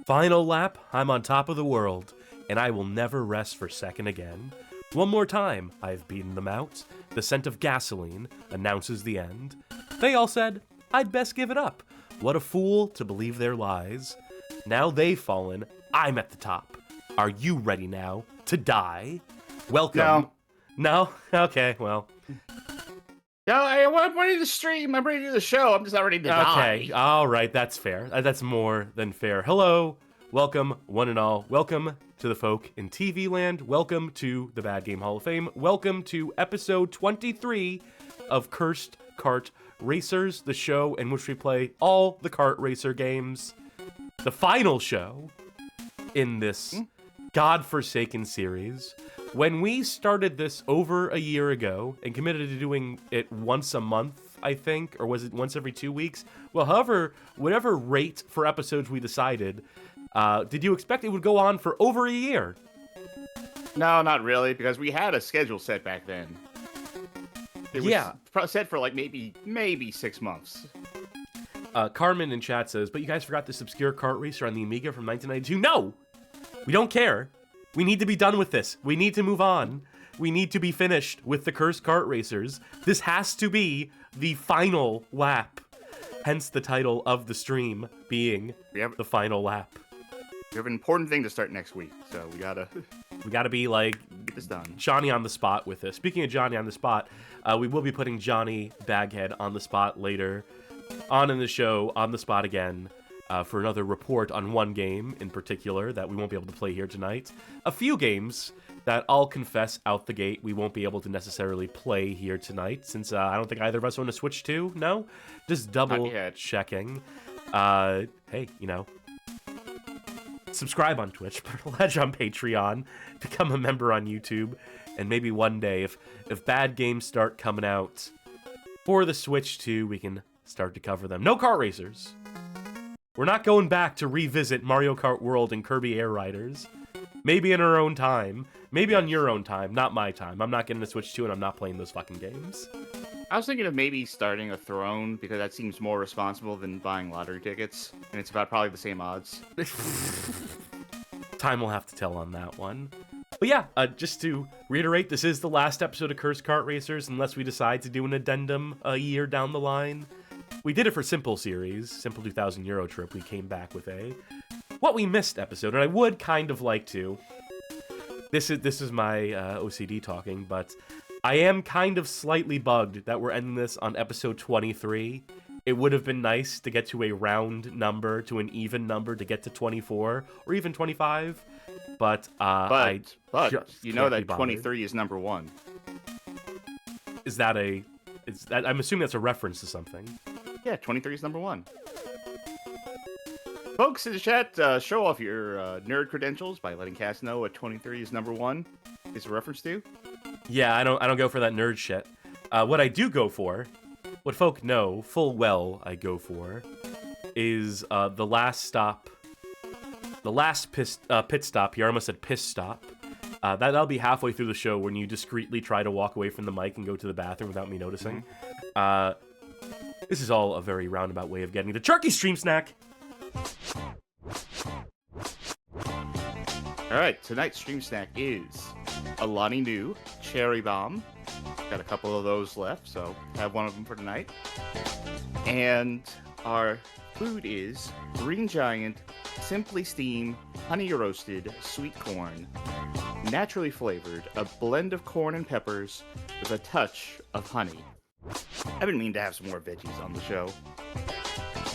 Final lap, I'm on top of the world, and I will never rest for second again. One more time, I've beaten them out. The scent of gasoline announces the end. They all said, I'd best give it up. What a fool to believe their lies. Now they've fallen, I'm at the top. Are you ready now to die? Welcome. No? Okay, well. No, I'm ready to stream. I'm ready to do the show. I'm just not ready to die. Okay, all right, that's fair. That's more than fair. Hello, welcome, one and all. Welcome to the folk in TV land. Welcome to the Bad Game Hall of Fame. Welcome to episode 23 of Cursed Kart Racers, the show in which we play all the kart racer games. The final show in this godforsaken series. When we started this over a year ago and committed to doing it once a month, I think, or was it once every 2 weeks? Well, however, whatever rate for episodes we decided, did you expect it would go on for over a year? No, not really, because we had a schedule set back then. It was set for like maybe 6 months. Carmen in chat says, but you guys forgot this obscure kart racer on the Amiga from 1992. No! We don't care. We need to be done with this. We need to move on. We need to be finished with the Cursed Kart Racers. This has to be the final lap. Hence the title of the stream being the final lap. We have an important thing to start next week, so we gotta be like get this done. Johnny on the spot with this. Speaking of Johnny on the spot, we will be putting Johnny Baghead on the spot later on in the show, on the spot again. For another report on one game in particular that we won't be able to play here tonight. A few games that I'll confess out the gate we won't be able to necessarily play here tonight, since I don't think either of us want to switch to. No? Just double checking. Hey, subscribe on Twitch, pledge on Patreon, become a member on YouTube, and maybe one day, if bad games start coming out for the Switch 2, we can start to cover them. No kart racers. We're not going back to revisit Mario Kart World and Kirby Air Riders. Maybe in our own time. Maybe on your own time, not my time. I'm not getting a Switch 2 and I'm not playing those fucking games. I was thinking of maybe starting a Throne, because that seems more responsible than buying lottery tickets. And it's about probably the same odds. Time will have to tell on that one. But yeah, just to reiterate, this is the last episode of Cursed Kart Racers, unless we decide to do an addendum a year down the line. We did it for Simple Series, Simple 2000 Euro Trip. We came back with a What We Missed episode, and I would kind of like to. This is my OCD talking, but I am kind of slightly bugged that we're ending this on episode 23. It would have been nice to get to a round number, to an even number, to get to 24, or even 25, but you know that 23 is number 1. Is that I'm assuming that's a reference to something. Yeah, 23 is number 1. Folks in the chat, show off your nerd credentials by letting Cass know what 23 is number 1 is a reference to. Yeah, I don't go for that nerd shit. What I do go for, what folk know full well I go for, is the last stop, the last pit stop here. I almost said piss stop. That'll be halfway through the show when you discreetly try to walk away from the mic and go to the bathroom without me noticing. This is all a very roundabout way of getting the turkey stream snack. Alright, tonight's stream snack is a Lonnie New Cherry Bomb. Got a couple of those left, so have one of them for tonight. And our food is Green Giant Simply Steamed Honey Roasted Sweet Corn. Naturally flavored, a blend of corn and peppers with a touch of honey. I've been meaning to have some more veggies on the show.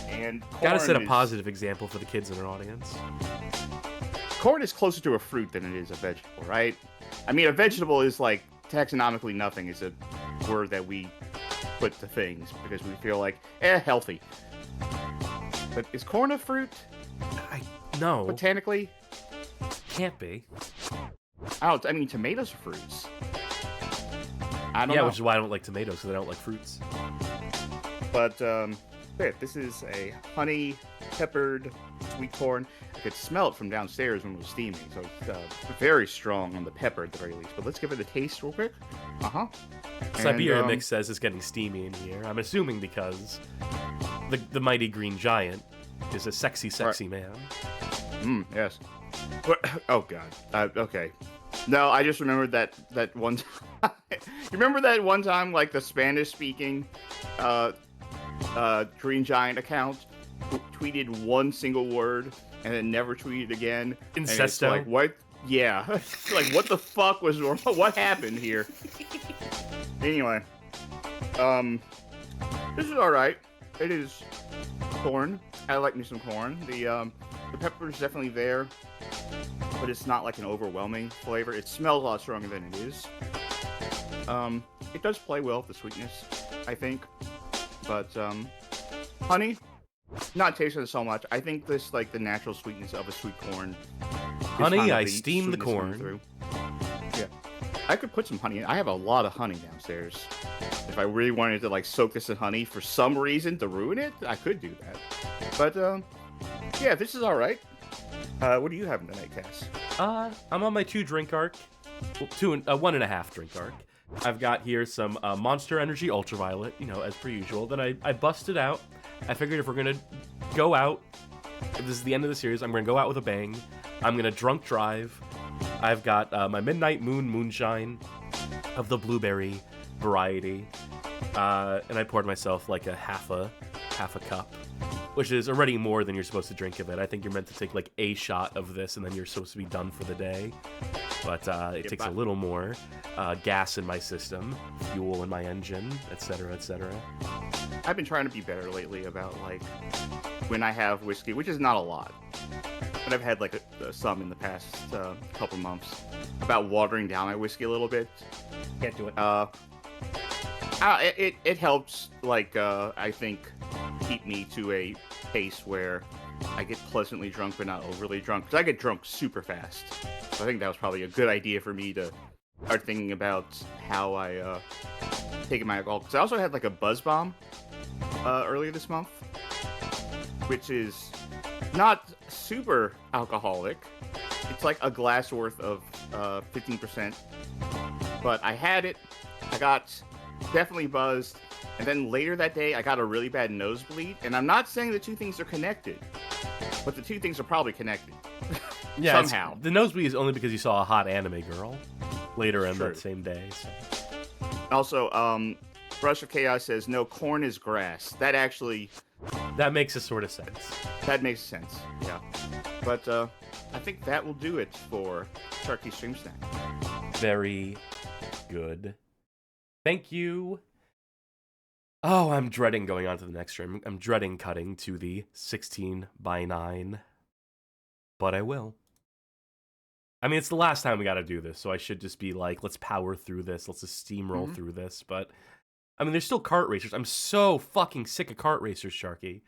And gotta set a positive example for the kids in our audience. Corn is closer to a fruit than it is a vegetable, right? I mean, a vegetable is like taxonomically nothing. Is a word that we put to things because we feel like, healthy. But is corn a fruit? No. Botanically? Can't be. I mean, tomatoes are fruits. I don't know. Which is why I don't like tomatoes, because I don't like fruits. But, this is a honey peppered sweet corn. I could smell it from downstairs when it was steaming, so it's very strong on the pepper at the very least. But let's give it a taste real quick. Siberia Mix says it's getting steamy in here. I'm assuming because the mighty Green Giant is a sexy, sexy man. Yes. Oh God. Okay. No, I just remembered that one time. You remember that one time, like the Spanish-speaking Green Giant account tweeted one single word and then never tweeted again. Incesto. And it's like, what? Yeah. Like, what the fuck was wrong? What happened here? Anyway, this is all right. It is corn. I like me some corn. The pepper is definitely there, but it's not like an overwhelming flavor. It smells a lot stronger than it is. It does play well with the sweetness, I think. But honey, not tasting it so much. I think this, like, the natural sweetness of a sweet corn. Honey, I steam the corn. Through. Yeah, I could put some honey in. I have a lot of honey downstairs. If I really wanted to, like, soak this in honey for some reason to ruin it, I could do that. But yeah, this is all right. What do you have in tonight, Cass? I'm on my 2-drink arc. Well, 1.5 drink arc. I've got here some Monster Energy Ultraviolet, you know, as per usual. Then I busted out. I figured if we're going to go out, if this is the end of the series, I'm going to go out with a bang. I'm going to drunk drive. I've got my Midnight Moon Moonshine of the blueberry variety. And I poured myself like a half a cup, which is already more than you're supposed to drink of it. I think you're meant to take like a shot of this and then you're supposed to be done for the day. But it takes a little more gas in my system, fuel in my engine, etc., etc. I've been trying to be better lately about, like, when I have whiskey, which is not a lot, but I've had like some in the past couple months, about watering down my whiskey a little bit. Can't do it. It helps, like, I think, keep me to a pace where I get pleasantly drunk but not overly drunk, because I get drunk super fast. So I think that was probably a good idea for me to start thinking about how I take my alcohol. Because I also had like a buzz bomb earlier this month, which is not super alcoholic. It's like a glass worth of 15%. But I had it. I got definitely buzzed. And then later that day, I got a really bad nosebleed. And I'm not saying the two things are connected, but the two things are probably connected. Yeah, somehow. The nosebleed is only because you saw a hot anime girl later in that same day. So. Also, Rush of Chaos says, no, corn is grass. That actually... That makes a sort of sense. That makes sense, yeah. But I think that will do it for Sharky Stream Snack. Very good. Thank you. Oh, I'm dreading going on to the next stream. I'm dreading cutting to the 16:9. But I will. I mean, it's the last time we gotta do this, so I should just be like, let's power through this. Let's just steamroll through this. But, I mean, there's still kart racers. I'm so fucking sick of kart racers, Sharky.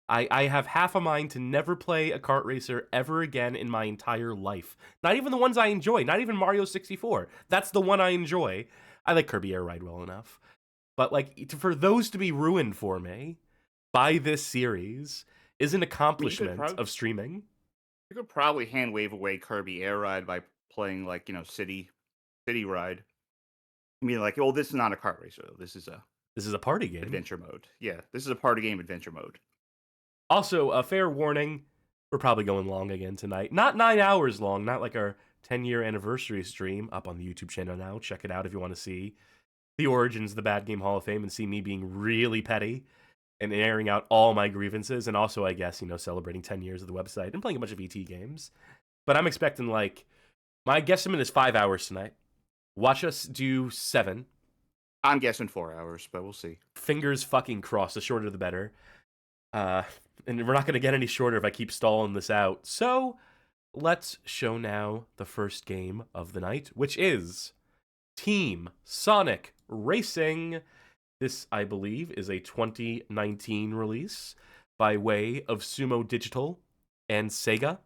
I have half a mind to never play a kart racer ever again in my entire life. Not even the ones I enjoy. Not even Mario 64. That's the one I enjoy. I like Kirby Air Ride well enough. But, like, for those to be ruined for me by this series is an accomplishment of streaming. You could probably hand wave away Kirby Air Ride by playing, like, you know, City Ride. I mean, like, well, this is not a kart racer, though. This is a party game. Adventure mode. Yeah, this is a party game adventure mode. Also, a fair warning, we're probably going long again tonight. Not 9 hours long, not like our 10-year anniversary stream up on the YouTube channel now. Check it out if you want to see the origins of the Bad Game Hall of Fame and see me being really petty and airing out all my grievances, and also, I guess, you know, celebrating 10 years of the website and playing a bunch of ET games. But I'm expecting, like, my guesstimate is 5 hours tonight. Watch us do 7. I'm guessing 4 hours, but we'll see. Fingers fucking crossed. The shorter, the better. And we're not going to get any shorter if I keep stalling this out. So, let's show now the first game of the night, which is Team Sonic Racing. This, I believe, is a 2019 release by way of Sumo Digital and Sega.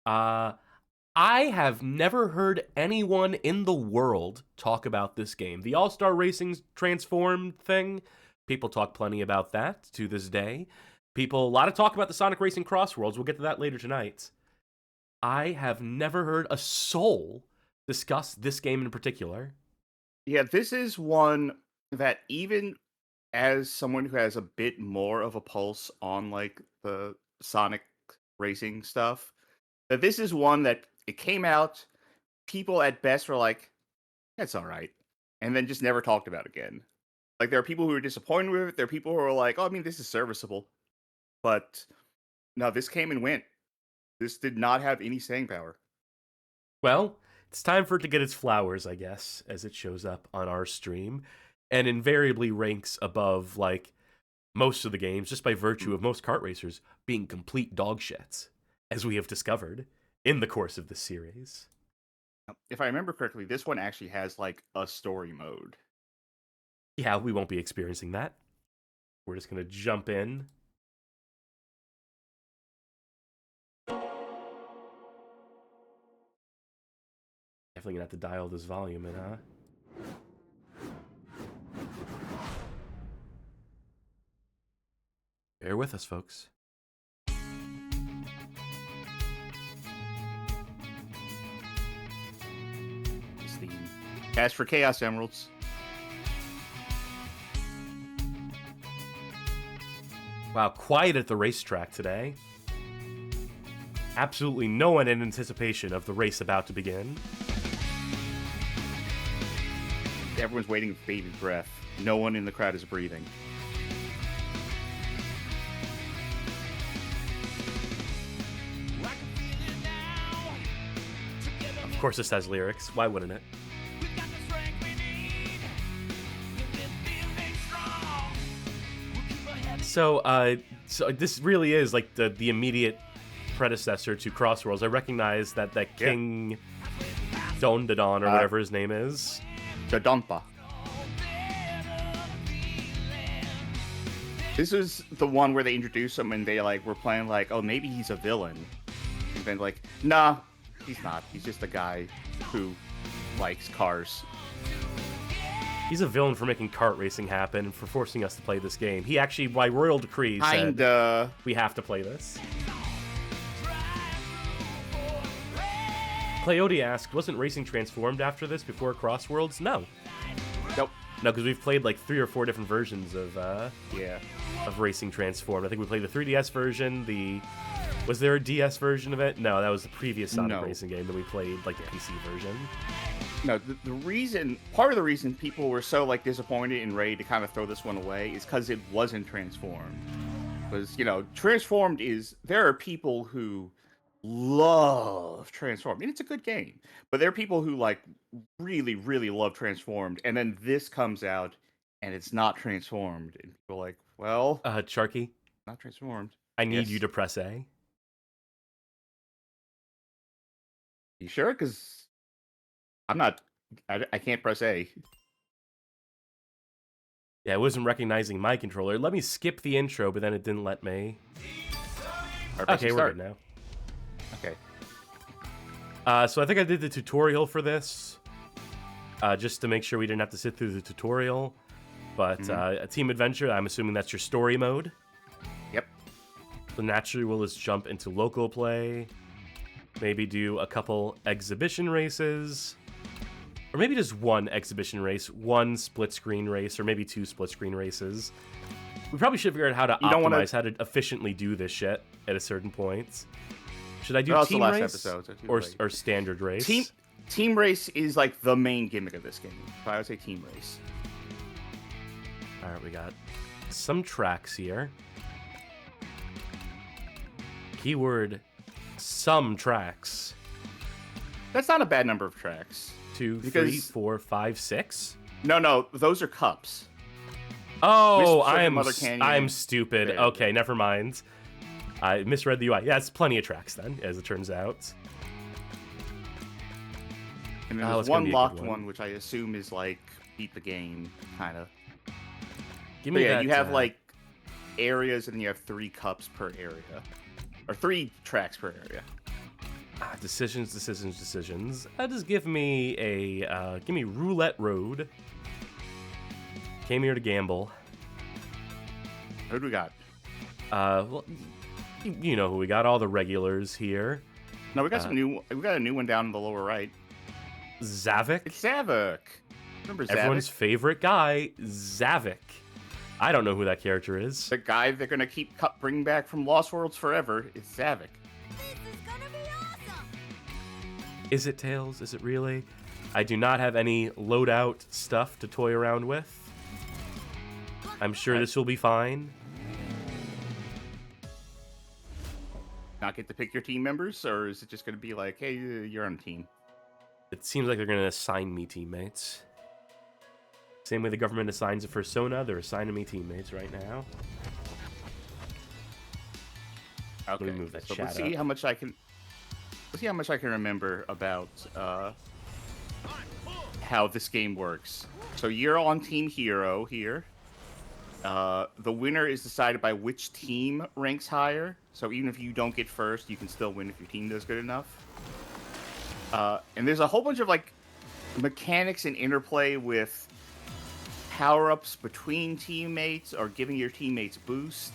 I have never heard anyone in the world talk about this game. The All-Star Racing Transformed thing, people talk plenty about that to this day. A lot of talk about the Sonic Racing CrossWorlds. We'll get to that later tonight. I have never heard a soul discuss this game in particular. Yeah, this is one that even as someone who has a bit more of a pulse on like the Sonic racing stuff, that this is one that it came out, people at best were like, "That's all right," and then just never talked about it again. Like there are people who are disappointed with it. There are people who are like, "Oh, I mean, this is serviceable," but no, this came and went. This did not have any staying power. Well, it's time for it to get its flowers, I guess, as it shows up on our stream, and invariably ranks above, like, most of the games, just by virtue of most kart racers being complete dog shits, as we have discovered in the course of this series. If I remember correctly, this one actually has like a story mode. Yeah, we won't be experiencing that. We're just going to jump in. Definitely going to have to dial this volume in, huh? Bear with us, folks. It's the Cash for Chaos Emeralds. Wow, quiet at the racetrack today. Absolutely no one in anticipation of the race about to begin. Everyone's waiting with bated breath. No one in the crowd is breathing. Of course this has lyrics. Why wouldn't it? So this really is like the immediate predecessor to CrossWorlds. I recognize that King Dondadon or whatever his name is. Dodonpa. This is the one where they introduced him and they like were playing like, oh, maybe he's a villain. And then like, nah, he's not. He's just a guy who likes cars. He's a villain for making kart racing happen and for forcing us to play this game. He actually, by royal decree, said we have to play this. Coyote asked, wasn't racing transformed after this before CrossWorlds? No. Nope. No, because we've played like 3 or 4 different versions of Racing Transformed. I think we played the 3DS version. Was there a DS version of it? No, that was the previous Sonic Racing game that we played, like the PC version. No, part of the reason people were so like disappointed and ready to kind of throw this one away is because it wasn't transformed. Because Transformed there are people who love Transformed, and it's a good game. But there are people who like really, really love Transformed, and then this comes out and it's not transformed, and people are like, well, Sharky, not transformed. I need you to press A. You sure? Because I can't press A. Yeah, it wasn't recognizing my controller. Let me skip the intro, but then it didn't let me. Okay, we're good now. Okay. So I think I did the tutorial for this, just to make sure we didn't have to sit through the tutorial. But a team adventure, I'm assuming that's your story mode. Yep. So naturally, we'll just jump into local play. Maybe do a couple exhibition races. Or maybe just one exhibition race, one split-screen race, or maybe 2 split-screen races. We probably should figure out how to optimize, how to efficiently do this shit at a certain point. Should I do team race or standard race? Team race is like the main gimmick of this game. So I would say team race. All right, we got some tracks here. Keyword, some tracks. That's not a bad number of tracks. 2, 3, 4, 5, 6? No, those are cups. Oh, I'm stupid. There. Okay, never mind. I misread the UI. Yeah, it's plenty of tracks then, as it turns out. And then there's one locked one, which I assume is like beat the game, kind of. Give me that. You have like areas, and then you have 3 cups per area, or 3 tracks per area. Decisions. Just give me Roulette Road. Came here to gamble. Who do we got? Well, you know who we got. All the regulars here. No, we got we got a new one down in the lower right. Zavik. It's Zavik. Remember Zavik? Everyone's favorite guy, Zavik. I don't know who that character is. The guy they're gonna keep bringing back from Lost Worlds forever is Zavik. This is gonna be awesome! Is it Tails? Is it really? I do not have any loadout stuff to toy around with. I'm sure this will be fine. Not get to pick your team members, or is it just gonna be like, hey, you're on a team? It seems like they're going to assign me teammates. Same way the government assigns a persona, they're assigning me teammates right now. Okay. Let me move that So chat let's see up. how much I can. Let's see how much I can remember about how this game works. So you're on Team Hero here. The winner is decided by which team ranks higher. So even if you don't get first, you can still win if your team does good enough. And there's a whole bunch of like mechanics and interplay with power-ups between teammates or giving your teammates boost.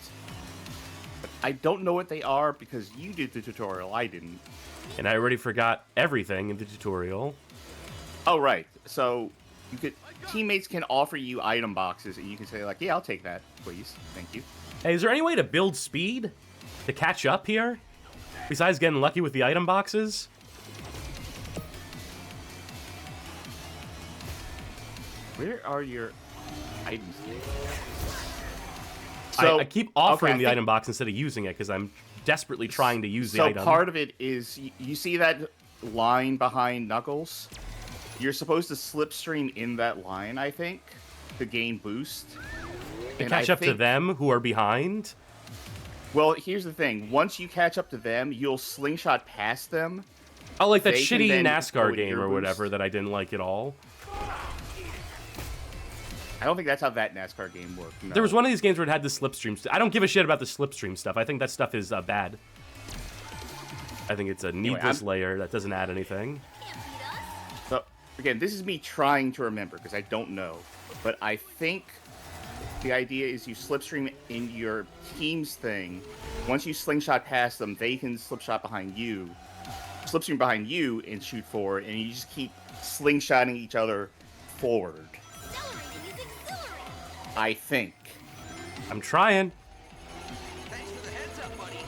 But I don't know what they are because you did the tutorial, I didn't. And I already forgot everything in the tutorial. Oh, right. So teammates can offer you item boxes and you can say like, yeah, I'll take that, please. Thank you. Hey, is there any way to build speed? To catch up here? Besides getting lucky with the item boxes? Where are your items? I keep offering okay, the item box instead of using it because I'm desperately trying to use the item. So part of it is, you see that line behind Knuckles? You're supposed to slipstream in that line, I think, to gain boost. To catch up to them who are behind? Well, here's the thing. Once you catch up to them, you'll slingshot past them. Oh, like that They can shitty then go NASCAR with game your or boost. whatever that I didn't like at all. I don't think that's how that NASCAR game worked. No. There was one of these games where it had the slipstream. I don't give a shit about the slipstream stuff. I think that stuff is bad. I think it's a needless layer that doesn't add anything. Can't beat us! So, again, this is me trying to remember because I don't know. But I think the idea is you slipstream in your team's thing. Once you slingshot past them, they can slipshot behind you. Slipstream behind you and shoot forward, and you just keep slingshotting each other forward. Accelerating is exhilarating! I think. I'm trying. Thanks for the heads up, buddy.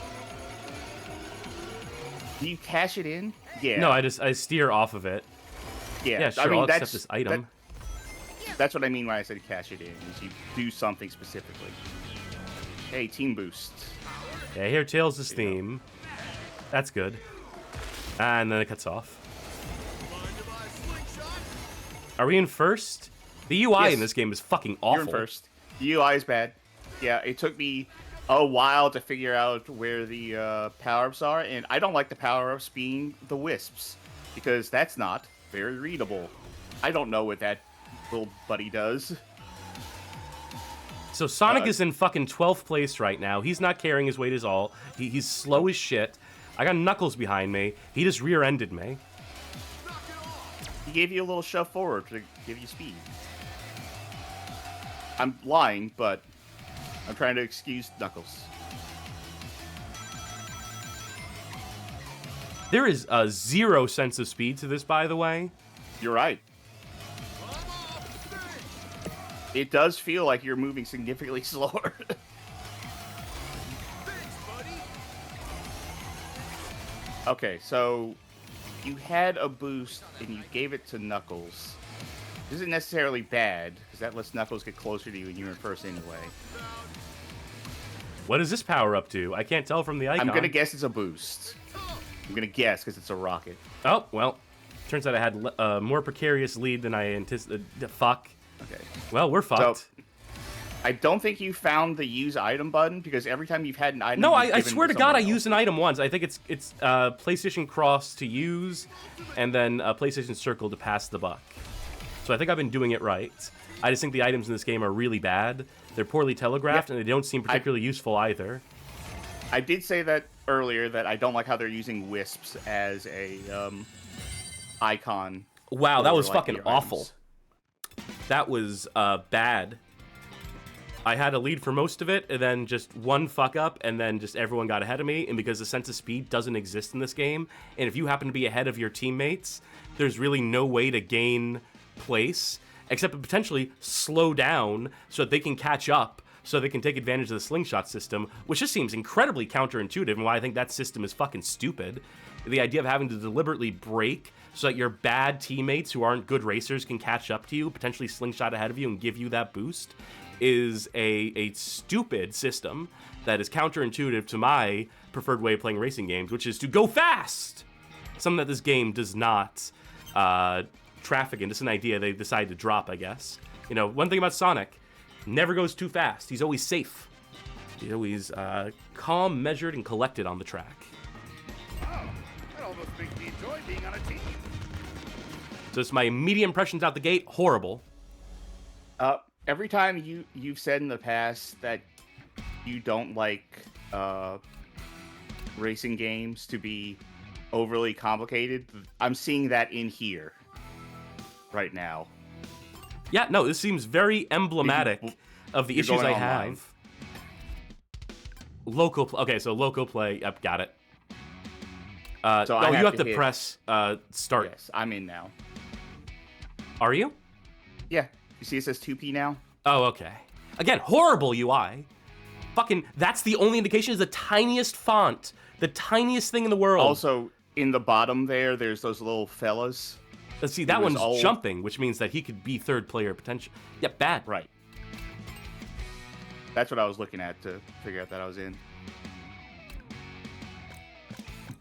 Do you cash it in? Yeah. No, I steer off of it. Yeah, sure, I mean, I'll that's accept this item. That's what I mean when I said cash it in, is you do something specifically. Hey, team boost. Yeah, here Tails' theme. That's good. And then it cuts off. Are we in first? The UI Yes. in this game is fucking awful. You're in first. The UI is bad. Yeah, it took me a while to figure out where the power-ups are, and I don't like the power-ups being the wisps, because that's not very readable. I don't know what that little buddy does. So Sonic is in fucking 12th place right now. He's not carrying his weight at all. He's slow as shit. I got Knuckles behind me. He just rear-ended me. He gave you a little shove forward to give you speed. I'm lying, but I'm trying to excuse Knuckles. There is a zero sense of speed to this, by the way. You're right. It does feel like you're moving significantly slower. Okay, so you had a boost and you gave it to Knuckles. This isn't necessarily bad, because that lets Knuckles get closer to you and you're in first anyway. What does this power up to? I can't tell from the icon. I'm gonna guess it's a boost. I'm gonna guess, because it's a rocket. Oh, well. Turns out I had a more precarious lead than I anticipated. Fuck. Okay. Well, we're fucked. So, I don't think you found the use item button, because every time you've had an item... No, you've I given swear to God, someone I else. used an item once. I think it's PlayStation Cross to use, and then PlayStation Circle to pass the buck. So I think I've been doing it right. I just think the items in this game are really bad. They're poorly telegraphed, and they don't seem particularly useful either. I did say that earlier, that I don't like how they're using wisps as a icon. Wow, that for, was like, fucking your awful. items. That was bad. I had a lead for most of it, and then just one fuck up, and then just everyone got ahead of me. And because the sense of speed doesn't exist in this game, and if you happen to be ahead of your teammates, there's really no way to gain place except to potentially slow down so that they can catch up so they can take advantage of the slingshot system, which just seems incredibly counterintuitive, and why I think that system is fucking stupid. The idea of having to deliberately brake so that your bad teammates who aren't good racers can catch up to you, potentially slingshot ahead of you and give you that boost, is a stupid system that is counterintuitive to my preferred way of playing racing games, which is to go fast. Something that this game does not traffic in. It's an idea they decided to drop, I guess. You know, one thing about Sonic, never goes too fast. He's always safe. He's always calm, measured, and collected on the track. Oh, that almost makes me enjoy being on a team. So it's my immediate impressions out the gate, horrible. Every time you've said in the past that you don't like racing games to be overly complicated, I'm seeing that in here right now. Yeah, no, this seems very emblematic of the You're issues going I online. have. Okay, so local play. Yep, got it. So I you have to hit- press start. Yes, I'm in now. Are you? Yeah, you see it says 2P now? Oh, okay. Again, horrible UI. Fucking, that's the only indication is the tiniest font. The tiniest thing in the world. Also, in the bottom there's those little fellas. Let's see, that it was one's all- jumping, which means that he could be third player potential. Yeah, bad. Right. That's what I was looking at to figure out that I was in.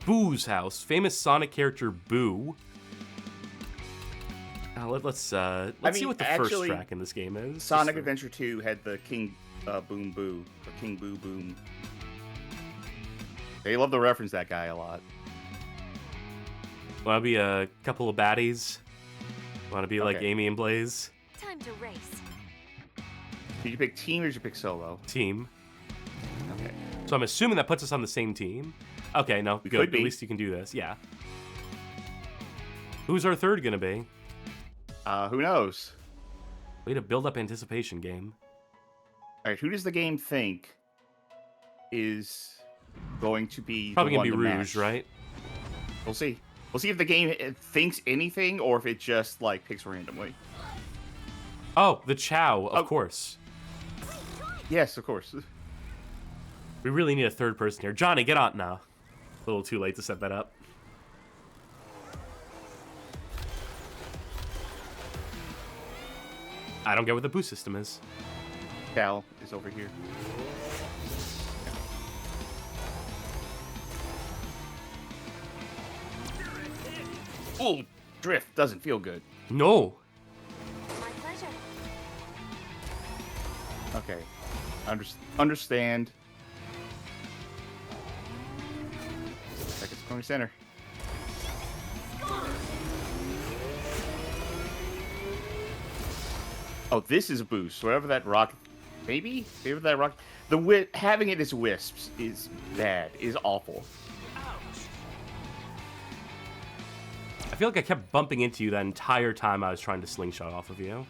Boo's house. Famous Sonic character Boo. Let's see mean, what the actually, first track in this game is. Sonic Just, Adventure 2 had the King Boom Boo, or King Boo Boom. They love to reference that guy a lot. Want to be a couple of baddies? Want to be like Okay. Amy and Blaze? Time to race. Did you pick team or did you pick solo? Team. Okay. So I'm assuming that puts us on the same team. Okay, no, We good. could be. At least you can do this. Yeah. Who's our third gonna be? Who knows? Way to build up anticipation, game. All right, who does the game think is going to be Probably the gonna one be to Rouge, match? right? We'll see. We'll see if the game thinks anything or if it just like picks randomly. Oh, the Chow, of Oh. course. Yes, of course. We really need a third person here. Johnny, get on now. A little too late to set that up. I don't get what the boost system is. Cal is over here. Oh, drift doesn't feel good. No. My pleasure. Okay, understand. Seconds going center. Oh, this is a boost. Whatever that rocket, maybe that rocket. Having it as wisps is bad. Is awful. I feel like I kept bumping into you that entire time I was trying to slingshot off of you.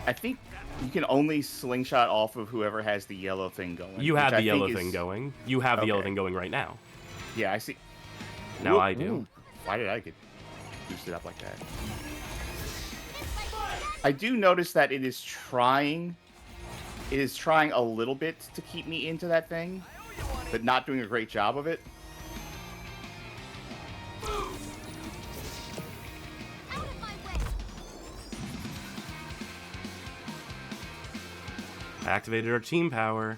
I think you can only slingshot off of whoever has the yellow thing going. You which have I the yellow think thing is- going. You have the yellow Okay. thing going right now. Yeah, I see. Now Whoa, I do. ooh. Why did I get boosted up like that? I do notice that it is trying a little bit to keep me into that thing, but not doing a great job of it. Out of my way. I activated our team power.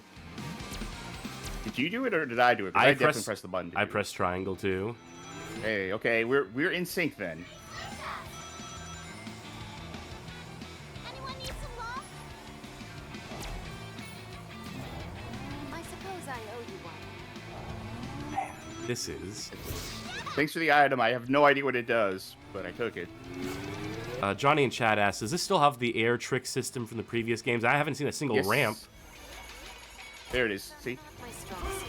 Did you do it or did I do it? 'Cause I definitely pressed the button. I pressed triangle too. Hey, okay, we're in sync then. Anyone need some love? I suppose I owe you one. This is Thanks for the item. I have no idea what it does, but I took it. Johnny in chat asks, does this still have the air trick system from the previous games? I haven't seen a single Yes. ramp. There it is. See? My strong suit.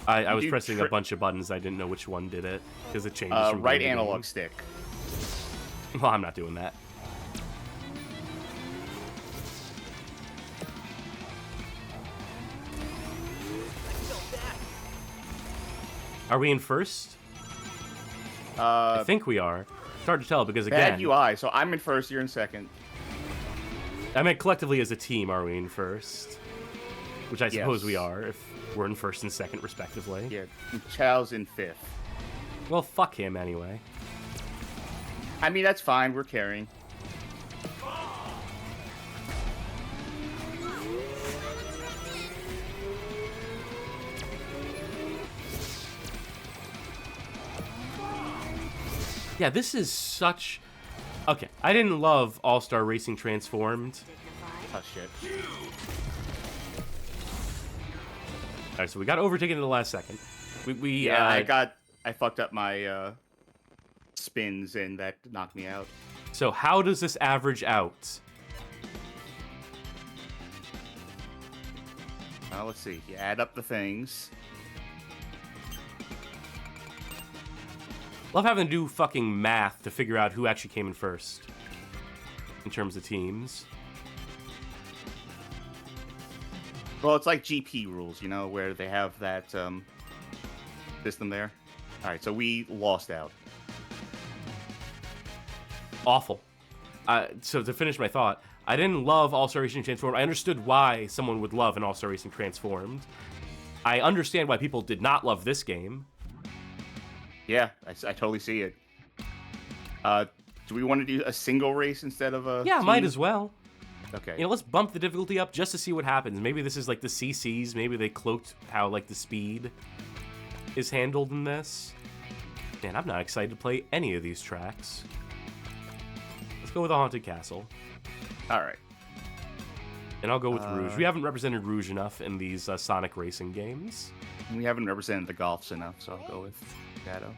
I was do pressing a bunch of buttons. I didn't know which one did it because it changes from Right game to analog game. stick. Well, I'm not doing that. Are we in first? I think we are. It's hard to tell because again, Bad UI. So I'm in first. You're in second. I meant collectively as a team. Are we in first? which I suppose Yes. we are if we're in first and second, respectively. Yeah, Chow's in 5th. Well, fuck him anyway. I mean, that's fine. We're carrying. Yeah, this is such... Okay, I didn't love All-Star Racing Transformed. Oh, shit. Alright, so we got overtaken in the last second. Yeah, I fucked up my spins, and that knocked me out. So how does this average out? Let's see. You add up the things. Love having to do fucking math to figure out who actually came in first. In terms of teams. Well, it's like GP rules, you know, where they have that system there. All right, so we lost out. Awful. So to finish my thought, I didn't love All-Star Racing Transformed. I understood why someone would love an All-Star Racing Transformed. I understand why people did not love this game. Yeah, I totally see it. Do we want to do a single race instead of a Yeah, team? might as well. Okay. You know, let's bump the difficulty up just to see what happens. Maybe this is like the CCs. Maybe they cloaked how like the speed is handled in this. Man, I'm not excited to play any of these tracks. Let's go with a Haunted Castle. All right. And I'll go with Rouge. We haven't represented Rouge enough in these Sonic racing games. We haven't represented the Golfs enough, so I'll go with Shadow.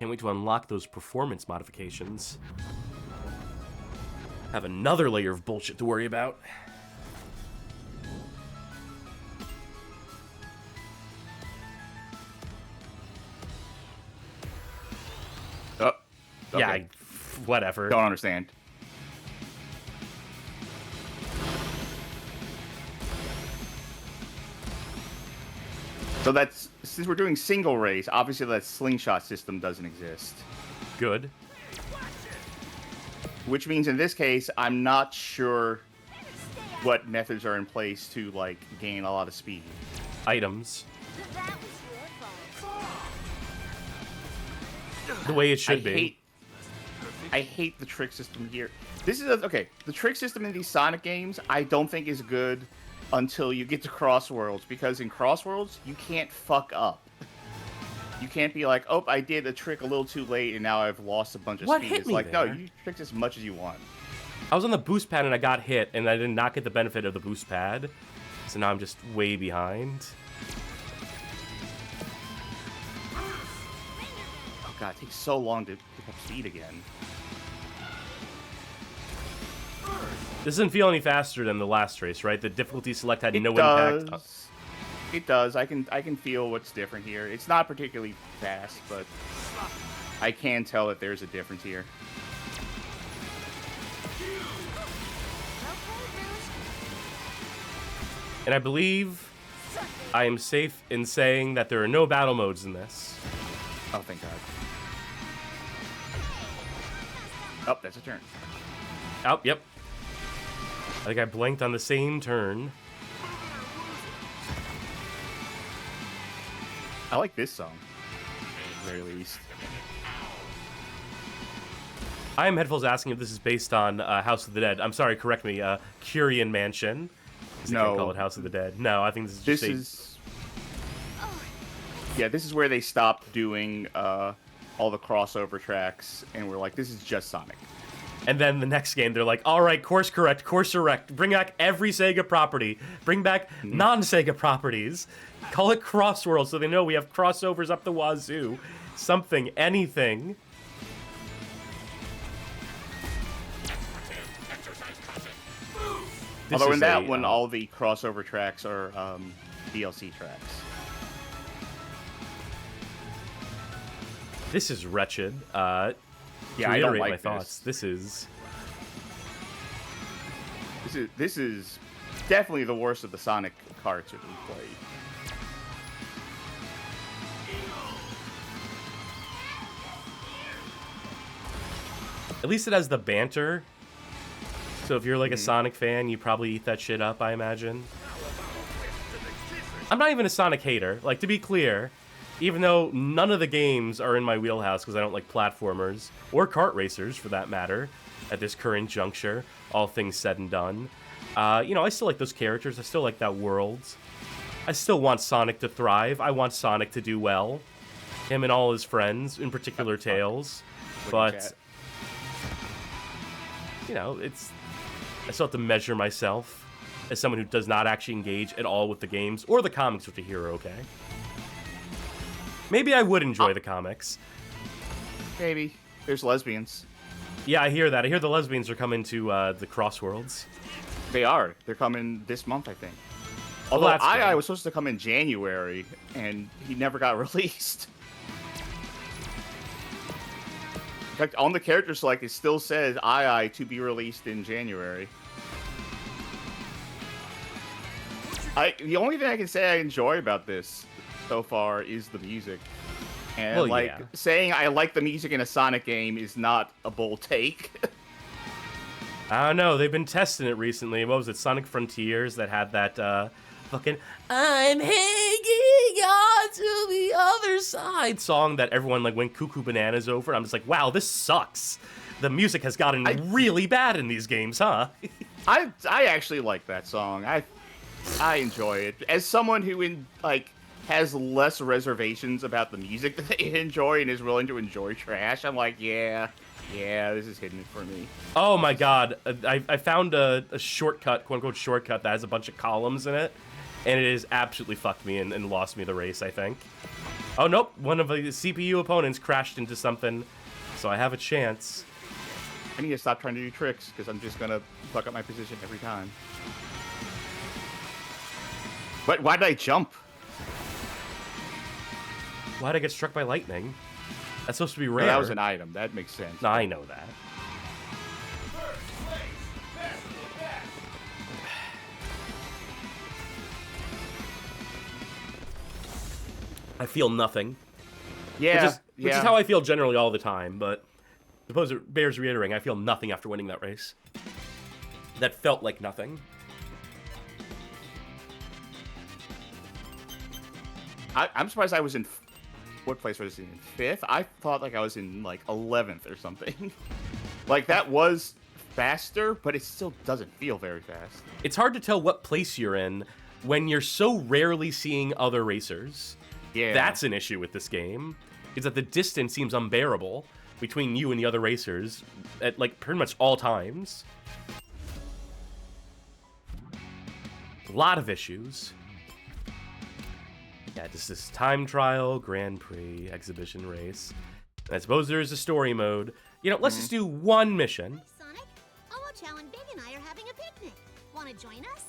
Can't wait to unlock those performance modifications. Have another layer of bullshit to worry about. Oh, okay. Yeah, whatever. Don't understand. So that's, since we're doing single race, obviously that slingshot system doesn't exist. Good. Which means in this case, I'm not sure what methods are in place to, like, gain a lot of speed. Items. That was your fault. The way it should be. I hate the trick system here. This is okay. The trick system in these Sonic games, I don't think is good until you get to CrossWorlds, because in CrossWorlds you can't fuck up. You can't be like, oh, I did a trick a little too late and now I've lost a bunch of What speed. hit It's me like, no, there? you tricked as much as you want. I was on the boost pad and I got hit, and I did not get the benefit of the boost pad. So now I'm just way behind. Oh god, it takes so long to pick up speed again. This doesn't feel any faster than the last race, right? The difficulty select had It no does. impact. It does. I can feel what's different here. It's not particularly fast, but I can tell that there's a difference here. Okay, Rouge. And I believe I am safe in saying that there are no battle modes in this. Oh, thank god. Oh, that's a turn. Oh, yep. I think I blanked on the same turn. I like this song, at the very least. I am Headphones asking if this is based on House of the Dead. I'm sorry, correct me. Curian Mansion. 'Cause they can't No. call it House of the Dead. No, I think this is just This is... Yeah, this is where they stopped doing all the crossover tracks, and we're like, this is just Sonic. And then the next game, they're like, all right, course correct, bring back every Sega property, bring back non-Sega properties, call it CrossWorlds so they know we have crossovers up the wazoo, something, anything. This Although is in that a, one, all the crossover tracks are DLC tracks. This is wretched. Yeah, to I don't reiterate like my this. thoughts. This is definitely the worst of the Sonic carts that we played. At least it has the banter. So if you're like a Sonic fan, you probably eat that shit up, I imagine. I'm not even a Sonic hater. Like, to be clear, even though none of the games are in my wheelhouse because I don't like platformers, or kart racers for that matter, at this current juncture, all things said and done. You know, I still like those characters. I still like that world. I still want Sonic to thrive. I want Sonic to do well. Him and all his friends, in particular Tails. But, you know, I still have to measure myself as someone who does not actually engage at all with the games or the comics with the hero, okay? Maybe I would enjoy the comics. Maybe. There's lesbians. Yeah, I hear that. I hear the lesbians are coming to the CrossWorlds. They are. They're coming this month, I think. Although II was supposed to come in January, and he never got released. In fact, on the character select, it still says II to be released in January. The only thing I can say I enjoy about this so far is the music. And, well, saying I like the music in a Sonic game is not a bold take. I don't know. They've been testing it recently. What was it? Sonic Frontiers that had that fucking I'm hanging on to the other side song that everyone like went cuckoo bananas over. I'm just like, wow, this sucks. The music has gotten really bad in these games, huh? I actually like that song. I enjoy it. As someone who has less reservations about the music that they enjoy and is willing to enjoy trash, I'm like, yeah, this is hitting it for me. Oh my god, I found a shortcut, quote-unquote shortcut, that has a bunch of columns in it, and it has absolutely fucked me and lost me the race, I think. Oh, nope, one of the CPU opponents crashed into something, so I have a chance. I need to stop trying to do tricks, because I'm just going to fuck up my position every time. But why did I jump? Why'd I get struck by lightning? That's supposed to be rare. No, that was an item. That makes sense. No, I know that. I feel nothing. Yeah, which is how I feel generally all the time, but I suppose it bears reiterating, I feel nothing after winning that race. That felt like nothing. I'm surprised I was in... What place was I in? 5th? I thought like I was in like 11th or something. Like that was faster, but it still doesn't feel very fast. It's hard to tell what place you're in when you're so rarely seeing other racers. Yeah. That's an issue with this game, is that the distance seems unbearable between you and the other racers at like pretty much all times. A lot of issues. Yeah, just this time trial, Grand Prix, exhibition race. And I suppose there is a story mode. You know, let's just do one mission. Sonic, Owo-chow and Big and I are having a picnic. Want to join us?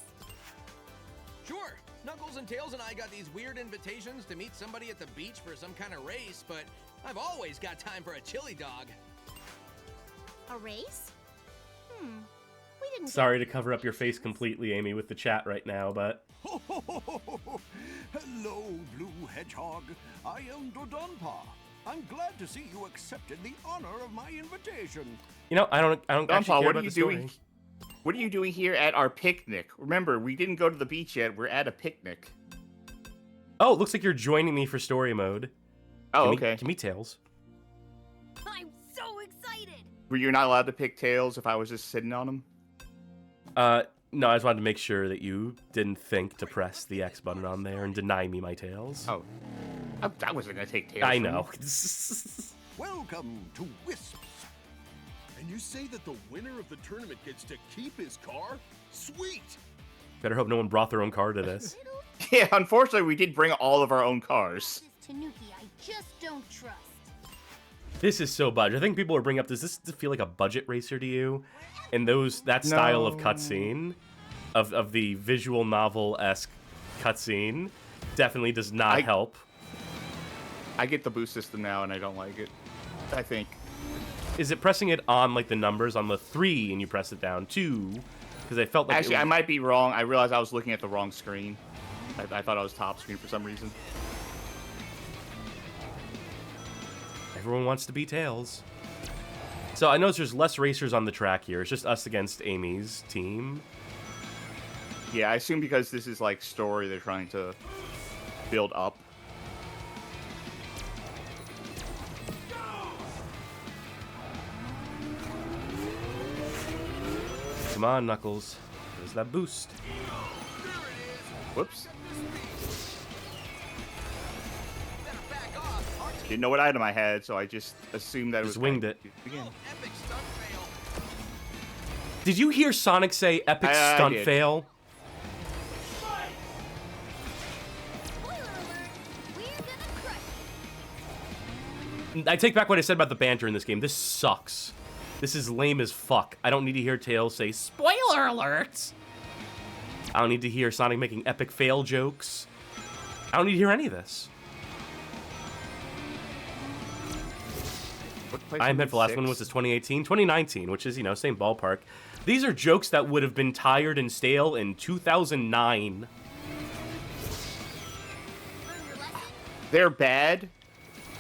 Sure. Knuckles and Tails and I got these weird invitations to meet somebody at the beach for some kind of race, but I've always got time for a chili dog. A race? We didn't. Sorry to cover up your face completely, Amy, with the chat right now, but... Hello, Blue Hedgehog. I am Dodonpa. I'm glad to see you accepted the honor of my invitation. You know, I don't actually care what about are you the story. doing? What are you doing here at our picnic? Remember, we didn't go to the beach yet. We're at a picnic. Oh, it looks like you're joining me for story mode. Oh, Give me- okay. Give me Tails. I'm so excited. Were you not allowed to pick Tails if I was just sitting on him? No, I just wanted to make sure that you didn't think to press the X button on there and deny me my Tails. Oh. I wasn't going to take Tails. I from know. you. Welcome to Wisps. And you say that the winner of the tournament gets to keep his car? Sweet! Better hope no one brought their own car to this. Yeah, unfortunately, we did bring all of our own cars. This Tanuki I just don't trust. This is so budget. I think people are bringing up, does this feel like a budget racer to you? And that style of cutscene, of the visual novel-esque cutscene, definitely does not help. I get the boost system now, and I don't like it. I think. Is it pressing it on, like, the numbers on the 3 and you press it down 2? Because I felt like Actually, I might be wrong. I realized I was looking at the wrong screen. I thought I was top screen for some reason. Everyone wants to be Tails. So I notice there's less racers on the track here. It's just us against Amy's team. Yeah, I assume because this is like story they're trying to build up. Come on, Knuckles. There's that boost. Whoops. Didn't know what item I had, so I just assumed that it was... Just winged it. Again. Epic stunt fail. Did you hear Sonic say epic I stunt did. fail? Spoiler alert, we're gonna crush it. I take back what I said about the banter in this game. This sucks. This is lame as fuck. I don't need to hear Tails say, spoiler alert! I don't need to hear Sonic making epic fail jokes. I don't need to hear any of this. I admit the last one was 2018, 2019, which is, you know, same ballpark. These are jokes that would have been tired and stale in 2009. They're bad.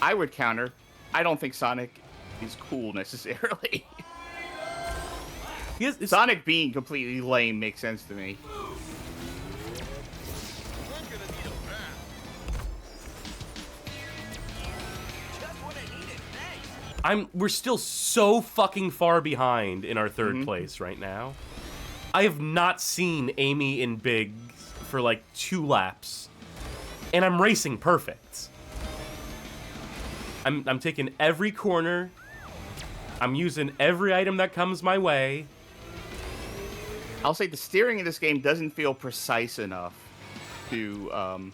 I would counter. I don't think Sonic is cool necessarily. Sonic being completely lame makes sense to me. I'm gonna need a bath. Just what I needed, thanks. We're still so fucking far behind in our third place right now. I have not seen Amy in Big for like 2 laps. And I'm racing perfect. I'm taking every corner. I'm using every item that comes my way. I'll say the steering in this game doesn't feel precise enough to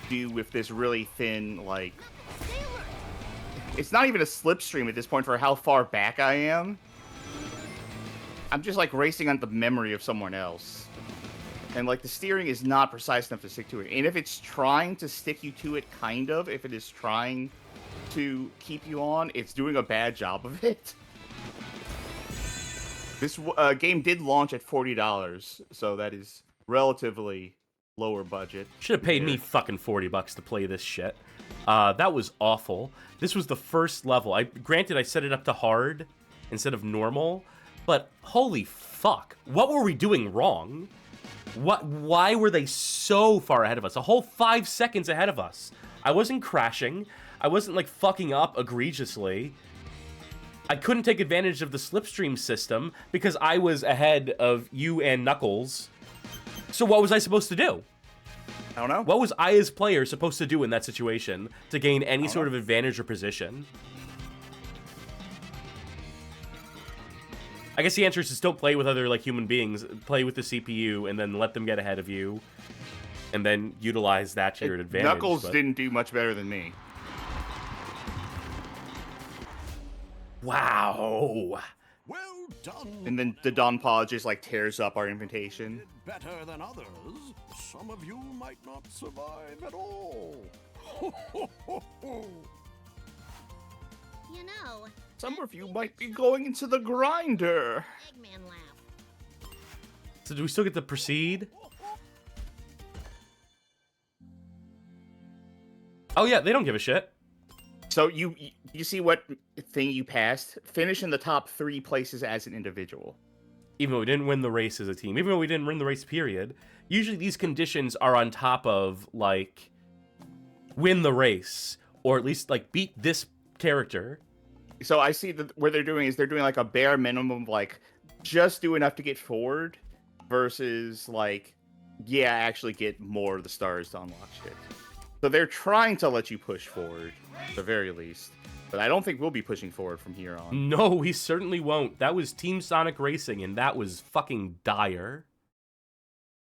do with this really thin, like... It's not even a slipstream at this point for how far back I am. I'm just, like, racing on the memory of someone else. And, like, the steering is not precise enough to stick to it. And if it's trying to stick you to it, kind of, if it is trying to keep you on, it's doing a bad job of it. This game did launch at $40, so that is relatively lower budget. Should have paid me fucking $40 to play this shit. That was awful. This was the first level. Granted, I set it up to hard instead of normal, but holy fuck. What were we doing wrong? Why were they so far ahead of us? A whole 5 seconds ahead of us. I wasn't crashing. I wasn't, like, fucking up egregiously. I couldn't take advantage of the slipstream system because I was ahead of you and Knuckles. So what was I supposed to do? I don't know. What was I as player supposed to do in that situation to gain any sort of advantage or position? I guess the answer is just don't play with other, like, human beings. Play with the CPU and then let them get ahead of you. And then utilize that to your advantage. Knuckles didn't do much better than me. Wow. Well done. And then the Don Paw just, like, tears up our invitation. Did better than others. Some of you might not survive at all. You know, Some of you might be going into the grinder. Eggman laugh. So do we still get to proceed? Oh yeah, they don't give a shit. So you see what thing you passed? Finish in the top 3 places as an individual. Even though we didn't win the race as a team. Even though we didn't win the race, period. Usually these conditions are on top of, like, win the race. Or at least, like, beat this character. So I see that what they're doing is they're doing, like, a bare minimum of, like, just do enough to get forward. Versus, like, yeah, actually get more of the stars to unlock shit. So they're trying to let you push forward, at the very least. But I don't think we'll be pushing forward from here on. No, we certainly won't. That was Team Sonic Racing, and that was fucking dire.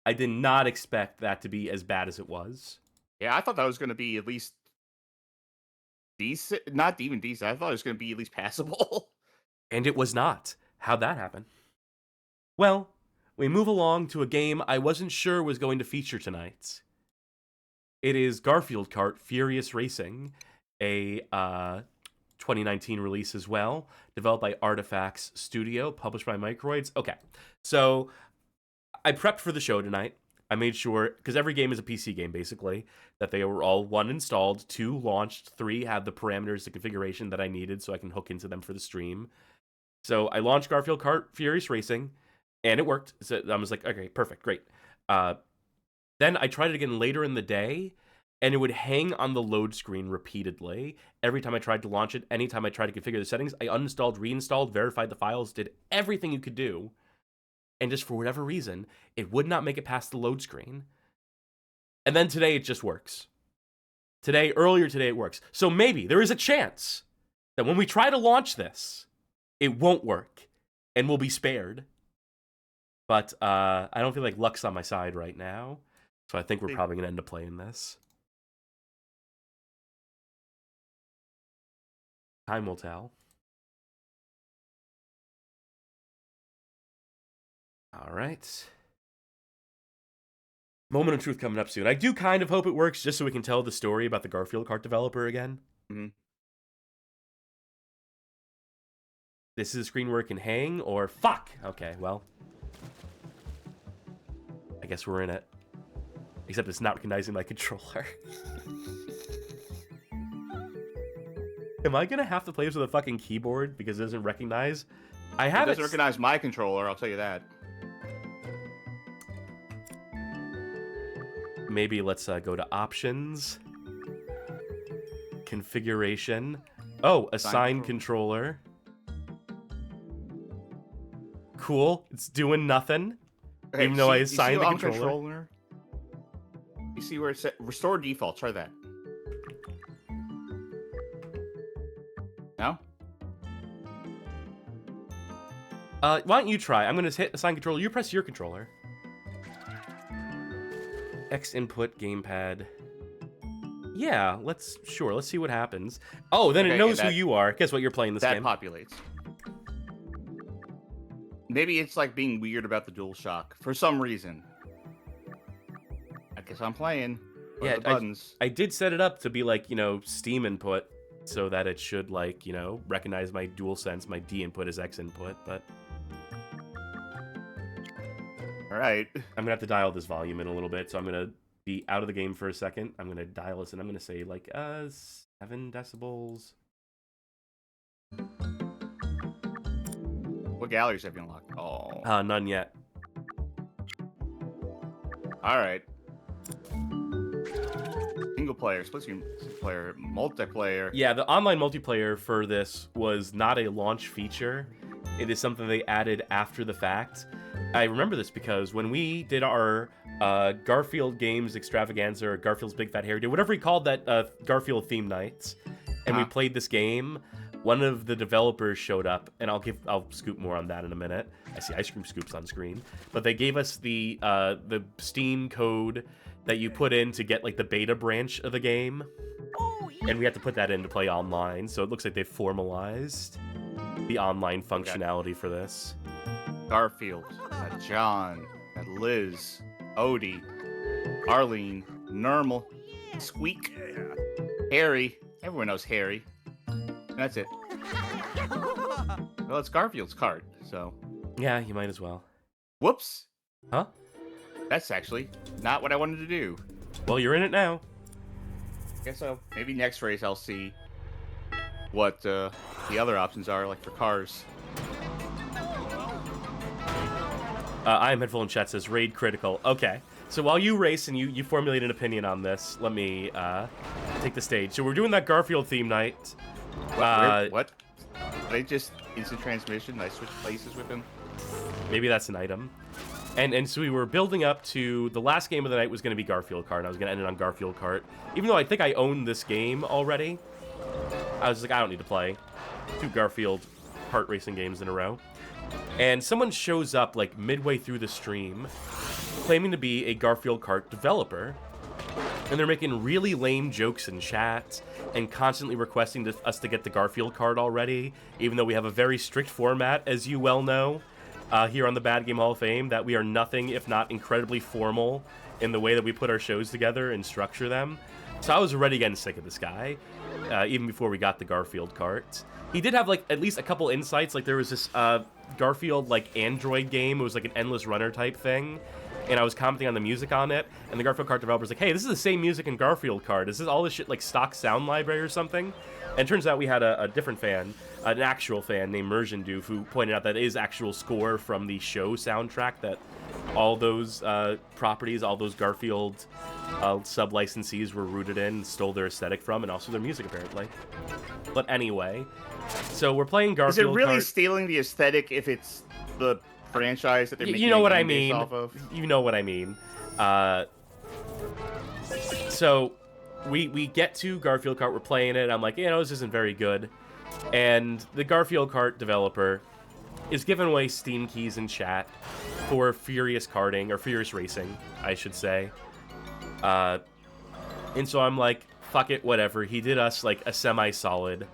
I did not expect that to be as bad as it was. Yeah, I thought that was going to be at least decent. Not even decent. I thought it was going to be at least passable. And it was not. How'd that happen? Well, we move along to a game I wasn't sure was going to feature tonight. It is Garfield Kart Furious Racing, a 2019 release as well, developed by Artifacts Studio, published by Microids. Okay, so I prepped for the show tonight, I made sure, because every game is a PC game, basically, that they were all 1, installed, 2, launched, 3, had the parameters, the configuration that I needed so I can hook into them for the stream. So I launched Garfield Kart Furious Racing, and it worked. So I was like, okay, perfect, great. Then I tried it again later in the day, and it would hang on the load screen repeatedly. Every time I tried to launch it, anytime I tried to configure the settings, I uninstalled, reinstalled, verified the files, did everything you could do. And just for whatever reason, it would not make it past the load screen. And then today, it just works. Earlier today, it works. So maybe there is a chance that when we try to launch this, it won't work, and we'll be spared. But I don't feel like luck's on my side right now, so I think we're probably going to end up playing this. Time will tell. All right. Moment of truth coming up soon. I do kind of hope it works, just so we can tell the story about the Garfield Kart developer again. Mm-hmm. This is a screen where it can hang, or fuck! Okay, well. I guess we're in it. Except it's not recognizing my controller. Am I gonna have to play this with a fucking keyboard because it doesn't recognize? It doesn't recognize my controller, I'll tell you that. Maybe let's go to options. Configuration. Oh, assign controller. Cool. It's doing nothing. Okay, even though I assigned the controller. You see where it said restore default? Try that. No? Why don't you try? I'm gonna hit assign controller. You press your controller. X input gamepad. Yeah, let's see what happens. Oh, then it knows who you are. Guess what? You're playing this game. That populates. Maybe it's like being weird about the DualShock for some reason. I guess I'm playing. Yeah, the buttons. I did set it up to be like, Steam input, so that it should like, recognize my DualSense. My D input is X input, but all right. I'm gonna have to dial this volume in a little bit, so I'm gonna be out of the game for a second. I'm gonna dial this, and I'm gonna say like 7 decibels. What galleries have you unlocked? Oh. None yet. All right. Single player, split screen player, multiplayer. Yeah, the online multiplayer for this was not a launch feature. It is something they added after the fact. I remember this because when we did our Garfield Games Extravaganza, or Garfield's Big Fat Hair Day, whatever he called that Garfield theme nights, and we played this game, one of the developers showed up, and I'll scoop more on that in a minute. I see ice cream scoops on screen, but they gave us the Steam code that you put in to get like the beta branch of the game, and we had to put that in to play online. So it looks like they formalized the online functionality for this. Garfield, John, Liz, Odie, Arlene, Normal, Squeak, Harry. Everyone knows Harry. That's it. Well, it's Garfield's cart, so. Yeah, you might as well. Whoops. Huh? That's actually not what I wanted to do. Well, you're in it now. Guess so. Maybe next race I'll see what the other options are, like for cars. I am Headphone Chat says raid critical. Okay, so while you race and you formulate an opinion on this, let me take the stage. So we're doing that Garfield theme night. What? Did I just instant transmission? I switched places with him? Maybe that's an item. And so we were building up to the last game of the night was going to be Garfield Kart. And I was going to end it on Garfield Kart. Even though I think I own this game already, I was like, I don't need to play 2 Garfield kart racing games in a row. And someone shows up like midway through the stream claiming to be a Garfield Kart developer. And they're making really lame jokes in chat and constantly requesting us to get the Garfield card already, even though we have a very strict format, as you well know, here on the Bad Game Hall of Fame, that we are nothing if not incredibly formal in the way that we put our shows together and structure them. So I was already getting sick of this guy, even before we got the Garfield cart. He did have like at least a couple insights. Like there was this Garfield like Android game. It was like an endless runner type thing. and I was commenting on the music on it, and the Garfield Kart developer's like, hey, this is the same music in Garfield Kart. Is this all this shit like stock sound library or something? And it turns out we had a different fan, an actual fan named Merjan Doof, who pointed out that it is actual score from the show soundtrack that all those properties, all those Garfield sub-licensees were rooted in and stole their aesthetic from, and also their music, apparently. But anyway, so we're playing Garfield Is it really Kart. stealing the aesthetic if it's the franchise that they're making You know what I a game mean. based off of? You know what I mean. So we get to Garfield Kart, we're playing it, I'm like, this isn't very good. And the Garfield Kart developer is giving away Steam keys in chat for Furious Karting, or Furious Racing, I should say. And so I'm like, fuck it, whatever. He did us like a semi-solid.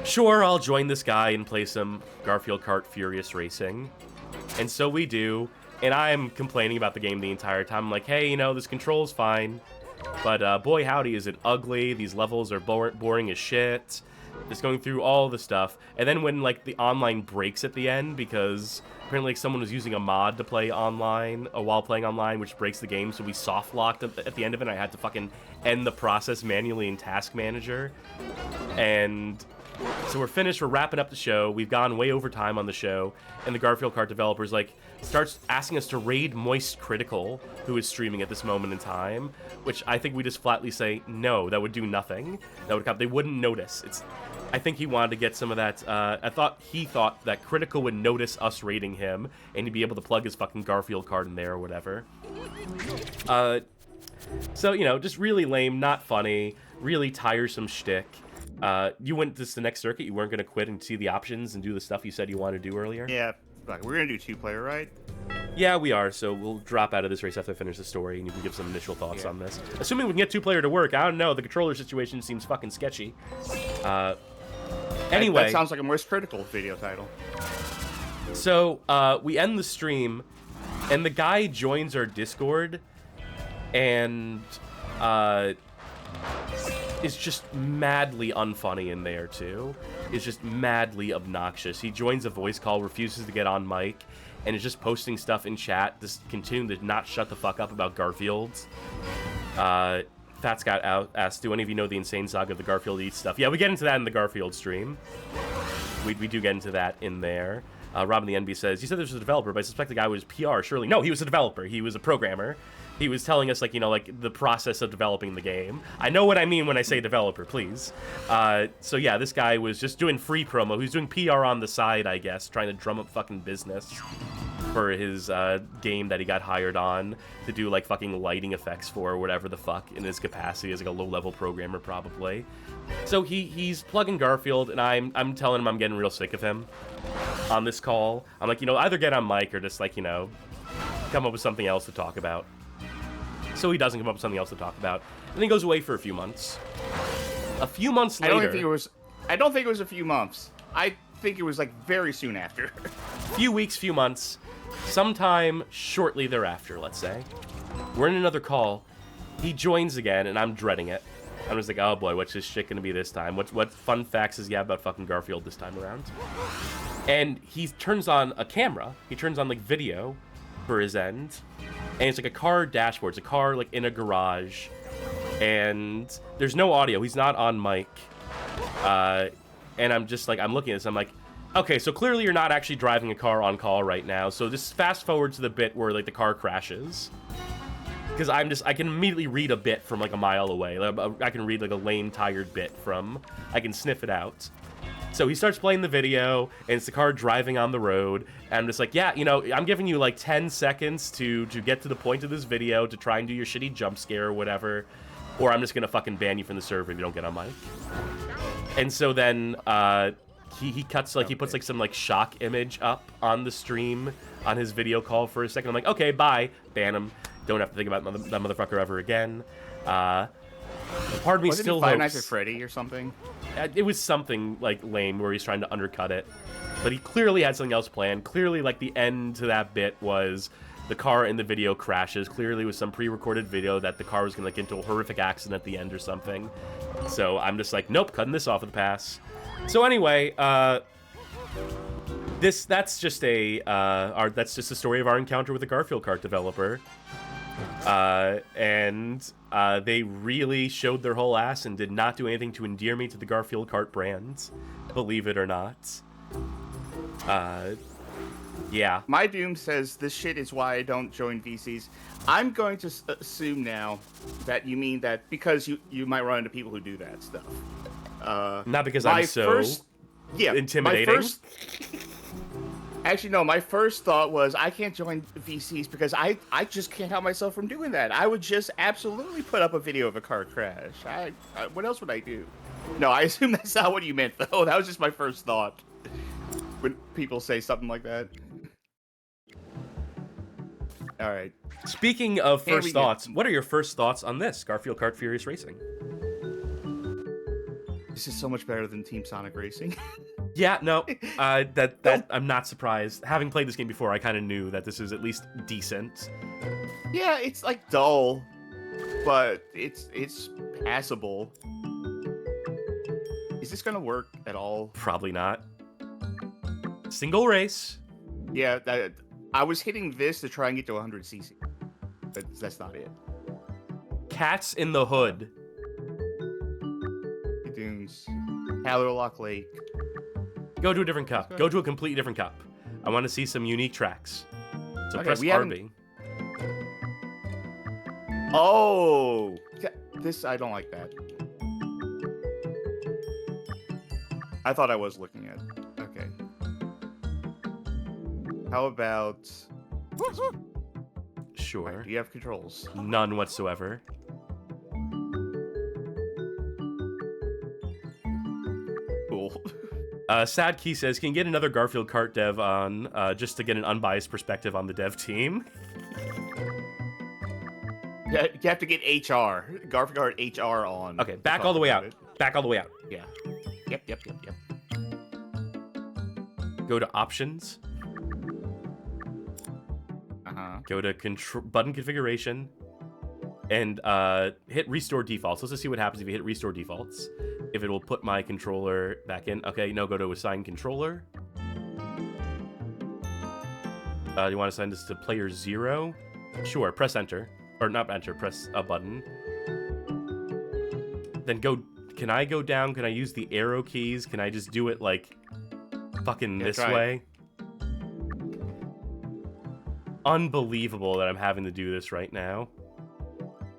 Sure, I'll join this guy and play some Garfield Kart Furious Racing. And so we do, and I'm complaining about the game the entire time. I'm like, hey, this control's fine, but boy howdy is it ugly. These levels are boring as shit. Just going through all the stuff. And then when, like, the online breaks at the end, because apparently like, someone was using a mod to play online, while playing online, which breaks the game, so we soft-locked at the end of it, and I had to fucking end the process manually in Task Manager. And so we're finished, we're wrapping up the show, we've gone way over time on the show, and the Garfield Kart developers, like, starts asking us to raid Moist Critical, who is streaming at this moment in time, which I think we just flatly say, no, that would do nothing. They wouldn't notice. I think he wanted to get some of that, he thought that Critical would notice us raiding him, and he'd be able to plug his fucking Garfield card in there or whatever. So, just really lame, not funny, really tiresome shtick. You went to the next circuit, you weren't going to quit and see the options and do the stuff you said you wanted to do earlier? Yeah, we're going to do 2-player, right? Yeah, we are, so we'll drop out of this race after I finish the story, and you can give some initial thoughts on this. Assuming we can get 2-player to work, I don't know, the controller situation seems fucking sketchy. Anyway. That sounds like a Moist Critical video title. So, we end the stream, and the guy joins our Discord, and, is just madly unfunny in there, too. Is just madly obnoxious. He joins a voice call, refuses to get on mic, and is just posting stuff in chat, just continuing to not shut the fuck up about Garfields. Fat Scott asked, do any of you know the insane saga of the Garfield Eats stuff? Yeah, we get into that in the Garfield stream. We do get into that in there. Robin the NB says, you said this was a developer, but I suspect the guy was PR, surely. No, he was a developer. He was a programmer. He was telling us, like, the process of developing the game. I know what I mean when I say developer, please. So, yeah, this guy was just doing free promo. He was doing PR on the side, I guess, trying to drum up fucking business for his game that he got hired on to do, like, fucking lighting effects for, or whatever the fuck, in his capacity as, like, a low-level programmer, probably. So he's plugging Garfield, and I'm telling him I'm getting real sick of him on this call. I'm like, either get on mic or just, like, come up with something else to talk about. So he doesn't come up with something else to talk about, and he goes away for a few months. A few months later... I don't think it was a few months. I think it was, like, very soon after. Few weeks, few months, sometime shortly thereafter, let's say. We're in another call. He joins again, and I'm dreading it. I'm just like, oh boy, what's this shit gonna be this time? What fun facts does he have about fucking Garfield this time around? And he turns on a camera. He turns on, like, video for his end. And it's like a car dashboard. It's a car, like, in a garage. And there's no audio. He's not on mic. And I'm just, like, I'm looking at this. I'm like, okay, so clearly you're not actually driving a car on call right now. So just fast forward to the bit where, like, the car crashes. Because I can immediately read a bit from, like, a mile away. I can read, like, a lame, tired bit from... I can sniff it out. So he starts playing the video, and it's the car driving on the road, and I'm just like, yeah, I'm giving you, like, 10 seconds to get to the point of this video, to try and do your shitty jump scare or whatever, or I'm just gonna fucking ban you from the server if you don't get on mic. And so then, he cuts, like, he puts, like, some, like, shock image up on the stream, on his video call for a second. I'm like, okay, bye, ban him. Don't have to think about that motherfucker ever again. Part of me still hopes... Five Nights at Freddy or something? It was something, like, lame where he's trying to undercut it. But he clearly had something else planned. Clearly, like, the end to that bit was the car in the video crashes. Clearly it was some pre-recorded video that the car was going to, like, get into a horrific accident at the end or something. So I'm just like, nope, cutting this off at the pass. So anyway, That's just that's just the story of our encounter with the Garfield kart developer. And they really showed their whole ass and did not do anything to endear me to the Garfield kart brand, believe it or not. Yeah. My Doom says this shit is why I don't join VCs. I'm going to assume now that you mean that because you might run into people who do that stuff. Not because I'm so intimidating. Actually, no, my first thought was I can't join VCs because I just can't help myself from doing that. I would just absolutely put up a video of a car crash. What else would I do? No, I assume that's not what you meant, though. That was just my first thought when people say something like that. All right. Speaking of first thoughts, what are your first thoughts on this, Garfield Kart Furious Racing? This is so much better than Team Sonic Racing. Yeah, no, that I'm not surprised. Having played this game before, I kind of knew that this is at least decent. Yeah, it's like dull, but it's passable. Is this gonna work at all? Probably not. Single race. Yeah, I was hitting this to try and get to 100cc, but that's not it. Cats in the Hood. Dunes, Hallerlock Lake. Go to a different cup. Go to a completely different cup. I want to see some unique tracks. So Okay, press we RB. Oh, this I don't like that. I thought I was looking at. Okay. How about? Sure. Do you have controls? None whatsoever. Cool. Sad Key says, can you get another Garfield kart dev on just to get an unbiased perspective on the dev team? Yeah, you have to get HR, Garfield Kart HR on. Okay, back all the way out. Back all the way out. Yeah. Yep. Go to options. Go to button configuration. And hit restore defaults. Let's just see what happens if you hit restore defaults. If it will put my controller back in. Okay, no, go to assign controller. You want to assign this to player 0? Sure, press enter. Or not enter, press a button. Then go, can I go down? Can I use the arrow keys? Can I just do it like fucking this way? Unbelievable that I'm having to do this right now.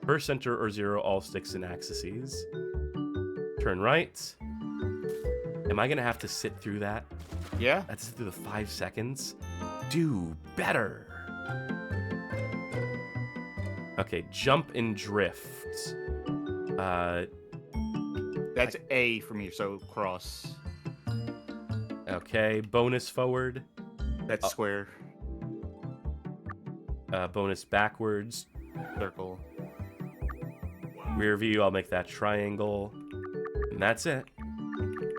First center or 0, all sticks and axes. Turn right. Am I gonna have to sit through that? Yeah. That's through the 5 seconds. Do better. Okay, jump and drift. That's A for me, so cross. Okay, bonus forward. That's square. Bonus backwards. Circle. Rear view, I'll make that triangle. And that's it.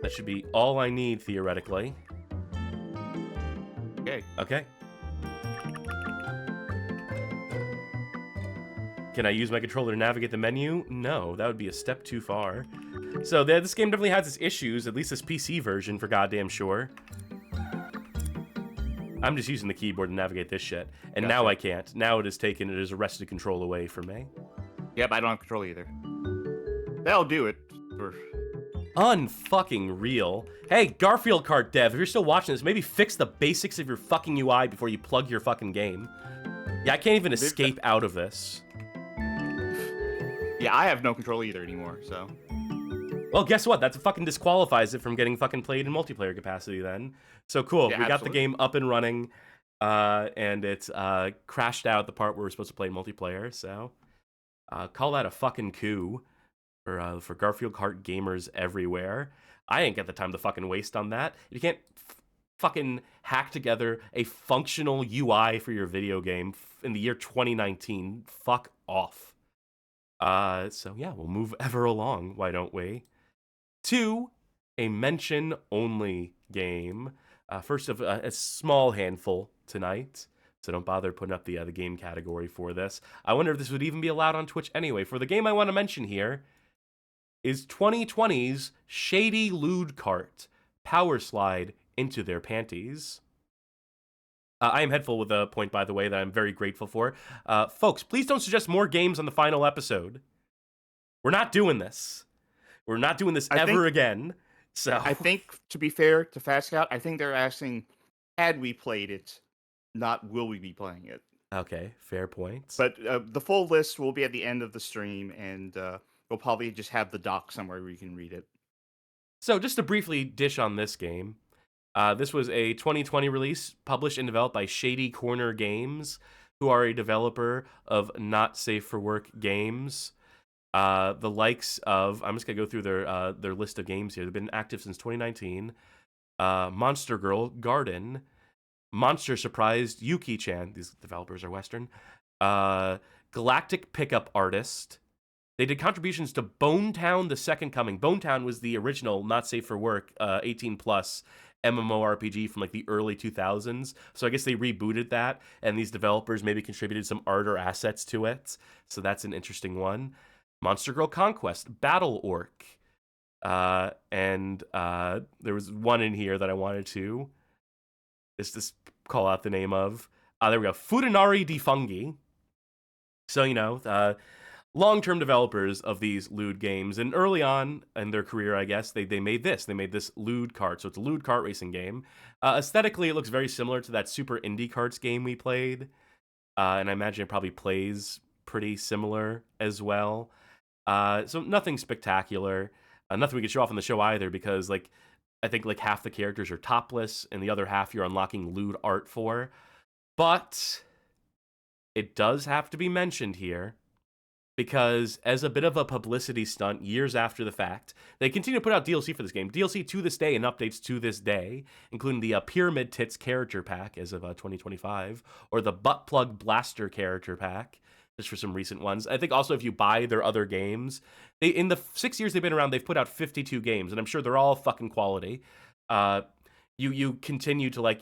That should be all I need, theoretically. Okay. Can I use my controller to navigate the menu? No, that would be a step too far. So this game definitely has its issues, at least this PC version, for goddamn sure. I'm just using the keyboard to navigate this shit. And Gotcha. now I can't. Now it has wrested control away from me. Yep, I don't have control either. That'll do it. Unfucking real. Hey, Garfield Kart dev, if you're still watching this, maybe fix the basics of your fucking UI before you plug your fucking game. Yeah, I can't even escape out of this. Yeah, I have no control either anymore, so. Well, guess what? That fucking disqualifies it from getting fucking played in multiplayer capacity then. So cool. Yeah, we got absolutely. the game up and running, and it's crashed out the part where we're supposed to play multiplayer, so call that a fucking coup for Garfield Kart gamers everywhere. I ain't got the time to fucking waste on that. You can't fucking hack together a functional UI for your video game in the year 2019. Fuck off. So yeah, we'll move ever along, why don't we? To a mention-only game. First of a small handful tonight, so don't bother putting up the game category for this. I wonder if this would even be allowed on Twitch anyway. For the game I want to mention here is 2020's Shady Lewd Kart Power Slide into Their Panties. I am headful with a point, by the way, that I'm very grateful for. Folks, please don't suggest more games on the final episode. We're not doing this. We're not doing this ever again. So I think, to be fair to Fat Scout, I think they're asking, had we played it, not will we be playing it. Okay, fair point. But the full list will be at the end of the stream, and we'll probably just have the doc somewhere where you can read it. So just to briefly dish on this game, this was a 2020 release, published and developed by Shady Corner Games, who are a developer of not safe for work games. The likes of, I'm just gonna go through their list of games here. They've been active since 2019. Monster Girl Garden, Monster Surprised Yuki-chan. These developers are Western. Galactic Pickup Artist. They did contributions to Bonetown: The Second Coming. Bonetown was the original not safe for work 18 plus MMORPG from like the early 2000s. So I guess they rebooted that, and these developers maybe contributed some art or assets to it. So that's an interesting one. Monster Girl Conquest, Battle Orc. And there was one in here that I wanted to just call out the name of. There we go. Futanari Defungi. So, long-term developers of these Lewd games. And early on in their career, I guess, they made this. They made this Lewd Kart. So it's a Lewd Kart racing game. Aesthetically, it looks very similar to that Super Indie Karts game we played. And I imagine it probably plays pretty similar as well. So nothing spectacular. Nothing we could show off on the show either, because I think half the characters are topless and the other half you're unlocking lewd art for. But it does have to be mentioned here, because as a bit of a publicity stunt years after the fact, they continue to put out DLC for this game. DLC to this day and updates to this day, including the Pyramid Tits character pack as of 2025, or the Butt Plug Blaster character pack, just for some recent ones. I think also if you buy their other games, in the 6 years they've been around, they've put out 52 games, and I'm sure they're all fucking quality. You continue to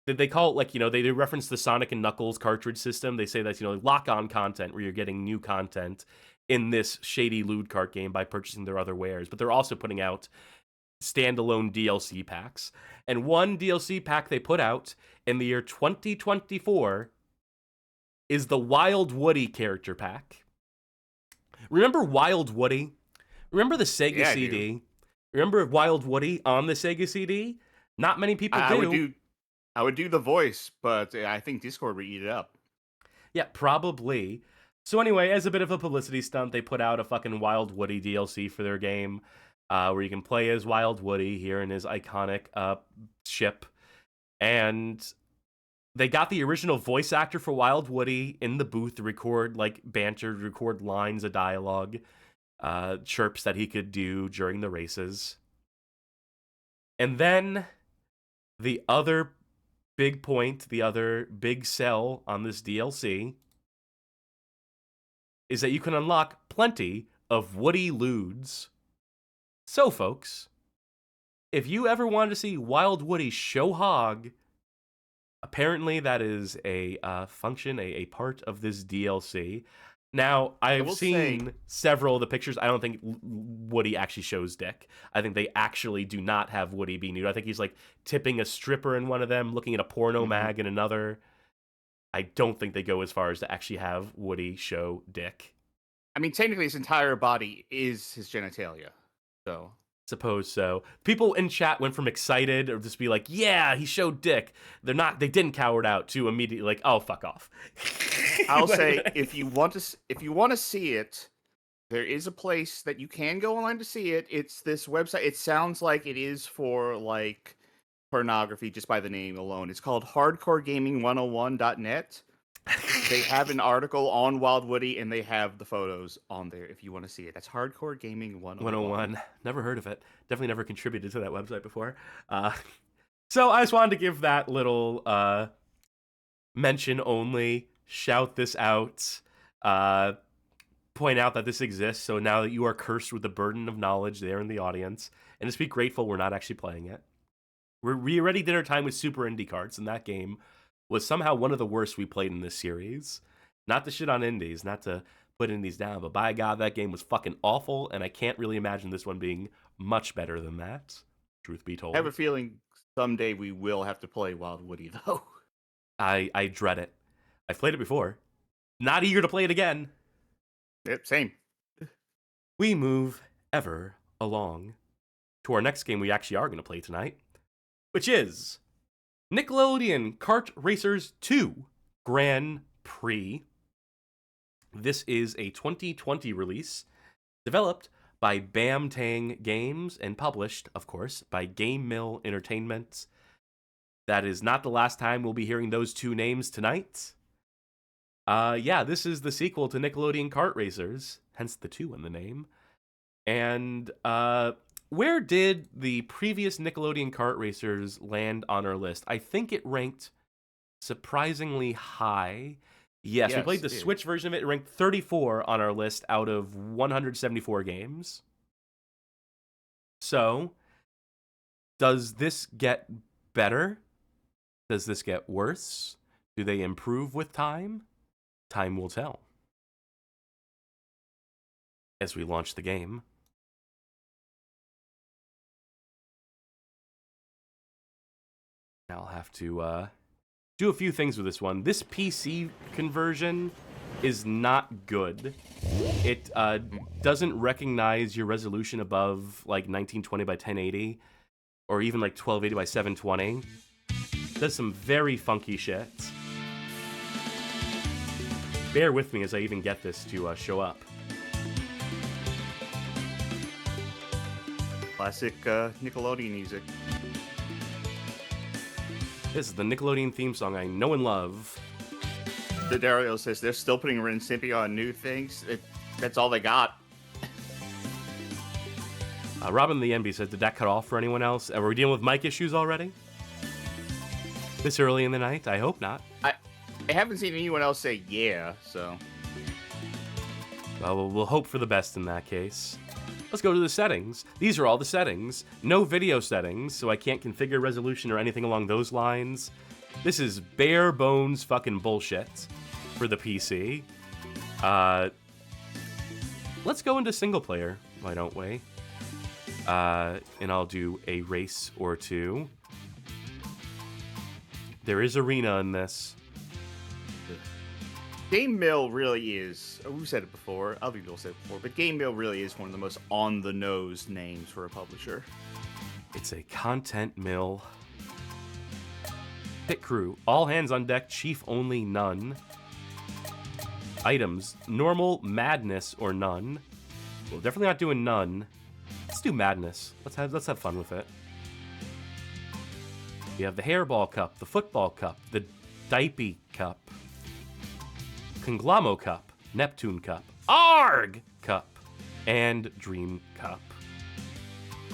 they call it they reference the Sonic and Knuckles cartridge system. They say that's lock-on content, where you're getting new content in this shady Lewd Kart game by purchasing their other wares. But they're also putting out standalone DLC packs. And one DLC pack they put out in the year 2024 is the Wild Woody character pack. Remember Wild Woody? Remember the Sega CD? Remember Wild Woody on the Sega CD? Not many people do. I would do the voice, but I think Discord would eat it up. Yeah, probably. So anyway, as a bit of a publicity stunt, they put out a fucking Wild Woody DLC for their game, where you can play as Wild Woody here in his iconic ship. And they got the original voice actor for Wild Woody in the booth to record banter, record lines of dialogue, chirps that he could do during the races. And then the other big point, the other big sell on this DLC is that you can unlock plenty of Woody Lewds. So, folks, if you ever wanted to see Wild Woody show hog, apparently that is a function, a part of this DLC. Now, I've seen several of the pictures. I don't think Woody actually shows dick. I think they actually do not have Woody be nude. I think he's tipping a stripper in one of them, looking at a porno mag in another. I don't think they go as far as to actually have Woody show dick. I mean, technically his entire body is his genitalia, so... Suppose so. People in chat went from excited or just be like, yeah, he showed dick. They didn't cower it out to immediately oh, fuck off. I'll say, if you want to see it, there is a place that you can go online to see it. It's this website. It sounds like it is for pornography just by the name alone. It's called hardcoregaming101.net. They have an article on Wild Woody, and they have the photos on there if you want to see it. That's Hardcore Gaming 101. Never heard of it. Definitely never contributed to that website before. So I just wanted to give that little mention only, shout this out, point out that this exists, so now that you are cursed with the burden of knowledge there in the audience, and just be grateful we're not actually playing it. We already did our time with Super Indie Karts, and that game was somehow one of the worst we played in this series. Not to shit on indies, not to put indies down, but by God, that game was fucking awful, and I can't really imagine this one being much better than that, truth be told. I have a feeling someday we will have to play Wild Woody, though. I dread it. I've played it before. Not eager to play it again. Yep, same. We move ever along to our next game we actually are going to play tonight, which is Nickelodeon Kart Racers 2 Grand Prix. This is a 2020 release, developed by Bam-Tang Games and published, of course, by Game Mill Entertainment. That is not the last time we'll be hearing those two names tonight. This is the sequel to Nickelodeon Kart Racers, hence the 2 in the name. And where did the previous Nickelodeon Kart Racers land on our list? I think it ranked surprisingly high. Yes, we played the Switch version of it. It ranked 34 on our list out of 174 games. So, does this get better? Does this get worse? Do they improve with time? Time will tell. As we launch the game. I'll have to do a few things with this one. This PC conversion is not good. It doesn't recognize your resolution above like 1920 by 1080 or even like 1280 by 720. Does some very funky shit. Bear with me as I even get this to show up. Classic Nickelodeon music. This is the Nickelodeon theme song I know and love. The Dario says they're still putting Ren and Stimpy on new things. That's all they got. Robin the NB says, did that cut off for anyone else? Are we dealing with mic issues already? This early in the night? I hope not. I haven't seen anyone else say yeah, so. Well, we'll hope for the best in that case. Let's go to the settings. These are all the settings. No video settings, so I can't configure resolution or anything along those lines. This is bare bones fucking bullshit for the PC. Let's go into single player, why don't we? And I'll do a race or two. There is arena in this. Game Mill really is, we've said it before, other people said it before, but Game Mill really is one of the most on-the-nose names for a publisher. It's a content mill. Pit crew, all hands on deck, chief only, none. Items, normal, madness, or none. Well, definitely not doing none. Let's do madness. Let's have fun with it. We have the hairball cup, the football cup, the diaper cup, Conglommo Cup, Neptune Cup, ARG Cup, and Dream Cup.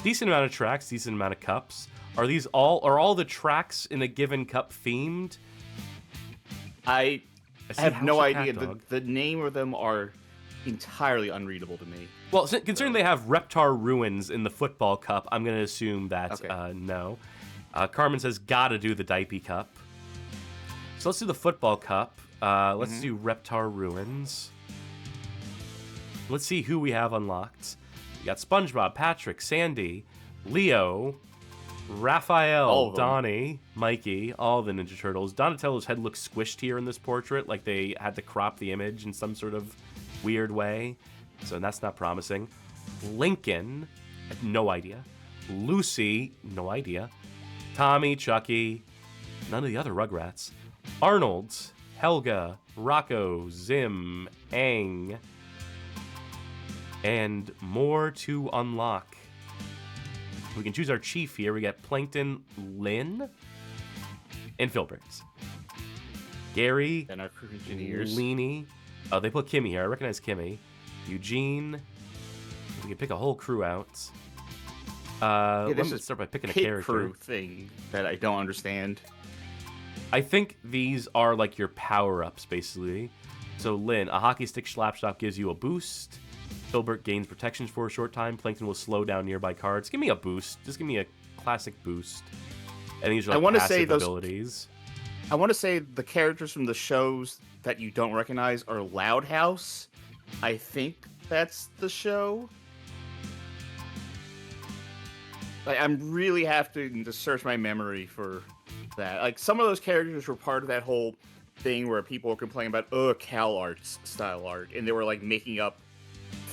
Decent amount of tracks, decent amount of cups. Are all the tracks in a given cup themed? I have no idea. The name of them are entirely unreadable to me. Well, considering they have Reptar Ruins in the football cup, I'm going to assume that okay. No. Carmen says, gotta do the diaper cup. So let's do the football cup. Let's do Reptar Ruins. Let's see who we have unlocked. We got SpongeBob, Patrick, Sandy, Leo, Raphael, Donnie, Mikey, all the Ninja Turtles. Donatello's head looks squished here in this portrait, like they had to crop the image in some sort of weird way. So that's not promising. Lincoln, no idea. Lucy, no idea. Tommy, Chucky, none of the other Rugrats. Arnold, Helga, Rocco, Zim, Aang, and more to unlock. We can choose our chief here. We got Plankton, Lynn, and Filberts. Gary, and our crew engineers. Leanie. Oh, they put Kimmy here. I recognize Kimmy. Eugene. We can pick a whole crew out. Let's start by picking a character. Crew thing that I don't understand. I think these are like your power-ups, basically. So Lynn, a hockey stick slapshot gives you a boost. Filbert gains protections for a short time. Plankton will slow down nearby cards. Give me a boost. Just give me a classic boost. And these are like passive abilities. I want to say the characters from the shows that you don't recognize are Loud House. I think that's the show. I'm really having to search my memory for that. Like, some of those characters were part of that whole thing where people were complaining about, Cal Arts style art, and they were, like, making up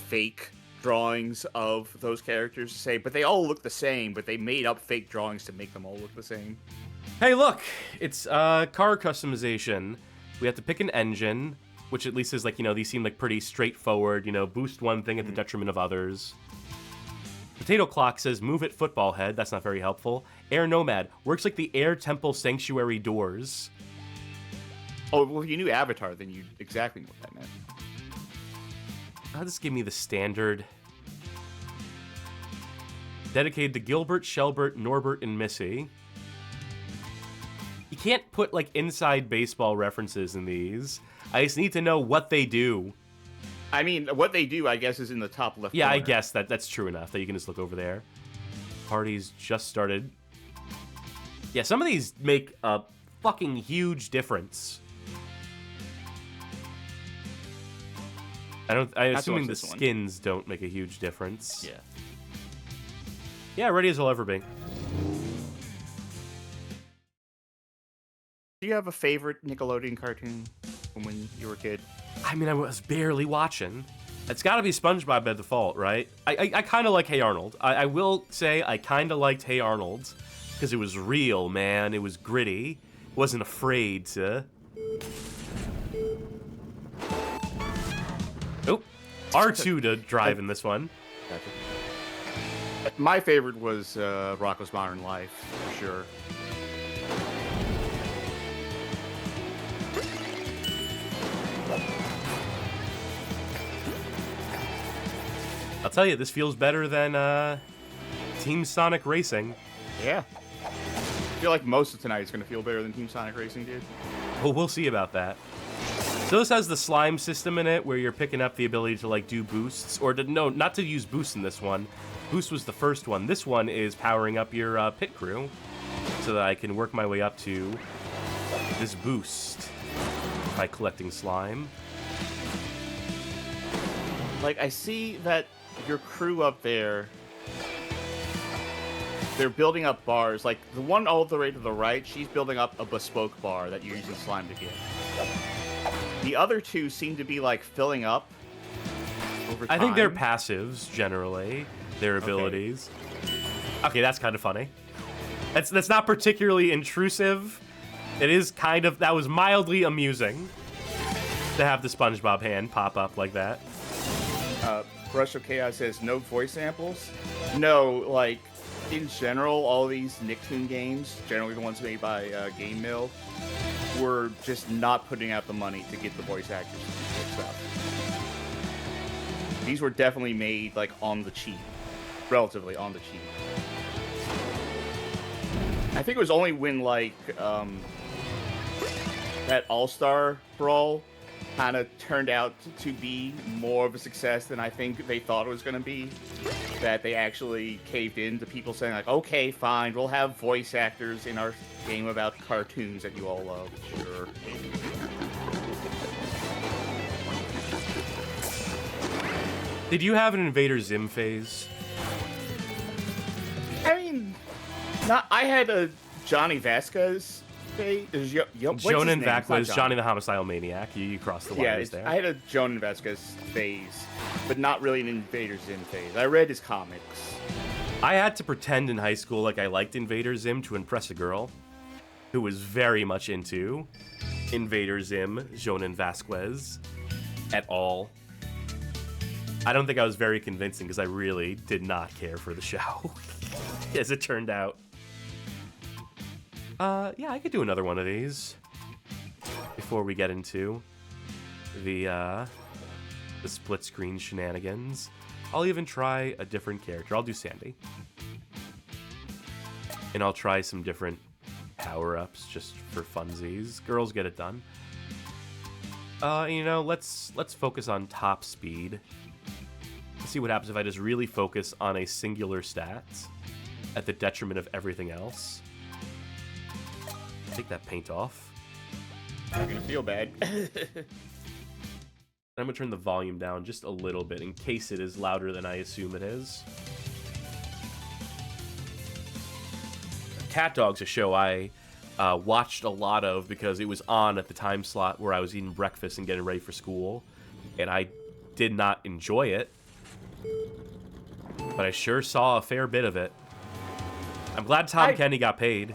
fake drawings of those characters to say, but they all look the same, but they made up fake drawings to make them all look the same. Hey, look! It's car customization. We have to pick an engine, which at least is like, these seem like pretty straightforward, boost one thing at the detriment of others. Potato Clock says, move it, football head. That's not very helpful. Air Nomad works like the Air Temple Sanctuary doors. Oh, well, if you knew Avatar, then you exactly knew what that meant. Just give me the standard. Dedicated to Gilbert, Shelbert, Norbert, and Missy. You can't put, like, inside baseball references in these. I just need to know what they do. I mean, what they do, I guess, is in the top left Yeah, corner. I guess that's true enough that you can just look over there. Party's just started. Yeah, some of these make a fucking huge difference. I'm assuming the skins don't make a huge difference. Yeah. Yeah, ready as I'll ever be. Do you have a favorite Nickelodeon cartoon from when you were a kid? I mean, I was barely watching. It's got to be SpongeBob by default, right? I kind of like Hey Arnold. I will say I kind of liked Hey Arnold because it was real, man. It was gritty. Wasn't afraid to. Oh, R2 to drive in this one. Gotcha. My favorite was Rocko's Modern Life, for sure. I'll tell you, this feels better than Team Sonic Racing. Yeah. I feel like most of tonight is going to feel better than Team Sonic Racing did. Well, we'll see about that. So this has the slime system in it, where you're picking up the ability to, like, do boosts. Or, no, not to use boosts in this one. Boost was the first one. This one is powering up your pit crew, so that I can work my way up to this boost by collecting slime. Like, I see that your crew up there, they're building up bars. Like, the one all the way to the right, she's building up a bespoke bar that you're using slime to get. The other two seem to be, like, filling up over time. I think they're passives, generally, their abilities. Okay, that's kind of funny. That's not particularly intrusive. It is kind of, that was mildly amusing to have the SpongeBob hand pop up like that. Brush of Chaos says no voice samples. No, like, in general, all these Nicktoon games, generally the ones made by Game Mill, were just not putting out the money to get the voice actors to do stuff. These were definitely made, like, on the cheap. Relatively on the cheap. I think it was only when, like, that All-Star Brawl kind of turned out to be more of a success than I think they thought it was going to be, that they actually caved in to people saying, like, okay, fine, we'll have voice actors in our game about cartoons that you all love. Sure. Did you have an Invader Zim phase? I mean, I had a Johnny Vasquez phase. Jonan Vasquez, Johnny the Homicidal Maniac. You crossed the wires there. I had a Jonan Vasquez phase, but not really an Invader Zim phase. I read his comics. I had to pretend in high school like I liked Invader Zim to impress a girl who was very much into Invader Zim, Jonan Vasquez, at all. I don't think I was very convincing because I really did not care for the show, as it turned out. Yeah, I could do another one of these before we get into the split screen shenanigans. I'll even try a different character. I'll do Sandy. And I'll try some different power-ups just for funsies. Girls get it done. Let's focus on top speed. Let's see what happens if I just really focus on a singular stat at the detriment of everything else. Take that paint off. You're gonna feel bad. I'm gonna turn the volume down just a little bit in case it is louder than I assume it is. Cat Dog's a show I watched a lot of because it was on at the time slot where I was eating breakfast and getting ready for school, and I did not enjoy it, but I sure saw a fair bit of it. I'm glad Tom Kenny got paid.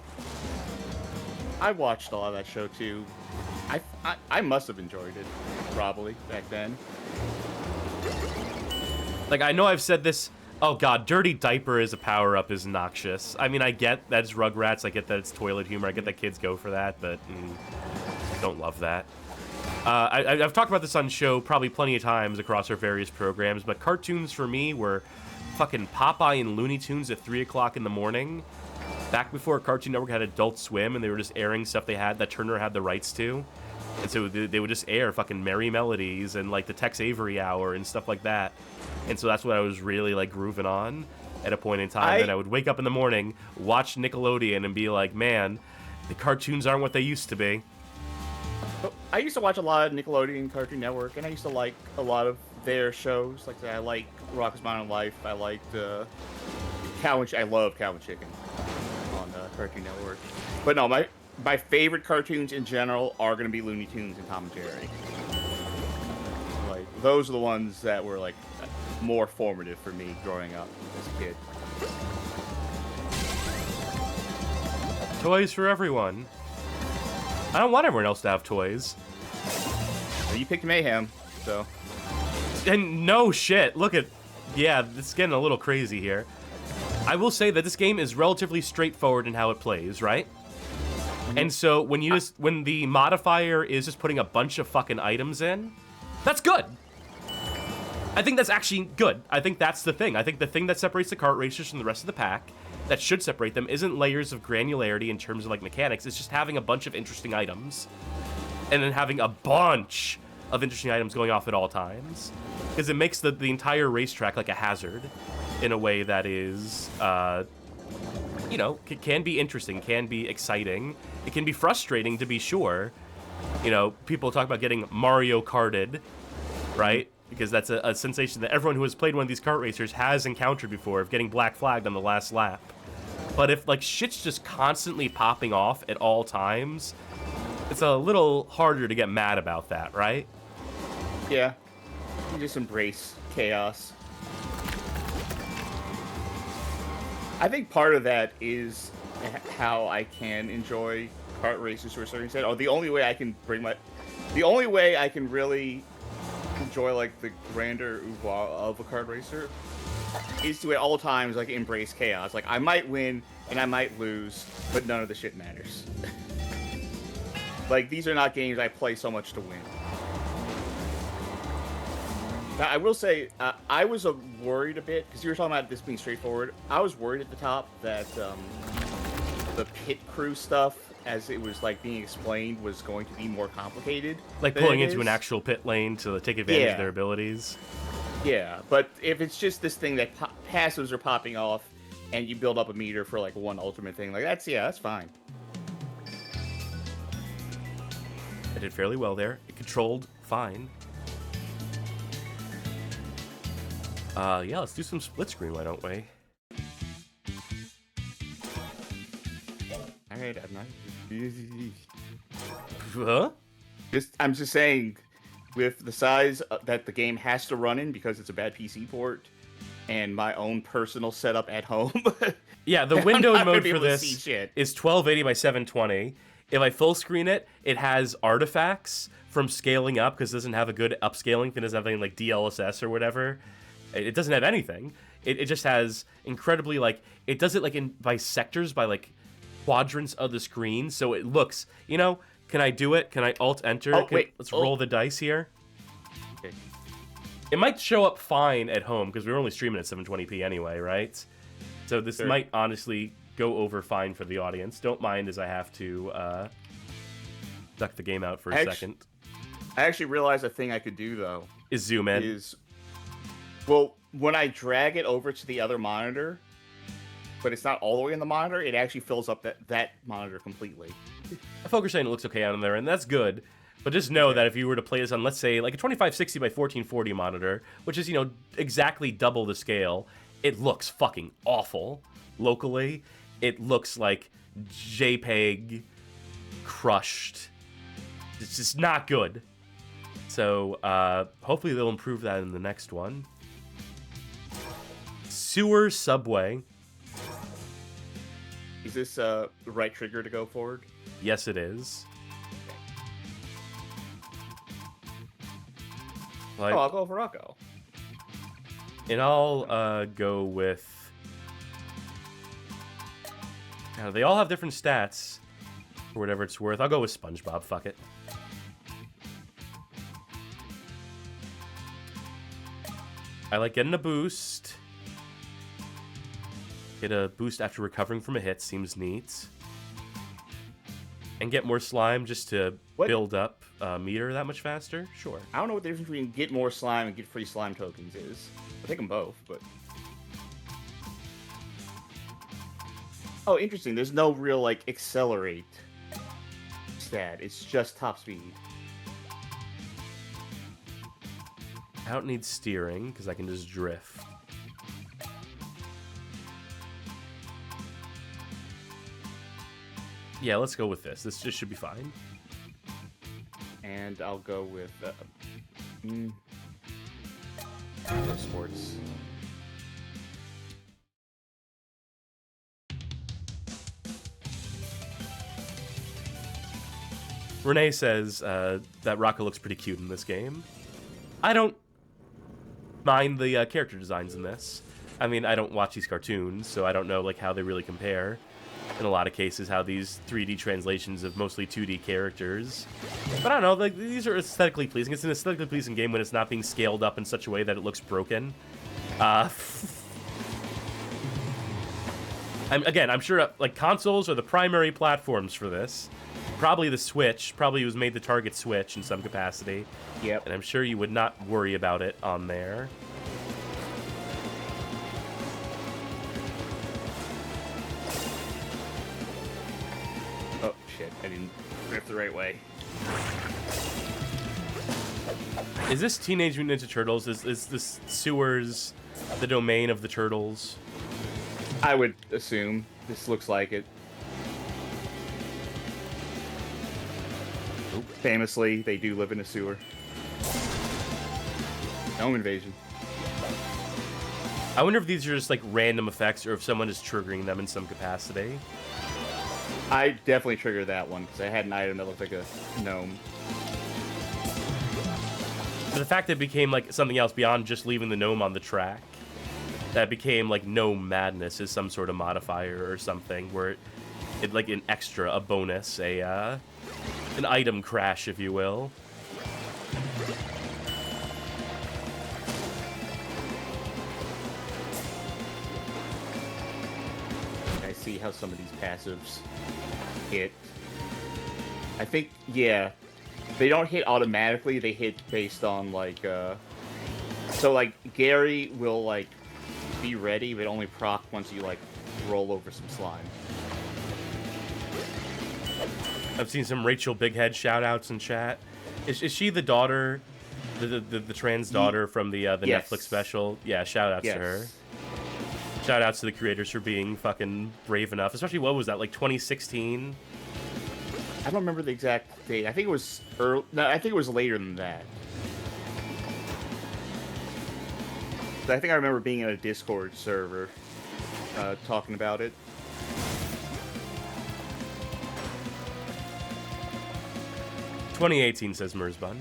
I watched a lot of that show too. I must have enjoyed it, probably, back then. Like, I know I've said this. Oh god, dirty diaper as a power-up is noxious. I mean, I get that's Rugrats, I get that it's toilet humor, I get that kids go for that, but don't love that. I've talked about this on show probably plenty of times across our various programs, but cartoons for me were fucking Popeye and Looney Tunes at 3 o'clock in the morning. Back before Cartoon Network had Adult Swim, and they were just airing stuff that Turner had the rights to. And so they would just air fucking Merry Melodies and, like, the Tex Avery Hour and stuff like that. And so that's what I was really, like, grooving on at a point in time. And I would wake up in the morning, watch Nickelodeon, and be like, man, the cartoons aren't what they used to be. I used to watch a lot of Nickelodeon, Cartoon Network, and I used to like a lot of their shows. Like, I like Rock's Modern Life. I liked Cow and I love Cow and Chicken on Cartoon Network. But no, my favorite cartoons in general are going to be Looney Tunes and Tom and Jerry. Like, those are the ones that were, like, more formative for me growing up as a kid. Toys for everyone. I don't want everyone else to have toys. Well, you picked Mayhem, so... And no shit, look at... Yeah, it's getting a little crazy here. I will say that this game is relatively straightforward in how it plays, right? And so when the modifier is just putting a bunch of fucking items in, that's good. I think that's actually good. I think that's the thing. I think the thing that separates the kart racers from the rest of the pack, that should separate them, isn't layers of granularity in terms of, like, mechanics. It's just having a bunch of interesting items. And then having a bunch of interesting items going off at all times. Because it makes the entire racetrack like a hazard in a way that is, you know, can be interesting, can be exciting. It can be frustrating, to be sure. You know, people talk about getting Mario Karted, right? Because that's a sensation that everyone who has played one of these kart racers has encountered before, of getting black flagged on the last lap. But if, like, shit's just constantly popping off at all times, it's a little harder to get mad about that, right? Yeah. You just embrace chaos. I think part of that is how I can enjoy kart races to a certain extent. The only way I can really enjoy, like, the grander oeuvre of a kart racer is to at all times, like, embrace chaos. Like, I might win and I might lose, but none of the shit matters. Like, these are not games I play so much to win. Now, I will say, I was worried a bit, because you were talking about this being straightforward. I was worried at the top that the pit crew stuff, as it was, like, being explained, was going to be more complicated. Like pulling into an actual pit lane to take advantage of their abilities. Yeah, but if it's just this thing that passives are popping off, and you build up a meter for, like, one ultimate thing, like, that's fine. I did fairly well there. It controlled fine. Yeah, let's do some split screen, why don't we? Alright, I'm not... Huh? I'm just saying, with the size that the game has to run in, because it's a bad PC port, and my own personal setup at home... Yeah, the windowed mode for this is 1280 by 720. If I full screen it, it has artifacts from scaling up, because it doesn't have a good upscaling. It doesn't have anything like DLSS or whatever. It doesn't have anything. It just has incredibly, like, it does it, like, by sectors, by, like, quadrants of the screen, so it looks, you know, can I do it? Can I Alt-Enter? Let's roll the dice here. Okay. It might show up fine at home, because we were only streaming at 720p anyway, right? So this might honestly go over fine for the audience. Don't mind as I have to duck the game out for a second. I actually realized a thing I could do, though. Is zoom in. Well, when I drag it over to the other monitor, but it's not all the way in the monitor, it actually fills up that monitor completely. Focus saying it looks okay on there, and that's good. But just know that if you were to play this on, let's say, like a 2560 by 1440 monitor, which is, you know, exactly double the scale, it looks fucking awful locally. It looks like JPEG crushed. It's just not good. So hopefully they'll improve that in the next one. Sewer Subway. Is this the right trigger to go forward? Yes, it is. Like, I'll go for Rocco. And I'll go with... they all have different stats, for whatever it's worth. I'll go with SpongeBob, fuck it. I like getting a boost. Get a boost after recovering from a hit, seems neat. And get more slime just to build up meter that much faster? Sure. I don't know what the difference between get more slime and get free slime tokens is. I'll take them both, but... Oh, interesting. There's no real, like, accelerate stat. It's just top speed. I don't need steering, because I can just drift. Yeah, let's go with this. This just should be fine. And I'll go with... sports. Renee says that Rocco looks pretty cute in this game. I don't mind the character designs in this. I mean, I don't watch these cartoons, so I don't know like how they really compare. In a lot of cases, how these 3D translations of mostly 2D characters. But I don't know, like these are aesthetically pleasing. It's an aesthetically pleasing game when it's not being scaled up in such a way that it looks broken. I'm sure like consoles are the primary platforms for this. Probably the Switch. Probably was made the target Switch in some capacity. Yep. And I'm sure you would not worry about it on there. Oh, shit. I didn't drift the right way. Is this Teenage Mutant Ninja Turtles? Is this sewers the domain of the turtles? I would assume. This looks like it. Oop. Famously, they do live in a sewer. Home invasion. I wonder if these are just like random effects or if someone is triggering them in some capacity. I definitely triggered that one because I had an item that looked like a gnome. But the fact that it became like something else beyond just leaving the gnome on the track, that became like Gnome Madness is some sort of modifier or something where it like an extra, a bonus, an item crash, if you will. I see how some of these passives hit. I think, yeah, they don't hit automatically, they hit based on, like, so, like, Gary will, like, be ready, but only proc once you, like, roll over some slime. I've seen some Rachel Big Head shout-outs in chat. Is she the daughter, the trans daughter from the Yes. Netflix special? Yeah, shout-outs to her. Shout-outs to the creators for being fucking brave enough. Especially, what was that, like 2016? I don't remember the exact date. I think it was early. No, I think it was later than that. I think I remember being in a Discord server talking about it. "2018" says Merzbun.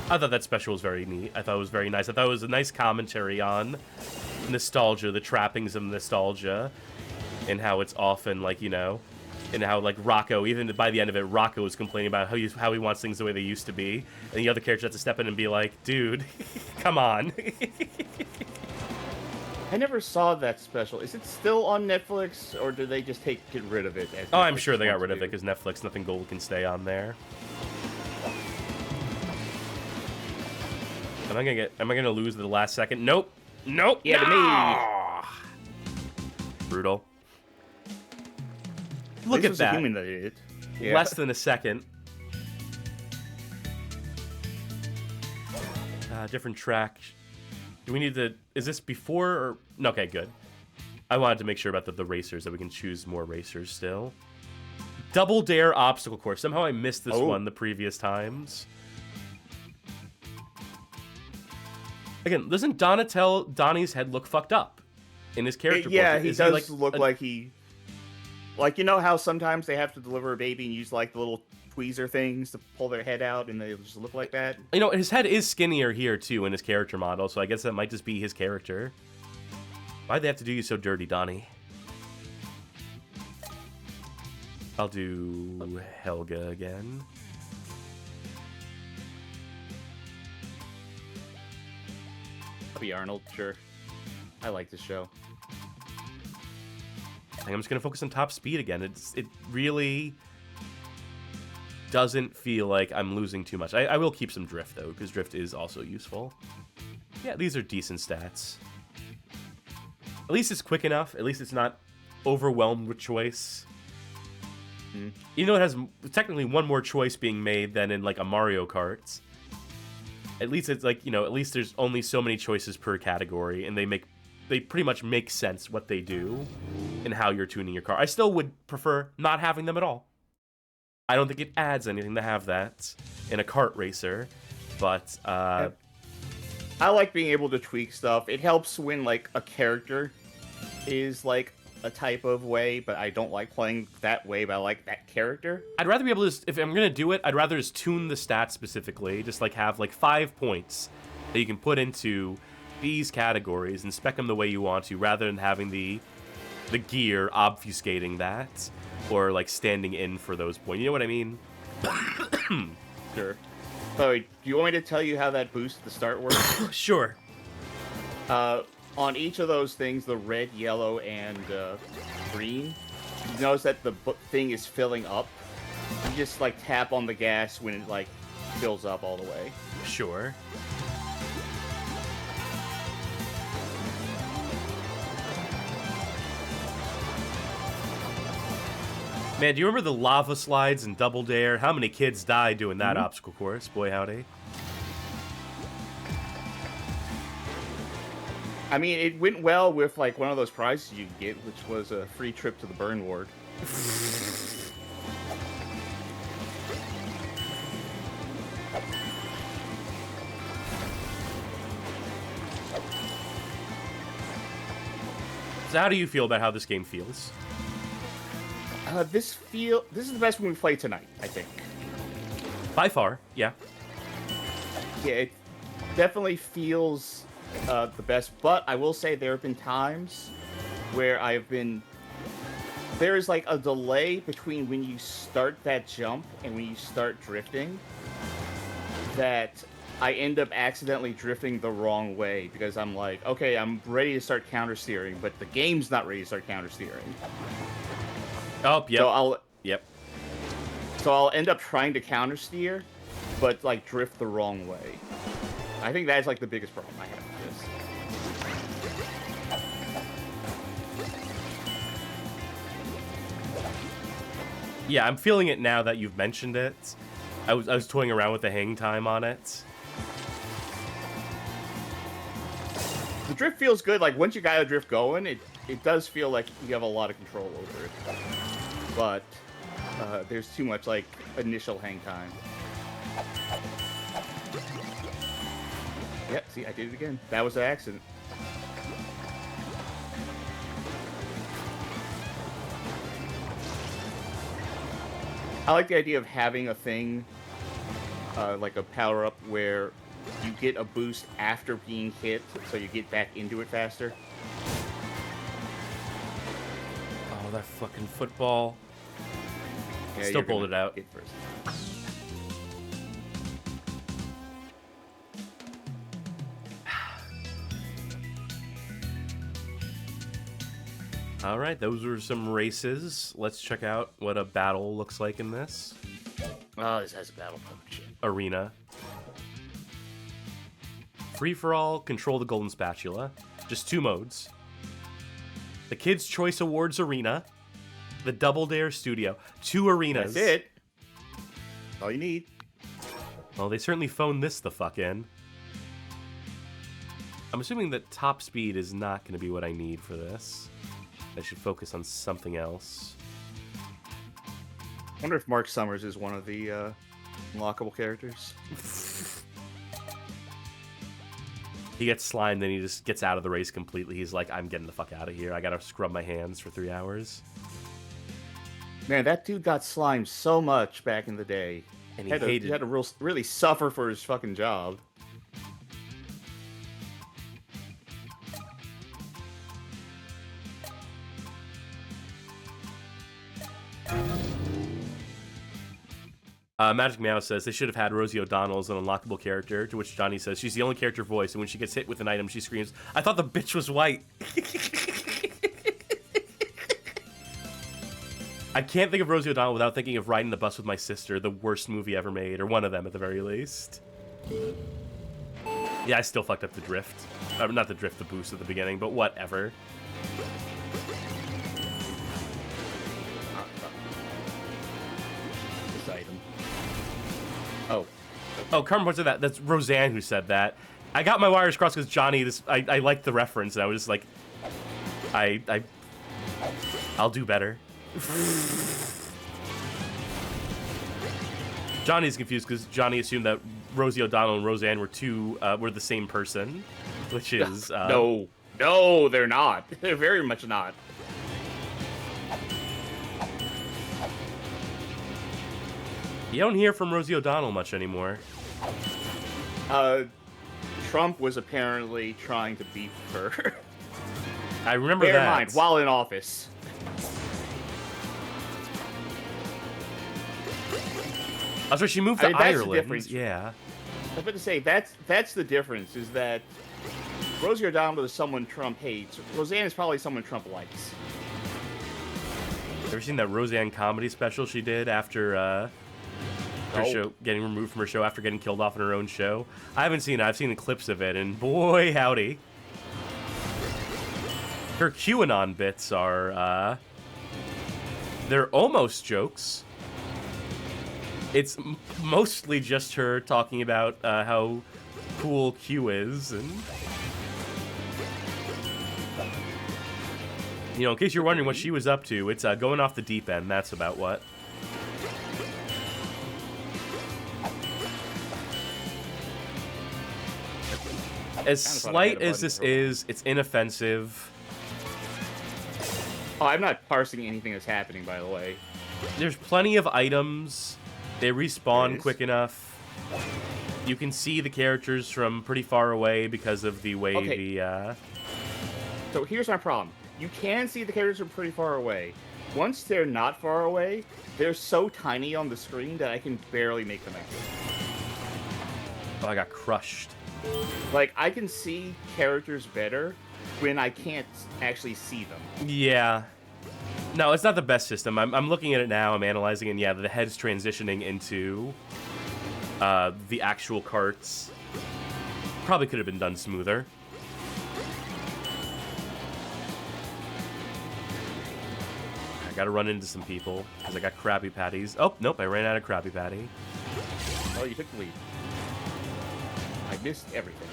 I thought that special was very neat. I thought it was very nice. I thought it was a nice commentary on nostalgia, the trappings of nostalgia, and how it's often, like, you know, and how, like, Rocco, even by the end of it, Rocco was complaining about how he wants things the way they used to be, and the other characters have to step in and be like, dude, come on. I never saw that special. Is it still on Netflix, or did they just get rid of it? Oh, I'm sure they got rid of it, because Netflix, nothing gold can stay on there. Am I gonna lose the last second? Nope. Nope. Yeah, to me. Brutal. Look at that. Human that it. Yeah. Less than a second. Different track. Do we need to... Is this before or... No, okay, good. I wanted to make sure about the racers, that we can choose more racers still. Double Dare obstacle course. Somehow I missed this one the previous times. Again, doesn't Donnie's head look fucked up in his character Yeah, portrait? he Is does look like he... Like, you know how sometimes they have to deliver a baby and use, like, the little tweezer things to pull their head out and they just look like that? You know, his head is skinnier here, too, in his character model, so I guess that might just be his character. Why'd they have to do you so dirty, Donnie? I'll do Helga again. I'll be Arnold, sure. I like this show. I think I'm just going to focus on top speed again. It really doesn't feel like I'm losing too much. I will keep some drift, though, because drift is also useful. Yeah, these are decent stats. At least it's quick enough. At least it's not overwhelmed with choice. Even though it has technically one more choice being made than in, like, a Mario Kart. At least it's like, you know, at least there's only so many choices per category, and they pretty much make sense what they do and how you're tuning your car. I still would prefer not having them at all. I don't think it adds anything to have that in a kart racer, but I like being able to tweak stuff. It helps when, like, a character is, like, a type of way, but I don't like playing that way, but I like that character. I'd rather be able to, if I'm going to do it, I'd rather just tune the stats specifically, just, like, have, like, 5 points that you can put into these categories and spec them the way you want to, rather than having the gear obfuscating that, or, like, standing in for those points. You know what I mean? Sure. By the way, do you want me to tell you how that boost at the start works? Sure. On each of those things, the red, yellow, and green, you notice that the thing is filling up. You just, like, tap on the gas when it, like, fills up all the way. Sure. Man, do you remember the lava slides in Double Dare? How many kids died doing that obstacle course? Boy, howdy. I mean, it went well with, like, one of those prizes you could get, which was a free trip to the burn ward. So how do you feel about how this game feels? This is the best one we played tonight, I think. By far, yeah. Yeah, it definitely feels the best, but I will say there have been times where there is, like, a delay between when you start that jump and when you start drifting that I end up accidentally drifting the wrong way because I'm like, okay, I'm ready to start counter steering, but the game's not ready to start counter steering. Oh, yep. So I'll end up trying to counter steer, but, like, drift the wrong way. I think that's, like, the biggest problem I have with this. Yeah, I'm feeling it now that you've mentioned it. I was toying around with the hang time on it. The drift feels good. Like, once you got a drift going, it does feel like you have a lot of control over it. But there's too much, like, initial hang time. Yep, see, I did it again. That was an accident. I like the idea of having a thing, like a power-up, where you get a boost after being hit, so you get back into it faster. Oh, that fucking football. Yeah, Still you're pulled gonna it out. get first. All right, those were some races. Let's check out what a battle looks like in this Oh, this has a battle mode. Shit. arena. Free-for-all, control the golden spatula. Just 2 modes. The Kids' Choice Awards Arena. The Double Dare Studio. 2 arenas. That's it. All you need. Well, they certainly phoned this the fuck in. I'm assuming that top speed is not going to be what I need for this. I should focus on something else. I wonder if Mark Summers is one of the unlockable characters. He gets slimed, then he just gets out of the race completely. He's like, I'm getting the fuck out of here. I gotta scrub my hands for 3 hours. Man, that dude got slimed so much back in the day. And he hated He had to really suffer for his fucking job. Magic Meow says they should have had Rosie O'Donnell as an unlockable character, to which Johnny says she's the only character voice, and when she gets hit with an item, she screams, I thought the bitch was white. I can't think of Rosie O'Donnell without thinking of Riding the Bus with My Sister, the worst movie ever made, or one of them at the very least. Yeah, I still fucked up the drift. Not the drift, the boost at the beginning, but whatever. This item. Oh. Oh, Carmen points out that's Roseanne who said that. I got my wires crossed because Johnny, I liked the reference, and I was just like, I'll do better. Johnny's confused because Johnny assumed that Rosie O'Donnell and Roseanne were the same person, which is No, they're not. They're very much not. You don't hear from Rosie O'Donnell much anymore. Trump was apparently trying to beef her. I remember Bear that. in mind, while in office. Oh, so she moved to I mean, that's the Ireland. difference. Yeah. I was about to say, that's the difference, is that Rosie O'Donnell is someone Trump hates. Roseanne is probably someone Trump likes. Ever seen that Roseanne comedy special she did after her show getting removed from her show after getting killed off in her own show? I haven't seen it. I've seen clips of it, and boy, howdy. Her QAnon bits are, they're almost jokes. It's mostly just her talking about how cool Q is, and... You know, in case you're wondering what she was up to, it's going off the deep end. That's about what. As slight as this is, it's inoffensive. Oh, I'm not parsing anything that's happening, by the way. There's plenty of items. They respawn quick enough. You can see the characters from pretty far away because of the way the... So here's my problem. You can see the characters from pretty far away. Once they're not far away, they're so tiny on the screen that I can barely make them out. Oh, I got crushed. Like, I can see characters better when I can't actually see them. Yeah. No, it's not the best system. I'm looking at it now. I'm analyzing it. And yeah, the head's transitioning into the actual carts. Probably could have been done smoother. I gotta run into some people because I got Krabby Patties. Oh, nope, I ran out of Krabby Patty. Oh, you took the lead. I missed everything.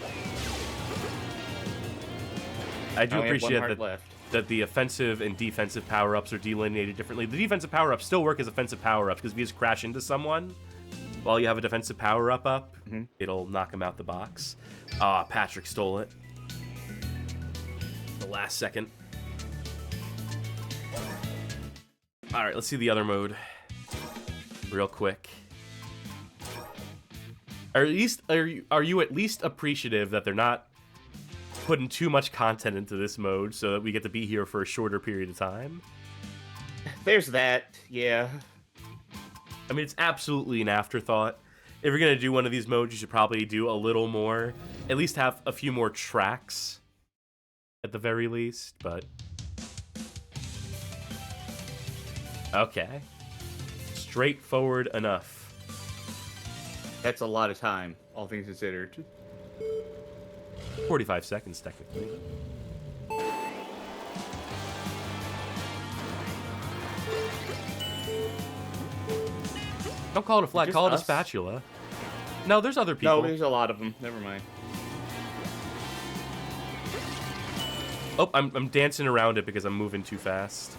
I do only have one appreciate heart that. left. That the offensive and defensive power-ups are delineated differently. The defensive power-ups still work as offensive power-ups, because if you just crash into someone while you have a defensive power-up up, it'll knock them out the box. Ah, Patrick stole it. The last second. All right, let's see the other mode real quick. Or at least, are you at least appreciative that they're not putting too much content into this mode so that we get to be here for a shorter period of time? There's that, yeah. I mean, it's absolutely an afterthought. If you're going to do one of these modes, you should probably do a little more. At least have a few more tracks, at the very least, but... Okay. Straightforward enough. That's a lot of time, all things considered. 45 seconds, technically. Don't call it a flag, Just call it a us? spatula. No, there's other people. No, there's a lot of them. Never mind. Oh, I'm dancing around it because I'm moving too fast.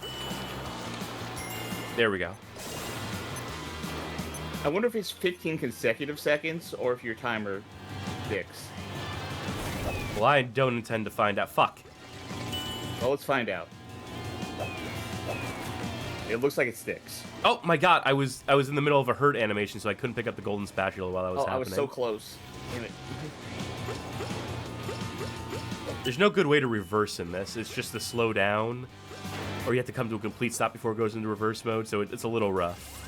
There we go. I wonder if it's 15 consecutive seconds or if your timer sticks. Well, I don't intend to find out. Fuck. Well, let's find out. It looks like it sticks. Oh my god, I was in the middle of a hurt animation, so I couldn't pick up the golden spatula while that was happening. I was so close. Damn it. There's no good way to reverse in this. It's just to slow down, or you have to come to a complete stop before it goes into reverse mode, so it's a little rough.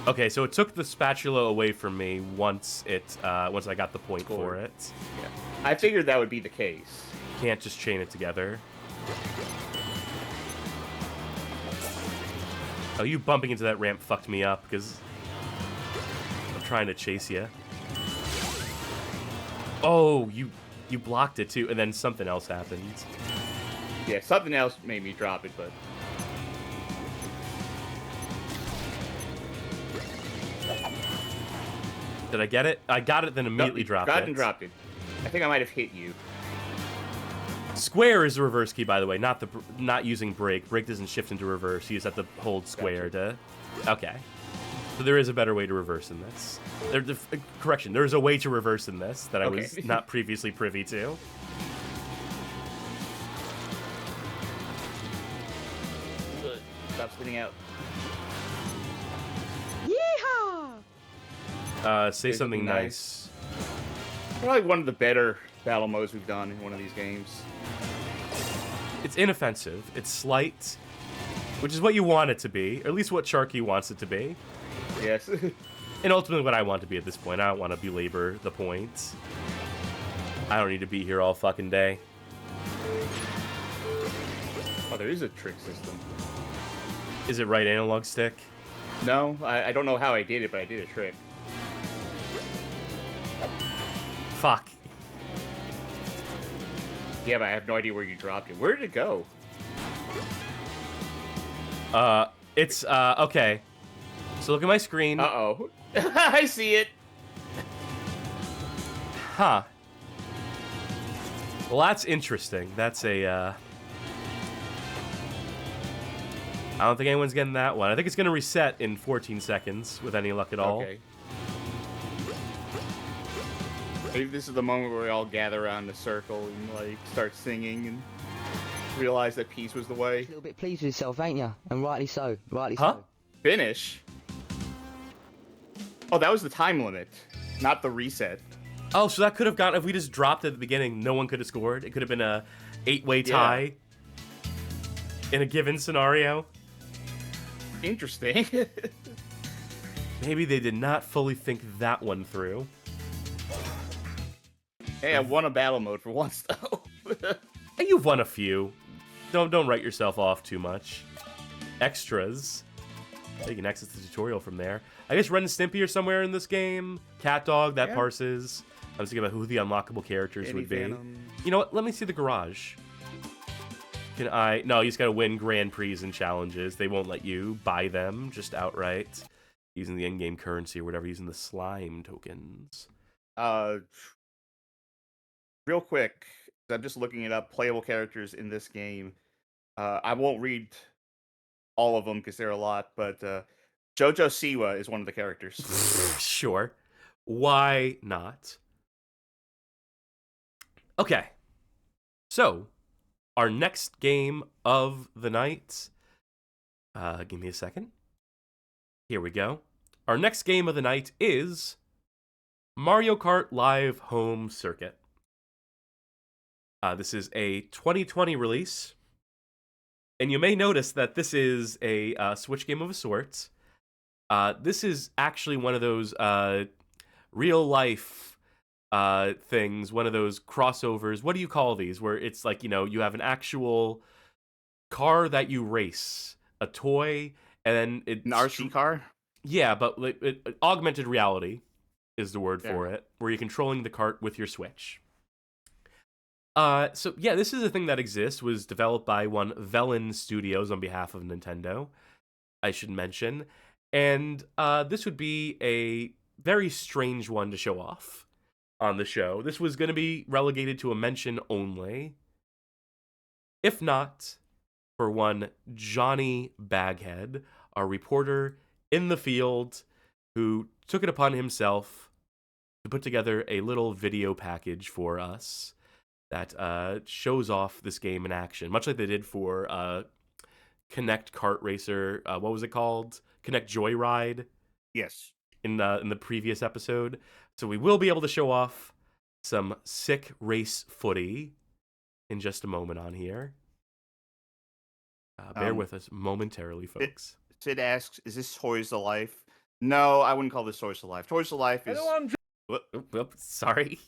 Okay, so it took the spatula away from me once I got the point for it. Yeah. I figured that would be the case. Can't just chain it together. Oh, you bumping into that ramp fucked me up because I'm trying to chase you. Oh, you blocked it too, and then something else happened. Yeah, something else made me drop it, but... Did I get it? I got it, then immediately dropped it. Got and dropped it. I think I might have hit you. Square is the reverse key, by the way, not using break. Break doesn't shift into reverse. You just have to hold square to... Okay. So there is a better way to reverse in this. Correction, there is a way to reverse in this that I was not previously privy to. Stop spinning out. Say something nice. Probably one of the better battle modes we've done in one of these games. It's inoffensive. It's slight, which is what you want it to be, or at least what Sharky wants it to be. Yes. And ultimately what I want to be at this point. I don't want to belabor the point. I don't need to be here all fucking day. Oh, there is a trick system. Is it right analog stick? No, I don't know how I did it, but I did a trick. Fuck. Yeah, but I have no idea where you dropped it. Where did it go? It's, okay. So look at my screen. Uh-oh. I see it. Huh. Well, that's interesting. That's a, I don't think anyone's getting that one. I think it's going to reset in 14 seconds with any luck at all. Okay. Maybe this is the moment where we all gather around in a circle and, like, start singing and realize that peace was the way. A little bit pleased with yourself, ain't you? And rightly so. Rightly Huh? so. Finish? Oh, that was the time limit, not the reset. Oh, so that could have gone, if we just dropped at the beginning, no one could have scored. It could have been a 8-way tie in a given scenario. Interesting. Maybe they did not fully think that one through. Hey, I won a battle mode for once, though. Hey, you've won a few. Don't write yourself off too much. Extras. You can access the tutorial from there. I guess Ren and Stimpy are somewhere in this game. Cat Dog, that parses. I was thinking about who the unlockable characters would be. You know what? Let me see the garage. Can I... No, you just gotta win Grand Prix and challenges. They won't let you buy them just outright. Using the in-game currency or whatever, using the slime tokens. Real quick, I'm just looking it up. Playable characters in this game. I won't read all of them because there are a lot, but Jojo Siwa is one of the characters. Sure. Why not? Okay. So, our next game of the night. Give me a second. Here we go. Our next game of the night is Mario Kart Live Home Circuit. This is a 2020 release. And you may notice that this is a Switch game of a sort. This is actually one of those real-life things, one of those crossovers. What do you call these? Where it's like, you know, you have an actual car that you race, a toy, and then it's... An RC car? Yeah, but augmented reality is the word for it, where you're controlling the cart with your Switch. So yeah, this is a thing that exists, was developed by one Velen Studios on behalf of Nintendo, I should mention. And this would be a very strange one to show off. on the show. This was going to be relegated to a mention only. If not for one Johnny Baghead, our reporter in the field, who took it upon himself to put together a little video package for us that shows off this game in action, much like they did for Connect Kart Racer. What was it called? Connect Joyride. Yes. In the previous episode. So we will be able to show off some sick race footy in just a moment on here. Bear with us momentarily, folks. Sid asks, is this Toys to Life? No, I wouldn't call this Toys to Life. Toys to Life is... Sorry.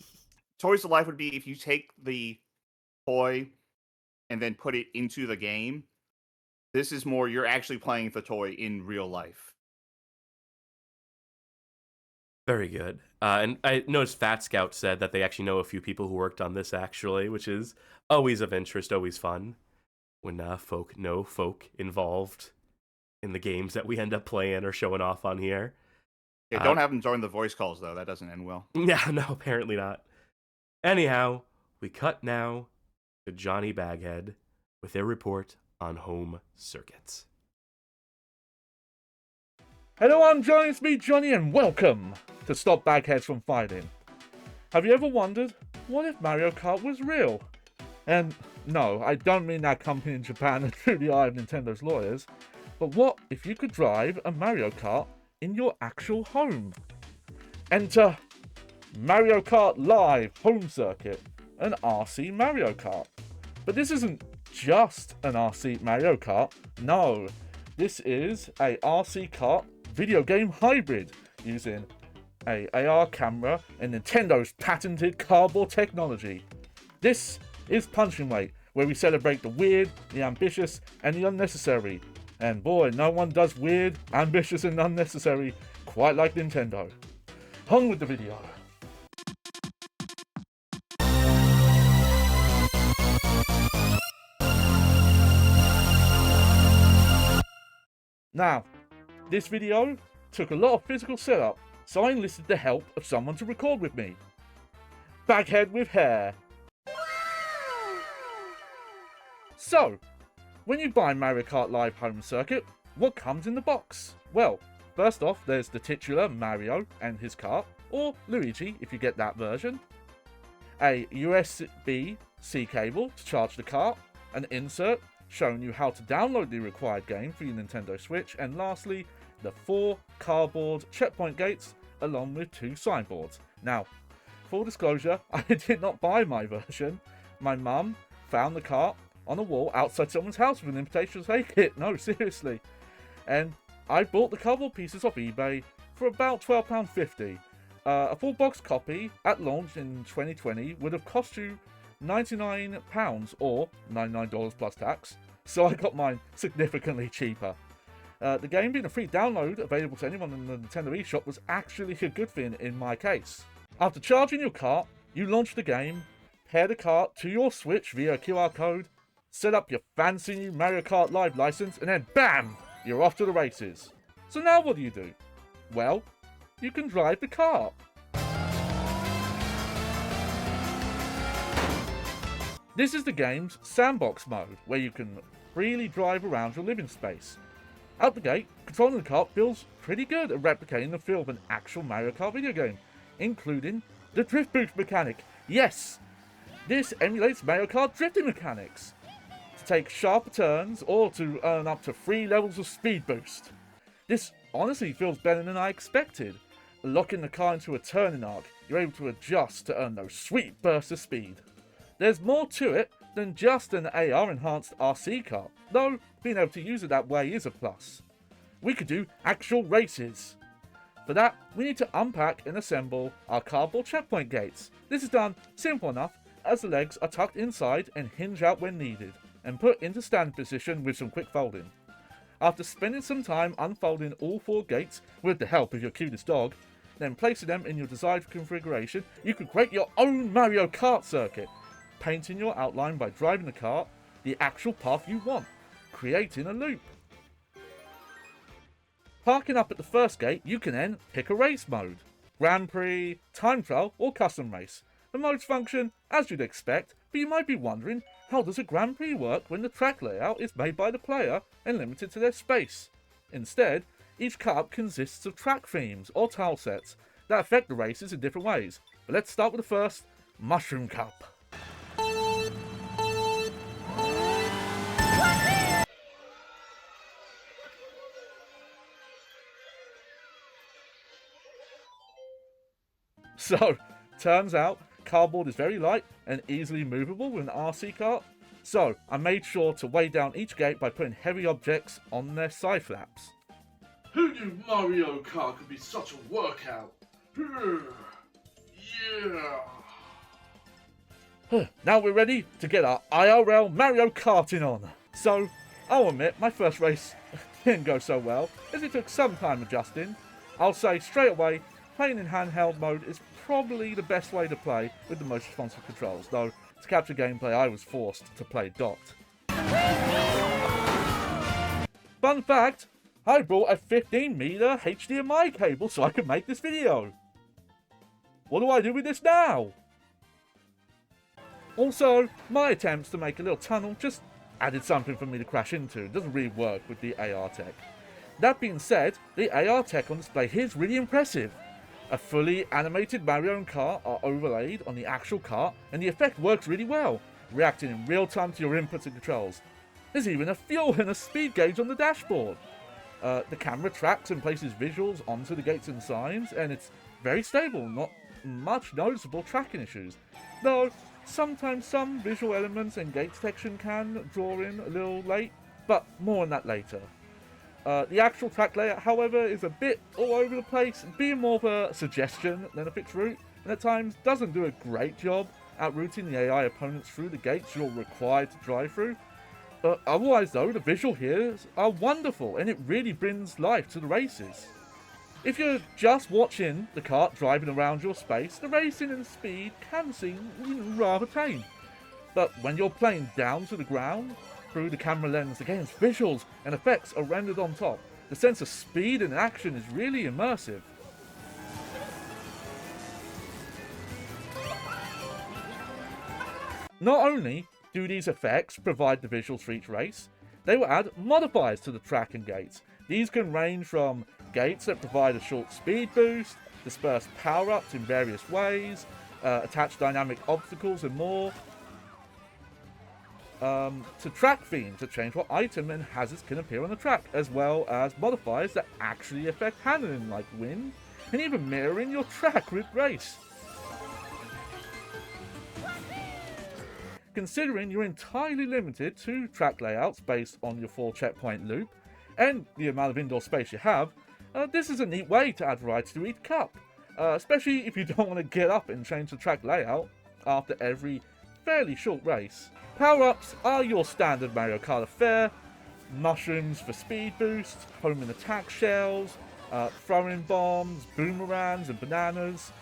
Toys to Life would be if you take the toy and then put it into the game. This is more, you're actually playing the toy in real life. Very good. And I noticed Fat Scout said that they actually know a few people who worked on this, actually, which is always of interest, always fun when folk know folk involved in the games that we end up playing or showing off on here. Yeah, don't have them join the voice calls, though. That doesn't end well. Yeah, no, apparently not. Anyhow, we cut now to Johnny Baghead with their report on home circuits. Hello, I'm Johnny, it's me, Johnny, and welcome to Stop Bagheads from Fighting. Have you ever wondered, what if Mario Kart was real? And no, I don't mean that company in Japan that drew the eye of Nintendo's lawyers, but what if you could drive a Mario Kart in your actual home? Enter Mario Kart Live Home Circuit, an RC Mario Kart. But this isn't just an RC Mario Kart, no. This is a RC Kart video game hybrid using a AR camera and Nintendo's patented cardboard technology. This is Punching Weight, where we celebrate the weird, the ambitious, and the unnecessary. And boy, no one does weird, ambitious, and unnecessary quite like Nintendo. On with the video. Now, this video took a lot of physical setup, so I enlisted the help of someone to record with me. Baghead with hair. So, when you buy Mario Kart Live Home Circuit, what comes in the box? Well, first off, there's the titular Mario and his kart, or Luigi if you get that version, a USB-C cable to charge the kart, an insert showing you how to download the required game for your Nintendo Switch, and lastly, the 4 cardboard checkpoint gates along with 2 signboards. Now, full disclosure, I did not buy my version. My mum found the kart on a wall outside someone's house with an invitation to take it. No, seriously. And I bought the cardboard pieces off eBay for about £12.50. A full box copy at launch in 2020 would have cost you £99 or $99 plus tax, so I got mine significantly cheaper. The game being a free download available to anyone in the Nintendo eShop was actually a good thing in my case. After charging your cart, you launch the game, pair the cart to your Switch via a QR code, set up your fancy new Mario Kart Live license, and then BAM! You're off to the races. So now what do? Well, you can drive the kart. This is the game's sandbox mode, where you can freely drive around your living space. Out the gate, controlling the kart feels pretty good at replicating the feel of an actual Mario Kart video game, including the drift boost mechanic. Yes, this emulates Mario Kart drifting mechanics, to take sharper turns or to earn up to 3 levels of speed boost. This honestly feels better than I expected. Locking the car into a turning arc, you're able to adjust to earn those sweet bursts of speed. There's more to it than just an AR-enhanced RC kart, though being able to use it that way is a plus. We could do actual races. For that, we need to unpack and assemble our cardboard checkpoint gates. This is done simple enough, as the legs are tucked inside and hinge out when needed, and put into standing position with some quick folding. After spending some time unfolding all 4 gates with the help of your cutest dog, then placing them in your desired configuration, you can create your own Mario Kart circuit, painting your outline by driving the kart the actual path you want, creating a loop. Parking up at the first gate, you can then pick a race mode. Grand Prix, Time Trial, or Custom Race. The modes function as you'd expect, but you might be wondering, how does a Grand Prix work when the track layout is made by the player and limited to their space? Instead, each cup consists of track themes or tile sets that affect the races in different ways. But let's start with the first, Mushroom Cup. So, turns out, cardboard is very light and easily movable with an RC kart. So, I made sure to weigh down each gate by putting heavy objects on their side flaps. Who knew Mario Kart could be such a workout? Yeah. Now we're ready to get our IRL Mario Karting on. So, I'll admit, my first race didn't go so well, as it took some time adjusting. I'll say straight away, playing in handheld mode is probably the best way to play with the most responsive controls, though to capture gameplay I was forced to play docked. Fun fact, I brought a 15-meter HDMI cable so I could make this video. What do I do with this now? Also, my attempts to make a little tunnel just added something for me to crash into. It doesn't really work with the AR tech. That being said, the AR tech on display here is really impressive. A fully animated Mario and Kart are overlaid on the actual kart, and the effect works really well, reacting in real time to your inputs and controls. There's even a fuel and a speed gauge on the dashboard. The camera tracks and places visuals onto the gates and signs, and it's very stable, not much noticeable tracking issues. Though, sometimes some visual elements and gate detection can draw in a little late, but more on that later. The actual track layout, however, is a bit all over the place, being more of a suggestion than a fixed route, and at times doesn't do a great job at routing the AI opponents through the gates you're required to drive through. Otherwise though, the visual here are wonderful, and it really brings life to the races. If you're just watching the kart driving around your space, the racing and speed can seem rather tame. But when you're playing down to the ground, through the camera lens against visuals and effects are rendered on top, the sense of speed and action is really immersive. Not only do these effects provide the visuals for each race, they will add modifiers to the track and gates. These can range from gates that provide a short speed boost, disperse power-ups in various ways, attach dynamic obstacles and more, to track themes that change what item and hazards can appear on the track, as well as modifiers that actually affect handling like wind, and even mirroring your track with race. Considering you're entirely limited to track layouts based on your 4 checkpoint loop, and the amount of indoor space you have, this is a neat way to add variety to each cup, especially if you don't want to get up and change the track layout after every fairly short race. Power-ups are your standard Mario Kart affair: mushrooms for speed boost, homing attack shells, throwing bombs, boomerangs and bananas,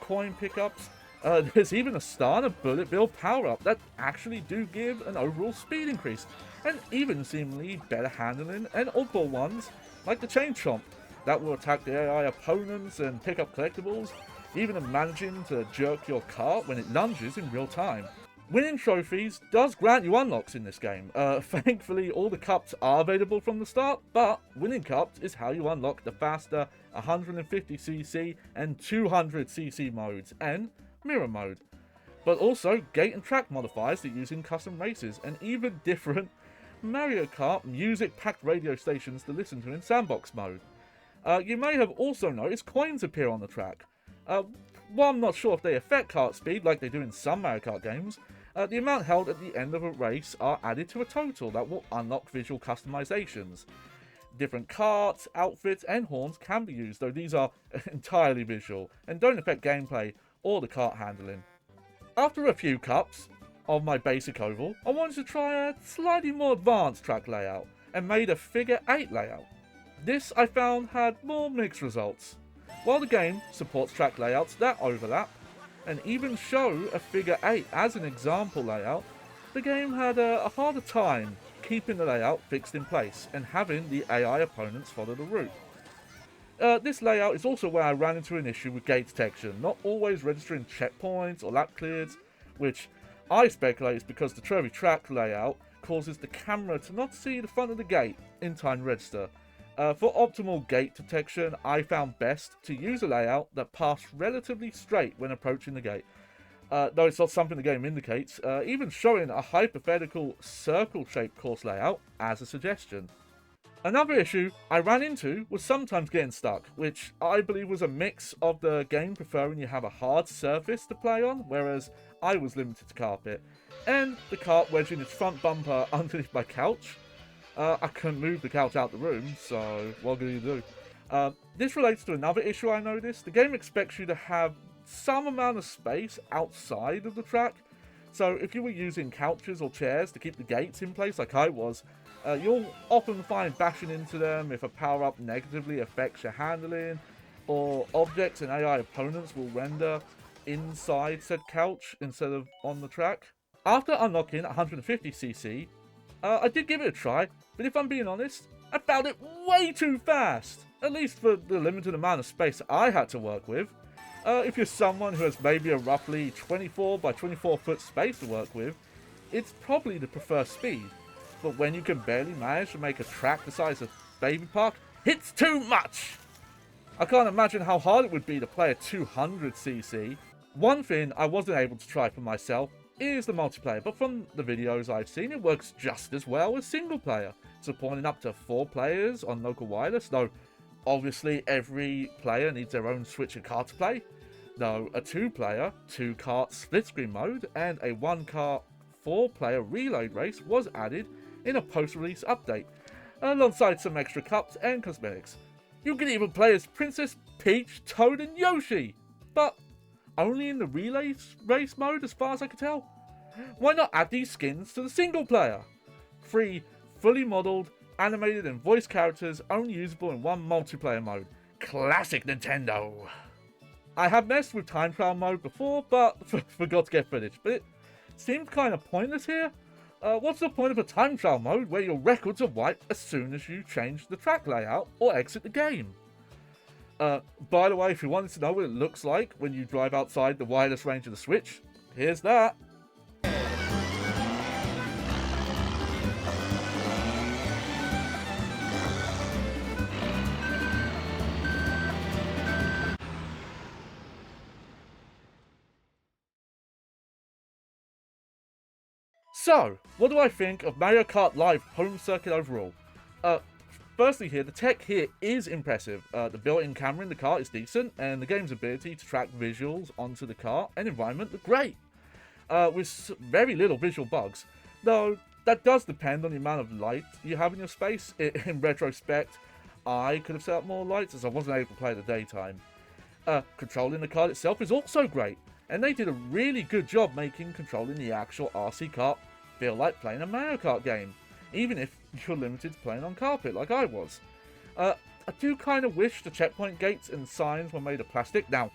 coin pickups. There's even a star and a bullet bill power-up that actually do give an overall speed increase, and even seemingly better handling and oddball ones like the Chain Chomp that will attack the AI opponents and pick up collectibles, even managing to jerk your cart when it lunges in real time. Winning trophies does grant you unlocks in this game. Thankfully, all the cups are available from the start, but winning cups is how you unlock the faster 150cc and 200cc modes, and mirror mode. But also gate and track modifiers that use in custom races, and even different Mario Kart music-packed radio stations to listen to in sandbox mode. You may have also noticed coins appear on the track. While I'm not sure if they affect kart speed like they do in some Mario Kart games, the amount held at the end of a race are added to a total that will unlock visual customizations. Different carts, outfits, and horns can be used, though these are entirely visual and don't affect gameplay or the kart handling. After a few cups of my basic oval, I wanted to try a slightly more advanced track layout and made a figure 8 layout. This I found had more mixed results. While the game supports track layouts that overlap, and even show a figure 8 as an example layout, the game had a harder time keeping the layout fixed in place and having the AI opponents follow the route. This layout is also where I ran into an issue with gate detection, not always registering checkpoints or lap clears, which I speculate is because the Kirby track layout causes the camera to not see the front of the gate in time to register. For optimal gate detection, I found best to use a layout that passed relatively straight when approaching the gate. Though it's not something the game indicates, even showing a hypothetical circle-shaped course layout as a suggestion. Another issue I ran into was sometimes getting stuck, which I believe was a mix of the game preferring you have a hard surface to play on, whereas I was limited to carpet, and the cart wedging its front bumper underneath my couch. I couldn't move the couch out the room, so what could you do? This relates to another issue I noticed. The game expects you to have some amount of space outside of the track, so if you were using couches or chairs to keep the gates in place like I was, you'll often find bashing into them if a power-up negatively affects your handling, or objects and AI opponents will render inside said couch instead of on the track. After unlocking 150cc, I did give it a try, but if I'm being honest, I found it way too fast, at least for the limited amount of space I had to work with. If you're someone who has maybe a roughly 24 by 24 foot space to work with, it's probably the preferred speed. But when you can barely manage to make a track the size of Baby Park, it's too much! I can't imagine how hard it would be to play a 200cc. One thing I wasn't able to try for myself is the multiplayer, but from the videos I've seen, it works just as well as single player, supporting up to 4 players on local wireless, though obviously every player needs their own Switch and cart to play. Though a 2-player, 2-cart split screen mode, and a 1-cart 4-player reload race was added in a post-release update, alongside some extra cups and cosmetics. You can even play as Princess Peach, Toad and Yoshi, but only in the relay race mode as far as I can tell. Why not add these skins to the single player? 3 fully modelled, animated and voiced characters only usable in one multiplayer mode. Classic Nintendo! I have messed with time trial mode before, but forgot to get footage, but it seems kind of pointless here. What's the point of a time trial mode where your records are wiped as soon as you change the track layout or exit the game? By the way, if you wanted to know what it looks like when you drive outside the wireless range of the Switch, here's that. So, what do I think of Mario Kart Live home circuit overall? Firstly here, the tech here is impressive. The built-in camera in the cart is decent, and the game's ability to track visuals onto the cart and environment look great, with very little visual bugs. Though, that does depend on the amount of light you have in your space. In retrospect, I could have set up more lights as I wasn't able to play in the daytime. Controlling the cart itself is also great, and they did a really good job making controlling the actual RC cart feel like playing a Mario Kart game, even if you're limited to playing on carpet like I was. I do kind of wish the checkpoint gates and signs were made of plastic. Now,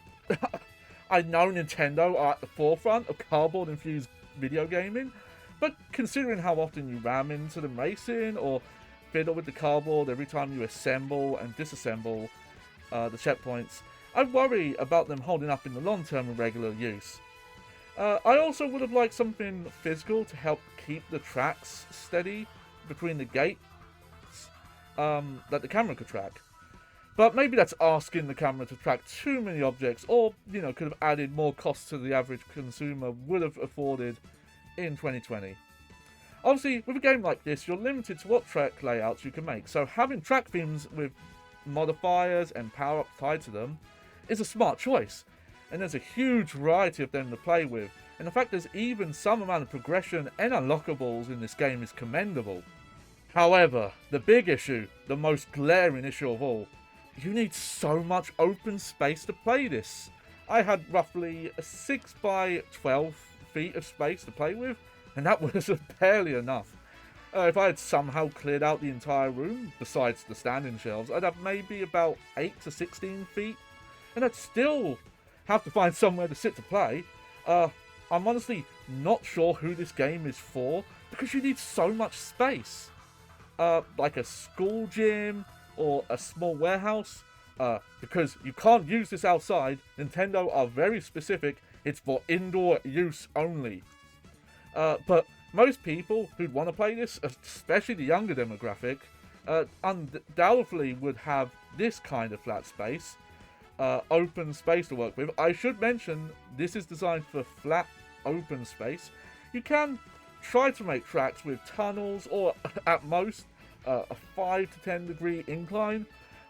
I know Nintendo are at the forefront of cardboard-infused video gaming, but considering how often you ram into them racing, or fiddle with the cardboard every time you assemble and disassemble the checkpoints, I worry about them holding up in the long term in regular use. I also would have liked something physical to help keep the tracks steady between the gates that the camera could track. But maybe that's asking the camera to track too many objects, or, you know, could have added more costs to the average consumer would have afforded in 2020. Obviously, with a game like this, you're limited to what track layouts you can make, so having track themes with modifiers and power-ups tied to them is a smart choice. And there's a huge variety of them to play with, and the fact there's even some amount of progression and unlockables in this game is commendable. However, the big issue, the most glaring issue of all, you need so much open space to play this. I had roughly 6 by 12 feet of space to play with, and that was barely enough. If I had somehow cleared out the entire room, besides the standing shelves, I'd have maybe about 8 to 16 feet, and I'd still have to find somewhere to sit to play. I'm honestly not sure who this game is for, because you need so much space. Like a school gym, or a small warehouse, Because you can't use this outside. Nintendo are very specific. It's for indoor use only. But most people who'd want to play this, especially the younger demographic, undoubtedly would have this kind of flat space, open space to work with. I should mention, this is designed for flat, open space. You can try to make tracks with tunnels or, at most, a 5 to 10 degree incline,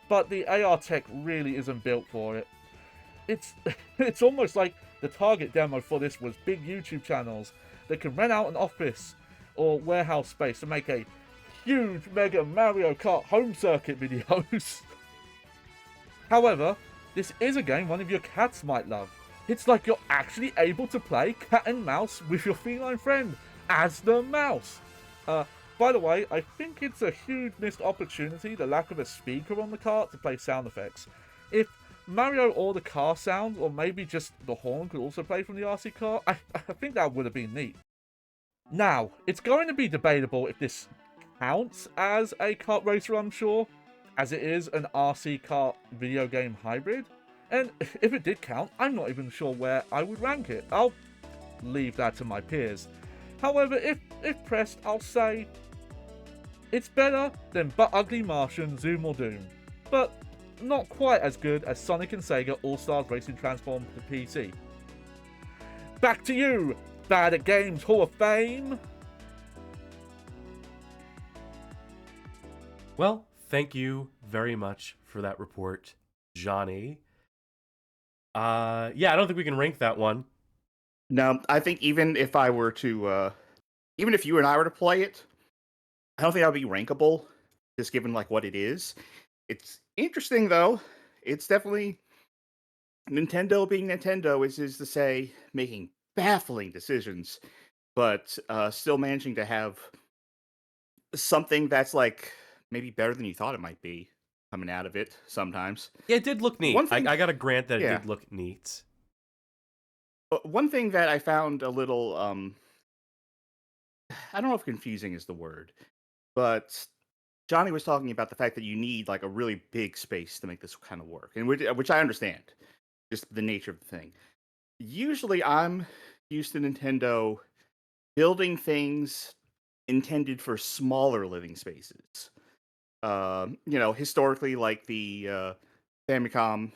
but the AR tech really isn't built for it. It's almost like the target demo for this was big YouTube channels that can rent out an office or warehouse space to make a huge mega Mario Kart home circuit videos. However, this is a game one of your cats might love. It's like you're actually able to play cat and mouse with your feline friend as the mouse. By the way, I think it's a huge missed opportunity, the lack of a speaker on the cart to play sound effects. If Mario or the car sound, or maybe just the horn, could also play from the RC car, I think that would have been neat. Now, it's going to be debatable if this counts as a kart racer, I'm sure, as it is an RC kart video game hybrid. And if it did count, I'm not even sure where I would rank it. I'll leave that to my peers. However, if pressed, I'll say it's better than But Ugly Martian Zoom or Doom, but not quite as good as Sonic and Sega All-Stars Racing Transformed to PC. Back to you, Bad at Games Hall of Fame! Well, thank you very much for that report, Johnny. Yeah, I don't think we can rank that one. No, I think even if I were to, even if you and I were to play it, I don't think that would be rankable, just given like what it is. It's interesting though. It's definitely Nintendo being Nintendo is to say making baffling decisions, but still managing to have something that's like maybe better than you thought it might be coming out of it sometimes. Yeah, it did look neat. One thing, I gotta grant that it yeah. did look neat. One thing that I found a little, I don't know if confusing is the word, but Johnny was talking about the fact that you need like a really big space to make this kind of work, and which I understand, just the nature of the thing. Usually, I'm used to Nintendo building things intended for smaller living spaces. Historically, like the Famicom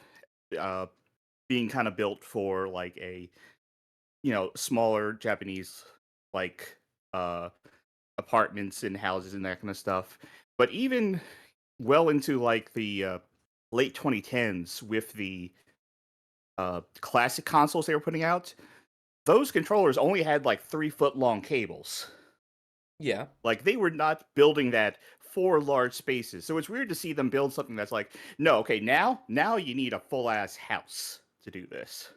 being kind of built for like a smaller Japanese like apartments and houses and that kind of stuff. But even well into like the late 2010s with the classic consoles they were putting out, those controllers only had like 3-foot long cables. Yeah. Like they were not building that for large spaces. So it's weird to see them build something that's like, no, okay, now you need a full ass house to do this.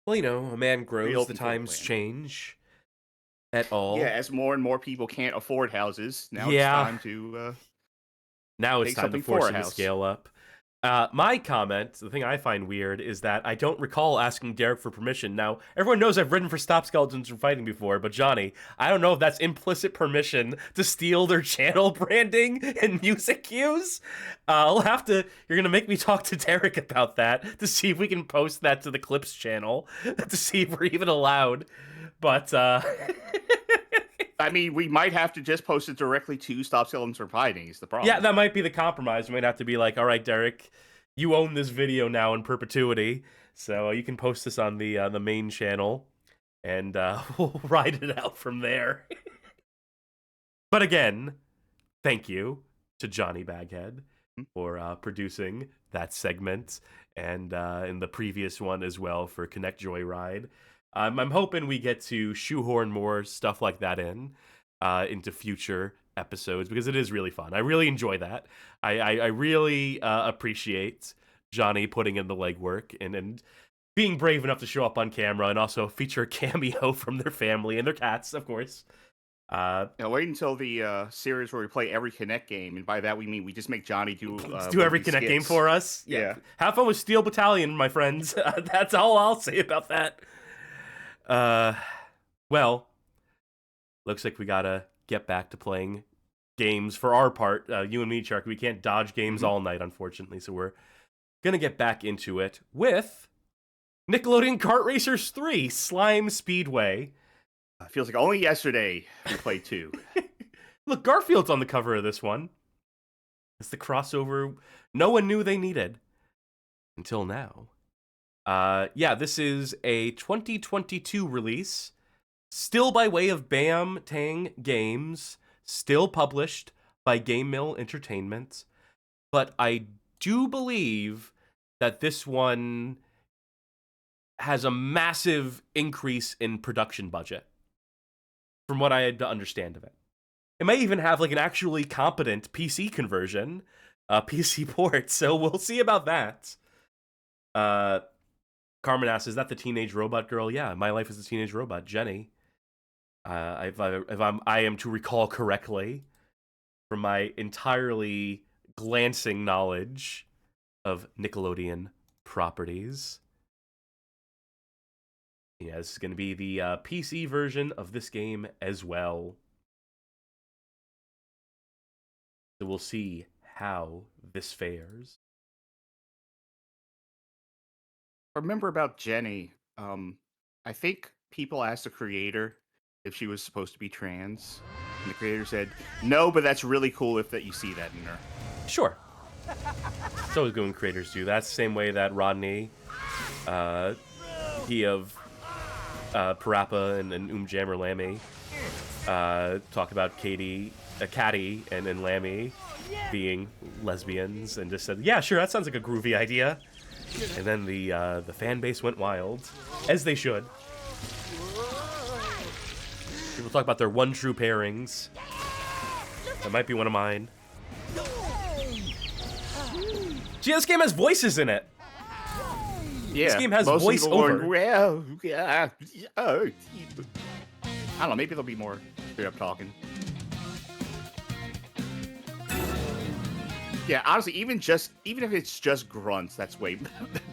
Well, a man grows, the open times plan. change. At all. Yeah, as more and more people can't afford houses, now Yeah. it's time to Now it's make time to something force for a him to house. scale up. My comment, the thing I find weird, is that I don't recall asking Derek for permission. Now, everyone knows I've ridden for Stop Skeletons from Fighting before, but Johnny, I don't know if that's implicit permission to steal their channel branding and music cues. You're gonna make me talk to Derek about that to see if we can post that to the Clips channel to see if we're even allowed. But, I mean, we might have to just post it directly to Stop Skeletons from Fighting is the problem. yeah, that might be the compromise. We might have to be like, all right, Derek, you own this video now in perpetuity, so you can post this on the main channel, and we'll ride it out from there. But again, thank you to Johnny Baghead for producing that segment, and in the previous one as well for Connect Joyride. I'm hoping we get to shoehorn more stuff like that into future episodes, because it is really fun. I really enjoy that. I really appreciate Johnny putting in the legwork and being brave enough to show up on camera and also feature a cameo from their family and their cats, of course. Now wait until the series where we play every Connect game, and by that we mean we just make Johnny do every Connect game for us. Yeah. Have fun with Steel Battalion, my friends. That's all I'll say about that. Well, looks like we gotta get back to playing games for our part. You and me, Chark, we can't dodge games all night, unfortunately, so we're gonna get back into it with Nickelodeon Kart Racers 3 Slime Speedway. Feels like only yesterday we played 2. Look, Garfield's on the cover of this one. It's the crossover no one knew they needed until now. Yeah, this is a 2022 release, still by way of Bam Tang Games, still published by Game Mill Entertainment, but I do believe that this one has a massive increase in production budget, from what I had to understand of it. It may even have like an actually competent PC conversion, PC port, so we'll see about that. Carmen asks, is that the teenage robot girl? Yeah, my life is a teenage robot, Jenny. If I am to recall correctly, from my entirely glancing knowledge of Nickelodeon properties. Yeah, this is going to be the PC version of this game as well. So we'll see how this fares. Remember about Jenny, I think people asked the creator if she was supposed to be trans. And the creator said, no, but that's really cool if that you see that in her. Sure. It's always good when creators do that. Same way that Rodney, he of Parappa and Jammer Lammy, talk about Caddy and Lammy being lesbians and just said, yeah, sure, that sounds like a groovy idea. And then the fan base went wild, as they should. People talk about their one true pairings. That might be one of mine. Gee, this game has voices in it. Yeah, this game has most voice people over. Well, yeah, I don't know, maybe there'll be more straight up talking. Yeah, honestly, even if it's just grunts, that's way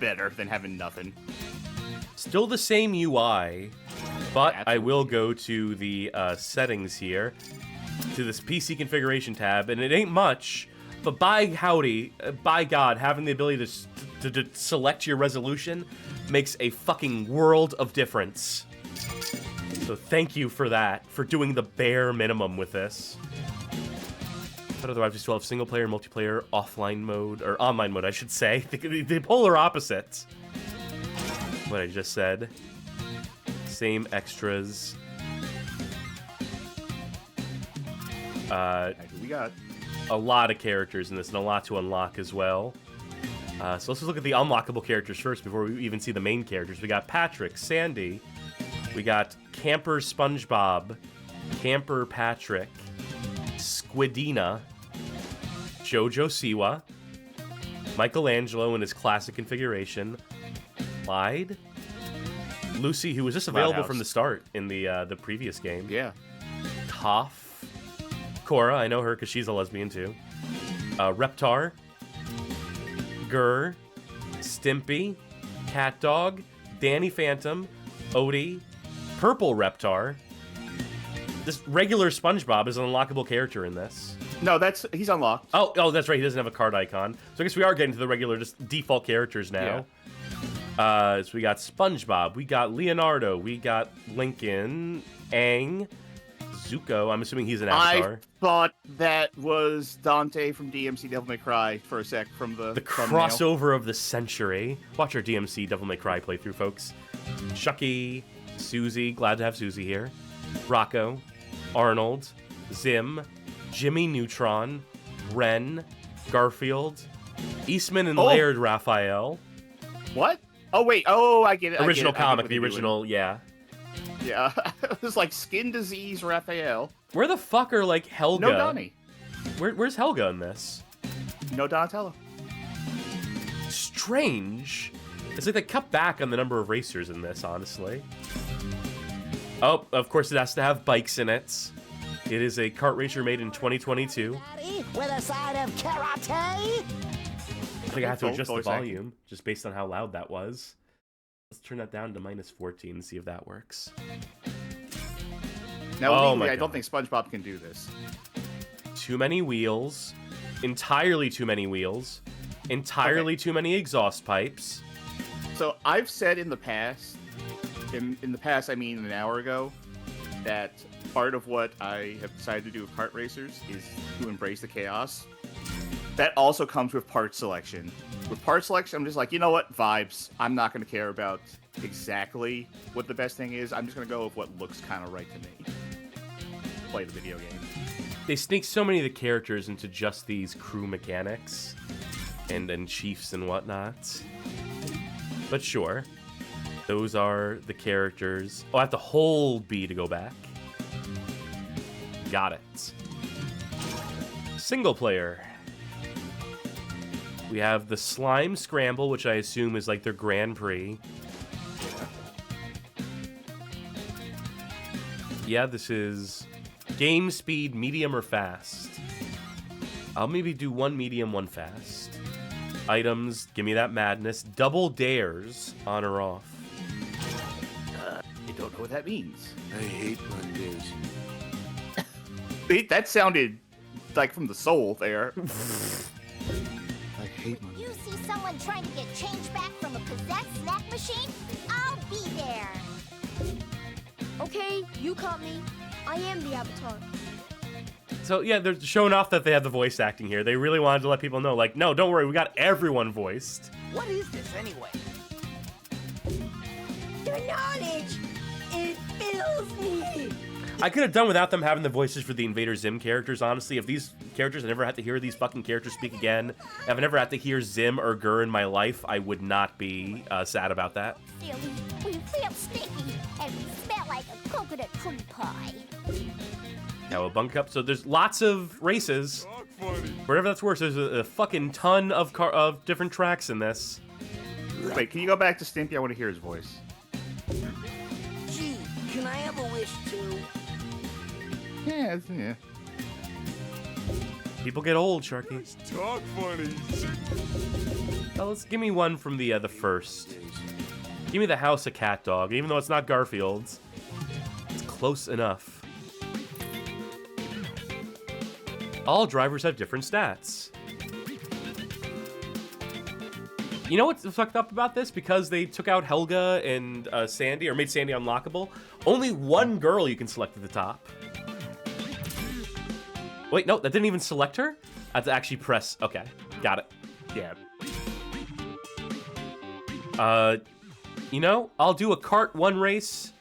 better than having nothing. Still the same UI, but I will go to the settings here, to this PC configuration tab, and it ain't much, but by howdy, by God, having the ability to select your resolution makes a fucking world of difference. So thank you for that, for doing the bare minimum with this. But otherwise, we still have single player, multiplayer, offline mode, or online mode, I should say. The polar opposites. What I just said. Same extras. We got a lot of characters in this, and a lot to unlock as well. So let's just look at the unlockable characters first before we even see the main characters. We got Patrick, Sandy. We got Camper SpongeBob, Camper Patrick, Squidina, Jojo Siwa, Michelangelo in his classic configuration, Clyde, Lucy, who was just available from the start in the previous game. Yeah. Toph, Cora, I know her because she's a lesbian too. Reptar, Gurr, Stimpy, Cat Dog, Danny Phantom, Odie, Purple Reptar. This regular SpongeBob is an unlockable character in this. No, he's unlocked. Oh, that's right. He doesn't have a card icon. So I guess we are getting to the regular, just default characters now. Yeah. So we got SpongeBob, we got Leonardo, we got Lincoln, Aang, Zuko. I'm assuming he's an avatar. I thought that was Dante from DMC Devil May Cry for a sec from the thumbnail. Crossover of the century. Watch our DMC Devil May Cry playthrough, folks. Chucky, Susie, glad to have Susie here. Rocco, Arnold, Zim, Jimmy Neutron, Ren, Garfield, Eastman and Laird Raphael. What? Oh, wait. Oh, I get it. Original I get it. comic, the original, yeah. Yeah. It was like Skin Disease Raphael. Where the fuck are, like, Helga? No Donnie. Where's Helga in this? No Donatello. Strange. It's like they cut back on the number of racers in this, honestly. Oh, of course it has to have bikes in it. It is a kart racer made in 2022. With a side of karate? I think I have to adjust the volume, just based on how loud that was. Let's turn that down to -14 and see if that works. Now, legally, I don't think SpongeBob can do this. too many wheels, entirely too many wheels, entirely too many exhaust pipes. So I've said in the past, in the past I mean an hour ago, that part of what I have decided to do with kart racers is to embrace the chaos. That also comes with part selection. With part selection, I'm just like, you know what, vibes. I'm not going to care about exactly what the best thing is. I'm just going to go with what looks kind of right to me. Play the video game. They sneak so many of the characters into just these crew mechanics and chiefs and whatnot. But sure, those are the characters. Oh, I have to hold B to go back. Got it. Single player. We have the Slime Scramble, which I assume is like their Grand Prix. Yeah, this is game speed, medium or fast. I'll maybe do one medium, one fast. Items, give me that madness. Double dares, on or off. I don't know what that means. I hate Mondays. That sounded like from the soul there. I hate Mondays. You see someone trying to get change back from a possessed snack machine? I'll be there. Okay, you caught me. I am the Avatar. So yeah, they're showing off that they have the voice acting here. They really wanted to let people know, like, no, don't worry, we got everyone voiced. What is this anyway? Your knowledge, it fills me. I could have done without them having the voices for the Invader Zim characters, honestly. If these characters, I never had to hear these fucking characters speak again, if I never had to hear Zim or Gur in my life, I would not be sad about that. Silly, we feel sticky and we smell like a coconut cream pie. Now a bunk up. So there's lots of races. Whatever that's worth, there's a fucking ton of different tracks in this. Wait, can you go back to Stimpy? I want to hear his voice. Gee, can I have a wish too? Yeah. People get old, Sharky. Talk funny. Oh, let's give me one from the first. Give me the House of Cat Dog, even though it's not Garfield's. It's close enough. All drivers have different stats. You know what's fucked up about this? Because they took out Helga and Sandy, or made Sandy unlockable, only one girl you can select at the top. Wait, no, that didn't even select her? I have to actually press. Okay, got it. Yeah. You know, I'll do a kart 1 race.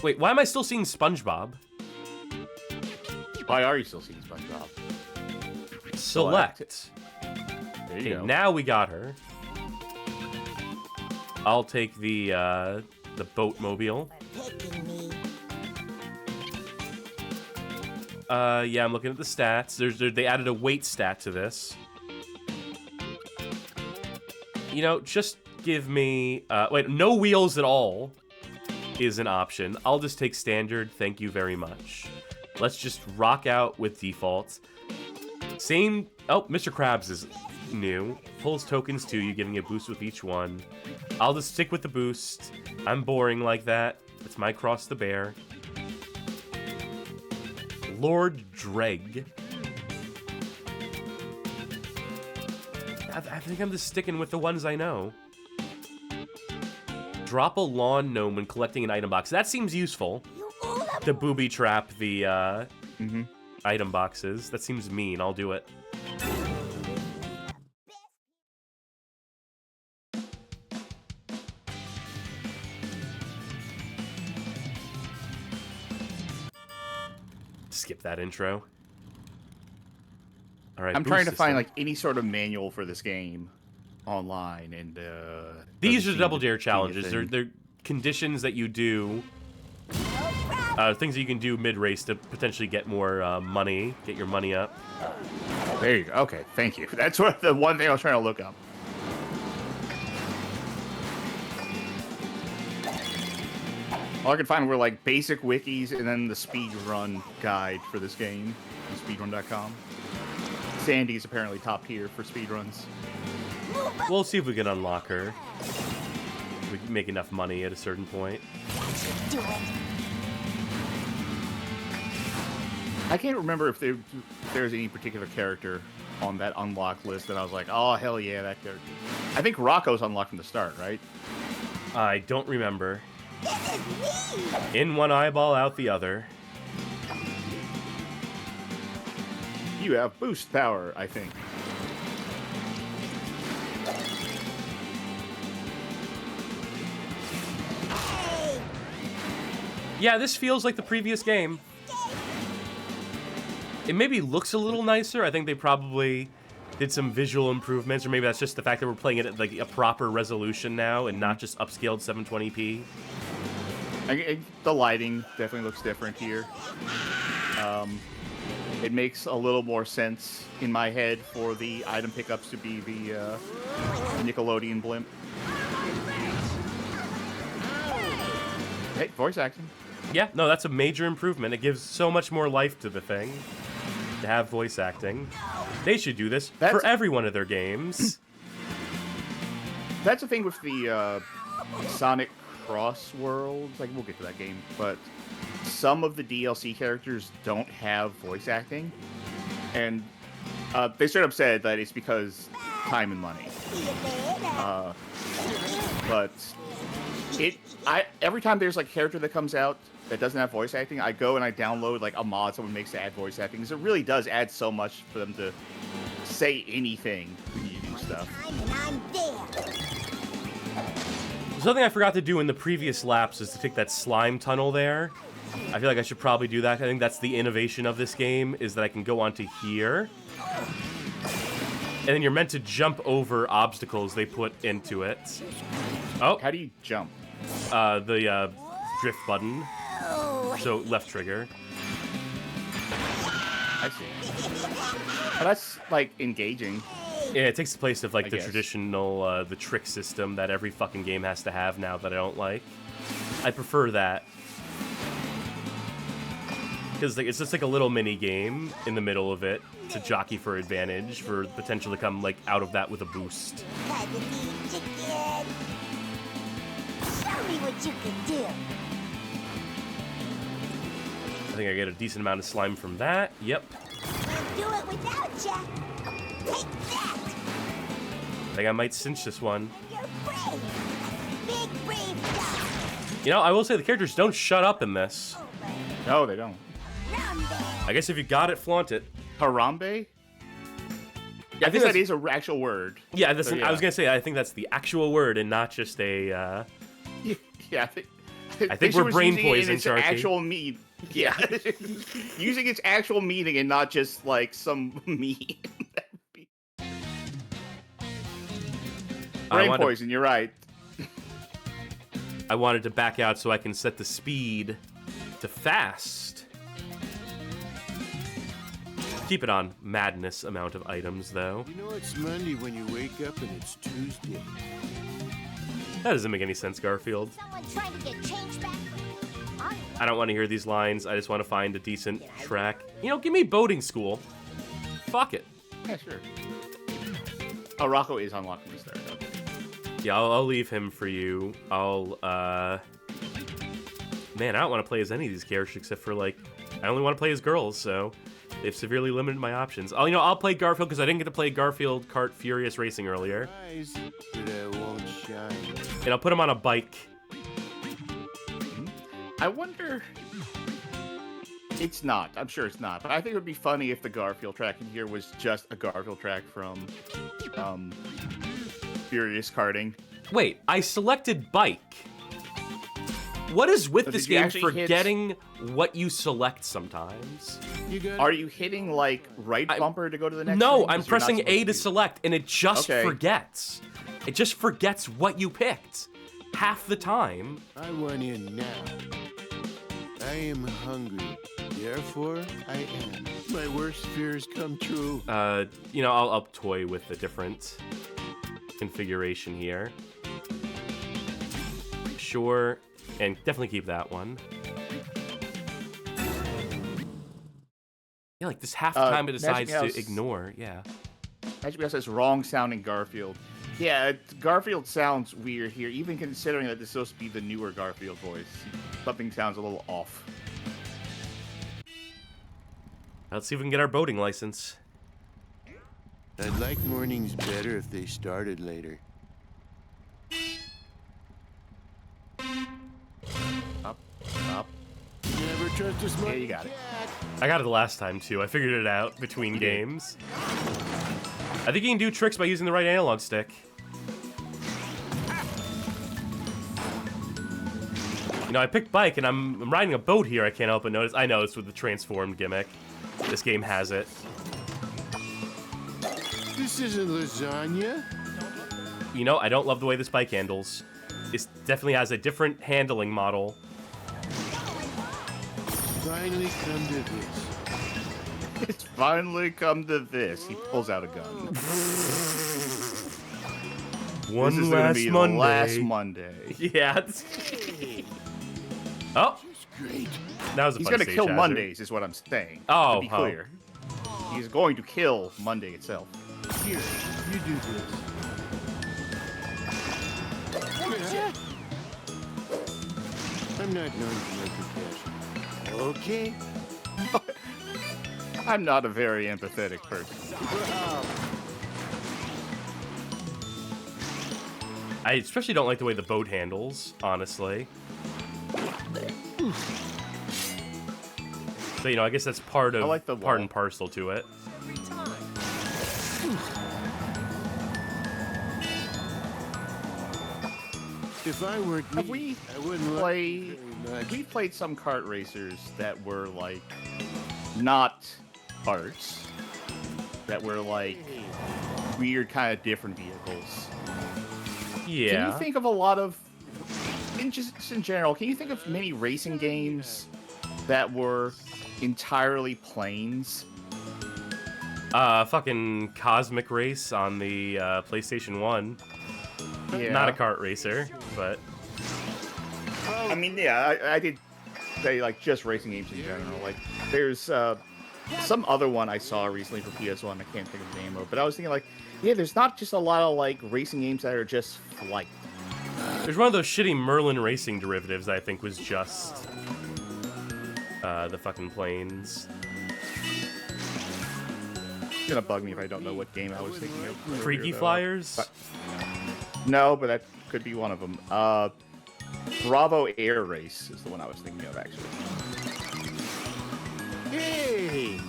Wait, why am I still seeing SpongeBob? Why are you still seeing SpongeBob? Select. There you Okay, go. now we got her. I'll take the boatmobile. Picking me. Yeah, I'm looking at the stats. They added a weight stat to this. You know, just give me... wait, no wheels at all is an option. I'll just take standard, thank you very much. Let's just rock out with defaults. Same... Oh, Mr. Krabs is new. Pulls tokens to you, giving a boost with each one. I'll just stick with the boost. I'm boring like that. It's my cross the bear. Lord Dreg. I think I'm just sticking with the ones I know. Drop a lawn gnome when collecting an item box. That seems useful. To booby trap the item boxes. That seems mean. I'll do it. Skip that intro. All right. I'm boost trying to find system. like any sort of manual for this game online, and These doesn't are seem double to dare be a challenges. thing. They're conditions that you do. Things that you can do mid-race to potentially get more money, get your money up. There you go. Okay, thank you. That's what the one thing I was trying to look up. All I could find were like basic wikis and then the speedrun guide for this game on speedrun.com. Sandy's apparently top tier for speedruns. We'll see if we can unlock her. We can make enough money at a certain point. Do it. I can't remember if there's any particular character on that unlocked list that I was like, oh, hell yeah, that character. I think Rocco's unlocked from the start, right? I don't remember. This is me! In one eyeball, out the other. You have boost power, I think. Hey! Yeah, this feels like the previous game. It maybe looks a little nicer. I think they probably did some visual improvements, or maybe that's just the fact that we're playing it at like a proper resolution now and not just upscaled 720p. The lighting definitely looks different here. It makes a little more sense in my head for the item pickups to be the Nickelodeon blimp. Hey, voice acting. Yeah, no, that's a major improvement. It gives so much more life to the thing to have voice acting. They should do this for every one of their games. That's the thing with the Sonic CrossWorlds. Like, we'll get to that game, but some of the DLC characters don't have voice acting, and they straight up said that it's because time and money. But every time there's like a character that comes out that doesn't have voice acting, I go and I download like a mod someone makes to add voice acting, because it really does add so much for them to say anything when you do stuff. I'm there. Something I forgot to do in the previous laps is to take that slime tunnel there. I feel like I should probably do that. I think that's the innovation of this game, is that I can go onto here. And then you're meant to jump over obstacles they put into it. Oh. How do you jump? The drift button. So left trigger. I see. Well, that's like engaging. Yeah, it takes the place of like I the guess. traditional, the trick system that every fucking game has to have now that I don't like. I prefer that. Because like, it's just like a little mini game in the middle of it to jockey for advantage, for the potential to come like out of that with a boost. Time to be chicken. Show me what you can do. I think I get a decent amount of slime from that. Yep. Can't do it without ya. Take that. I think I might cinch this one. You're brave. Big brave dog. You know, I will say the characters don't shut up in this. No, they don't. I guess if you got it, flaunt it. Harambe? Yeah, I think that is an actual word. Yeah, So, I was gonna say I think that's the actual word and not just a. Yeah, I think we're brain poison, Sharky. Actual meat. Yeah, using its actual meaning and not just like some meat. Brain poison. You're right. I wanted to back out so I can set the speed to fast. Keep it on madness amount of items, though. You know it's Monday when you wake up and it's Tuesday. That doesn't make any sense, Garfield. Someone trying to get change back. I don't want to hear these lines. I just want to find a decent track. You know, give me boating school. Fuck it. Yeah, sure. Oh, Rocco is unlocking this there, though. Yeah, I'll leave him for you. Man, I don't want to play as any of these characters except for, like, I only want to play as girls, so they've severely limited my options. I'll play Garfield because I didn't get to play Garfield Kart Furious Racing earlier. But I won't shine. And I'll put him on a bike. I wonder. It's not. I'm sure it's not. But I think it would be funny if the Garfield track in here was just a Garfield track from Furious Karting. Wait, I selected bike. What is with So this did you game actually forgetting what you select sometimes? Are you hitting like right bumper to go to the next? No, thing? I'm 'Cause you're not pressing A supposed to select, and it just Okay. forgets. It just forgets what you picked half the time. I want in now. I am hungry. Therefore, I am. My worst fears come true. I'll toy with a different configuration here. Sure, and definitely keep that one. Yeah, like this half the time it decides Magic to Mouse- ignore. Yeah. Magic Mouse says wrong sounding Garfield. Yeah, Garfield sounds weird here, even considering that this is supposed to be the newer Garfield voice. Something sounds a little off. Let's see if we can get our boating license. I'd like mornings better if they started later. Up. Never trust a smart Yeah, you got it. I got it the last time, too. I figured it out between games. I think you can do tricks by using the right analog stick. You know, I picked bike, and I'm riding a boat here, I can't help but notice. I know, it's with the transformed gimmick. This game has it. This isn't lasagna. You know, I don't love the way this bike handles. It definitely has a different handling model. Finally come to this. It's finally come to this. He pulls out a gun. One this is last gonna be Monday. the last Monday. Yeah. Oh. Great. That was a He's fun gonna stage kill hazard. Mondays, is what I'm saying. Oh, to be clear. He's going to kill Monday itself. Here, you do this. I'm not known for my compassion. Okay. I'm not a very empathetic person. I especially don't like the way the boat handles, honestly. So, you know, I guess that's part of like the part wall. and parcel to it. If I weren't Have me, we I wouldn't play? like very much. We played some kart racers that were like not karts, that were like weird kind of different vehicles. Yeah. Can you think of a lot of, just in general, can you think of many racing games that were entirely planes? Fucking Cosmic Race on the PlayStation 1. Yeah. Not a kart racer, but... I mean, yeah, I did say, like, just racing games in general. Like, there's some other one I saw recently for PS1, I can't think of the name of, but I was thinking, like, yeah, there's not just a lot of, like, racing games that are just flight. There's one of those shitty Merlin Racing derivatives that I think was just... the fucking planes. It's gonna bug me if I don't know what game I was thinking of. Freaky earlier, though. Flyers? No, but that could be one of them. Bravo Air Race is the one I was thinking of, actually. Hey!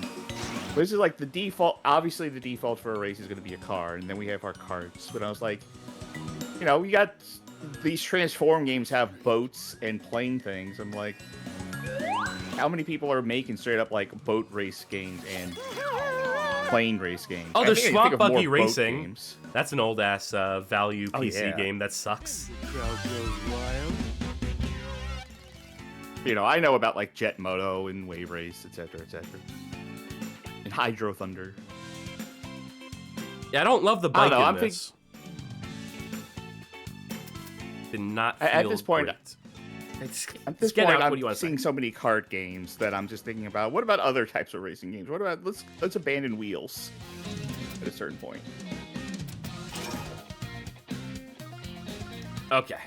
This is like the default. Obviously, the default for a race is going to be a car, and then we have our karts. But I was like, you know, we got these transform games have boats and plane things. I'm like, how many people are making straight up like boat race games and plane race games? Oh, there's I think Swamp of more Buggy boat Racing. games. That's an old ass value PC yeah. game that sucks. The crowd goes wild. You know, I know about like Jet Moto and Wave Race, etc., etc. And Hydro Thunder. Yeah, I don't love the I bike don't know, in I'm this. Did not feel At this point, great. At this get point, out, what do you I'm wanna seeing say? so many kart games that I'm just thinking about. What about other types of racing games? What about let's abandon wheels at a certain point. Okay.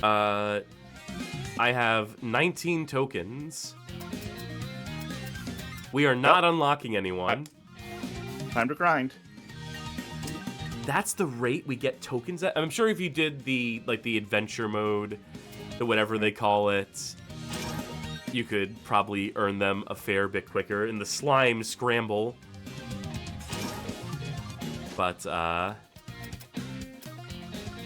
I have 19 tokens. We are not unlocking anyone. Time to grind. That's the rate we get tokens at. I'm sure if you did the adventure mode, the whatever they call it, you could probably earn them a fair bit quicker in the slime scramble. But How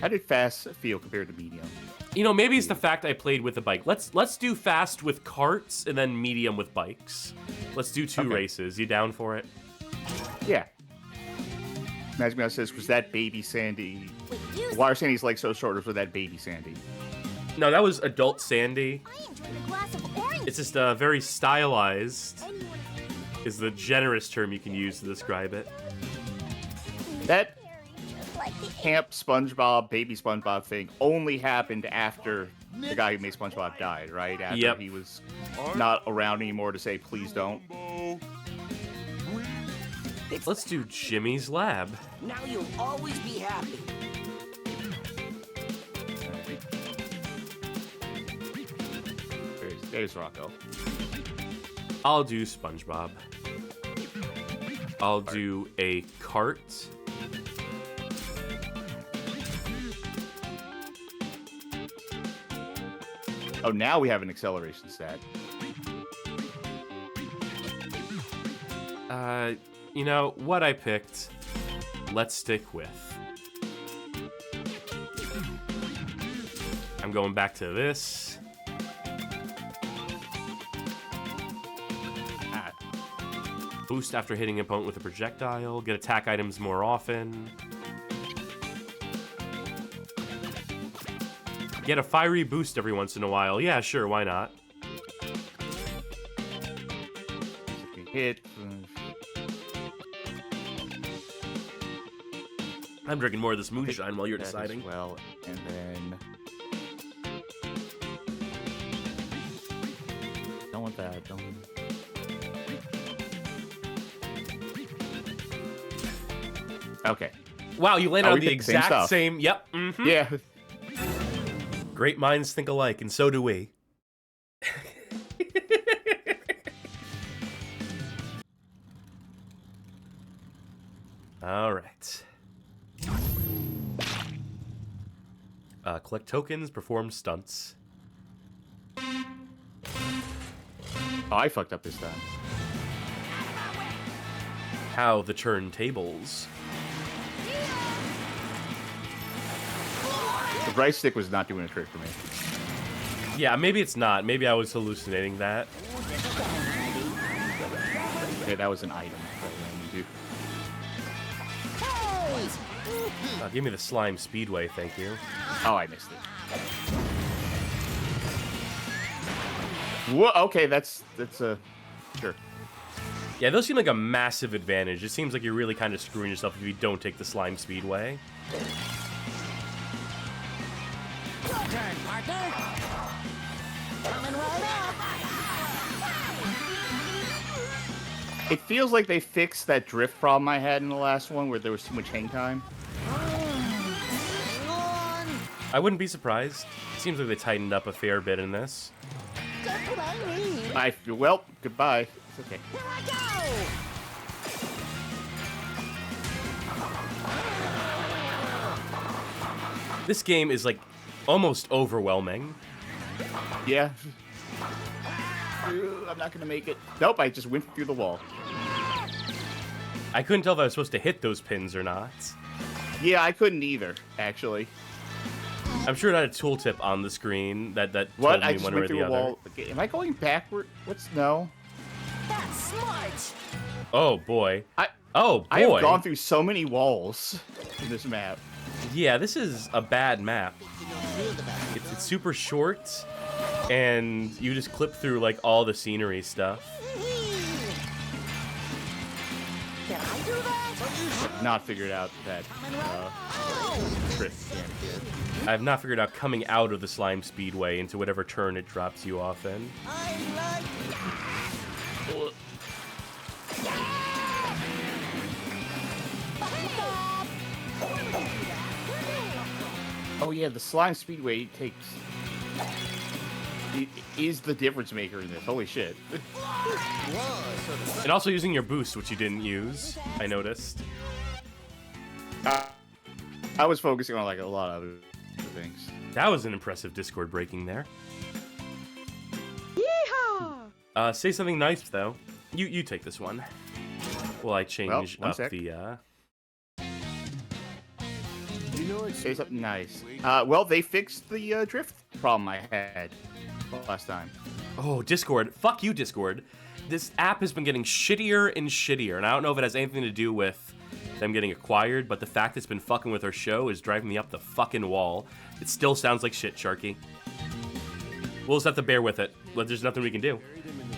did fast feel compared to medium? you know, maybe it's the fact I played with a bike. Let's do fast with carts and then medium with bikes. Let's do two races. You down for it? Yeah. Imagine me says, was that baby Sandy? Wait, you Why are Sandy's legs so short? Or was that baby Sandy? No, that was adult Sandy. I enjoyed a glass of orange. It's just very stylized. Is the generous term you can use to describe it. That Just like the Camp SpongeBob, baby SpongeBob thing only happened after the guy who made SpongeBob died, right? After Yep. he was not around anymore to say, please don't. Let's do Jimmy's Lab. Now you'll always be happy. There's Rocco. I'll do SpongeBob. I'll do a cart. Oh, now we have an acceleration stat. You know, what I picked, let's stick with. I'm going back to this. Boost after hitting an opponent with a projectile. Get attack items more often. Get a fiery boost every once in a while. Yeah, sure, why not? Hit. I'm drinking more of this moonshine while you're That deciding. as well, and then don't want that. Don't. Okay. Wow, you landed Oh, on we the picked the same exact stuff. same. Yep. Mm-hmm. Yeah. Great minds think alike, and so do we. All right. Collect tokens, perform stunts. Oh, I fucked up this time. How the turntables. The right stick was not doing a trick for me. Yeah, maybe it's not. Maybe I was hallucinating that. Okay, that was an item. Give me the slime Speedway, thank you. Oh, I missed it. Whoa, okay, that's sure. Yeah, those seem like a massive advantage. It seems like you're really kind of screwing yourself if you don't take the slime Speedway. Turn, partner. Coming right up. It feels like they fixed that drift problem I had in the last one where there was too much hang time. I wouldn't be surprised. It seems like they tightened up a fair bit in this. Just what I need. I feel well, goodbye. It's okay. Here I go. This game is like almost overwhelming. Yeah. I'm not gonna make it. Nope, I just went through the wall. I couldn't tell if I was supposed to hit those pins or not. Yeah, I couldn't either, actually. I'm sure it had a tooltip on the screen that What? told I me just one way or went through the a other. wall. Okay, am I going backward? What's no? That's smart. Oh boy. I have gone through so many walls in this map. Yeah, this is a bad map. It's super short, and you just clip through like all the scenery stuff. Can I do that? I've not figured out that trick. I've not figured out coming out of the slime Speedway into whatever turn it drops you off in. I like Oh yeah, the slime Speedway takes is the difference maker in this. Holy shit. And also using your boost, which you didn't use, I noticed. I was focusing on like a lot of other things. That was an impressive Discord breaking there. Yeehaw! Say something nice though. You take this one. Well, I change one up sec. the Say something nice. Well, they fixed the drift problem I had last time. Oh, Discord. Fuck you, Discord. This app has been getting shittier and shittier, and I don't know if it has anything to do with them getting acquired, but the fact it's been fucking with our show is driving me up the fucking wall. It still sounds like shit, Sharky. We'll just have to bear with it. But there's nothing we can do.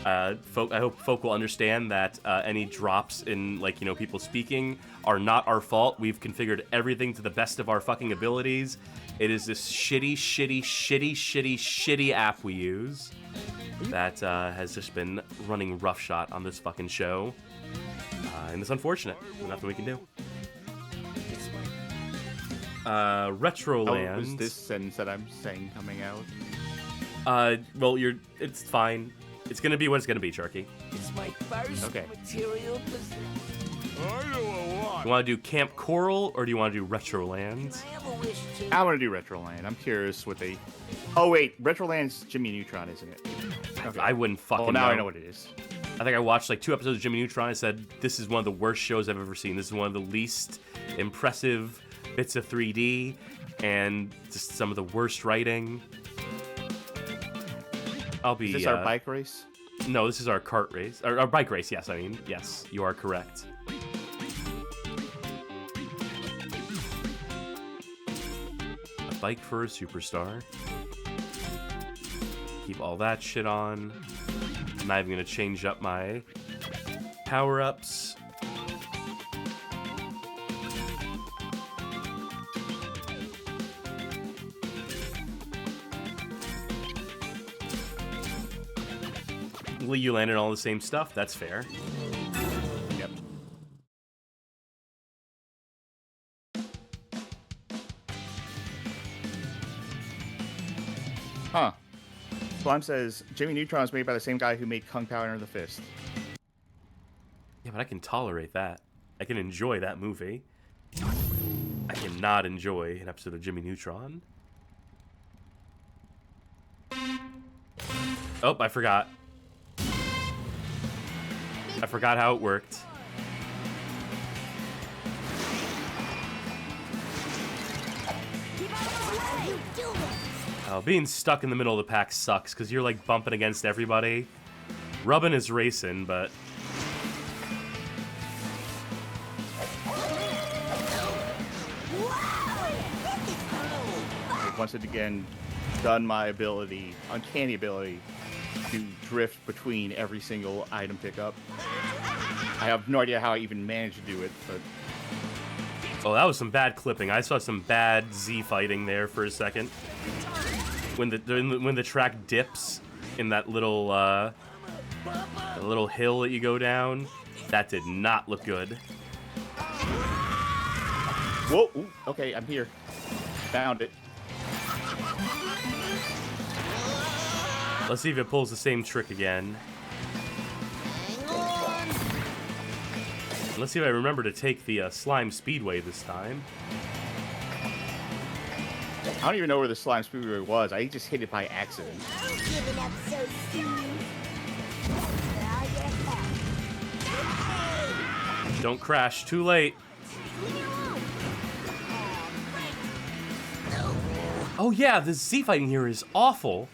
I hope folk will understand that any drops in, like, you know, people speaking are not our fault. We've configured everything to the best of our fucking abilities. It is this shitty app we use that has just been running roughshod on this fucking show. And it's unfortunate. There's nothing we can do. Retroland. How is this sentence that I'm saying coming out? Well, it's fine. It's gonna be what it's gonna be, Sharky. It's my first Okay. material possession. You want to do Camp Coral or do you want to do Retroland? I have a wish to. I want to do Retroland. I'm curious what they. Oh wait, Retroland's Jimmy Neutron, isn't it? Okay. I wouldn't fucking Well, now know. I know what it is. I think I watched like 2 episodes of Jimmy Neutron. I said, this is one of the worst shows I've ever seen. This is one of the least impressive bits of 3D and just some of the worst writing. I'll be. Is this our bike race? No, this is our kart race. Our bike race, yes, I mean. Yes, you are correct. A bike for a superstar. Keep all that shit on. I'm not even gonna change up my power-ups. You landed all the same stuff. That's fair. Yep. Huh. Slime says Jimmy Neutron is made by the same guy who made Kung Pao Enter the Fist. Yeah, but I can tolerate that. I can enjoy that movie. I cannot enjoy an episode of Jimmy Neutron. Oh, I forgot. I forgot how it worked. Oh, being stuck in the middle of the pack sucks, because you're like bumping against everybody. Rubbin is racing, but... Once again, done my ability, uncanny ability, to drift between every single item pickup. I have no idea how I even managed to do it, but... Oh, that was some bad clipping. I saw some bad Z fighting there for a second. When the track dips in that little hill that you go down, that did not look good. Whoa! Ooh, okay, I'm here. Found it. Let's see if it pulls the same trick again. Let's see if I remember to take the slime Speedway this time. I don't even know where the slime Speedway was. I just hit it by accident. Giving up so soon. Don't crash. Too late. Oh yeah, the Z fighting here is awful.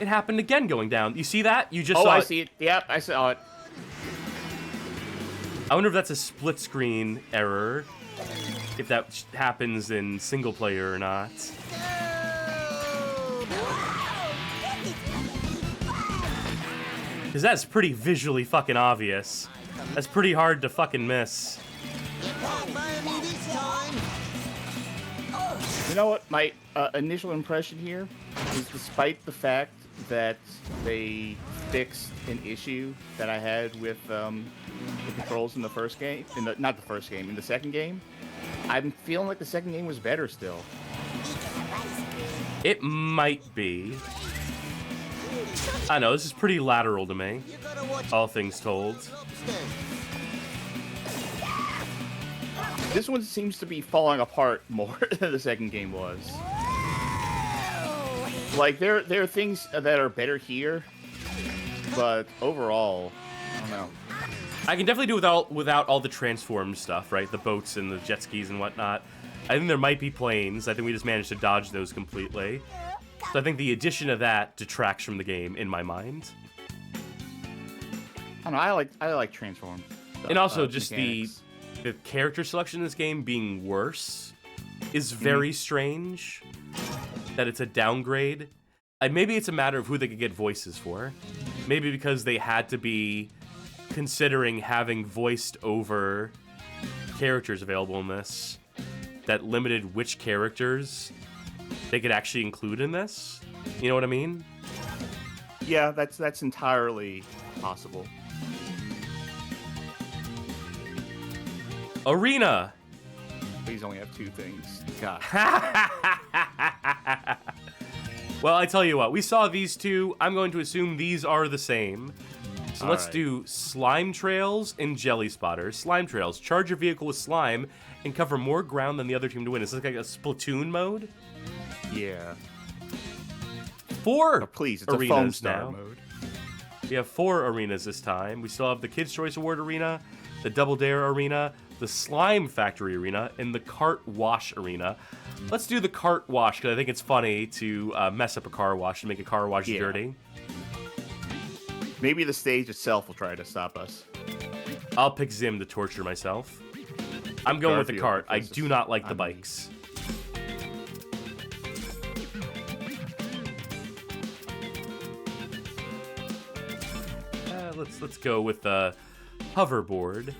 It happened again going down. You see that? You just saw I it. see it. Yep, I saw it. I wonder if that's a split screen error. If that happens in single player or not. Because that's pretty visually fucking obvious. That's pretty hard to fucking miss. You know what? My initial impression here is, despite the fact that they fixed an issue that I had with the controls in the first game, in the second game, I'm feeling like the second game was better still. It might be. I know, this is pretty lateral to me, all things told. This one seems to be falling apart more than the second game was. Like, there are things that are better here, but overall, I don't know. I can definitely do without all the transformed stuff, right? The boats and the jet skis and whatnot. I think there might be planes. I think we just managed to dodge those completely. So I think the addition of that detracts from the game in my mind. I don't know. I like transformed. And also just mechanics. the character selection in this game being worse is very strange. That it's a downgrade. Maybe it's a matter of who they could get voices for. Maybe because they had to be considering having voiced over characters available in this that limited which characters they could actually include in this. You know what I mean? Yeah, that's entirely possible. Arena. Please only have two things. God. Well, I tell you what, we saw these two. I'm going to assume these are the same. So let's do slime trails and jelly spotters. Slime trails. Charge your vehicle with slime and cover more ground than the other team to win. Is this like a Splatoon mode? Yeah. 4 please, it's arenas a foam star now. mode. We have 4 arenas this time. We still have the Kids' Choice Award Arena, the Double Dare Arena, the Slime Factory Arena, and the Kart Wash Arena. Let's do the Kart Wash, because I think it's funny to mess up a car wash and make a car wash dirty. Maybe the stage itself will try to stop us. I'll pick Zim to torture myself. I'm going with the cart. I Garfield, do not like the bikes. Let's go with the hoverboard.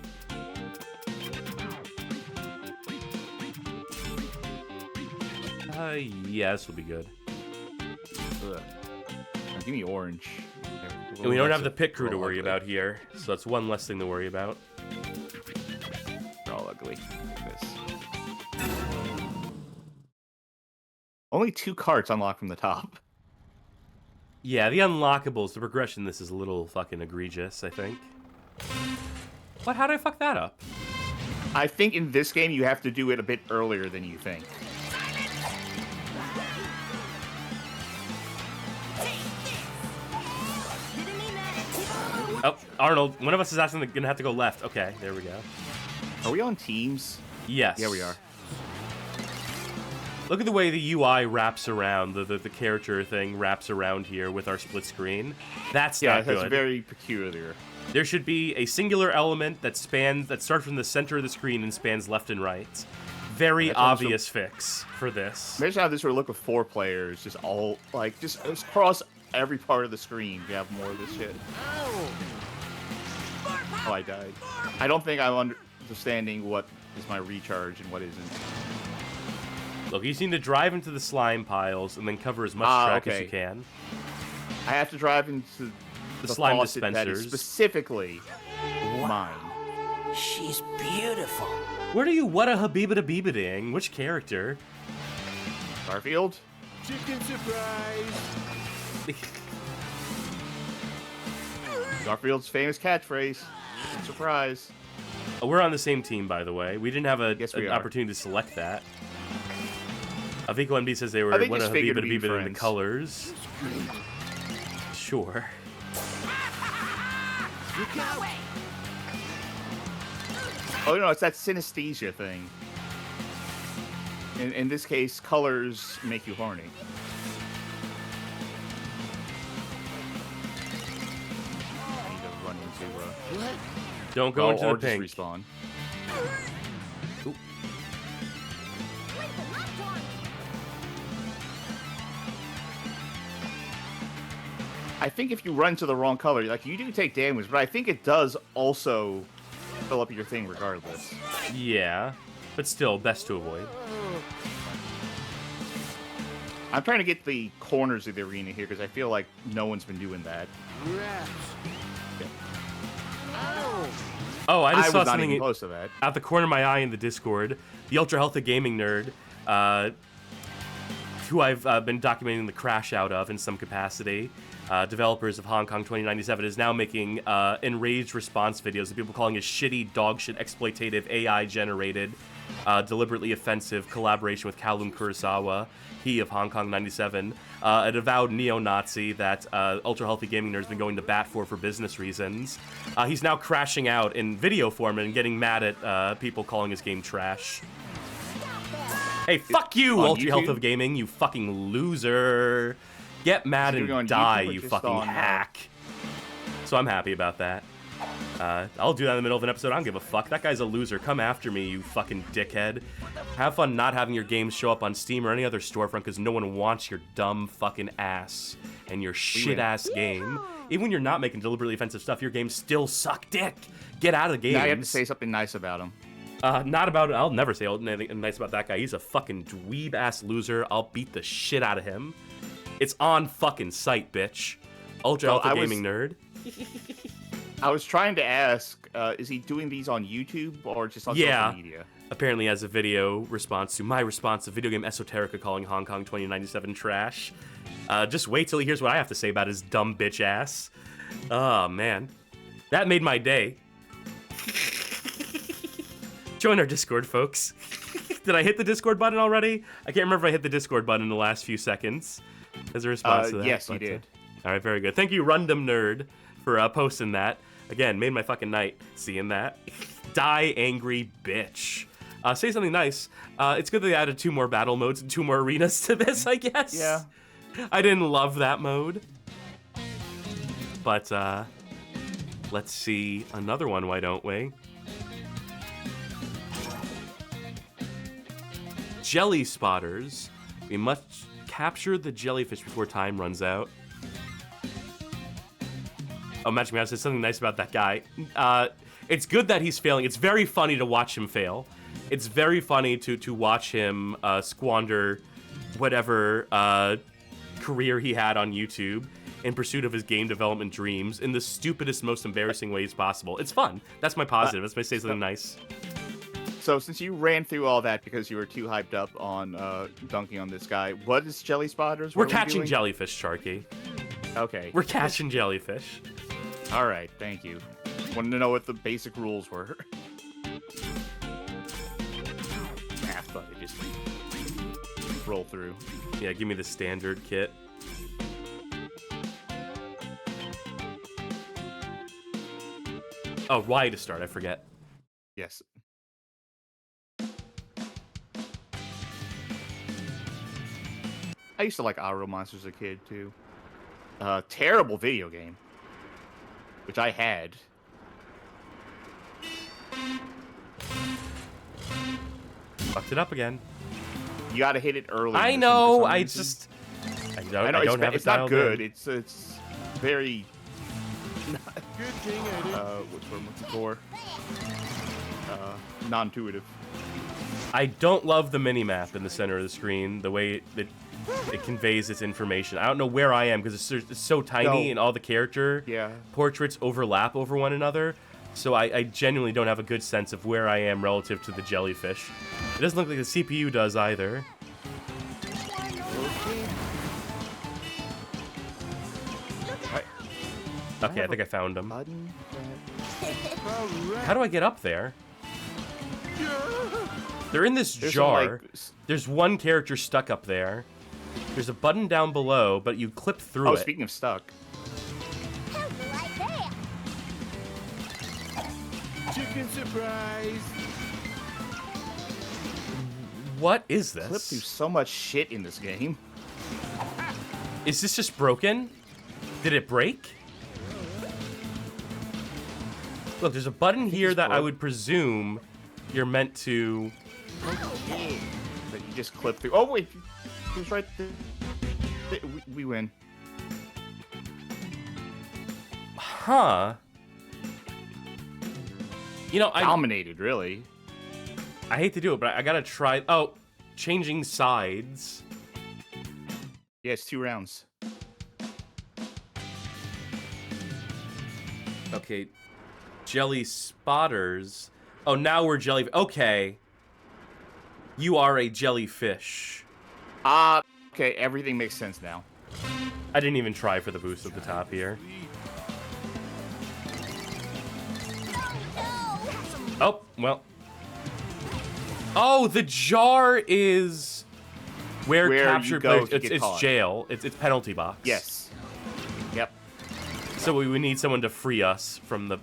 Yeah, this will be good. Ugh. Give me orange. And we don't have the pit crew to worry about here, so that's one less thing to worry about. They're all ugly. This. Only 2 carts unlocked from the top. Yeah, the unlockables, the progression, this is a little fucking egregious, I think. What? How did I fuck that up? I think in this game you have to do it a bit earlier than you think. Oh, Arnold, one of us is actually gonna have to go left. Okay, there we go. Are we on teams? Yes. Yeah, we are. Look at the way the UI wraps around, the character thing wraps around here with our split screen. That's not good. That's very peculiar. There should be a singular element that starts from the center of the screen and spans left and right. Very obvious fix for this. Imagine how this would look with 4 players, just all, like, just across every part of the screen. You have more of this shit. Oh, I died. I don't think I'm understanding what is my recharge and what isn't. Look, you just need to drive into the slime piles and then cover as much track as you can. I have to drive into the slime faucet dispensers. that is specifically mine. She's beautiful. Where do you what a habibida-bibiding? Which character? Garfield? Chicken surprise! Garfield's famous catchphrase. Surprise. Oh, we're on the same team, by the way. We didn't have an are. opportunity to select that. Avico MD says they were I what a just figured to be habibida-bibida in the friends. colors. Sure. Oh, no, it's that synesthesia thing. In this case, colors make you horny. I need to run into, Don't go into or the pink. just respawn. Oop. I think if you run to the wrong color, like, you do take damage, but I think it does also fill up your thing regardless. Yeah, but still, best to avoid. I'm trying to get the corners of the arena here because I feel like no one's been doing that. Oh, I just saw was not something even close to that. out the corner of my eye in the Discord. The Ultra Healthy Gaming Nerd, who I've been documenting the crash out of in some capacity, developers of Hong Kong 2097, is now making enraged response videos of people calling it shitty, dogshit, exploitative, AI-generated, deliberately offensive collaboration with Kowloon Kurosawa, he of Hong Kong 97, an avowed neo-Nazi that Ultra Healthy Gaming Nerd has been going to bat for business reasons. He's now crashing out in video form and getting mad at people calling his game trash. Hey, fuck you, Ultra Healthy Gaming, you fucking loser. Get mad and die, you fucking hack. So I'm happy about that. I'll do that in the middle of an episode. I don't give a fuck. That guy's a loser. Come after me, you fucking dickhead. Have fun not having your games show up on Steam or any other storefront because no one wants your dumb fucking ass and your shit-ass game. Even when you're not making deliberately offensive stuff, your games still suck dick. Get out of the game. Now you have to say something nice about him. Not about it. I'll never say anything nice about that guy. He's a fucking dweeb-ass loser. I'll beat the shit out of him. It's on fucking site, bitch. Ultra Healthy Gaming Nerd. I was trying to ask, is he doing these on YouTube or just on social media? Apparently as a video response to my response to Video Game Esoterica calling Hong Kong 2097 trash. Just wait till he hears what I have to say about his dumb bitch ass. Oh, man. That made my day. Join our Discord, folks. Did I hit the Discord button already? I can't remember if I hit the Discord button in the last few seconds as a response to that. Yes, you did. All right, very good. Thank you, Rundum Nerd, for posting that. Again, made my fucking night seeing that. Die, angry bitch. Say something nice. It's good that they added 2 more battle modes and 2 more arenas to this, I guess. Yeah. I didn't love that mode. But, let's see another one, why don't we? Jelly spotters. We must capture the jellyfish before time runs out. Oh, Magic Mouse said something nice about that guy. It's good that he's failing. It's very funny to watch him fail. It's very funny to watch him squander whatever career he had on YouTube in pursuit of his game development dreams in the stupidest, most embarrassing ways possible. It's fun. That's my positive. That's my say something nice. So since you ran through all that because you were too hyped up on dunking on this guy, what is Jelly Spotters? We're catching jellyfish, Sharky. Okay. We're catching jellyfish. All right, thank you. Wanted to know what the basic rules were. I thought they just roll through. Yeah, give me the standard kit. Oh, Y to start, I forget. Yes. I used to like Aro Monsters as a kid, too. Terrible video game. Which I had. Fucked it up again. You gotta hit it early. I know, I just... I don't have it's it not good. in. It's very... Good thing I didn't. What's what I'm looking for? Non-intuitive. I don't love the mini-map in the center of the screen, the way that it conveys its information. I don't know where I am, because it's so tiny and all the character portraits overlap over one another, so I genuinely don't have a good sense of where I am relative to the jellyfish. It doesn't look like the CPU does either. Okay, I think I found him. How do I get up there? They're in this jar. There's one character stuck up there. There's a button down below, but you clip through it. Oh, speaking of stuck. Chicken surprise. What is this? Clip through so much shit in this game. Is this just broken? Did it break? Look, there's a button here that I would presume you're meant to... That you just clip through. Oh, wait. It was right there. We win. Huh. You know, I... Dominated, really. I hate to do it, but I gotta try... Oh, changing sides. Yeah, it's 2 rounds. Okay. Jelly spotters. Oh, now we're jelly... Okay. You are a jellyfish. Okay, everything makes sense now. I didn't even try for the boost at the top here. Oh, well. Oh, the jar is where captured players... It's jail. It's penalty box. Yes. Yep. So we would need someone to free us from the...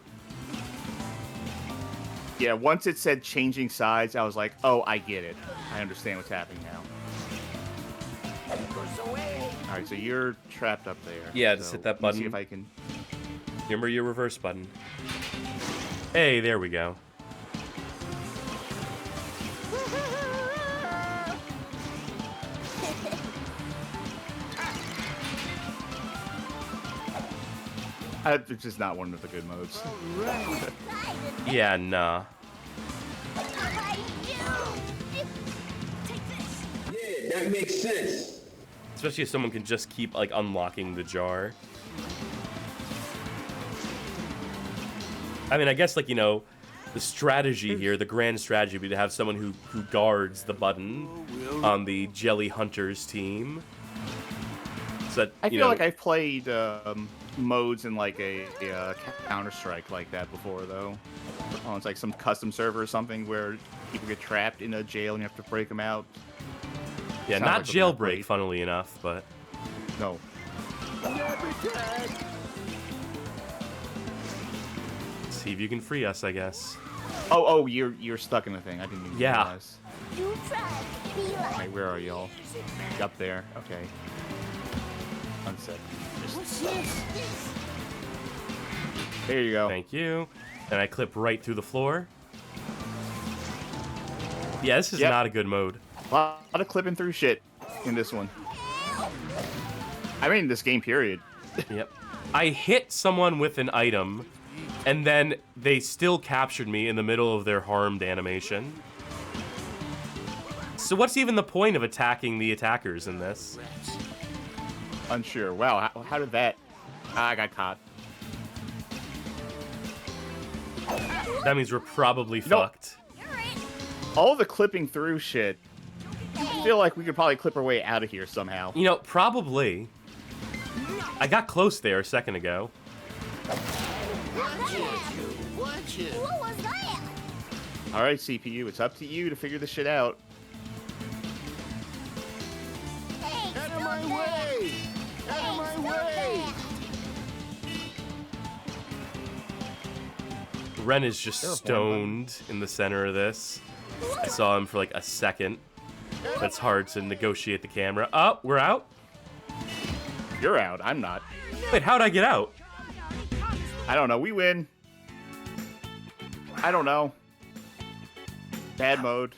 Yeah, once it said changing sides, I was like, oh, I get it. I understand what's happening now. Alright, so you're trapped up there. Yeah, just hit that button. See if I can... Remember your reverse button. Hey, there we go. It's just not one of the good modes. Yeah, nah. Yeah, that makes sense. Especially if someone can just keep, like, unlocking the jar. I mean, I guess, like, you know, the strategy here, the grand strategy would be to have someone who guards the button on the Jelly Hunters team. So that, I you feel know, like I've played modes in like a Counter-Strike like that before, though. Oh, it's like some custom server or something where people get trapped in a jail and you have to break them out. yeah, Sounds not like something I've jailbreak, played. funnily enough, but No. see if you can free us, I guess. Oh, you're stuck in the thing. I didn't even Yeah. realize. You try to be like Alright, where are y'all? Up there. Okay. One sec. There you go. Thank you. And I clip right through the floor. Yeah, this is Yep. not a good mode. A lot of clipping through shit in this one. I mean, this game, period. Yep. I hit someone with an item, and then they still captured me in the middle of their harmed animation. So what's even the point of attacking the attackers in this? Unsure. Wow, how did that... I got caught. That means we're probably No. fucked. All the clipping through shit. I feel like we could probably clip our way out of here somehow. You know, probably. I got close there a second ago. Watch it. what was that? Alright, CPU, it's up to you to figure this shit out. Hey, Out of my way! Out of my way! Ren is just stoned in the center of this. I saw him for like a second. That's hard to negotiate the camera. Oh, we're out? You're out, I'm not. Wait, how'd I get out? I don't know, we win. I don't know. Bad mode.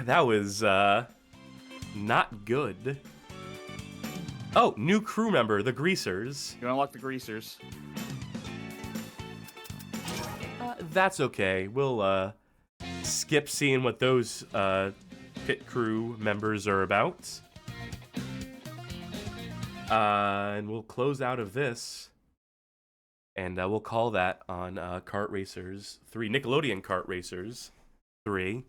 That was, not good. Oh, new crew member, the Greasers. You unlock the Greasers. That's okay. We'll, skip seeing what those, pit crew members are about. And we'll close out of this. And we'll call that on Kart Racers 3. Nickelodeon Kart Racers 3.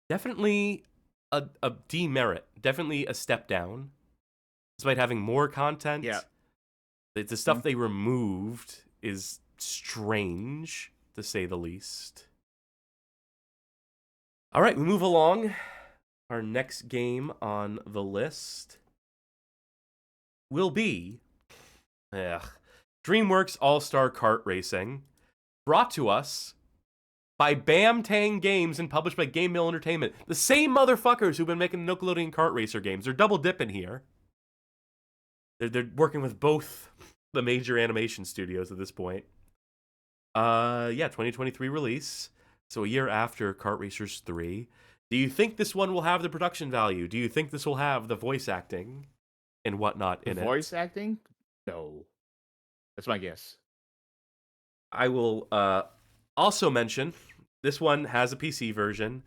Definitely a demerit. Definitely a step down. Despite having more content. Yeah. The stuff they removed is strange, to say the least. All right, we move along. Our next game on the list will be DreamWorks All-Star Kart Racing, brought to us by Bam Tang Games and published by Game Mill Entertainment. The same motherfuckers who've been making Nickelodeon Kart Racer games. They're double dipping here. They're working with both the major animation studios at this point. 2023 release. So a year after Kart Racers 3. Do you think this one will have the production value? Do you think this will have the voice acting and whatnot in it? Voice acting? No. That's my guess. I will also mention this one has a PC version,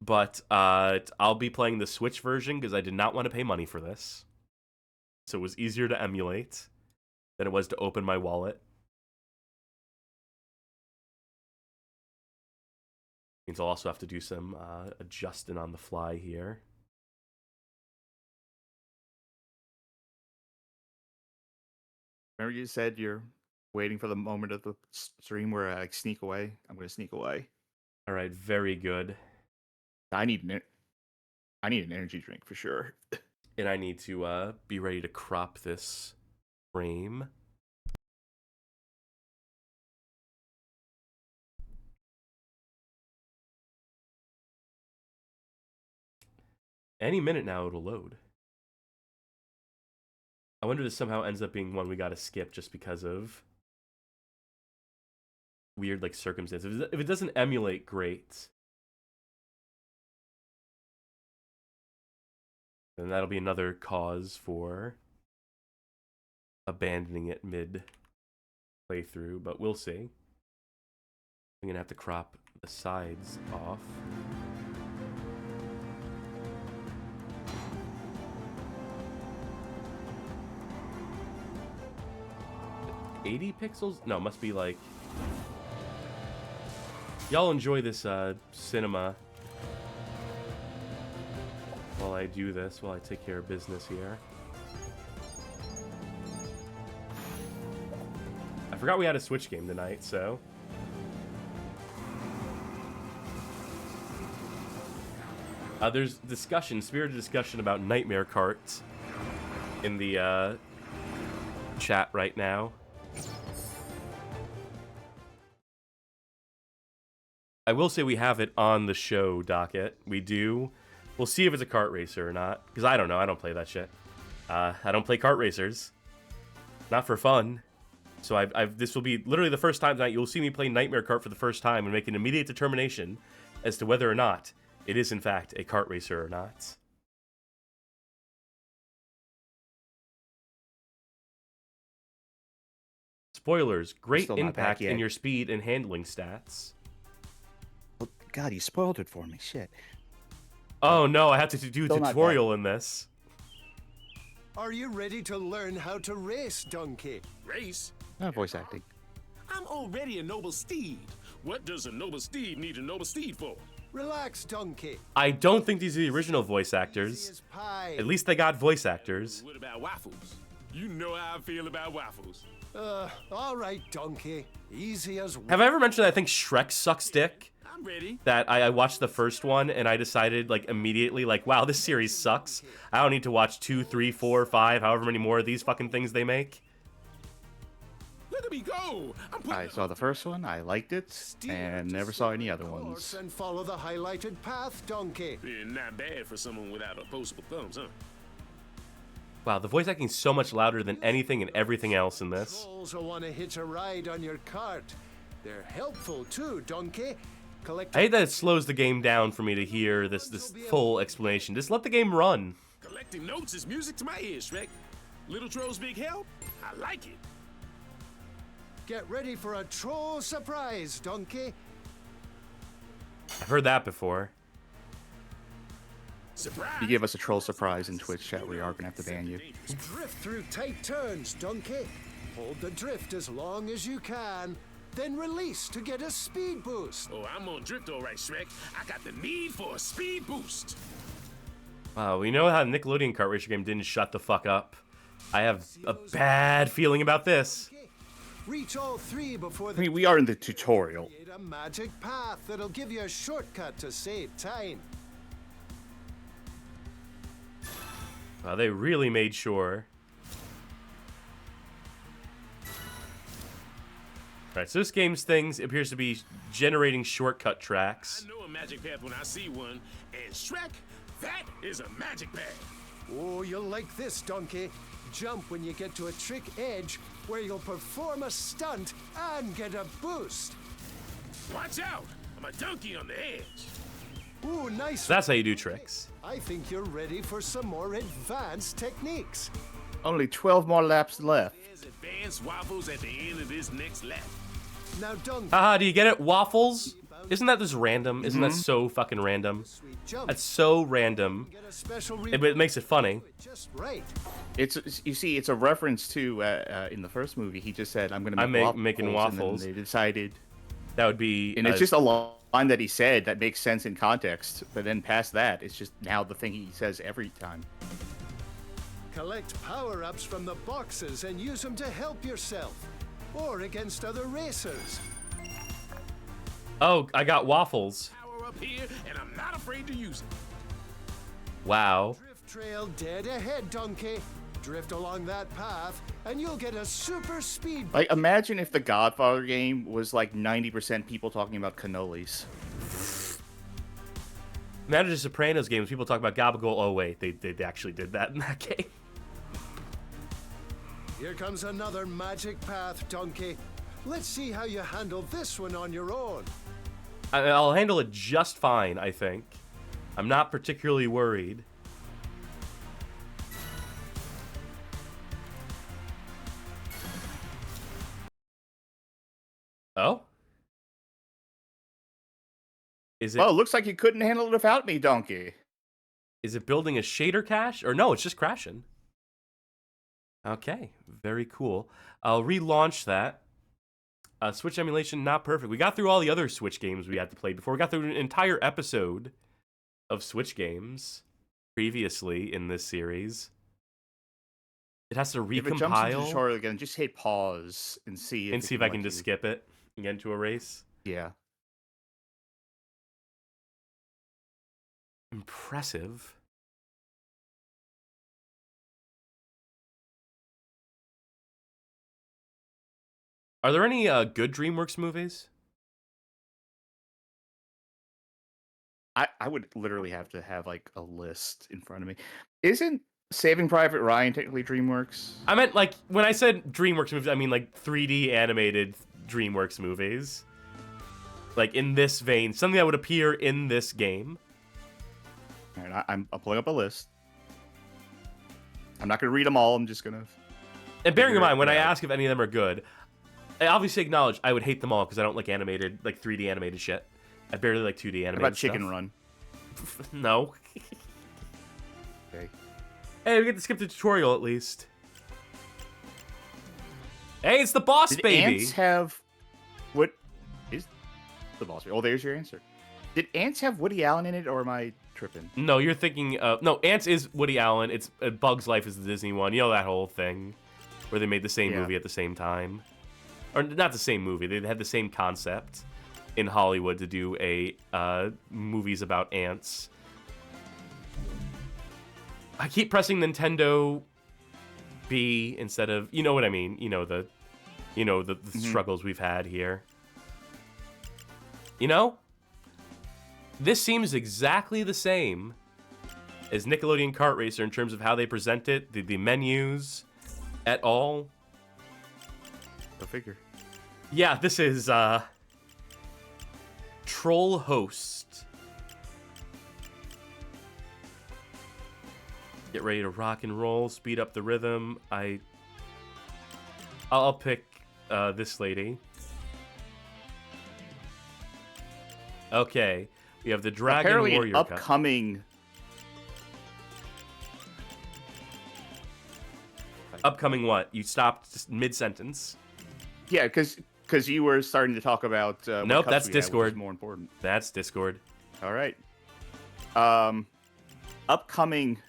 but I'll be playing the Switch version because I did not want to pay money for this. So it was easier to emulate than it was to open my wallet. Means I'll also have to do some adjusting on the fly here. Remember you said you're waiting for the moment of the stream where I sneak away? I'm going to sneak away. All right, very good. I need an energy drink for sure. And I need to be ready to crop this frame. Any minute now it'll load. I wonder if this somehow ends up being one we gotta skip just because of weird like circumstances. If it doesn't emulate, great. Then that'll be another cause for abandoning it mid playthrough, but we'll see. I'm gonna have to crop the sides off. $80 pixels? No, must be like... Y'all enjoy this cinema while I do this, while I take care of business here. forgot we had a Switch game tonight, so... there's spirited discussion about Nightmare Kart in the chat right now. I will say we have it on the show docket. We do. We'll see if it's a kart racer or not, because I don't know. I don't play that shit. I don't play kart racers. Not for fun. So this will be literally the first time tonight you'll see me play Nightmare Kart for the first time and make an immediate determination as to whether or not it is in fact a kart racer or not. Spoilers, great impact in your speed and handling stats. Well, God, you spoiled it for me. Shit. Oh no, I have to do a tutorial in this. Are you ready to learn how to race, Donkey? Race? Not voice acting. I'm already a noble steed. What does a noble steed need a noble steed for? Relax, Donkey. I don't think these are the original voice actors. At least they got voice actors. What about waffles? You know how I feel about waffles. All right, Donkey. Easy as... Have I ever mentioned that I think Shrek sucks dick? I'm ready. That I watched the first one and I decided like immediately like, wow, this series sucks. I don't need to watch 2, 3, 4, 5, however many more of these fucking things they make. Look at me go! I saw the first one, I liked it, and never saw any other ones. And follow the highlighted path, Donkey. Yeah, not bad for someone without opposable thumbs, huh? Wow, the voice acting is so much louder than anything and everything else in this. Trolls will want to hitch a ride on your cart. They're helpful too, Donkey. I hate that it slows the game down for me to hear this full explanation. Just let the game run. Collecting notes is music to my ears, Shrek. Little Troll's big help? I like it. Get ready for a troll surprise, Donkey. I've heard that before. Surprise! You give us a troll surprise in Twitch chat, we are gonna have to ban you. Drift through tight turns, Donkey. Hold the drift as long as you can. Then release to get a speed boost. Oh, I'm on drift all right, Shrek. I got the need for a speed boost. Wow, we know how Nickelodeon Kart Racer game didn't shut the fuck up. I have a bad feeling about this. Reach all three before the... I mean, we are in the tutorial. Create a magic path that'll give you a shortcut to save time. Wow, they really made sure. Alright, so this game's things appears to be generating shortcut tracks. I know a magic path when I see one, and Shrek, that is a magic path. Oh, you'll like this, Donkey. Jump when you get to a trick edge where you'll perform a stunt and get a boost. Watch out! I'm a donkey on the edge. Ooh, nice. That's how you do tricks. I think you're ready for some more advanced techniques. Only 12 more laps left. There's advanced waffles at the end of this next lap. Now, Donkey. Haha, do you get it? Waffles? Isn't that just random? Isn't that so fucking random? That's so random. It makes it funny. Just right. It's you see, it's a reference to in the first movie. He just said, "I'm going to make waffles," making waffles. And then they decided that would be, and it's just a line that he said that makes sense in context. But then past that, it's just now the thing he says every time. Collect power-ups from the boxes and use them to help yourself, or against other racers. Oh, I got waffles. Power up here, and I'm not afraid to use it. Wow. Drift trail dead ahead, Donkey. Drift along that path, and you'll get a super speed. Like, imagine if the Godfather game was like 90% people talking about cannolis. Imagine the Sopranos games. People talk about gabagool. Oh wait, they actually did that in that game. Here comes another magic path, Donkey. Let's see how you handle this one on your own. I'll handle it just fine, I think. I'm not particularly worried. Oh? Is it? Well, it looks like you couldn't handle it without me, Donkey. Is it building a shader cache? Or no, it's just crashing. Okay, very cool. I'll relaunch that. Switch emulation, not perfect. We got through all the other Switch games we had to play before. We got through an entire episode of Switch games previously in this series. It has to If it jumps into the recompile tutorial again, just hit pause and see and see if I can just skip it and get into a race. Yeah. Impressive. Are there any good DreamWorks movies? I would literally have to have like a list in front of me. Isn't Saving Private Ryan technically DreamWorks? I meant like when I said DreamWorks movies, I mean like 3D animated DreamWorks movies. Like in this vein, something that would appear in this game. All right, I'm pulling up a list. I'm not gonna read them all. I'm just gonna. And bearing in mind, when I ask if any of them are good, I obviously acknowledge I would hate them all because I don't like animated, like 3D animated shit. I barely like 2D animated What about stuff. Chicken Run? No. Okay. Hey, we get to skip the tutorial at least. Hey, it's the boss Did baby. ants have what is the boss baby? Oh, there's your answer. Did ants have Woody Allen in it, or am I tripping? No, you're thinking no, Ants is Woody Allen. It's Bug's Life is the Disney one. You know that whole thing where they made the same movie at the same time. Or not the same movie. They had the same concept in Hollywood to do a movies about ants. I keep pressing Nintendo B instead of, you know what I mean, the struggles we've had here. You know, this seems exactly the same as Nickelodeon Kart Racer in terms of how they present it, the menus, et al. Go figure. Yeah, this is Troll Host. Get ready to rock and roll, speed up the rhythm. I'll pick this lady. Okay, we have the Dragon Apparently Warrior an Cup. upcoming. Upcoming what? You stopped just mid-sentence. Yeah, because you were starting to talk about. What Nope, cups that's we had, which Discord. is more important. That's Discord. All right. Upcoming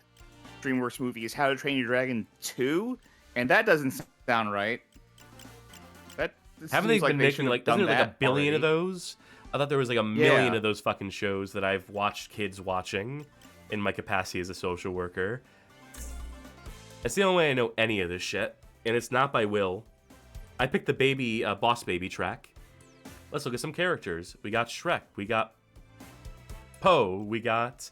DreamWorks movie is How to Train Your Dragon 2, and that doesn't sound right. Haven't they been making should have like, isn't done there like a that billion of already. those? I thought there was like a million Yeah. of those fucking shows that I've watched kids watching in my capacity as a social worker. It's the only way I know any of this shit, and it's not by will. I picked the baby Boss Baby track. Let's look at some characters. We got Shrek. We got Poe. We got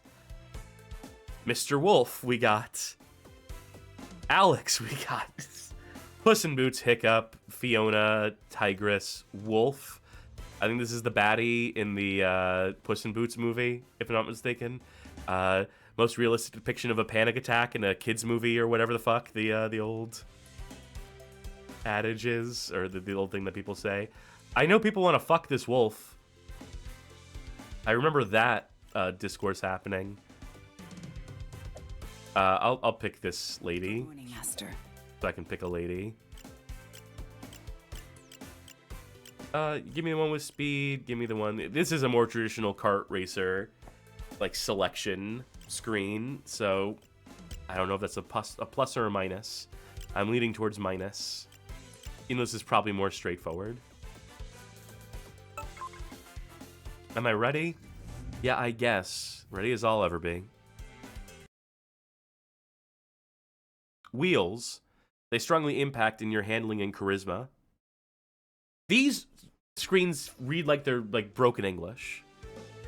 Mr. Wolf. We got Alex. We got Puss in Boots, Hiccup, Fiona, Tigress, Wolf. I think this is the baddie in the Puss in Boots movie, if I'm not mistaken. Most realistic depiction of a panic attack in a kids movie or whatever the fuck the old adage is, or the old thing that people say. I know people want to fuck this wolf. I remember that discourse happening. I'll pick this lady. Morning, Master. So I can pick a lady. Give me the one with speed. Give me the one. This is a more traditional kart racer, like selection screen. So I don't know if that's a plus or a minus. I'm leaning towards minus. You know, this is probably more straightforward. Am I ready? Yeah, I guess. Ready as I'll ever be. Wheels. They strongly impact in your handling and charisma. These screens read like they're like broken English.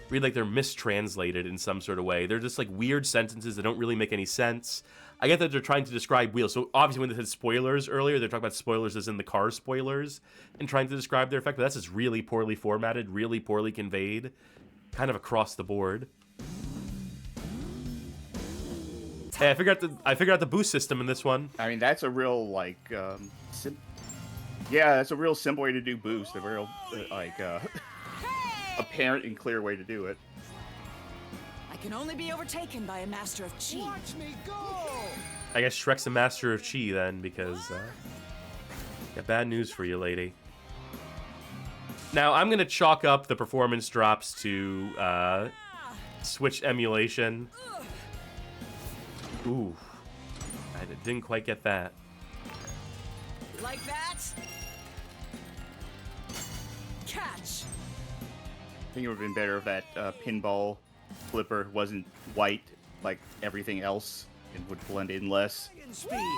Read like they're mistranslated in some sort of way. They're just like weird sentences that don't really make any sense. I get that they're trying to describe wheels. So obviously when they said spoilers earlier, they're talking about spoilers as in the car spoilers and trying to describe their effect. But that's just really poorly formatted, really poorly conveyed, kind of across the board. Hey, I figured out the boost system in this one. I mean, that's a real like, yeah, that's a real simple way to do boost. A real apparent and clear way to do it. I can only be overtaken by a master of chi. Watch me go! I guess Shrek's a master of chi then, because got bad news for you, lady. Now I'm gonna chalk up the performance drops to Switch emulation. Ooh, I didn't quite get that. Like that? Catch! I think it would have been better if that pinball flipper wasn't white like everything else and would blend in less.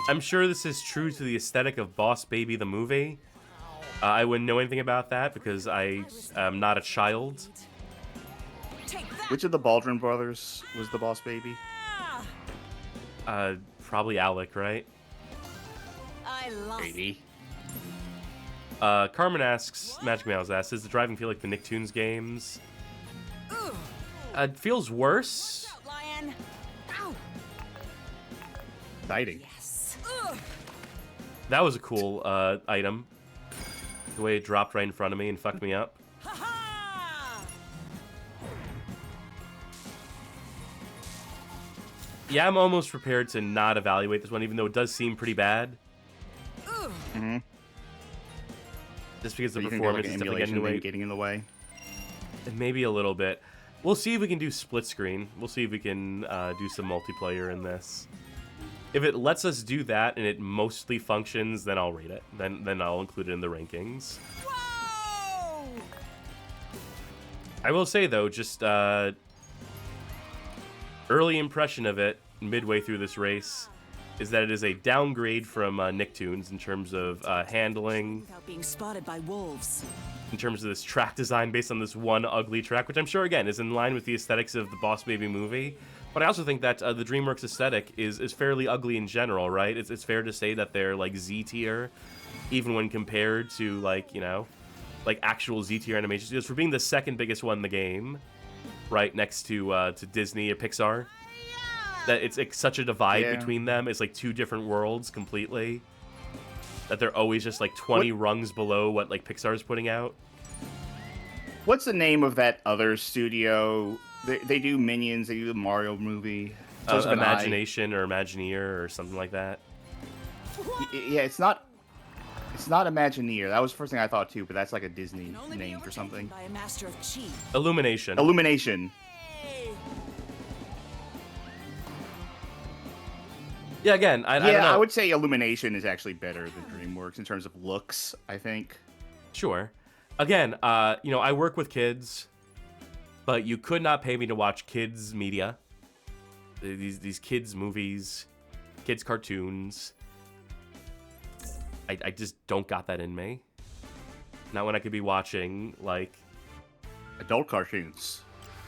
I'm sure this is true to the aesthetic of Boss Baby the movie. I wouldn't know anything about that because I am not a child. Which of the Baldwin brothers was the Boss Baby? Probably Alec, right? I love Maybe. Carmen asks, Magic Mouse asks, does the driving feel like the Nicktoons games? It feels worse. Lion. Ow. Exciting. Yes. That was a cool item. The way it dropped right in front of me and fucked me up. Yeah, I'm almost prepared to not evaluate this one, even though it does seem pretty bad. Mm-hmm. Just because So the you think performance like is definitely getting in the way. Maybe a little bit. We'll see if we can do split screen. We'll see if we can do some multiplayer in this. If it lets us do that and it mostly functions, then I'll rate it. Then I'll include it in the rankings. Whoa! I will say though, just early impression of it midway through this race is that it is a downgrade from Nicktoons in terms of handling, Without being spotted by wolves. in terms of this track design based on this one ugly track, which I'm sure again is in line with the aesthetics of the Boss Baby movie. But I also think that the DreamWorks aesthetic is fairly ugly in general, right? It's fair to say that they're like Z tier, even when compared to like, you know, like actual Z tier animation studios for being the second biggest one in the game, right next to Disney or Pixar. That it's such a divide between them. It's like two different worlds completely. That they're always just like 20 rungs below what like Pixar's putting out. What's the name of that other studio? They do Minions. They do the Mario movie. Imagination or Imagineer or something like that. Yeah, it's not Imagineer. That was the first thing I thought too, but that's like a Disney name for something. By a master of chi. Illumination. Illumination. Yeah, again, I don't know. I would say Illumination is actually better than DreamWorks in terms of looks, I think. Sure. Again, you know, I work with kids, but you could not pay me to watch kids media. These kids movies, kids cartoons. I just don't got that in me. Not when I could be watching, like... adult cartoons.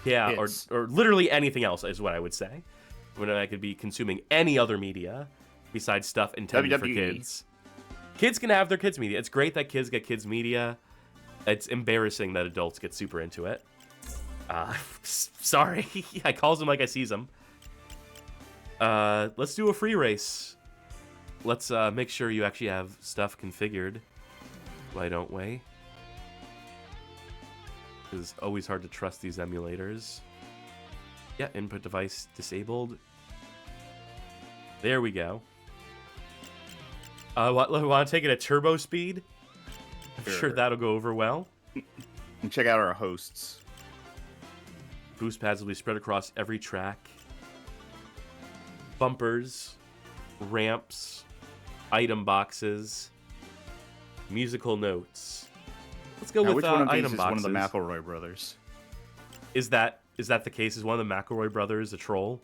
Yeah, or literally anything else is what I would say. When I could be consuming any other media besides stuff intended for kids. Kids can have their kids media. It's great that kids get kids media. It's embarrassing that adults get super into it. Sorry. I calls them like I sees them. Let's do a free race. Let's make sure you actually have stuff configured. Why don't we? It's always hard to trust these emulators. Yeah, input device disabled. There we go. Want to take it at turbo speed? I'm sure that'll go over well. And check out our hosts. Boost pads will be spread across every track. Bumpers, ramps, item boxes, musical notes. Let's go with which one of these item is boxes. one of the McElroy brothers? Is that the case? Is one of the McElroy brothers a troll?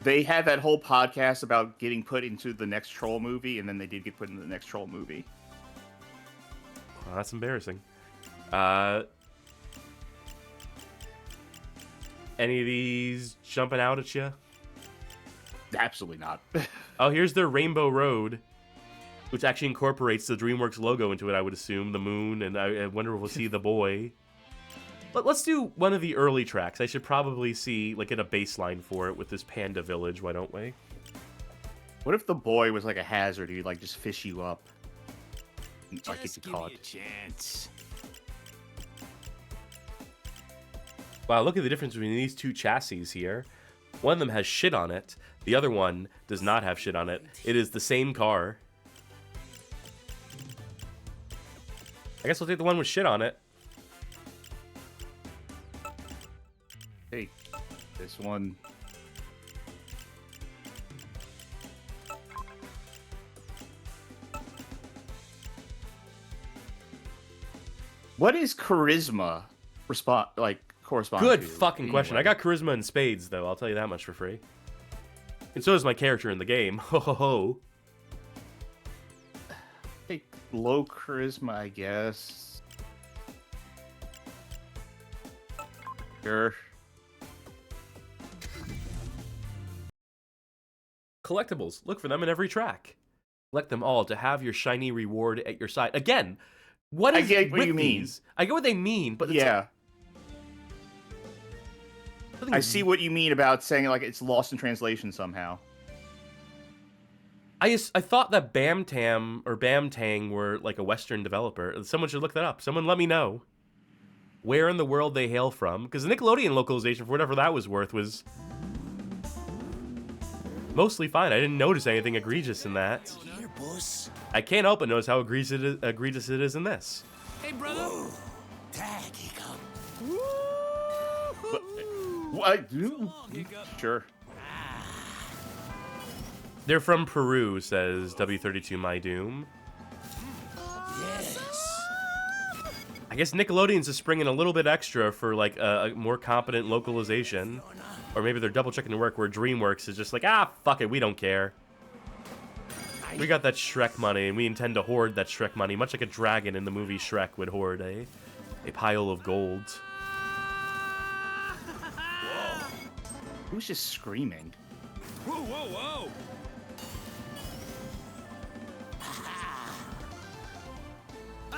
They had that whole podcast about getting put into the next Troll movie, and then they did get put into the next Troll movie. Well, that's embarrassing. Any of these jumping out at you? Absolutely not. Oh, here's their Rainbow Road, which actually incorporates the DreamWorks logo into it, I would assume. The moon, and I wonder if we'll see the boy. But let's do one of the early tracks. I should probably see, like, get a baseline for it with this Panda Village, why don't we? What if the boy was like a hazard? He'd like just fish you up. Like Just give me a chance. Wow, look at the difference between these two chassis here. One of them has shit on it. The other one does not have shit on it. It is the same car. I guess we'll take the one with shit on it. Hey, this one. What is charisma correspond Good to? fucking question. I got charisma in spades, though. I'll tell you that much for free. And so does my character in the game. Ho ho ho. Hey, low charisma, I guess. Sure. Collectibles. Look for them in every track. Collect them all to have your shiny reward at your side. Again, what is I get what with you mean. these? I get what they mean, but it's yeah. I see what you mean about saying like it's lost in translation somehow. I thought that Bamtam or Bamtang were like a Western developer. Someone should look that up. Someone let me know where in the world they hail from, because the Nickelodeon localization, for whatever that was worth, was mostly fine. I didn't notice anything egregious in that. I can't help but notice how egregious it is in this. Hey, brother. What? Sure. They're from Peru, says W32 My Doom. Yes. I guess Nickelodeon's just springing a little bit extra for like a more competent localization. Or maybe they're double checking the work where DreamWorks is just like, ah, fuck it, we don't care. We got that Shrek money and we intend to hoard that Shrek money, much like a dragon in the movie Shrek would hoard a pile of gold. Who's just screaming? Whoa, whoa, whoa!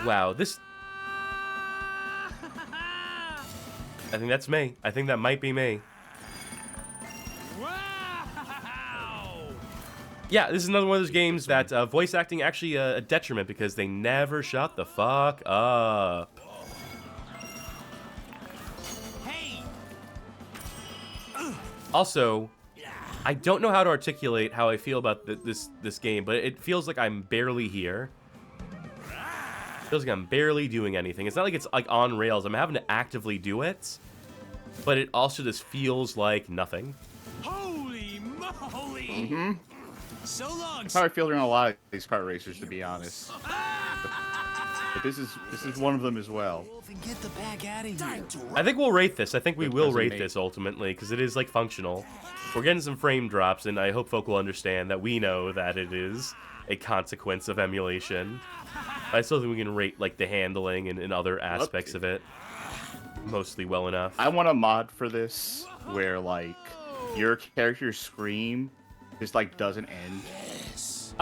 Wow, this... I think that's me. I think that might be me. Yeah, this is another one of those games that voice acting actually a detriment because they never shut the fuck up. Also, I don't know how to articulate how I feel about this game, but it feels like I'm barely here. It feels like I'm barely doing anything. It's not like it's like on rails. I'm having to actively do it, but it also just feels like nothing. Holy moly! Mm-hmm. So long. That's how I feel during a lot of these kart racers, to be honest. But this is one of them as well. Get the back out of here. I think we'll rate this. I think we will rate this ultimately because it is like functional. We're getting some frame drops, and I hope folk will understand that we know that it is a consequence of emulation. I still think we can rate like the handling and other aspects of it mostly well enough. I want a mod for this where like your character's scream just like doesn't end. Yes.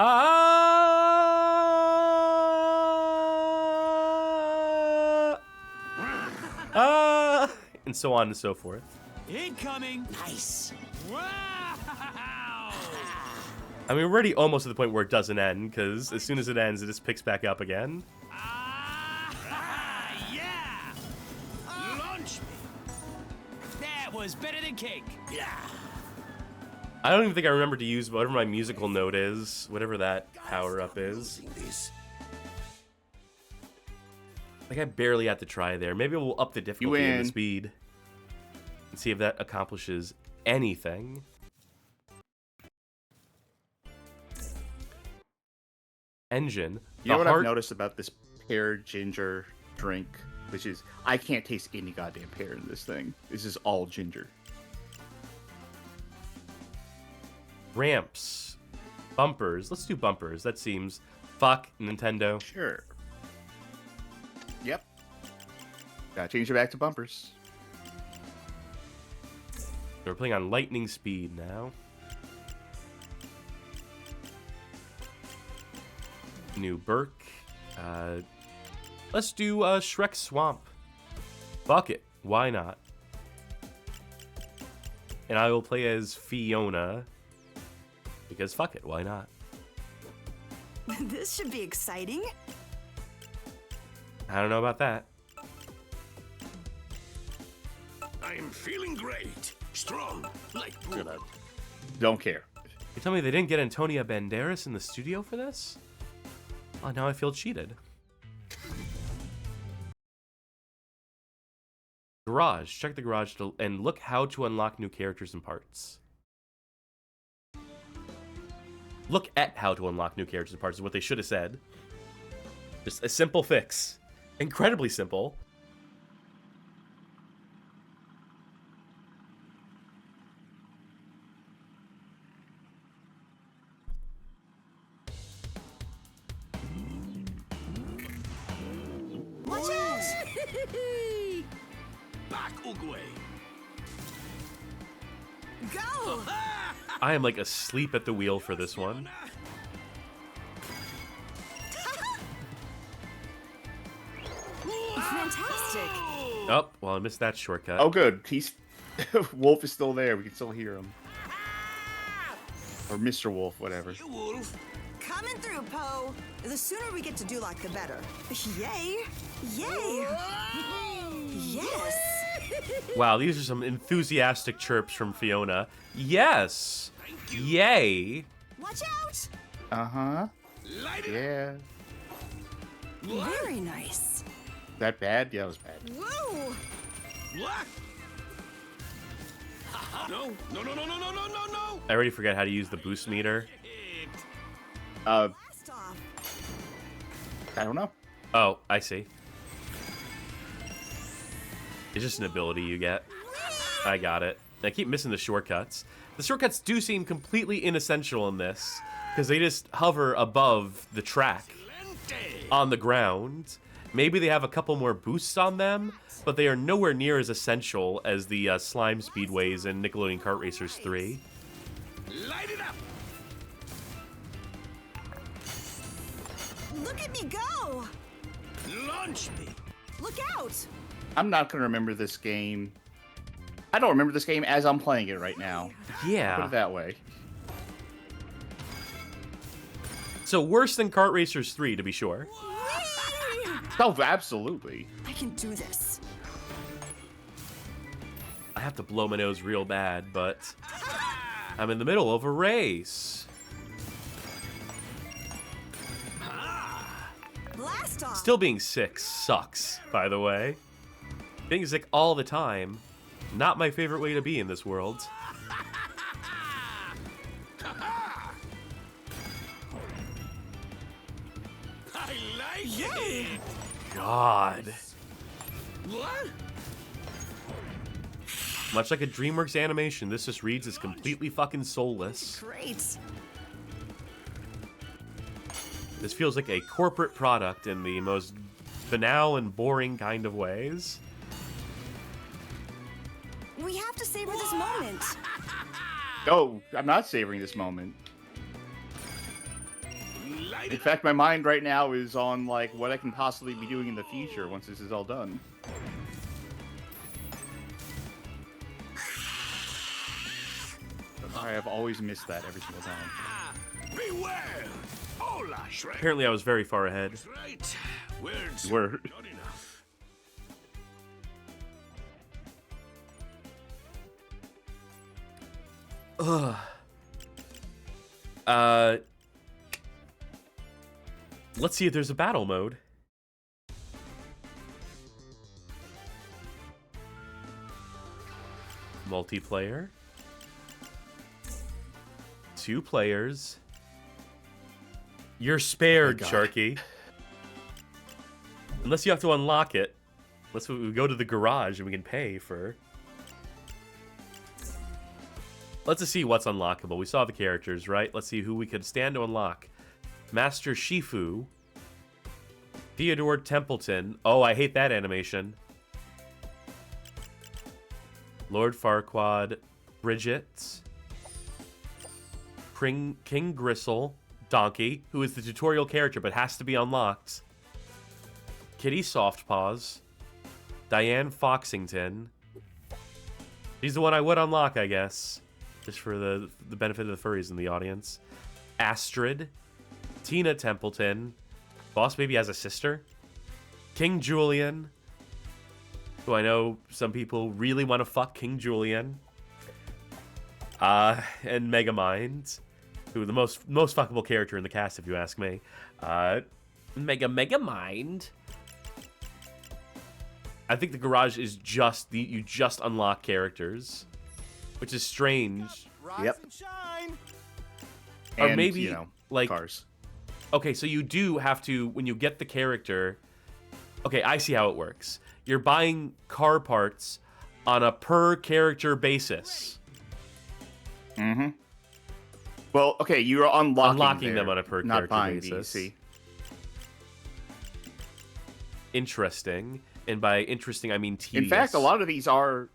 And so on and so forth. Incoming. Nice. Wow. I mean, we're already almost to the point where it doesn't end, because as soon as it ends, it just picks back up again. Yeah. Launch me. That was better than cake. Yeah. I don't even think I remember to use whatever my musical note is, whatever that power-up is. Like, I barely had to try there. Maybe we'll up the difficulty and the speed and see if that accomplishes anything. Engine. You know what I've noticed about this pear ginger drink? Which is, I can't taste any goddamn pear in this thing. This is all ginger. Ramps. Bumpers. Let's do bumpers. That seems... Fuck, Nintendo. Sure. Yep. Gotta change it back to bumpers. We're playing on lightning speed now. New Burke. Let's do Shrek Swamp. Fuck it. Why not? And I will play as Fiona. Because fuck it. Why not? This should be exciting. I don't know about that. I am feeling great. Strong. Like Don't care. You tell me they didn't get Antonia Banderas in the studio for this? Oh, now I feel cheated. Garage. Check the garage and look how to unlock new characters and parts. Look at how to unlock new characters and parts is what they should have said. Just a simple fix. Incredibly simple. Watch out! Back Uguay. Go! I am like asleep at the wheel for this one. Fantastic. Oh, well, I missed that shortcut. Oh, good. He's Wolf is still there. We can still hear him. Or Mr. Wolf, whatever. Coming through, Poe. The sooner we get to do like, the better. Yay! Yay! Yes! Wow, these are some enthusiastic chirps from Fiona. Yes! Yay! Watch out! Uh-huh. Yeah. Very nice. That bad? Yeah, it was bad. Whoa! What? No, no, no, no, no, no, no, no, no! I already forgot how to use the boost meter. I don't know. Oh, I see. It's just an ability you get. I got it. I keep missing the shortcuts. The shortcuts do seem completely inessential in this, because they just hover above the track on the ground. Maybe they have a couple more boosts on them, but they are nowhere near as essential as the slime speedways in Nickelodeon Kart Racers 3. Light it up! Look at me go! Launch me! Look out! I'm not going to remember this game. I don't remember this game as I'm playing it right now. Yeah. Put it that way. So worse than Kart Racers 3, to be sure. Oh, absolutely. I can do this. I have to blow my nose real bad, but I'm in the middle of a race. Blast off! Still being sick sucks, by the way. Being sick all the time, not my favorite way to be in this world. I like it! God. What? Much like a DreamWorks animation, this just reads as completely fucking soulless. Great. This feels like a corporate product in the most banal and boring kind of ways. We have to savor this moment. No, I'm not savoring this moment. In fact, my mind right now is on, like, what I can possibly be doing in the future once this is all done. I have always missed that every single time. Beware! Hola, Shrek! Apparently I was very far ahead. Right. Words You were. not enough. Ugh. Let's see if there's a battle mode. Multiplayer. 2 players. You're spared, Sharky. Unless you have to unlock it. Unless we go to the garage and we can pay for... Let's just see what's unlockable. We saw the characters, right? Let's see who we could stand to unlock. Master Shifu. Theodore Templeton. Oh, I hate that animation. Lord Farquaad. Bridget. King Gristle. Donkey, who is the tutorial character but has to be unlocked. Kitty Softpaws. Diane Foxington. She's the one I would unlock, I guess. Just for the benefit of the furries in the audience. Astrid. Tina Templeton. Boss Baby has a sister. King Julian. Who I know some people really want to fuck King Julian. And Megamind. Who the most fuckable character in the cast, if you ask me. Megamind. I think the garage is just you just unlock characters, which is strange. Yep. Or And, maybe you know, like cars. Okay, so you do have to, when you get the character, Okay, I see how it works. You're buying car parts on a per character basis. Mm-hmm. Well, okay, you're unlocking them on a per character buying basis. These, see? Interesting. And by interesting, I mean tedious. In fact, a lot of these are...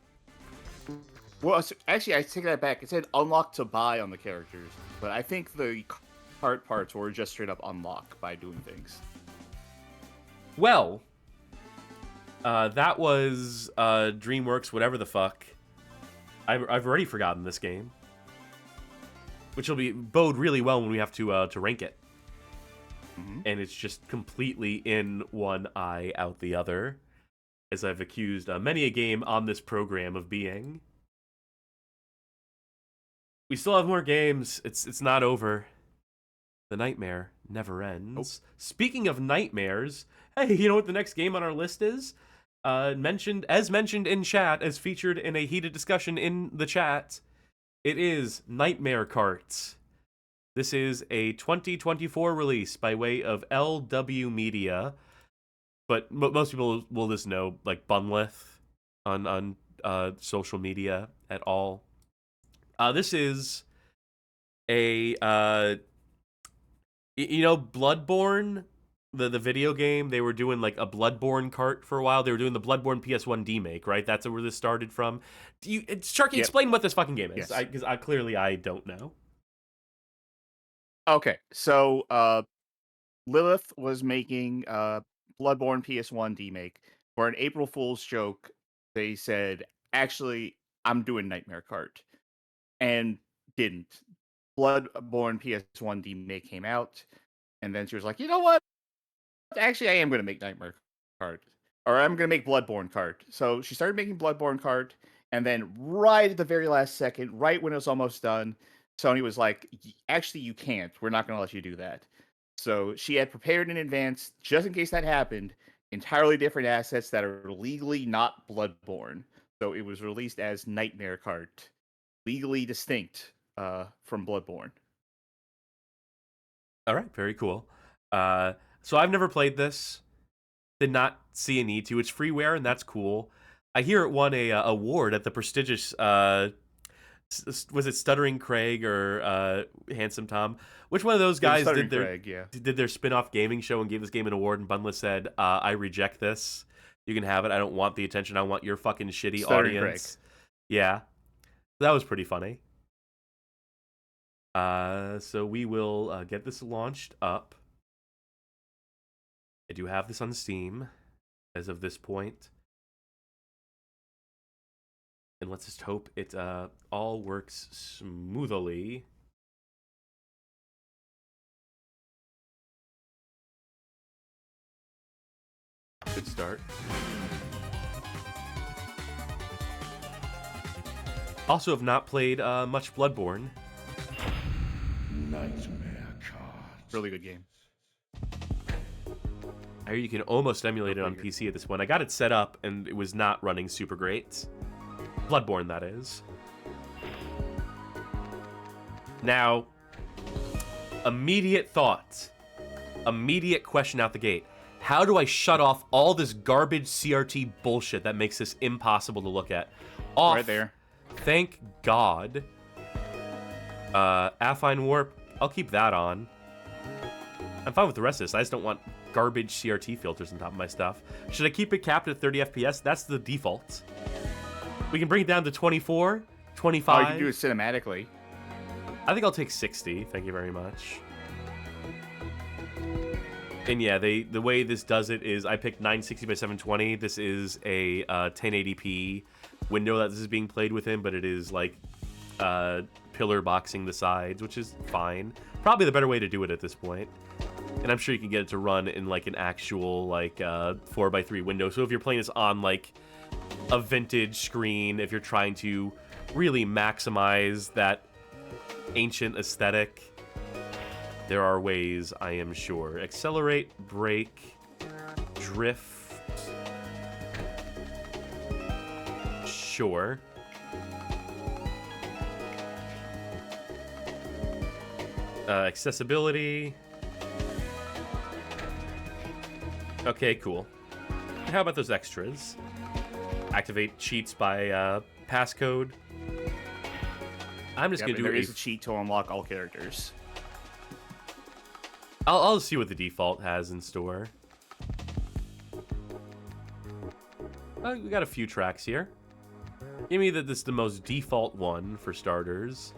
Well, actually, I take that back. It said unlock to buy on the characters. But I think the cart parts were just straight up unlock by doing things. Well, that was DreamWorks, whatever the fuck. I've already forgotten this game. Which will bode really well when we have to rank it. Mm-hmm. And it's just completely in one eye, out the other. As I've accused many a game on this program of being. We still have more games. It's not over. The nightmare never ends. Oh. Speaking of nightmares, hey, you know what the next game on our list is? Mentioned in chat, as featured in a heated discussion in the chat, it is Nightmare Kart. This is a 2024 release by way of LW Media, but most people will just know like Bunlith on social media at all. This is a Bloodborne, the video game. They were doing like a Bloodborne kart for a while. They were doing the Bloodborne PS1 demake, right? That's where this started from. Sharky, explain what this fucking game is, because clearly I don't know. Okay, so Lilith was making Bloodborne PS1 demake. For an April Fool's joke, they said, actually, I'm doing Nightmare Kart. And didn't. Bloodborne PS1 demake came out, and then she was like, you know what? Actually, I am going to make Nightmare Kart. Or I'm going to make Bloodborne Kart. So she started making Bloodborne Kart, and then right at the very last second, right when it was almost done, Sony was like, actually, you can't. We're not going to let you do that. So she had prepared in advance, just in case that happened, entirely different assets that are legally not Bloodborne. So it was released as Nightmare Kart, legally distinct from Bloodborne. All right, very cool. So I've never played this. Did not see a need to. It's freeware, and that's cool. I hear it won a award at the prestigious... was it Stuttering Craig or Handsome Tom? Which one of those guys did their spin-off gaming show and gave this game an award, and Bunless said, I reject this. You can have it. I don't want the attention. I want your fucking shitty Stuttering audience. Craig. Yeah. That was pretty funny. So we will get this launched up. I do have this on Steam as of this point. And let's just hope it all works smoothly. Good start. Also have not played much Bloodborne. Nightmare Kart. Really good game. I hear you can almost emulate it on PC at this point. I got it set up and it was not running super great. Bloodborne, that is. Now, immediate thought. Immediate question out the gate. How do I shut off all this garbage CRT bullshit that makes this impossible to look at? Off. Right there. Thank God. Affine Warp, I'll keep that on. I'm fine with the rest of this. I just don't want garbage CRT filters on top of my stuff. Should I keep it capped at 30 FPS? That's the default. We can bring it down to 24, 25. Oh, you can do it cinematically. I think I'll take 60. Thank you very much. And yeah, the way this does it is I picked 960 by 720. This is a 1080p window that this is being played within, but it is like pillar boxing the sides, which is fine. Probably the better way to do it at this point. And I'm sure you can get it to run in like an actual like 4x3 window. So if you're playing this on like a vintage screen, if you're trying to really maximize that ancient aesthetic, there are ways, I am sure. Accelerate, brake, drift. Sure. Accessibility. Okay, cool. How about those extras? Activate cheats by passcode. I'm just gonna do there is a cheat to unlock all characters. I'll see what the default has in store. We got a few tracks here. Give me that this is the most default one for starters.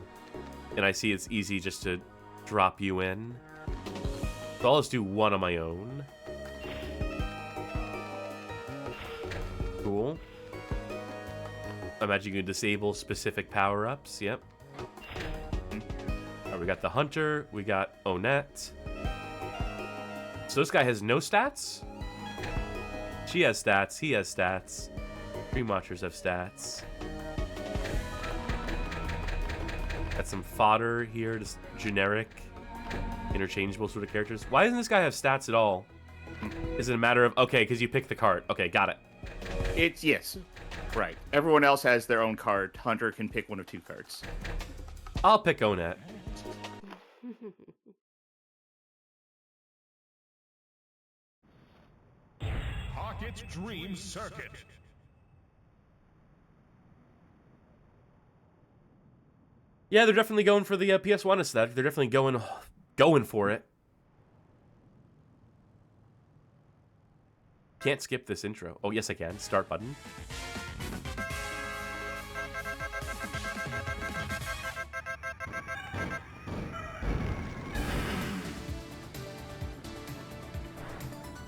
And I see it's easy just to drop you in. So I'll just do one on my own. Cool. I imagine you can disable specific power-ups. Yep. Alright, we got the Hunter. We got Onette. So this guy has no stats? She has stats. He has stats. Dream Watchers have stats. Got some fodder here, just generic, interchangeable sort of characters. Why doesn't this guy have stats at all? Is it a matter of, okay, because you picked the cart. Okay, got it. Yes. Right. Everyone else has their own card. Hunter can pick one of two cards. I'll pick Onette. Pocket Dream Circuit. Yeah, they're definitely going for the PS1 aesthetic. They're definitely going for it. Can't skip this intro. Oh, yes, I can. Start button.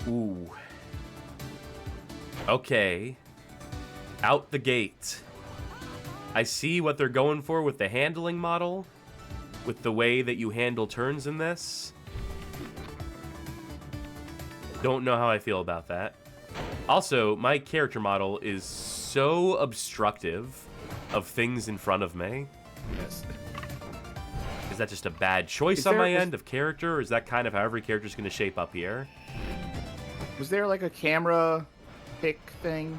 Ooh. Okay. Out the gate. I see what they're going for with the handling model, with the way that you handle turns in this. Don't know how I feel about that. Also, my character model is so obstructive of things in front of me. Yes. Is that just a bad choice on my end of character, or is that kind of how every character's going to shape up here? Was there like a camera pick thing?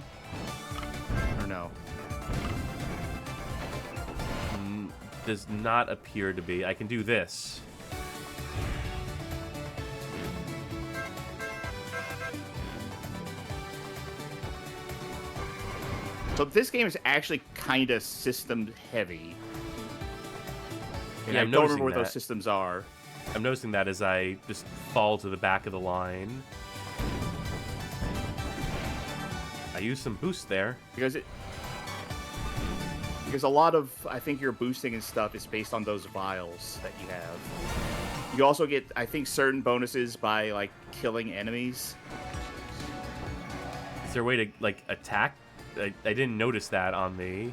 Or no? Does not appear to be. I can do this. So this game is actually kind of system heavy. And Yeah, I I'm don't noticing remember where that. those systems are. I'm noticing that as I just fall to the back of the line. I use some boost there. Because a lot of, I think, your boosting and stuff is based on those vials that you have. You also get, I think, certain bonuses by, like, killing enemies. Is there a way to, like, attack? I didn't notice that on the...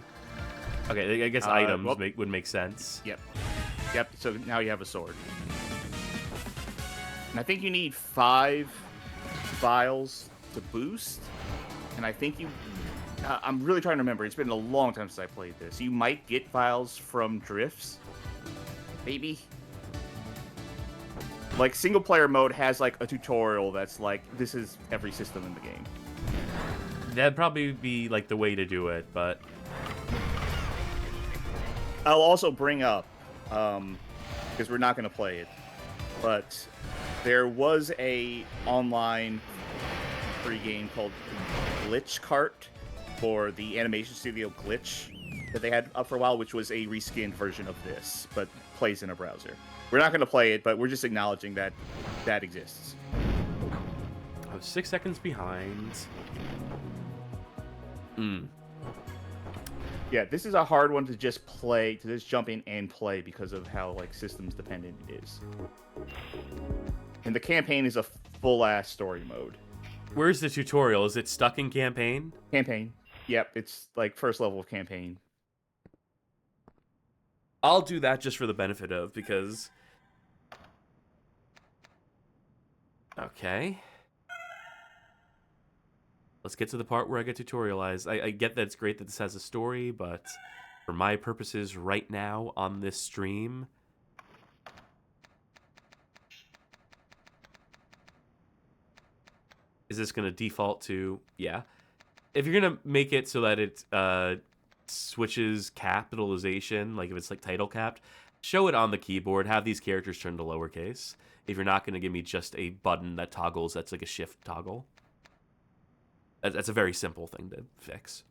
Okay, I guess items would make sense. Yep. Yep, so now you have a sword. And I think you need 5 vials to boost. And I think you... I'm really trying to remember. It's been a long time since I played this. You might get vials from drifts. Maybe. Like, single-player mode has, like, a tutorial that's like, this is every system in the game. That'd probably be, like, the way to do it, but... I'll also bring up, because we're not going to play it, but there was a online free game called Glitch Kart for the animation studio Glitch that they had up for a while, which was a reskinned version of this, but plays in a browser. We're not going to play it, but we're just acknowledging that that exists. I was 6 seconds behind. Yeah, this is a hard one to just play, to just jump in and play because of how, like, systems dependent it is. And the campaign is a full-ass story mode. Where's the tutorial? Is it stuck in campaign? Campaign. Yep, it's, like, first level of campaign. I'll do that just for the benefit of, because... Okay. Let's get to the part where I get tutorialized. I get that it's great that this has a story, but for my purposes right now on this stream... Is this going to default to... Yeah. If you're going to make it so that it switches capitalization, like if it's like title capped, show it on the keyboard, have these characters turned to lowercase. If you're not going to give me just a button that toggles, that's like a shift toggle. That's a very simple thing to fix.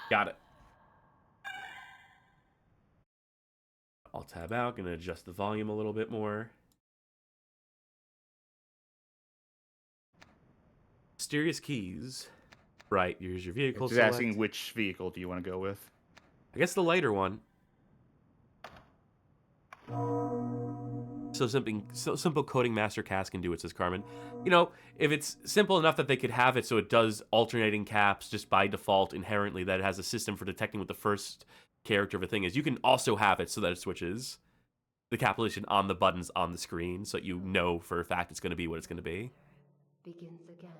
Got it. I'll tab out. Gonna adjust the volume a little bit more. Mysterious keys. Right, here's your vehicle. Just asking which vehicle do you want to go with? I guess the lighter one. So simple coding master cast can do it, says Carmen. You know, if it's simple enough that they could have it so it does alternating caps just by default inherently, that it has a system for detecting what the first character of a thing is, you can also have it so that it switches the capitalization on the buttons on the screen so that you know for a fact it's going to be what it's going to be. Begins again.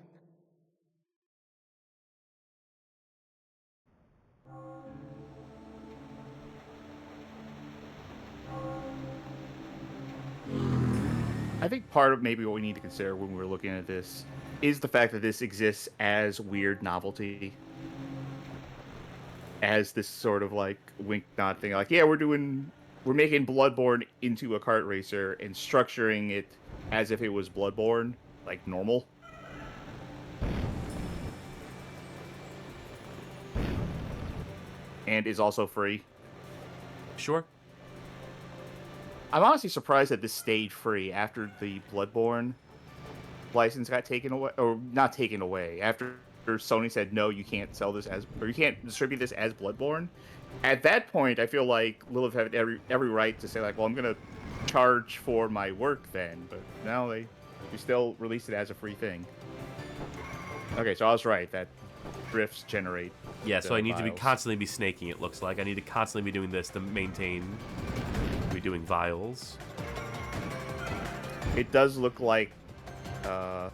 I think part of maybe what we need to consider when we're looking at this is the fact that this exists as weird novelty. As this sort of like wink nod thing. Like, yeah, we're making Bloodborne into a kart racer and structuring it as if it was Bloodborne, like normal. And is also free. Sure. I'm honestly surprised that this stayed free after the Bloodborne license got taken away, or not taken away. After Sony said no, you can't sell this as, or you can't distribute this as Bloodborne. At that point, I feel like Lilith had every right to say like, well, I'm gonna charge for my work then. But now they still released it as a free thing. Okay, so I was right that drifts generate. Yeah, so I need to be vials. constantly be snaking. It looks like I need to constantly be doing this to maintain. Be doing vials. It does look like. Okay,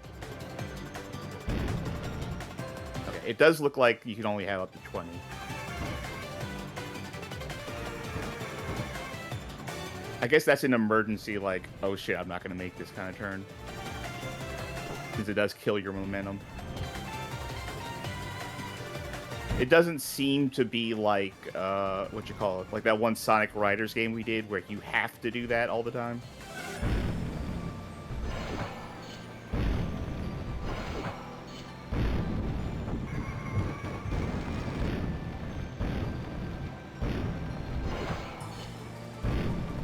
it does look like you can only have up to 20. I guess that's an emergency, like, oh shit, I'm not going to make this kind of turn. Since it does kill your momentum. It doesn't seem to be like, what you call it, like that one Sonic Riders game we did where you have to do that all the time.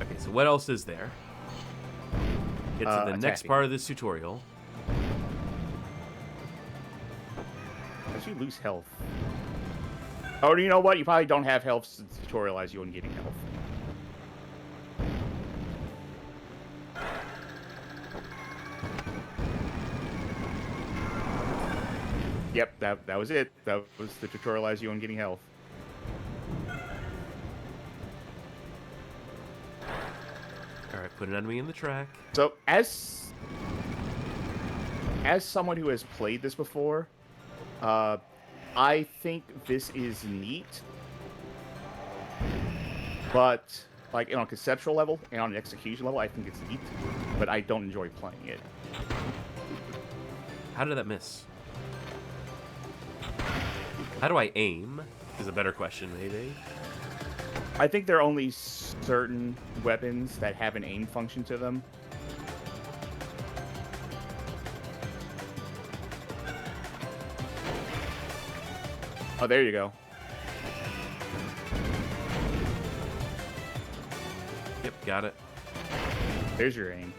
Okay, so what else is there? Get to the next part of this tutorial. Does you lose health? Oh, you know what? You probably don't have health since the tutorial as you on getting health. Yep, that was it. That was the tutorial as you on getting health. Alright, put an enemy in the track. So, as someone who has played this before, I think this is neat, but like on a conceptual level and on an execution level, I think it's neat, but I don't enjoy playing it. How did that miss? How do I aim? Is a better question, maybe. I think there are only certain weapons that have an aim function to them. Oh, there you go. Yep, got it. There's your aim.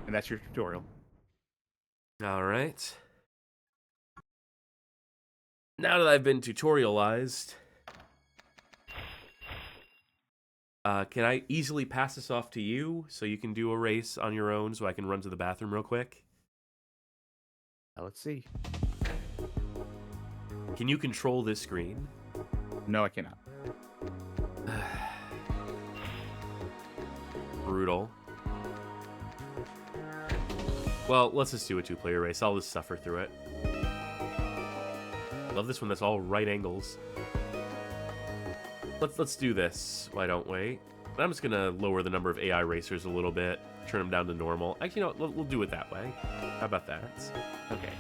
And that's your tutorial. All right. Now that I've been tutorialized, can I easily pass this off to you so you can do a race on your own so I can run to the bathroom real quick? Let's see. Can you control this screen? No, I cannot. Brutal. Well, let's just do a two-player race. I'll just suffer through it. Love this one that's all right angles. Let's do this. Why don't we? I'm just gonna lower the number of AI racers a little bit, turn them down to normal. Actually, you know, we'll do it that way. How about that? Okay.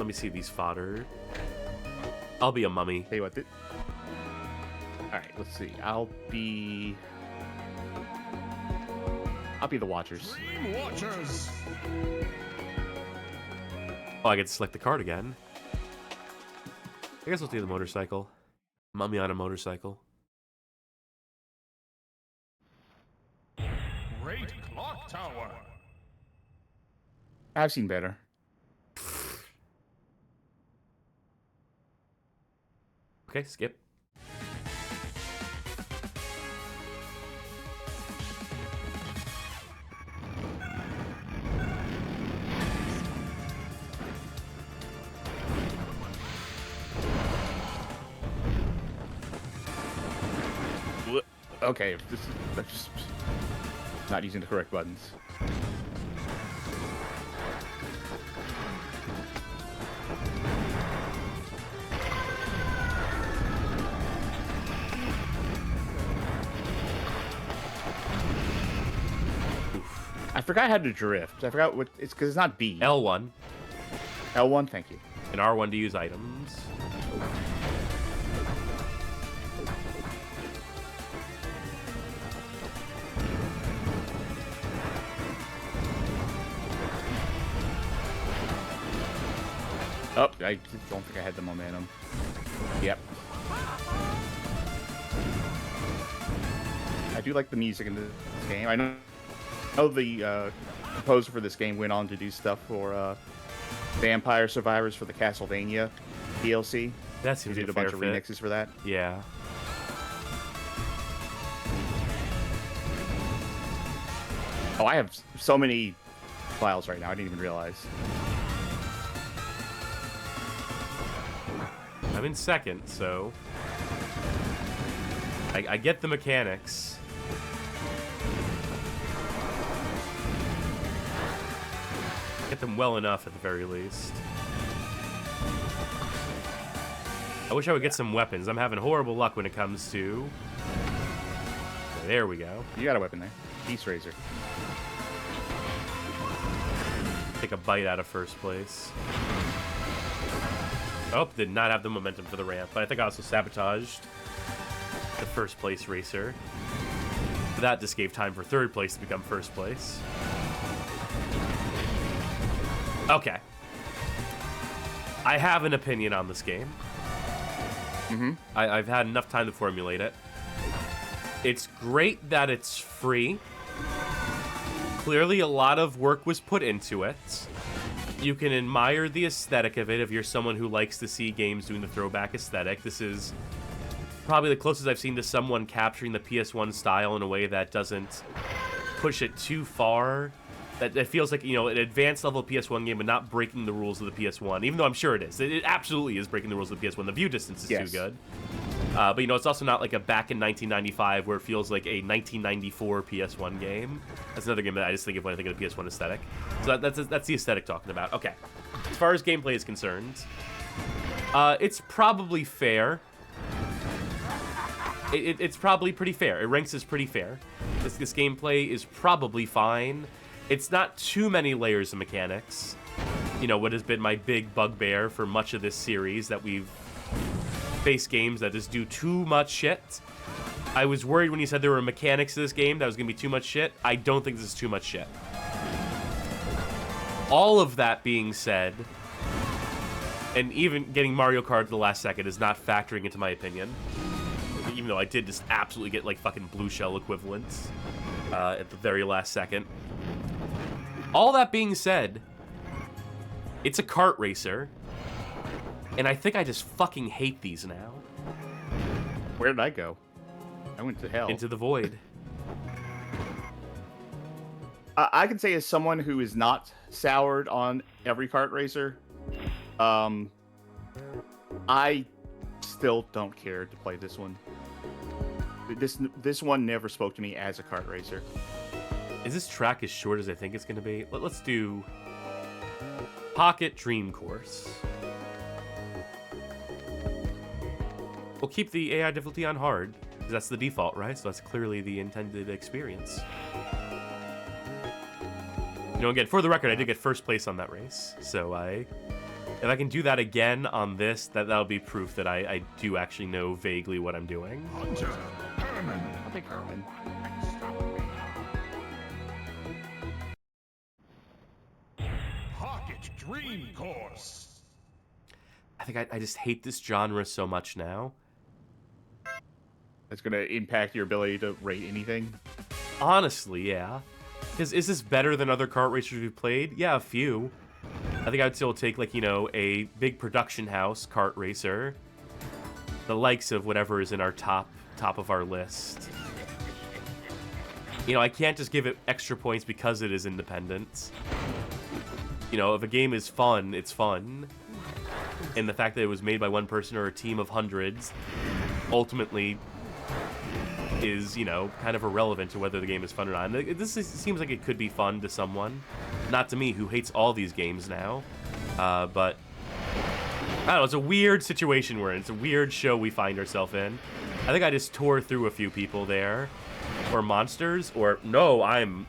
Let me see these fodder. I'll be a mummy. Tell you what. Alright, let's see. I'll be the Watchers. Dream Watchers. Oh, I get to select the card again. I guess we'll do the motorcycle. Mummy on a motorcycle. Great Clock Tower. I've seen better. Okay, skip. Okay, that's just not using the correct buttons. I forgot how to drift. I forgot what it's because it's not B. L1. L1, thank you. And R1 to use items. Oh, I don't think I had the momentum. Yep. I do like the music in this game. I know the composer for this game went on to do stuff for Vampire Survivors for the Castlevania DLC. That seems he did like a bunch of remixes for that. Yeah. Oh, I have so many files right now. I didn't even realize. I'm in second, so I get the mechanics. Get them well enough at the very least. I wish I would get some weapons. I'm having horrible luck when it comes to... There we go. You got a weapon there. Beast Razor. Take a bite out of first place. Oh, did not have the momentum for the ramp, but I think I also sabotaged the first place racer. That just gave time for third place to become first place. Okay. I have an opinion on this game. I've had enough time to formulate it. It's great that it's free. Clearly a lot of work was put into it. You can admire the aesthetic of it if you're someone who likes to see games doing the throwback aesthetic. This is probably the closest I've seen to someone capturing the PS1 style in a way that doesn't push it too far. That feels like, you know, an advanced level PS1 game, but not breaking the rules of the PS1, even though I'm sure it is. It absolutely is breaking the rules of the PS1. The view distance is too good. But, you know, it's also not like a back in 1995 where it feels like a 1994 PS1 game. That's another game that I just think of when I think of the PS1 aesthetic. So that's the aesthetic talking about. Okay. As far as gameplay is concerned, it's probably fair. It's probably pretty fair. It ranks as pretty fair. This gameplay is probably fine. It's not too many layers of mechanics. You know, what has been my big bugbear for much of this series, that we've faced games that just do too much shit. I was worried when you said there were mechanics to this game that was going to be too much shit. I don't think this is too much shit. All of that being said, and even getting Mario Kart to the last second is not factoring into my opinion. Even though I did just absolutely get like fucking blue shell equivalents at the very last second. All that being said, it's a kart racer, and I think I just fucking hate these now. Where did I go? I went to hell. Into the void. I can say, as someone who is not soured on every kart racer, I still don't care to play this one. This one never spoke to me as a kart racer. Is this track as short as I think it's going to be? Let's do Pocket Dream Course. We'll keep the AI difficulty on hard, because that's the default, right? So that's clearly the intended experience. You know, again, for the record, I did get first place on that race, so I If I can do that again on this, that'll be proof that I do actually know vaguely what I'm doing. I'll pick Herman. Pocket Dream Course. I think I just hate this genre so much now. It's gonna impact your ability to rate anything. Honestly, yeah. Because is this better than other kart racers we've played? Yeah, a few. I think I would still take, like, you know, a big production house kart racer. The likes of whatever is in our top of our list. You know, I can't just give it extra points because it is independent. You know, if a game is fun, it's fun. And the fact that it was made by one person or a team of hundreds ultimately is, you know, kind of irrelevant to whether the game is fun or not. And this seems like it could be fun to someone. Not to me, who hates all these games now. But, I don't know, it's a weird situation we're in. It's a weird show we find ourselves in. I think I just tore through a few people there. Or monsters. Or, no, I'm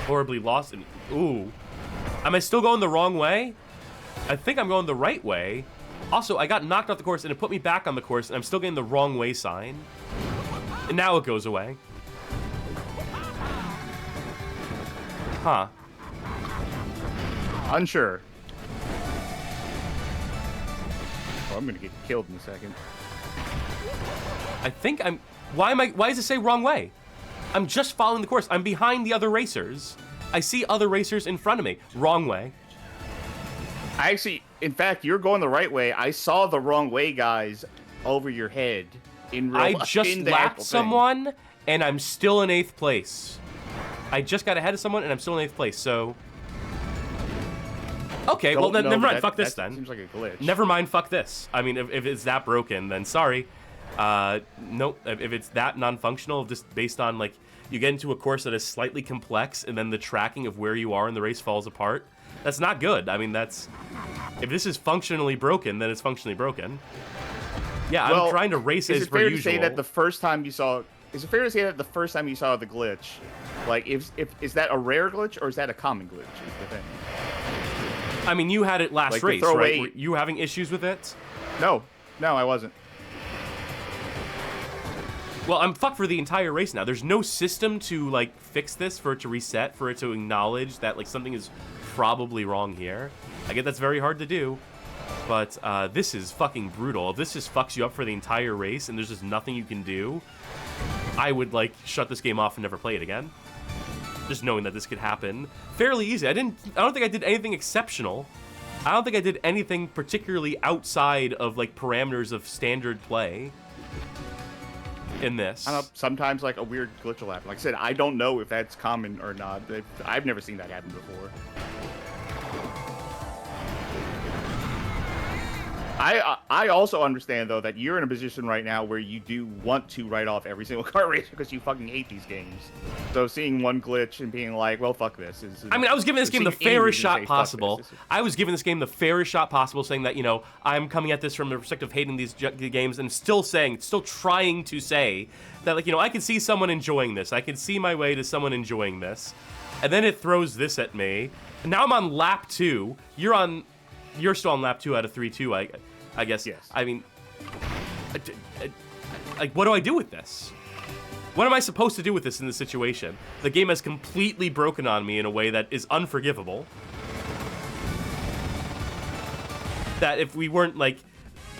horribly lost. Ooh. Am I still going the wrong way? I think I'm going the right way. Also, I got knocked off the course, and it put me back on the course, and I'm still getting the wrong way sign. And now it goes away. Huh. Unsure. Oh, I'm gonna get killed in a second. I think I'm... Why does it say wrong way? I'm just following the course. I'm behind the other racers. I see other racers in front of me. Wrong way. I actually, in fact, you're going the right way. I saw the wrong way guys over your head in real I just lapped someone, and I'm still in 8th place. I just got ahead of someone, and I'm still in 8th place, so... Okay, well, then never mind. Fuck this, then. Seems like a glitch. Never mind, fuck this. I mean, if it's that broken, then sorry. Nope, if it's that non-functional, just based on, like, you get into a course that is slightly complex, and then the tracking of where you are in the race falls apart, that's not good. I mean, that's... If this is functionally broken, then it's functionally broken. Yeah, well, I'm trying to race as per usual. Is it fair to say that the first time you saw... Is it fair to say that the first time you saw the glitch, like, is that a rare glitch, or is that a common glitch, is the thing? I mean, you had it last like race, right? Were you having issues with it? No, I wasn't. Well, I'm fucked for the entire race now. There's no system to, like, fix this, for it to reset, for it to acknowledge that, like, something is probably wrong here. I get that's very hard to do, but this is fucking brutal. If this just fucks you up for the entire race and there's just nothing you can do, I would, like, shut this game off and never play it again. Just knowing that this could happen fairly easy. I don't think I did anything exceptional. I don't think I did anything particularly outside of, like, parameters of standard play in this. I don't know, sometimes, like, a weird glitch will happen. Like I said, I don't know if that's common or not. I've never seen that happen before. I also understand, though, that you're in a position right now where you do want to write off every single kart racer because you fucking hate these games. So seeing one glitch and being like, well, fuck this. I mean, I was giving this game the fairest shot possible. I was giving this game the fairest shot possible, saying that, you know, I'm coming at this from the perspective of hating these games and still trying to say that, like, you know, I can see someone enjoying this. I can see my way to someone enjoying this. And then it throws this at me. And now I'm on lap 2. You're still on lap 2 out of 3-2, I guess. Yes. I mean, like, what do I do with this? What am I supposed to do with this in this situation? The game has completely broken on me in a way that is unforgivable. That if we weren't, like,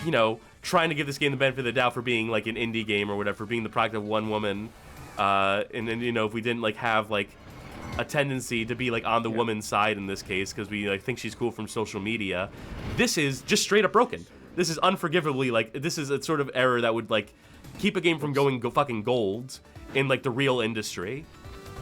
you know, trying to give this game the benefit of the doubt for being, like, an indie game or whatever, for being the product of one woman, and then, you know, if we didn't, like, have, like, a tendency to be, like, on the woman's side in this case because we, like, think she's cool from social media, this is just straight up broken. This is unforgivably, like, this is a sort of error that would, like, keep a game from going fucking gold in, like, the real industry.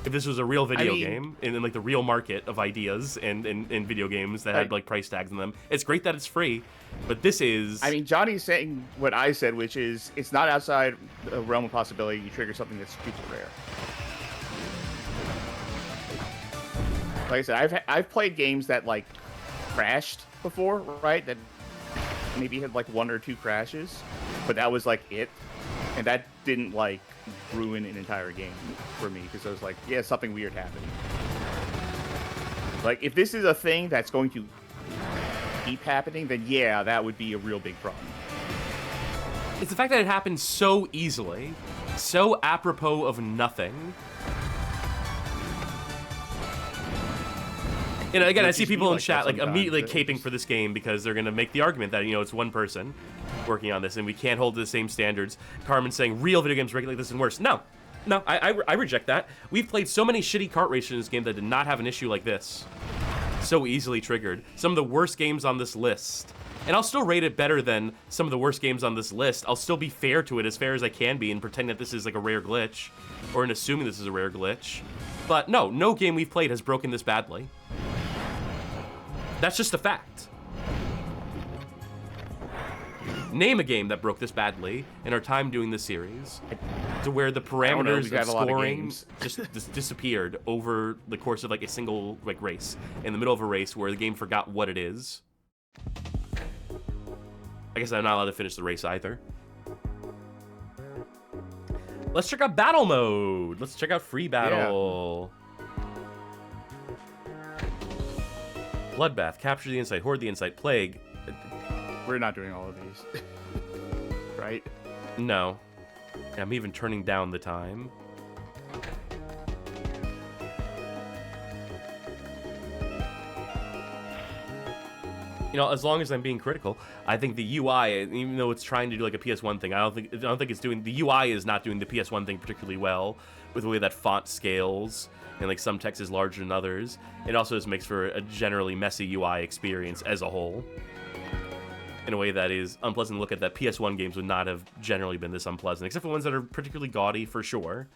If this was a real video game in, like, the real market of ideas and video games that had, like, price tags in them, it's great that it's free, but this is... I mean, Johnny's saying what I said, which is it's not outside the realm of possibility you trigger something that's super rare. Like I said, I've played games that, like, crashed before, right? That maybe had, like, 1 or 2 crashes, but that was, like, it. And that didn't, like, ruin an entire game for me, because I was like, yeah, something weird happened. Like, if this is a thing that's going to keep happening, then yeah, that would be a real big problem. It's the fact that it happens so easily, so apropos of nothing. You know, again, I see people in chat like immediately caping for this game because they're gonna make the argument that, you know, it's one person working on this and we can't hold to the same standards. Carmen's saying real video games regulate this and worse. No, I reject that. We've played so many shitty kart racers in this game that did not have an issue like this. So easily triggered. Some of the worst games on this list. And I'll still rate it better than some of the worst games on this list. I'll still be fair to it, as fair as I can be, and pretend that this is like a rare glitch, or in assuming this is a rare glitch. But no game we've played has broken this badly. That's just a fact. Name a game that broke this badly in our time doing this series, to where the parameters of scoring just disappeared over the course of like a single like race, in the middle of a race where the game forgot what it is. I guess I'm not allowed to finish the race either. Let's check out battle mode. Let's check out free battle. Yeah. Bloodbath, capture the insight, hoard the insight, plague. We're not doing all of these. Right? No. I'm even turning down the time. You know, as long as I'm being critical, I think the UI, even though it's trying to do like a PS1 thing, I don't think it's doing, the UI is not doing the PS1 thing particularly well with the way that font scales and like some text is larger than others. It also just makes for a generally messy UI experience as a whole, in a way that is unpleasant to look at. That PS1 games would not have generally been this unpleasant, except for ones that are particularly gaudy for sure.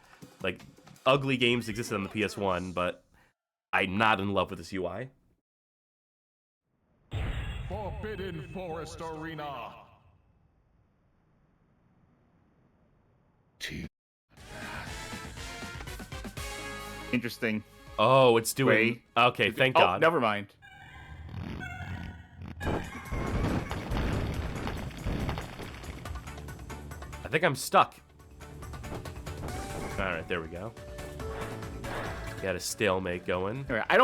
Like ugly games existed on the PS1, but I'm not in love with this UI. Forbidden Forest Arena. Interesting. Oh, it's doing... Okay, thank God. Oh, never mind. I think I'm stuck. Alright, there we go. Got a stalemate going. Anyway, I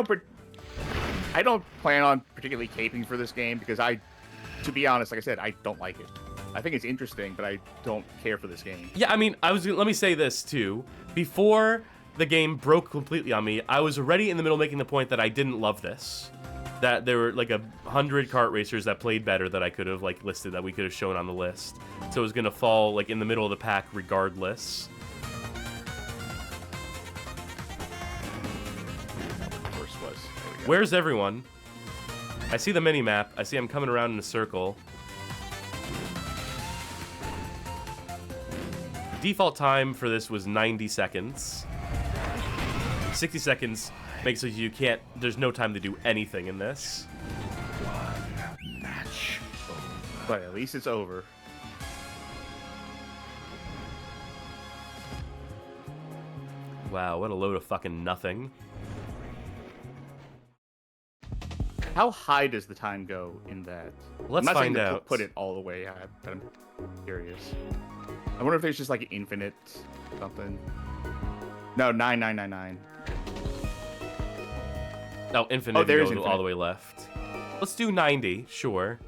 don't plan on particularly caping for this game because to be honest, like I said, I don't like it. I think it's interesting, but I don't care for this game. Yeah, I mean, let me say this too. Before the game broke completely on me, I was already in the middle making the point that I didn't love this. That there were like 100 kart racers that played better that I could have like listed, that we could have shown on the list. So it was gonna fall like in the middle of the pack regardless. Where's everyone? I see the mini-map. I see I'm coming around in a circle. Default time for this was 90 seconds. 60 seconds makes it you can't... There's no time to do anything in this. One match over. But at least it's over. Wow, what a load of fucking nothing. How high does the time go in that? Let's find out. Put it all the way high, but I'm curious. I wonder if there's just like infinite something. No, 9999. No, infinite goes all the way left. Let's do 90, sure.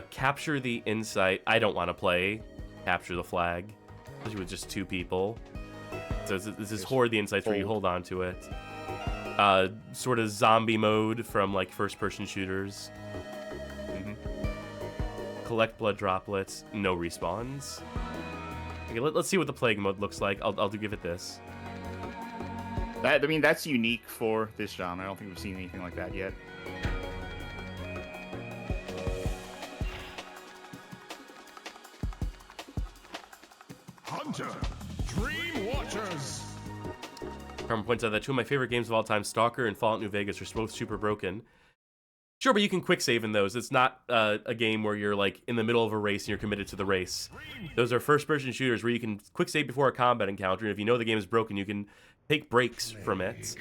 Capture the insight. I don't want to play capture the flag, especially with just 2 people. So this is hoard the insights where you hold on to it. Sort of zombie mode from like first-person shooters. Collect blood droplets. No respawns. Okay, let's see what the plague mode looks like. I'll give it this. I mean, that's unique for this genre. I don't think we've seen anything like that yet. Hunter, Dream Watchers. Carmen points out that 2 of my favorite games of all time, Stalker and Fallout New Vegas, are both super broken. Sure, but you can quick save in those. It's not a game where you're like in the middle of a race and you're committed to the race. Those are first-person shooters where you can quick save before a combat encounter, and if you know the game is broken, you can take breaks from it.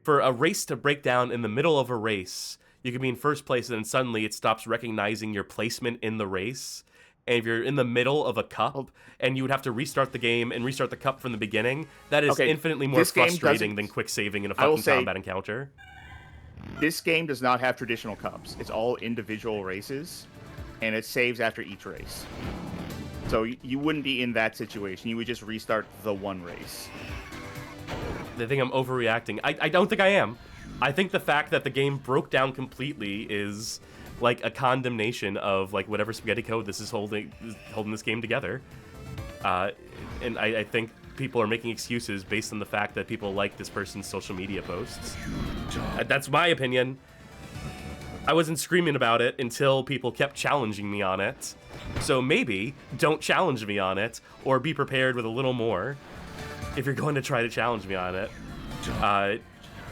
For a race to break down in the middle of a race, you can be in first place and then suddenly it stops recognizing your placement in the race. And if you're in the middle of a cup and you would have to restart the game and restart the cup from the beginning, that is infinitely more frustrating than quick saving in a fucking combat encounter. This game does not have traditional cups. It's all individual races, and it saves after each race. So you wouldn't be in that situation. You would just restart the one race. They think I'm overreacting. I don't think I am. I think the fact that the game broke down completely is like a condemnation of like whatever spaghetti code this is holding this game together. And I think people are making excuses based on the fact that people like this person's social media posts. That's my opinion. I wasn't screaming about it until people kept challenging me on it. So maybe don't challenge me on it, or be prepared with a little more if you're going to try to challenge me on it.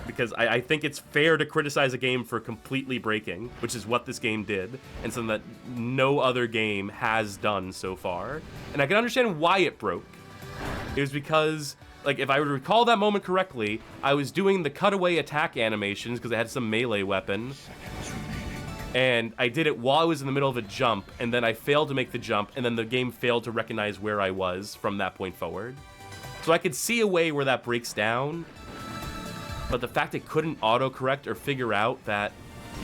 Because I think it's fair to criticize a game for completely breaking, which is what this game did, and something that no other game has done so far. And I can understand why it broke. It was because, like, if I would recall that moment correctly, I was doing the cutaway attack animations because I had some melee weapon. And I did it while I was in the middle of a jump, and then I failed to make the jump, and then the game failed to recognize where I was from that point forward. So I could see a way where that breaks down, but the fact it couldn't autocorrect or figure out that,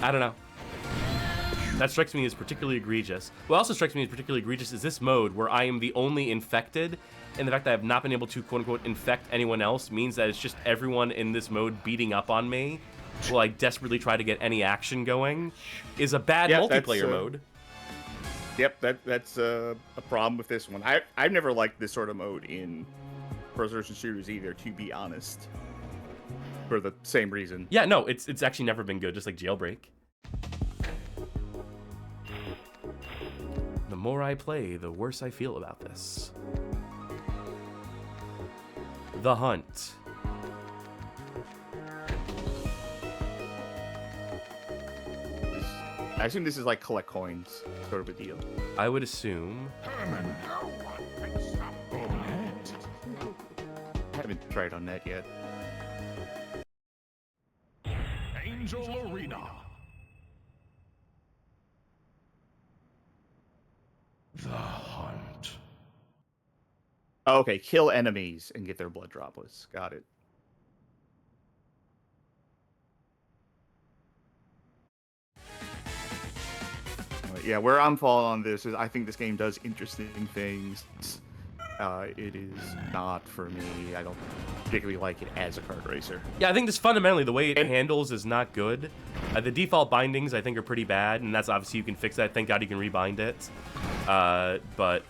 I don't know. That strikes me as particularly egregious. What also strikes me as particularly egregious is this mode where I am the only infected, and the fact that I have not been able to quote-unquote infect anyone else means that it's just everyone in this mode beating up on me while I desperately try to get any action going is a bad multiplayer mode. Yep, that's a problem with this one. I've never liked this sort of mode in first-person shooters either, to be honest. For the same reason. Yeah, no, it's actually never been good, just like Jailbreak. The more I play, the worse I feel about this. The Hunt. I assume this is like collect coins sort of a deal. I would assume. I haven't tried on that yet. Angel Arena. The Hunt. Oh, okay, kill enemies and get their blood droplets. Got it. Yeah, where I'm falling on this is I think this game does interesting things. It is not for me. I don't particularly like it as a kart racer. Yeah, I think just fundamentally the way it handles is not good. The default bindings I think are pretty bad, and that's obviously you can fix that. Thank God you can rebind it. But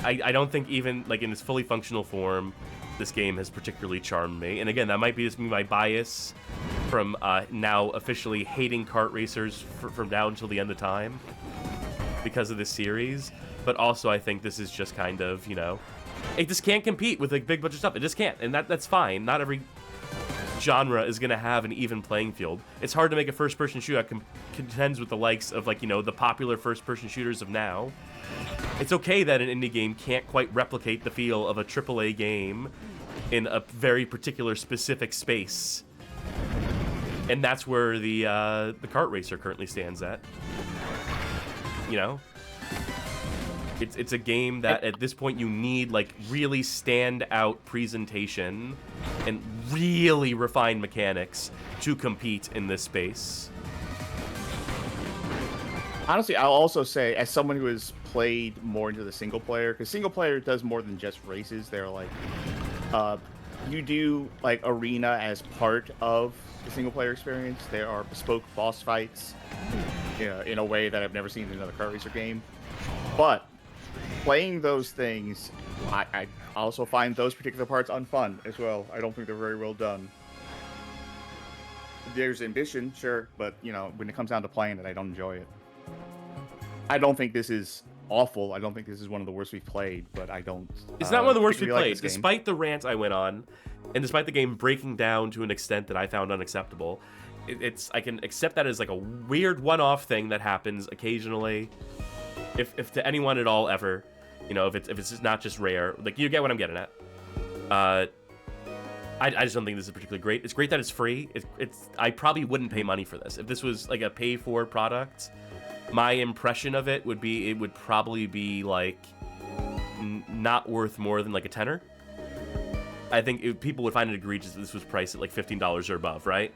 I don't think even like in its fully functional form, this game has particularly charmed me. And again, that might be just my bias from now officially hating kart racers from now until the end of time because of this series. But also, I think this is just kind of, you know, it just can't compete with like big bunch of stuff. It just can't, and that's fine. Not every genre is gonna have an even playing field. It's hard to make a first-person shooter that contends with the likes of like, you know, the popular first-person shooters of now. It's okay that an indie game can't quite replicate the feel of a AAA game in a very particular specific space, and that's where the kart racer currently stands at. You know. It's a game that at this point you need like really stand out presentation and really refined mechanics to compete in this space. Honestly, I'll also say, as someone who has played more into the single player, because single player does more than just races. They're like, you do like arena as part of the single player experience. There are bespoke boss fights, in a way that I've never seen in another kart racer game. But playing those things, I also find those particular parts unfun as well. I don't think they're very well done. There's ambition, sure, but you know, when it comes down to playing it, I don't enjoy it. I don't think this is awful. I don't think this is one of the worst we've played, but I don't. It's not one of the worst we've played, like despite the rant I went on, and despite the game breaking down to an extent that I found unacceptable. I can accept that as like a weird one-off thing that happens occasionally, if to anyone at all ever, you know, if it's just not just rare, like you get what I'm getting at. I just don't think this is particularly great. It's great that it's free. I probably wouldn't pay money for this if this was like a pay-for product. My impression of it would be it would probably be like not worth more than like a $10. I think people would find it egregious if this was priced at like $15 or above, right?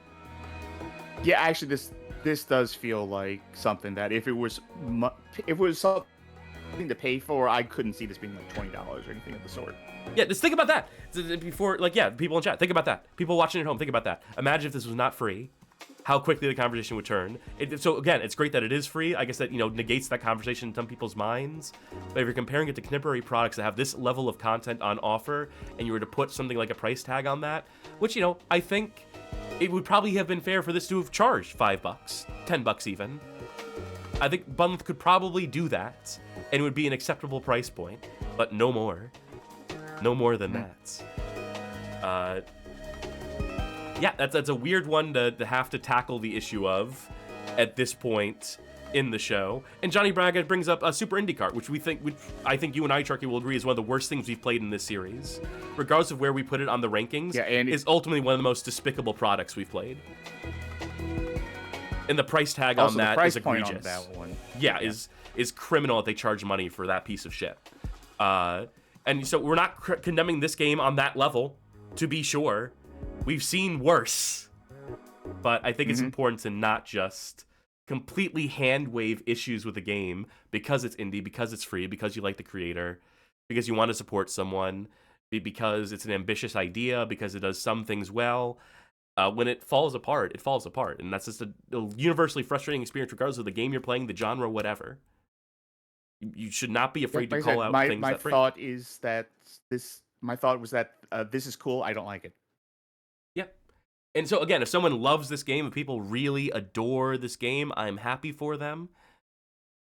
Yeah, actually, this does feel like something that if it was something to pay for, I couldn't see this being like $20 or anything of the sort. Yeah, just think about that. Before, like, yeah, people in chat, think about that. People watching at home, think about that. Imagine if this was not free, how quickly the conversation would turn. So again, it's great that it is free. I guess that, negates that conversation in some people's minds. But if you're comparing it to contemporary products that have this level of content on offer, and you were to put something like a price tag on that, which, I think it would probably have been fair for this to have charged $5, $10 even. I think Bunleth could probably do that, and it would be an acceptable price point, but no more. No more than that. Yeah, that's a weird one to have to tackle the issue of at this point in the show. And Johnny Braga brings up Super IndyCart, which I think you and I, Chucky, will agree is one of the worst things we've played in this series. Regardless of where we put it on the rankings, and is ultimately one of the most despicable products we've played. And the price tag on that is egregious. On that one. Yeah, is criminal that they charge money for that piece of shit. And so we're not condemning this game on that level, to be sure. We've seen worse. But I think it's important to not just completely hand-wave issues with the game because it's indie, because it's free, because you like the creator, because you want to support someone, because it's an ambitious idea, because it does some things well. When it falls apart, it falls apart. And that's just a universally frustrating experience regardless of the game you're playing, the genre, whatever. You should not be afraid to call out things that break. My thought was that this is cool, I don't like it. Yep. And so again, if someone loves this game, if people really adore this game, I'm happy for them.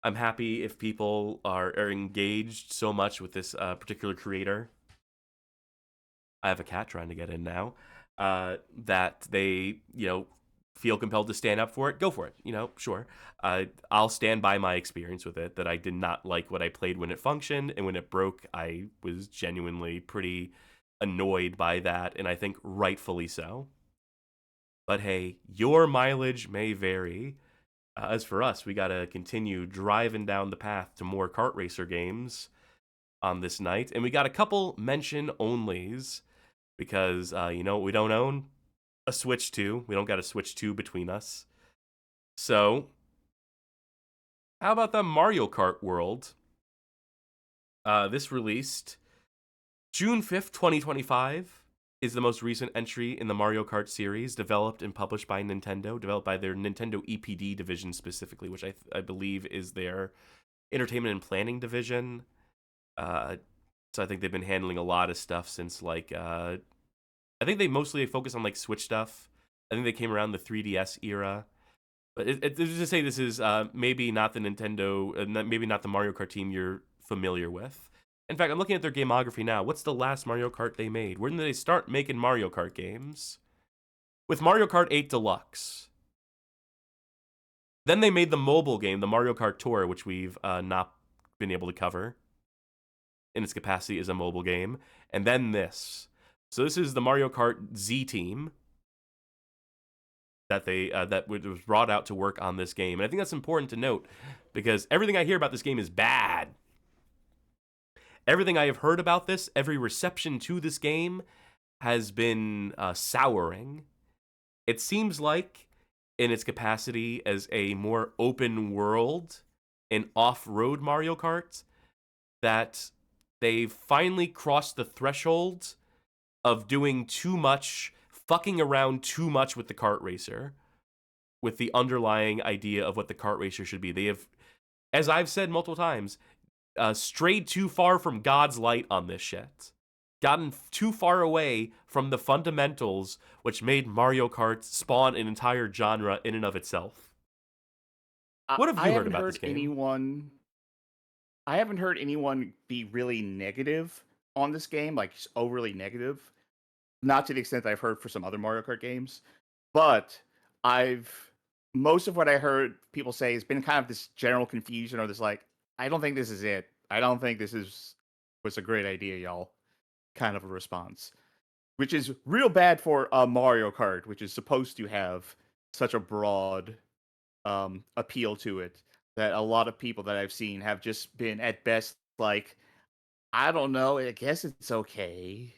I'm happy if people are engaged so much with this particular creator. I have a cat trying to get in now. That they, feel compelled to stand up for it, go for it. Sure. I'll stand by my experience with it, that I did not like what I played when it functioned, and when it broke, I was genuinely pretty annoyed by that, and I think rightfully so. But hey, your mileage may vary. As for us, we gotta continue driving down the path to more kart racer games on this night, and we got a couple mention-onlys, because, we don't own a Switch 2. We don't got a Switch 2 between us. So, how about the Mario Kart World? This released June 5th, 2025, is the most recent entry in the Mario Kart series, developed and published by Nintendo, developed by their Nintendo EPD division specifically, which I believe is their entertainment and planning division. So I think they've been handling a lot of stuff since, I think they mostly focus on, Switch stuff. I think they came around the 3DS era. But it's to say this is maybe not the Nintendo, maybe not the Mario Kart team you're familiar with. In fact, I'm looking at their gamography now. What's the last Mario Kart they made? When did they start making Mario Kart games? With Mario Kart 8 Deluxe. Then they made the mobile game, the Mario Kart Tour, which we've not been able to cover in its capacity as a mobile game. And then this. So this is the Mario Kart Z team that was brought out to work on this game. And I think that's important to note, because everything I hear about this game is bad. Everything I have heard about this, every reception to this game has been souring. It seems like, in its capacity as a more open world and off-road Mario Kart, that they've finally crossed the threshold of doing too much, fucking around too much with the kart racer, with the underlying idea of what the kart racer should be. They have, as I've said multiple times, strayed too far from God's light on this shit. Gotten too far away from the fundamentals which made Mario Kart spawn an entire genre in and of itself. What have you heard about this game? I haven't heard anyone be really negative on this game, overly negative. Not to the extent that I've heard for some other Mario Kart games, but most of what I heard people say has been kind of this general confusion, or this I don't think this is it. I don't think this was a great idea, y'all. Kind of a response, which is real bad for Mario Kart, which is supposed to have such a broad appeal to it, that a lot of people that I've seen have just been at best I don't know, I guess it's okay.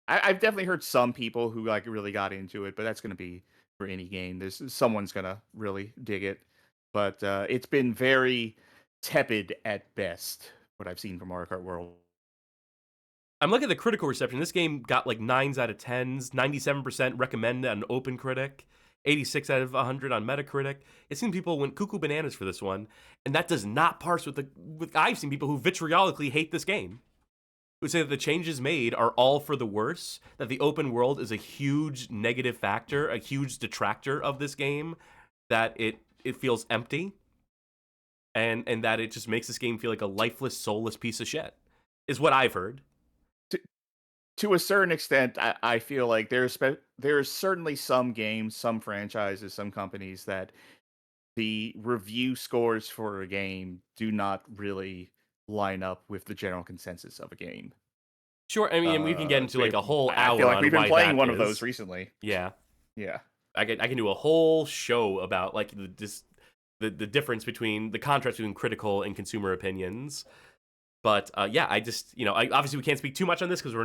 I've definitely heard some people who really got into it, but that's going to be for any game. Someone's gonna really dig it, but it's been very tepid at best. What I've seen from Mario Kart World. I'm looking at the critical reception. This game got like 9s out of 10s, 97% recommend on OpenCritic, 86 out of 100 on Metacritic. It seems people went cuckoo bananas for this one, and that does not parse with I've seen people who vitriolically hate this game, who say that the changes made are all for the worse, that the open world is a huge negative factor, a huge detractor of this game, that it feels empty, and that it just makes this game feel like a lifeless, soulless piece of shit, is what I've heard. To a certain extent, I feel like there's certainly some games, some franchises, some companies that the review scores for a game do not really line up with the general consensus of a game. Sure, I mean, we can get into like a whole hour. I feel like on we've been why playing that one of is. those recently. Yeah, yeah. I can do a whole show about like the difference between the contrast between critical and consumer opinions. But yeah, I just, obviously we can't speak too much on this because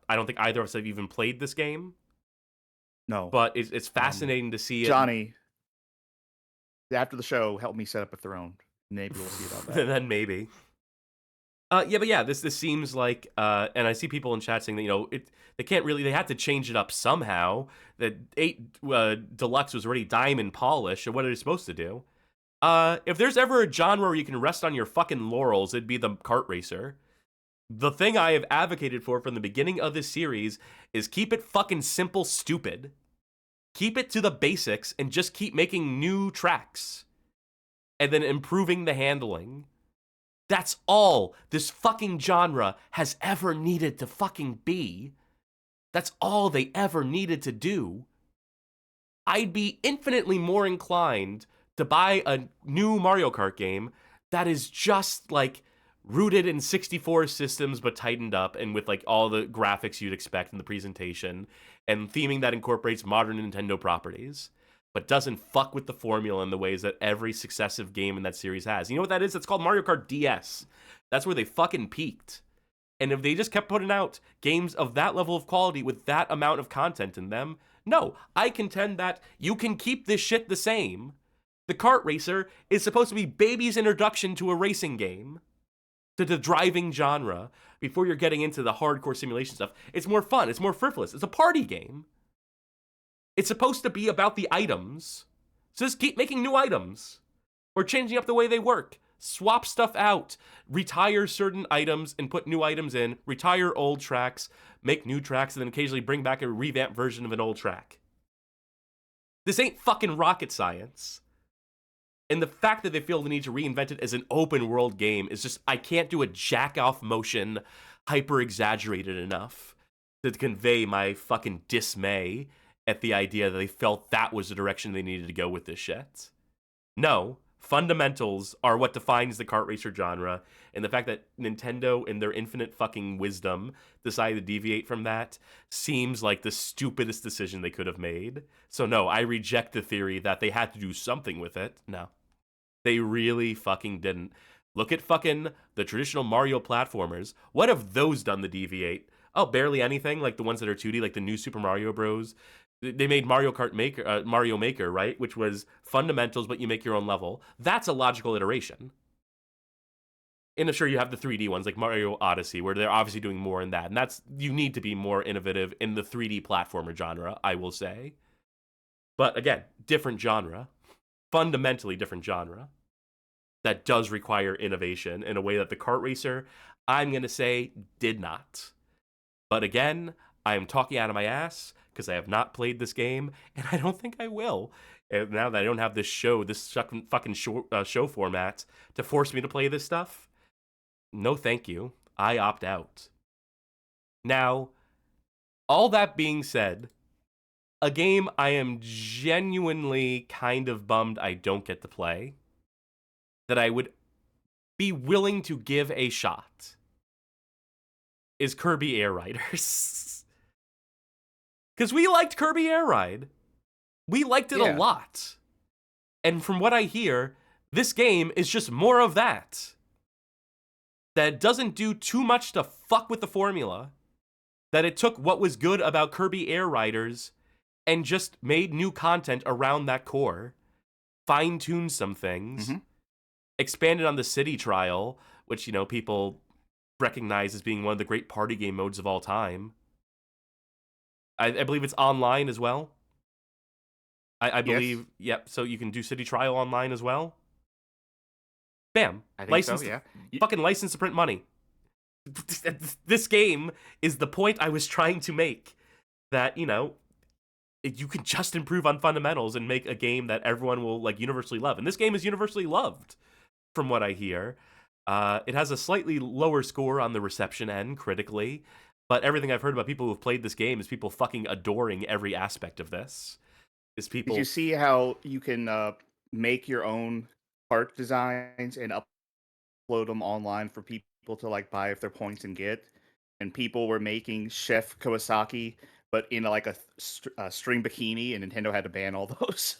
I don't think either of us have even played this game. No. But it's fascinating to see it. Johnny, after the show, help me set up a throne. Maybe we'll see about that. Then maybe. This seems like, and I see people in chat saying that, they had to change it up somehow. That 8 Deluxe was already diamond polish, or what are they supposed to do? If there's ever a genre where you can rest on your fucking laurels, it'd be the kart racer. The thing I have advocated for from the beginning of this series is keep it fucking simple, stupid. Keep it to the basics and just keep making new tracks. And then improving the handling. That's all this fucking genre has ever needed to fucking be. That's all they ever needed to do. I'd be infinitely more inclined to buy a new Mario Kart game that is just like rooted in 64 systems but tightened up and with like all the graphics you'd expect in the presentation and theming that incorporates modern Nintendo properties but doesn't fuck with the formula in the ways that every successive game in that series has. You know what that is? It's called Mario Kart DS. That's where they fucking peaked. And if they just kept putting out games of that level of quality with that amount of content in them, no, I contend that you can keep this shit the same. The kart racer is supposed to be baby's introduction to a racing game, to the driving genre, before you're getting into the hardcore simulation stuff. It's more fun, it's more frivolous, it's a party game. It's supposed to be about the items, so just keep making new items, or changing up the way they work. Swap stuff out, retire certain items and put new items in, retire old tracks, make new tracks, and then occasionally bring back a revamped version of an old track. This ain't fucking rocket science. And the fact that they feel the need to reinvent it as an open world game is just, I can't do a jack off motion hyper exaggerated enough to convey my fucking dismay at the idea that they felt that was the direction they needed to go with this shit. No, fundamentals are what defines the kart racer genre, and the fact that Nintendo, in their infinite fucking wisdom, decided to deviate from that seems like the stupidest decision they could have made. So no, I reject the theory that they had to do something with it. No. They really fucking didn't. Look at fucking the traditional Mario platformers. What have those done to deviate? Oh, barely anything, like the ones that are 2D, like the new Super Mario Bros. They made Mario Maker, right? Which was fundamentals, but you make your own level. That's a logical iteration. And sure, you have the 3D ones, like Mario Odyssey, where they're obviously doing more in that. And that's, you need to be more innovative in the 3D platformer genre, I will say. But again, different genre. Fundamentally different genre. That does require innovation in a way that the kart racer, I'm going to say, did not. But again, I am talking out of my ass because I have not played this game, and I don't think I will. And now that I don't have this show, this fucking show format to force me to play this stuff, no thank you. I opt out. Now, all that being said, a game I am genuinely kind of bummed I don't get to play, that I would be willing to give a shot, is Kirby Air Riders. Because we liked Kirby Air Ride. We liked it a lot. And from what I hear, this game is just more of that. That doesn't do too much to fuck with the formula. That it took what was good about Kirby Air Riders and just made new content around that core, fine-tuned some things, expanded on the city trial, which, you know, people recognize as being one of the great party game modes of all time. I believe it's online as well. I believe, yep, so you can do city trial online as well. Bam. I think License, so, yeah. Fucking license to print money. This game is the point I was trying to make. That, you know, you can just improve on fundamentals and make a game that everyone will, like, universally love. And this game is universally loved, from what I hear. It has a slightly lower score on the reception end, critically. But everything I've heard about people who've played this game is people fucking adoring every aspect of this. Is people... Did you see how you can make your own art designs and upload them online for people to, like, buy if they're points and get? And people were making Chef Kawasaki, but in, like, a string bikini, and Nintendo had to ban all those.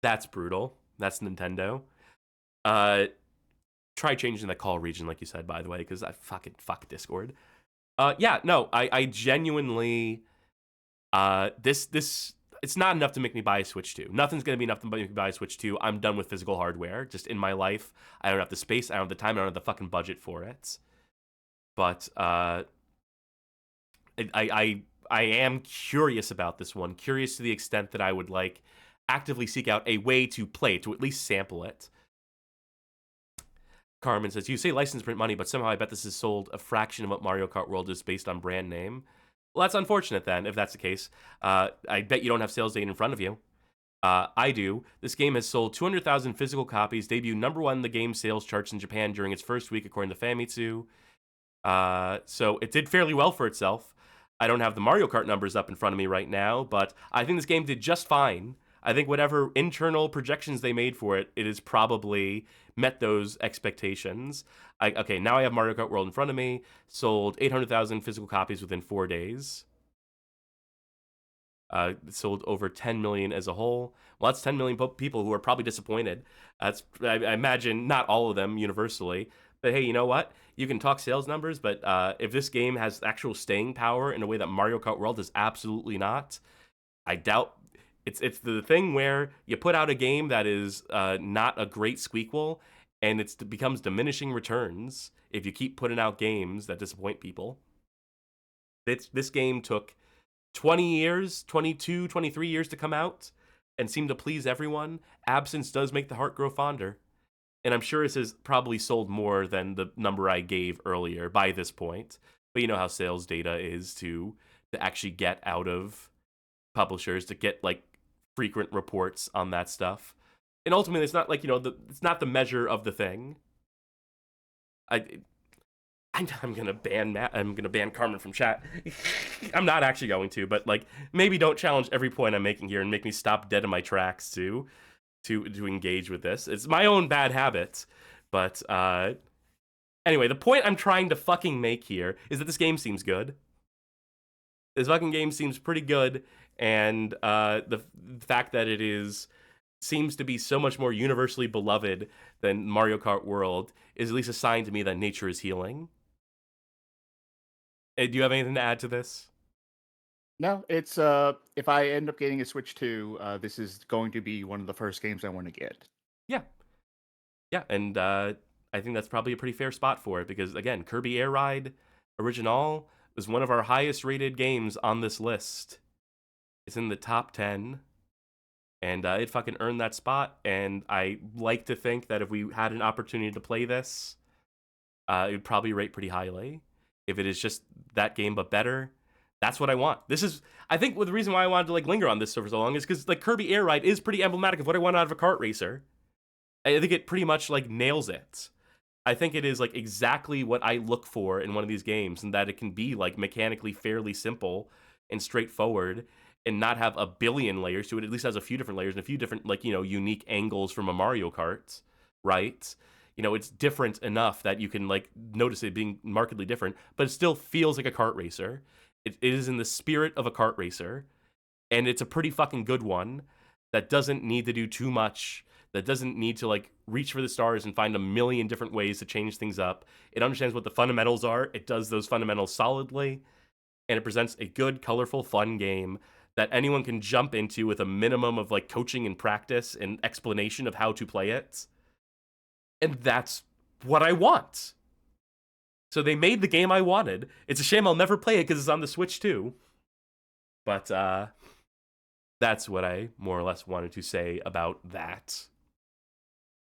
That's brutal. That's Nintendo. Try changing the call region, like you said, by the way, because I fuck Discord. Yeah, no, I genuinely... This it's not enough to make me buy a Switch 2. Nothing's going to be enough to make me buy a Switch 2. I'm done with physical hardware. Just in my life, I don't have the space, I don't have the time, I don't have the fucking budget for it. But I am curious about this one. Curious to the extent that I would, like, actively seek out a way to play it, to at least sample it. Carmen says, you say license print money, but somehow I bet this is sold a fraction of what Mario Kart World is based on brand name. Well, that's unfortunate then, if that's the case. I bet you don't have sales data in front of you. I do. This game has sold 200,000 physical copies, debuted #1 in the game sales charts in Japan during its first week, according to Famitsu. So it did fairly well for itself. I don't have the Mario Kart numbers up in front of me right now, but I think this game did just fine. I think whatever internal projections they made for it, it has probably met those expectations. Okay, now I have Mario Kart World in front of me. Sold 800,000 physical copies within 4 days. Sold over 10 million as a whole. Well, that's 10 million people who are probably disappointed. That's, I imagine, not all of them universally. But hey, you know what? You can talk sales numbers, but if this game has actual staying power in a way that Mario Kart World does absolutely not, I doubt. It's the thing where you put out a game that is not a great squeakquel, and it becomes diminishing returns if you keep putting out games that disappoint people. This game took 20 years, 22, 23 years to come out, and seemed to please everyone. Absence does make the heart grow fonder. And I'm sure this has probably sold more than the number I gave earlier by this point. But you know how sales data is to actually get out of publishers, to get, like, frequent reports on that stuff. And ultimately, it's not like, you know, it's not the measure of the thing. I'm gonna ban Carmen from chat. I'm not actually going to, but, like, maybe don't challenge every point I'm making here and make me stop dead in my tracks to engage with this. It's my own bad habit, but anyway, the point I'm trying to fucking make here is that this game seems good. This fucking game seems pretty good, and the fact that it seems to be so much more universally beloved than Mario Kart World is at least a sign to me that nature is healing. Do you have anything to add to this? No, it's if I end up getting a Switch 2, this is going to be one of the first games I want to get. Yeah, and I think that's probably a pretty fair spot for it, because, again, Kirby Air Ride Original was one of our highest rated games on this list. It's in the top 10, and it fucking earned that spot, and I like to think that if we had an opportunity to play this, it would probably rate pretty highly. If it is just that game but better, that's what I want. This is, I think, the reason why I wanted to, like, linger on this for so long is because, like, Kirby Air Ride is pretty emblematic of what I want out of a kart racer. I think it pretty much, like, nails it. I think it is, like, exactly what I look for in one of these games, and that it can be, like, mechanically fairly simple and straightforward and not have a billion layers to it. At least has a few different layers and a few different, like, you know, unique angles from a Mario Kart, right? You know, it's different enough that you can, like, notice it being markedly different, but it still feels like a kart racer. It is in the spirit of a kart racer, and it's a pretty fucking good one that doesn't need to do too much, that doesn't need to, like, reach for the stars and find a million different ways to change things up. It understands what the fundamentals are, it does those fundamentals solidly, and it presents a good, colorful, fun game that anyone can jump into with a minimum of like coaching and practice and explanation of how to play it. And that's what I want. So they made the game I wanted. It's a shame I'll never play it because it's on the Switch too. But that's what I more or less wanted to say about that.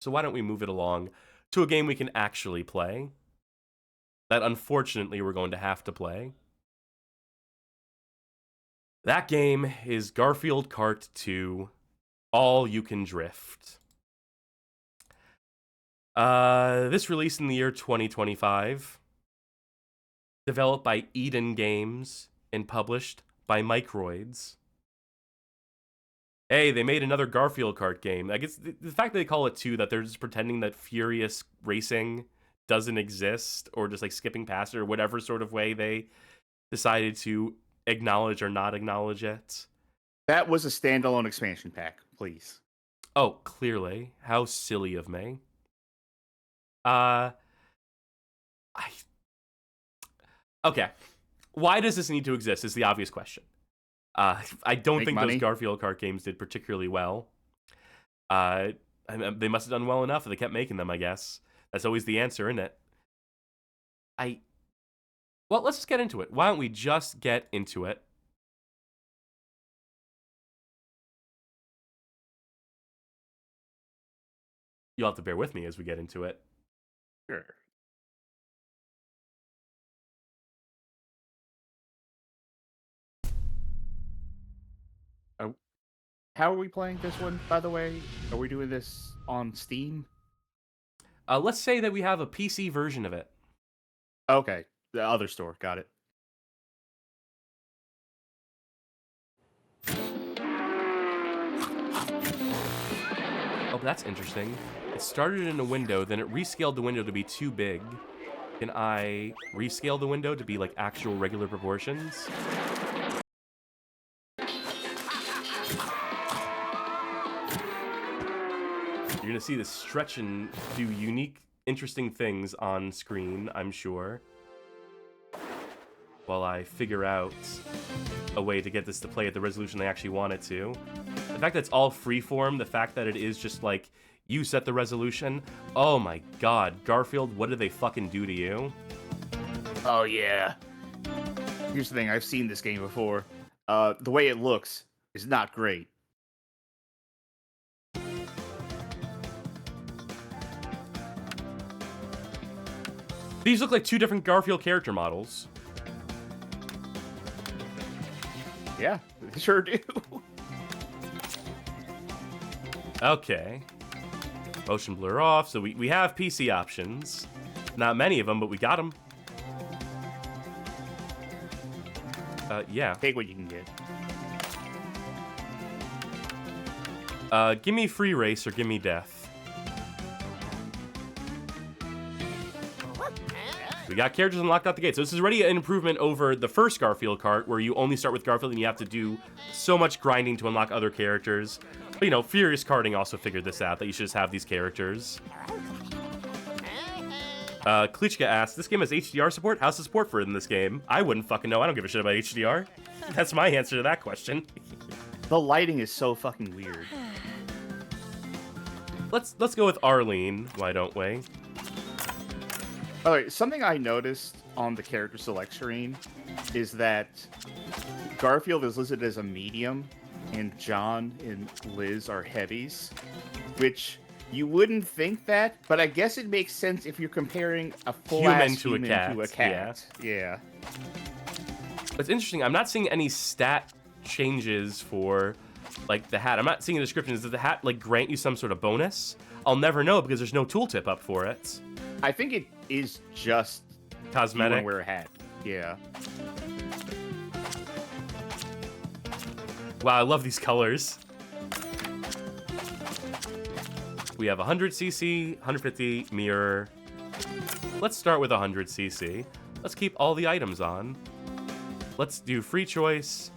So why don't we move it along to a game we can actually play? That unfortunately we're going to have to play. That game is Garfield Kart 2, All You Can Drift. This released in the year 2025. Developed by Eden Games and published by Microids. Hey, they made another Garfield Kart game. I guess the fact that they call it 2, that they're just pretending that Furious Racing doesn't exist, or just like skipping past it, or whatever sort of way they decided to acknowledge or not acknowledge it. That was a standalone expansion pack, please. Oh, clearly. How silly of me. Okay. Why does this need to exist is the obvious question. I don't think those Garfield Kart games did particularly well. They must have done well enough that they kept making them, I guess. That's always the answer, isn't it? Well, let's just get into it. Why don't we just get into it? You'll have to bear with me as we get into it. Sure. How are we playing this one, by the way? Are we doing this on Steam? Let's say that we have a PC version of it. Okay, the other store, got it. Oh, that's interesting. It started in a window, then it rescaled the window to be too big. Can I rescale the window to be like actual regular proportions? You're gonna see this stretch and do unique, interesting things on screen, I'm sure. While I figure out a way to get this to play at the resolution I actually want it to. The fact that it's all freeform, the fact that it is just like, you set the resolution. Oh my god, Garfield, what did they fucking do to you? Oh yeah. Here's the thing, I've seen this game before. The way it looks is not great. These look like two different Garfield character models. Yeah, they sure do. Okay. Motion blur off, so we have PC options. Not many of them, but we got them. Yeah. Take what you can get. Give me free race or give me death. We got characters unlocked out the gate. So this is already an improvement over the first Garfield Kart, where you only start with Garfield and you have to do so much grinding to unlock other characters. But, you know, Furious Karting also figured this out, that you should just have these characters. Klitschka asked, this game has HDR support? How's the support for it in this game? I wouldn't fucking know. I don't give a shit about HDR. That's my answer to that question. The lighting is so fucking weird. Let's go with Arlene, why don't we? Alright, something I noticed on the character select screen is that Garfield is listed as a medium, and John and Liz are heavies, which you wouldn't think that, but I guess it makes sense if you're comparing a full-ass human to a cat. Yeah. It's interesting, I'm not seeing any stat changes for, like, the hat. I'm not seeing a description. Does the hat, like, grant you some sort of bonus? I'll never know because there's no tooltip up for it. I think it is just cosmetic. You want to wear a hat. Yeah. Wow, I love these colors. We have 100cc, 150 mirror. Let's start with 100cc. Let's keep all the items on. Let's do free choice.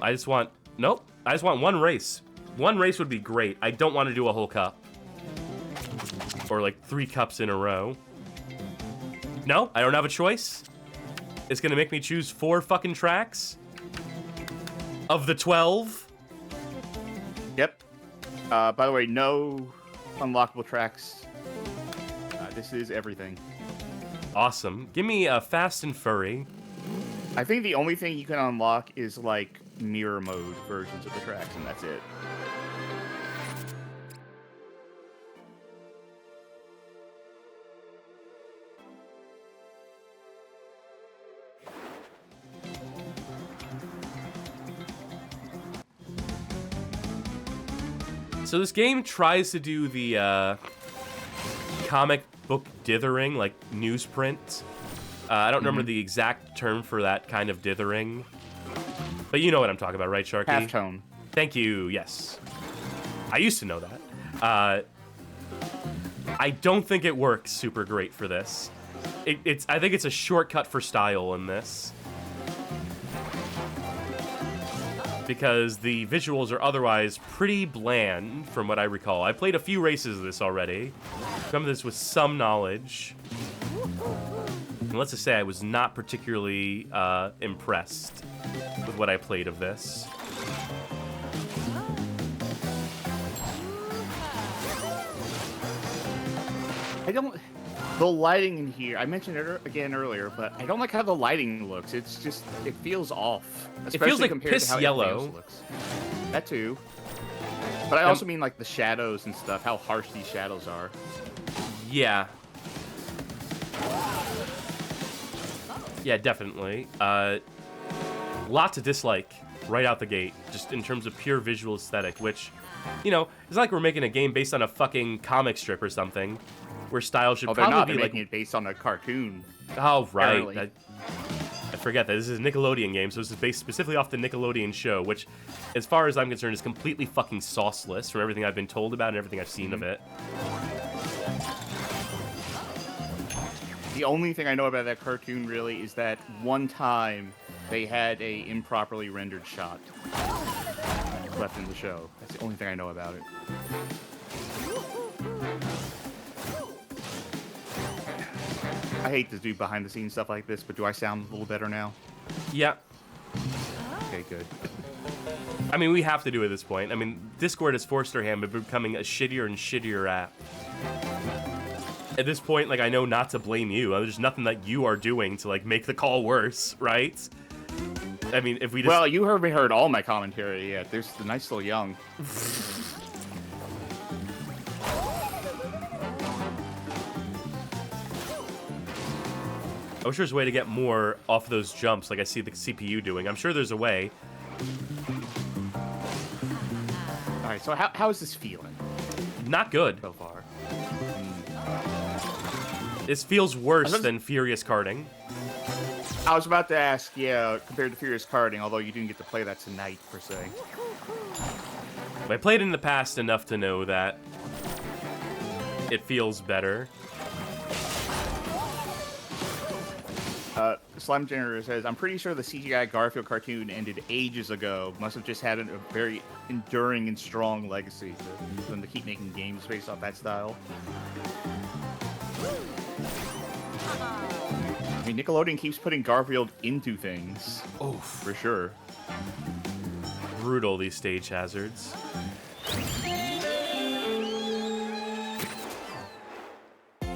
I just want one race. One race would be great. I don't want to do a whole cup. Or like 3 cups in a row. No, I don't have a choice. It's gonna make me choose 4 fucking tracks. Of the 12? Yep. By the way, no unlockable tracks. This is everything. Awesome. Give me a Fast and Furry. I think the only thing you can unlock is like mirror mode versions of the tracks, and that's it. So this game tries to do the comic book dithering, like newsprint. I don't remember the exact term for that kind of dithering. But you know what I'm talking about, right, Sharky? Halftone. Thank you, yes. I used to know that. I don't think it works super great for this. I think it's a shortcut for style in this. Because the visuals are otherwise pretty bland, from what I recall. I played a few races of this already. Some of this with some knowledge. And let's just say I was not particularly impressed with what I played of this. The lighting in here, I mentioned it again earlier, but I don't like how the lighting looks. It's just, it feels off. It feels like compared piss to how yellow. Looks. That too. But I also mean like the shadows and stuff, how harsh these shadows are. Yeah. Yeah, definitely. Lot to dislike right out the gate, just in terms of pure visual aesthetic, which, you know, it's not like we're making a game based on a fucking comic strip or something, where style should they're not. probably They're be like... making it based on a cartoon. Oh, right. Apparently. I forget that. This is a Nickelodeon game, so this is based specifically off the Nickelodeon show, which, as far as I'm concerned, is completely fucking sauceless from everything I've been told about and everything I've seen of it. The only thing I know about that cartoon, really, is that one time they had a improperly rendered shot left in the show. That's the only thing I know about it. I hate to do behind-the-scenes stuff like this, but do I sound a little better now? Yeah. Okay, good. I mean, we have to do it at this point. I mean, Discord has forced our hand by becoming a shittier and shittier app. At this point, like, I know not to blame you. There's nothing that you are doing to, like, make the call worse, right? I mean, if we just... Well, you heard all my commentary, yeah. There's the nice little young. I wish there was a way to get more off those jumps like I see the CPU doing. I'm sure there's a way. Alright, so how is this feeling? Not good. So far. This feels worse than Furious Karting. I was about to ask, yeah, compared to Furious Karting, although you didn't get to play that tonight, per se. I played in the past enough to know that it feels better. Slime Generator says, I'm pretty sure the CGI Garfield cartoon ended ages ago. Must have just had a very enduring and strong legacy for them to keep making games based off that style. I mean, Nickelodeon keeps putting Garfield into things. Oh, for sure. Brutal, these stage hazards.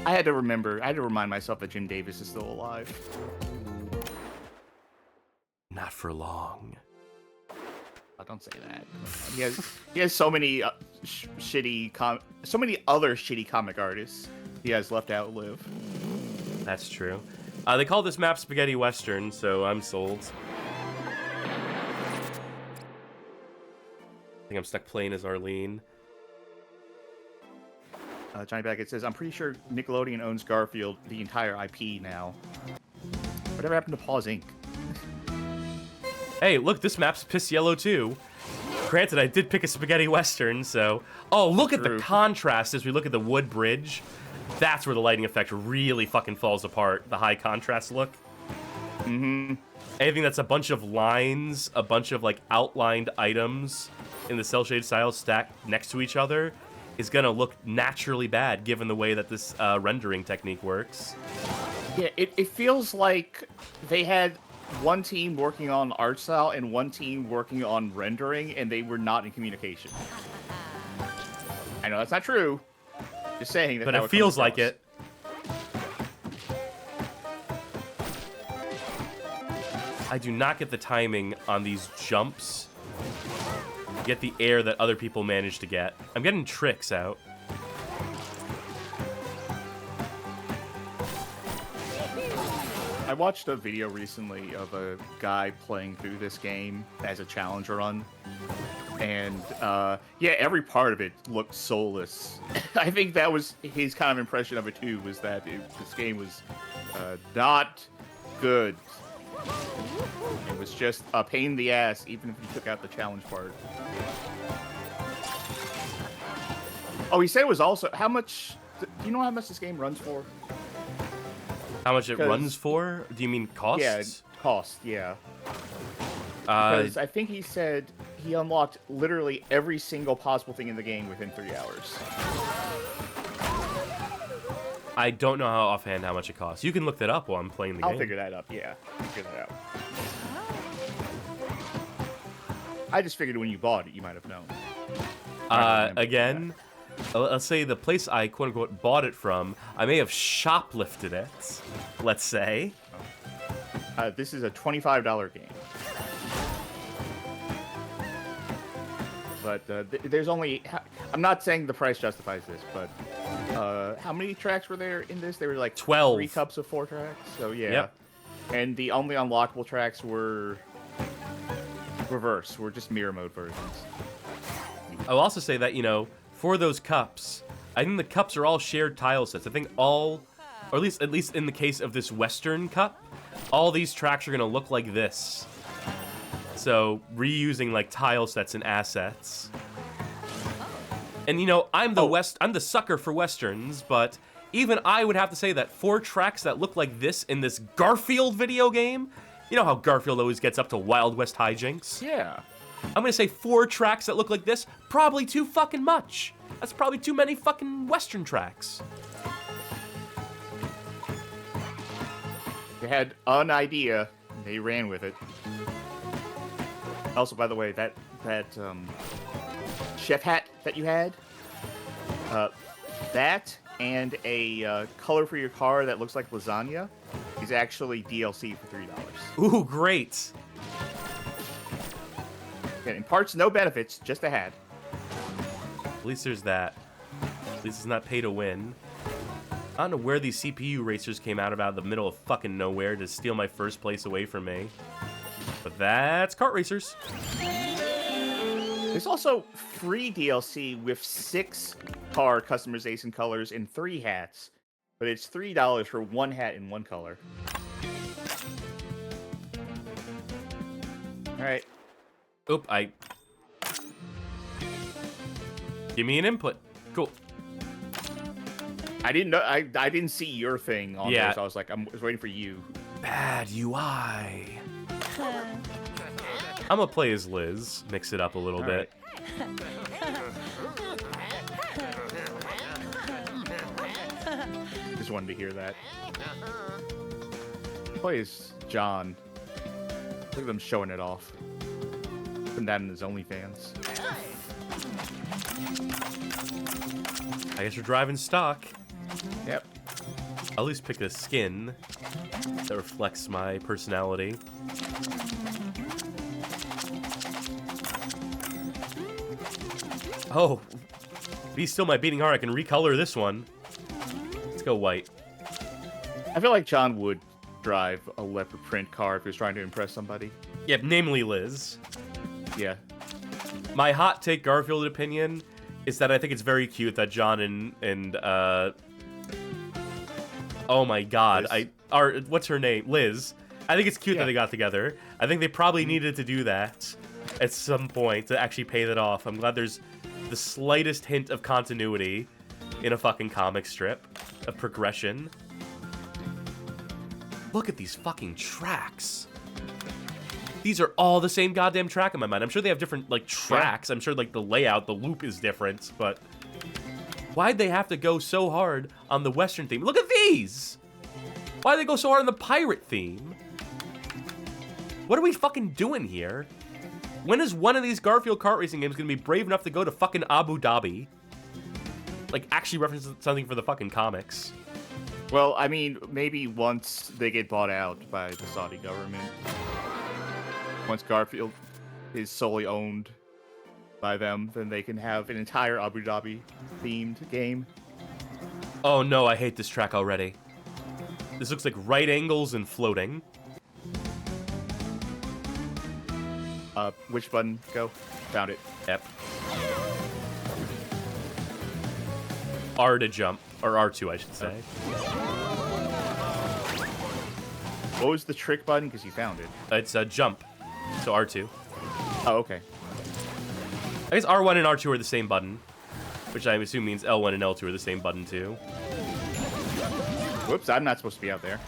I had to remind myself that Jim Davis is still alive. Not for long. Oh, don't say that. He has so many so many other shitty comic artists he has left to outlive. That's true. They call this map Spaghetti Western, so I'm sold. I think I'm stuck playing as Arlene. Johnny Baggett says, I'm pretty sure Nickelodeon owns Garfield, the entire IP now. Whatever happened to Paws Inc.? Hey, look, this map's piss yellow too. Granted, I did pick a Spaghetti Western, so... Oh, look at the contrast as we look at the wood bridge. That's where the lighting effect really fucking falls apart. The high contrast look. Mm-hmm. Anything that's a bunch of lines, a bunch of, like, outlined items in the cel-shaded style stacked next to each other is gonna look naturally bad, given the way that this rendering technique works. Yeah, it feels like they had one team working on art style and one team working on rendering, and they were not in communication. I know that's not true. Just saying that. But it feels like it. I do not get the timing on these jumps. Get the air that other people manage to get. I'm getting tricks out. I watched a video recently of a guy playing through this game as a challenger run. And, yeah, every part of it looked soulless. I think that was his kind of impression of it, too, was that this game was not good. It was just a pain in the ass, even if you took out the challenge part. Oh, he said it was also... How much... Do you know how much this game runs for? How much it runs for? Do you mean costs? Yeah, cost, yeah. Because I think he said he unlocked literally every single possible thing in the game within 3 hours. I don't know offhand how much it costs. You can look that up while I'm playing the game. I'll figure that up, yeah. I'll figure that out. I just figured when you bought it, you might have known. Again, let's say the place I quote-unquote bought it from, I may have shoplifted it, let's say. This is a $25 game. But there's only... I'm not saying the price justifies this, but... how many tracks were there in this? There were like 12. 3 cups of 4 tracks, so yeah. Yep. And the only unlockable tracks were... reverse, were just mirror mode versions. I'll also say that, you know, for those cups, I think the cups are all shared tile sets. I think all, or at least in the case of this Western cup, all these tracks are going to look like this. So, reusing, like, tile sets and assets. And, you know, I'm the sucker for Westerns, but even I would have to say that 4 tracks that look like this in this Garfield video game, you know how Garfield always gets up to Wild West hijinks? Yeah. I'm gonna say 4 tracks that look like this, probably too fucking much. That's probably too many fucking Western tracks. They had an idea, they ran with it. Also, by the way, that chef hat that you had, that and a color for your car that looks like lasagna is actually DLC for $3. Ooh, great. In parts, no benefits, just a hat. At least there's that. At least it's not pay to win. I don't know where these CPU racers came out of the middle of fucking nowhere to steal my first place away from me. But that's Kart Racers. There's also free DLC with 6 car customization colors and 3 hats. But it's $3 for 1 hat in 1 color. Alright. Oop, Give me an input. Cool. I didn't know. I didn't see your thing on there, so I was like, I was waiting for you. Bad UI. I'm gonna play as Liz. Mix it up a little bit. Just wanted to hear that. Play as John. Look at them showing it off. Putting that in his OnlyFans. I guess you're driving stock. Yep. I'll at least pick a skin that reflects my personality. Oh, be still my beating heart. I can recolor this one. Let's go white. I feel like John would drive a leopard print car if he was trying to impress somebody. Yep, namely Liz. Yeah. My hot take Garfield opinion is that I think it's very cute that John and oh my god, what's her name? Liz. I think it's cute that they got together. I think they probably needed to do that at some point to actually pay that off. I'm glad there's the slightest hint of continuity in a fucking comic strip, of progression. Look at these fucking tracks. These are all the same goddamn track in my mind. I'm sure they have different, like, tracks. I'm sure, like, the layout, the loop is different, but why'd they have to go so hard on the Western theme? Look at these! Why'd they go so hard on the pirate theme? What are we fucking doing here? When is one of these Garfield kart racing games gonna be brave enough to go to fucking Abu Dhabi? Like, actually reference something for the fucking comics. Well, I mean, maybe once they get bought out by the Saudi government. Once Garfield is solely owned by them, then they can have an entire Abu Dhabi themed game. Oh no, I hate this track already. This looks like right angles and floating. Which button? Go. Found it. Yep. R to jump. Or R2, I should say. What was the trick button? Because you found it. It's a jump. So R2. Oh, okay. I guess R1 and R2 are the same button. Which I assume means L1 and L2 are the same button, too. Whoops, I'm not supposed to be out there.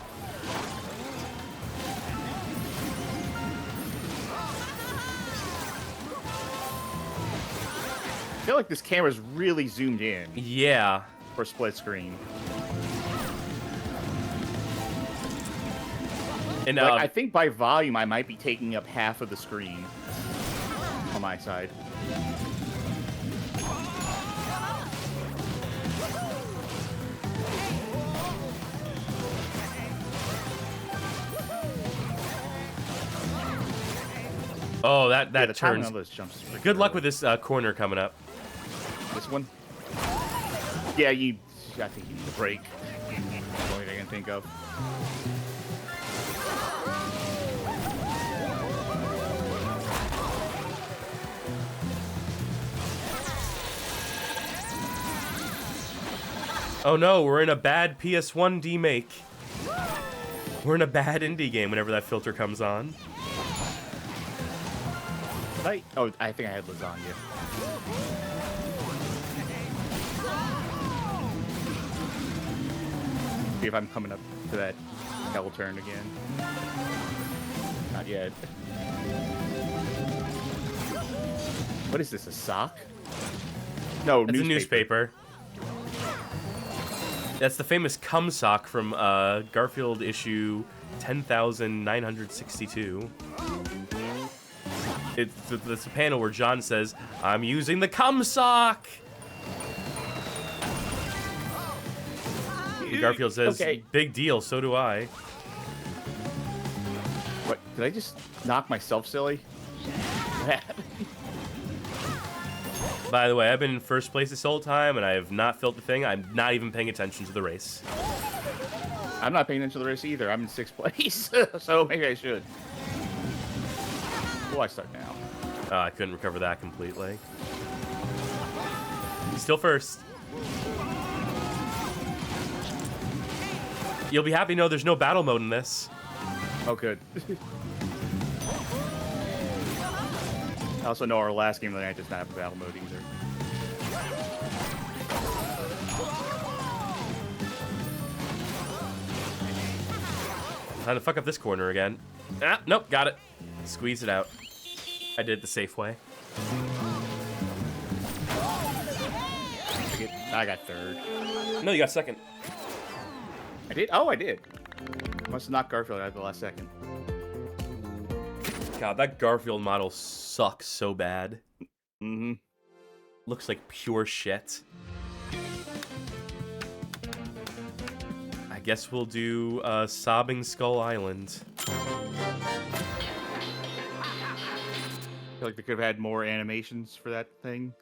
I feel like this camera's really zoomed in. Yeah. For split screen. And like, I think by volume, I might be taking up half of the screen on my side. Oh, that yeah, turns. Good luck with this corner coming up. This one? Yeah, I think you need a break. That's the only thing I can think of. Oh no, we're in a bad PS1 demake. We're in a bad indie game whenever that filter comes on. Oh, I think I had lasagna. See if I'm coming up to that hell turn again. Not yet. What is this, a sock? No, it's a newspaper. That's the famous cum sock from Garfield issue 10,962. It's a panel where John says, "I'm using the cum sock." And Garfield says, Okay. "Big deal, so do I." What? Did I just knock myself silly? By the way, I've been in first place this whole time, and I have not felt the thing. I'm not even paying attention to the race. I'm not paying attention to the race either. I'm in 6th place, so maybe I should. Oh, I start now. I couldn't recover that completely. Still first. You'll be happy to know there's no battle mode in this. Oh, good. I also know our last game of the night does not have a battle mode either. Time to fuck up this corner again. Ah, nope, got it. Squeeze it out. I did it the safe way. I got 3rd. No, you got 2nd. I did? Oh, I did. Must have knocked Garfield out at the last second. God, that Garfield model sucks so bad. Mm-hmm. Looks like pure shit. I guess we'll do Sobbing Skull Island. I feel like they could have had more animations for that thing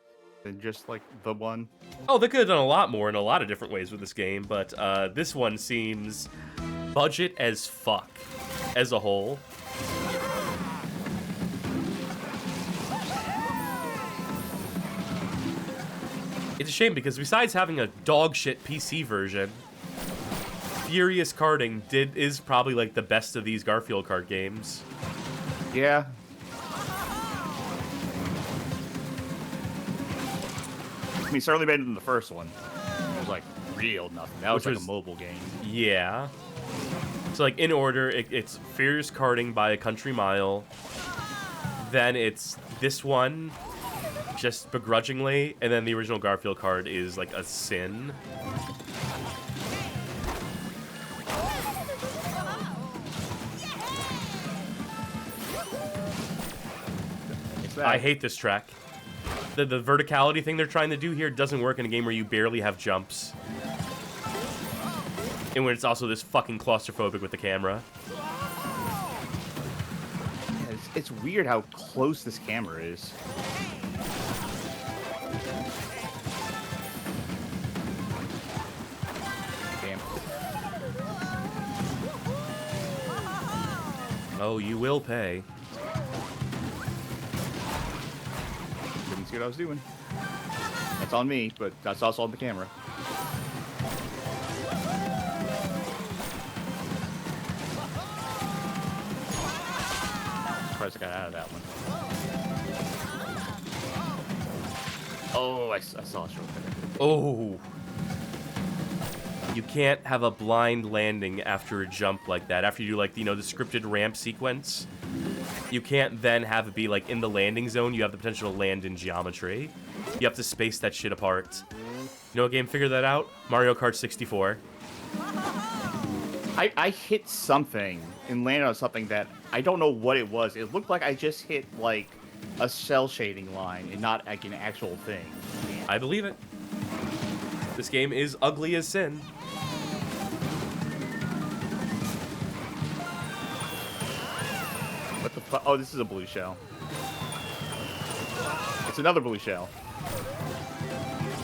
than just like the one. Oh, they could have done a lot more in a lot of different ways with this game, but this one seems budget as fuck as a whole. It's a shame because besides having a dog shit PC version, Furious Karting is probably like the best of these Garfield kart games. Yeah. I mean, certainly better than the first one. It was like real nothing. That was like a mobile game. Yeah. So like in order, it's Furious Karting by a country mile. Then it's this one, just begrudgingly, and then the original Garfield kart is like a sin. that? I hate this track. The verticality thing they're trying to do here doesn't work in a game where you barely have jumps. And when it's also this fucking claustrophobic with the camera. Yeah, it's weird how close this camera is. Damn. Oh, you will pay. Didn't see what I was doing. That's on me, but that's also on the camera. Surprised I got out of that one. Oh, I saw a short there. Oh. You can't have a blind landing after a jump like that. After you do, like, you know, the scripted ramp sequence. You can't then have it be, like, in the landing zone. You have the potential to land in geometry. You have to space that shit apart. You know what game figured that out? Mario Kart 64. I hit something and landed on something that I don't know what it was. It looked like I just hit, like, a cell shading line and not, like, an actual thing. I believe it. This game is ugly as sin. What the fuck? Oh, this is a blue shell. It's another blue shell.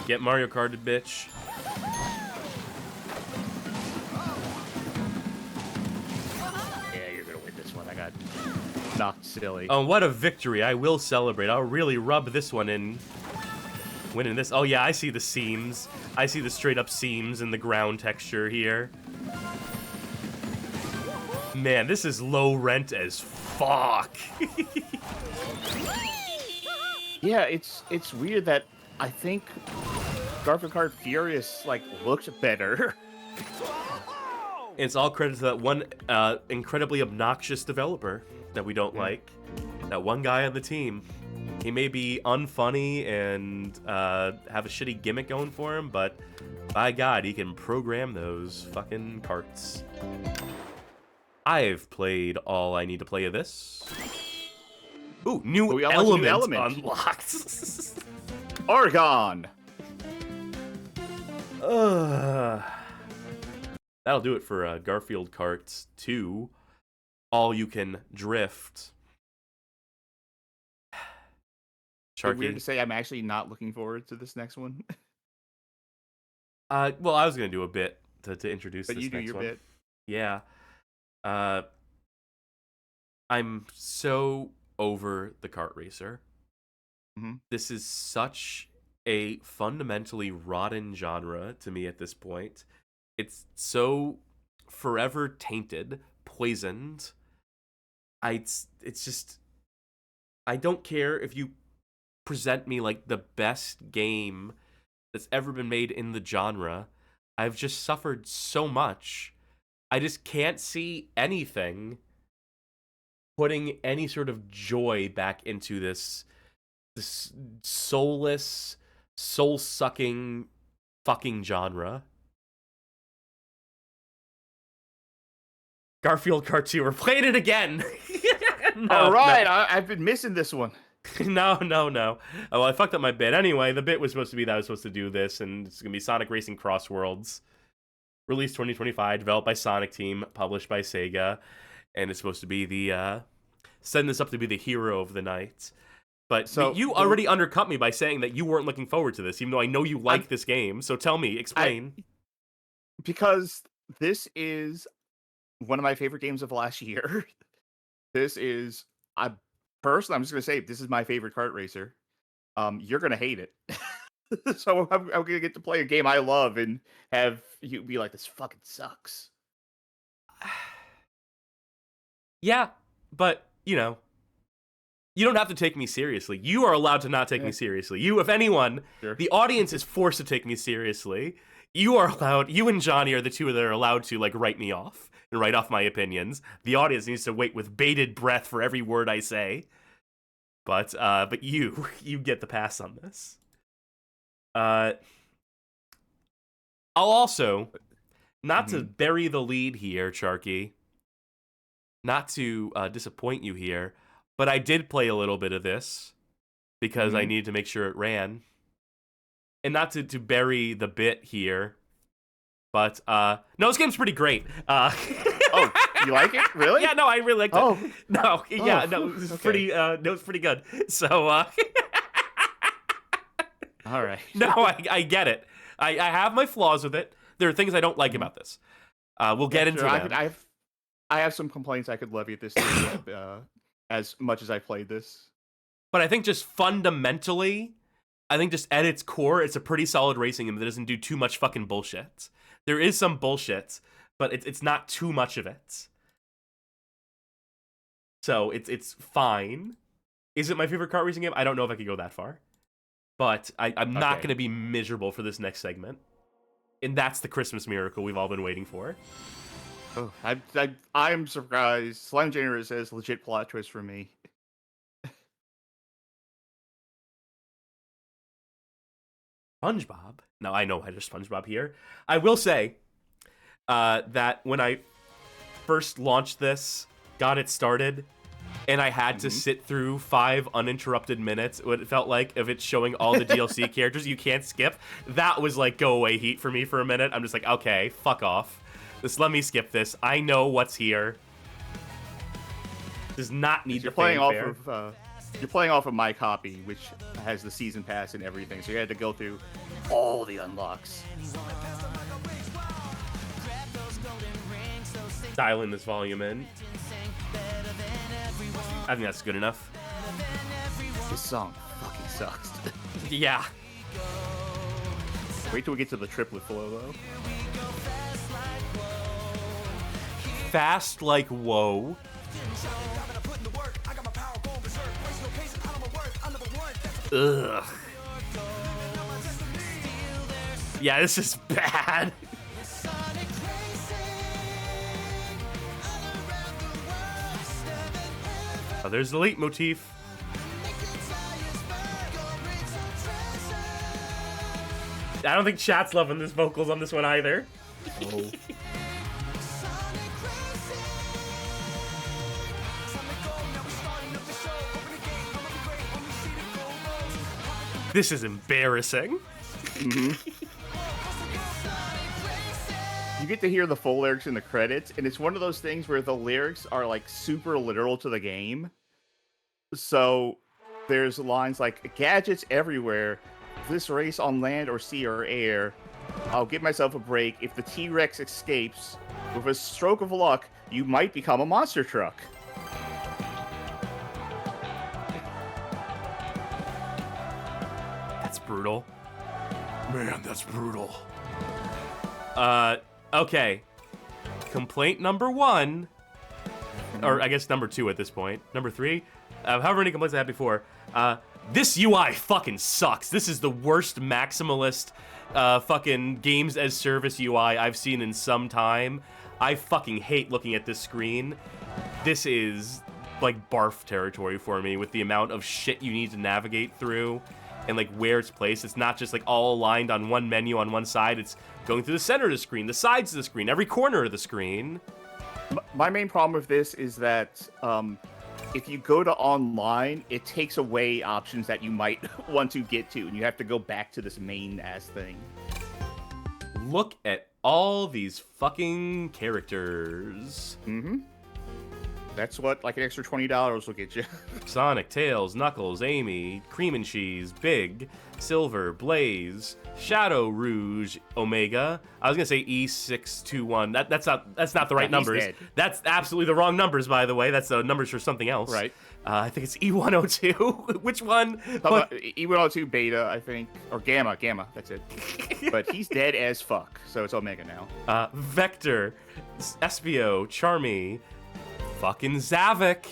Get Mario Karted, bitch. Yeah, you're gonna win this one. I got knocked silly. Oh, what a victory. I will celebrate. I'll really rub this one in. Winning this. Oh, yeah, I see the seams. I see the straight-up seams in the ground texture here. Man, this is low rent as fuck. Yeah, it's weird that I think Garfield Kart Furious, like, looked better. It's all credit to that one incredibly obnoxious developer that we don't like. That one guy on the team. He may be unfunny and have a shitty gimmick going for him, but by God, he can program those fucking carts. I've played all I need to play of this. Ooh, new element unlocked. Argon! That'll do it for Garfield Kart 2. All you can drift. It's weird to say I'm actually not looking forward to this next one. Well, I was gonna do a bit to introduce but this you do next your one. bit. Yeah. I'm so over the kart racer. Mm-hmm. This is such a fundamentally rotten genre to me at this point. It's so forever tainted, poisoned. It's just, I don't care if you present me like the best game that's ever been made in the genre. I've just suffered so much. I just can't see anything putting any sort of joy back into this soulless, soul-sucking fucking genre. Garfield Kart 2, we're playing it again! All right, I've been missing this one. No. Oh, well, I fucked up my bit. Anyway, the bit was supposed to be that I was supposed to do this, and it's going to be Sonic Racing CrossWorlds. Released 2025, developed by Sonic Team, published by Sega, and it's supposed to be the, setting this up to be the hero of the night. But so, you already undercut me by saying that you weren't looking forward to this, even though I know you like this game. So tell me, explain. Because this is one of my favorite games of last year. This is, personally, I'm just going to say, this is my favorite kart racer. You're going to hate it. So I'm going to get to play a game I love and have you be like, this fucking sucks. Yeah, but, you know, you don't have to take me seriously. You are allowed to not take me seriously. You, if anyone, the audience is forced to take me seriously. You are allowed, you and Johnny are the two that are allowed to, like, write me off and write off my opinions. The audience needs to wait with bated breath for every word I say. But you get the pass on this. I'll also, not to bury the lead here, Charky, not to disappoint you here, but I did play a little bit of this because I needed to make sure it ran. And not to bury the bit here, but no, this game's pretty great. Oh, you like it? Really? Yeah, no, I really liked it. Oh. No, yeah, Oh, no, it was okay. pretty. No, it was pretty good. So, All right. no, I get it. I have my flaws with it. There are things I don't like about this. We'll get into them. I have some complaints I could levy at this stage, as much as I played this. But I think just fundamentally, I think just at its core, it's a pretty solid racing game that doesn't do too much fucking bullshit. There is some bullshit, but it's not too much of it. So it's fine. Is it my favorite kart racing game? I don't know if I could go that far. But I'm not going to be miserable for this next segment. And that's the Christmas miracle we've all been waiting for. Oh, I'm surprised. Slime Junior says legit plot twist for me. SpongeBob? No, I know why there's SpongeBob here. I will say that when I first launched this, got it started, and I had to sit through 5 uninterrupted minutes, what it felt like, of it showing all the DLC characters you can't skip, that was like go away heat for me for a minute. I'm just like, okay, fuck off. Just let me skip this. I know what's here. Does not need the fanfare. You're playing off of my copy, which has the season pass and everything, so you had to go through all the unlocks. Dialing this volume in. I think that's good enough. This song fucking sucks. Yeah. Wait till we get to the triplet flow, though. Fast like whoa. Ugh. Yeah, this is bad. Oh, there's the leitmotif. I don't think chat's loving this vocals on this one either. Oh. This is embarrassing. You get to hear the full lyrics in the credits, and it's one of those things where the lyrics are like super literal to the game. So there's lines like, gadgets everywhere, this race on land or sea or air, I'll give myself a break. If the T-Rex escapes, with a stroke of luck, you might become a monster truck. That's brutal. Man, that's brutal. Okay. Complaint number 1, or I guess number 2 at this point. Number 3, however many complaints I had before. This UI fucking sucks. This is the worst maximalist fucking games as service UI I've seen in some time. I fucking hate looking at this screen. This is like barf territory for me with the amount of shit you need to navigate through and like where it's placed. It's not just like all aligned on one menu on one side. It's going through the center of the screen, the sides of the screen, every corner of the screen. My main problem with this is that if you go to online, it takes away options that you might want to get to, and you have to go back to this main ass thing. Look at all these fucking characters. That's what like an extra $20 will get you. Sonic, Tails, Knuckles, Amy, Cream and Cheese, Big, Silver, Blaze, Shadow, Rouge, Omega. I was gonna say E621. That's not the right numbers. Dead. That's absolutely the wrong numbers, by the way. That's the numbers for something else. Right. I think it's E102. Which one? E102 Beta, I think, or Gamma. That's it. But he's dead as fuck, so it's Omega now. Vector, Espio, Charmy, fucking Zavik.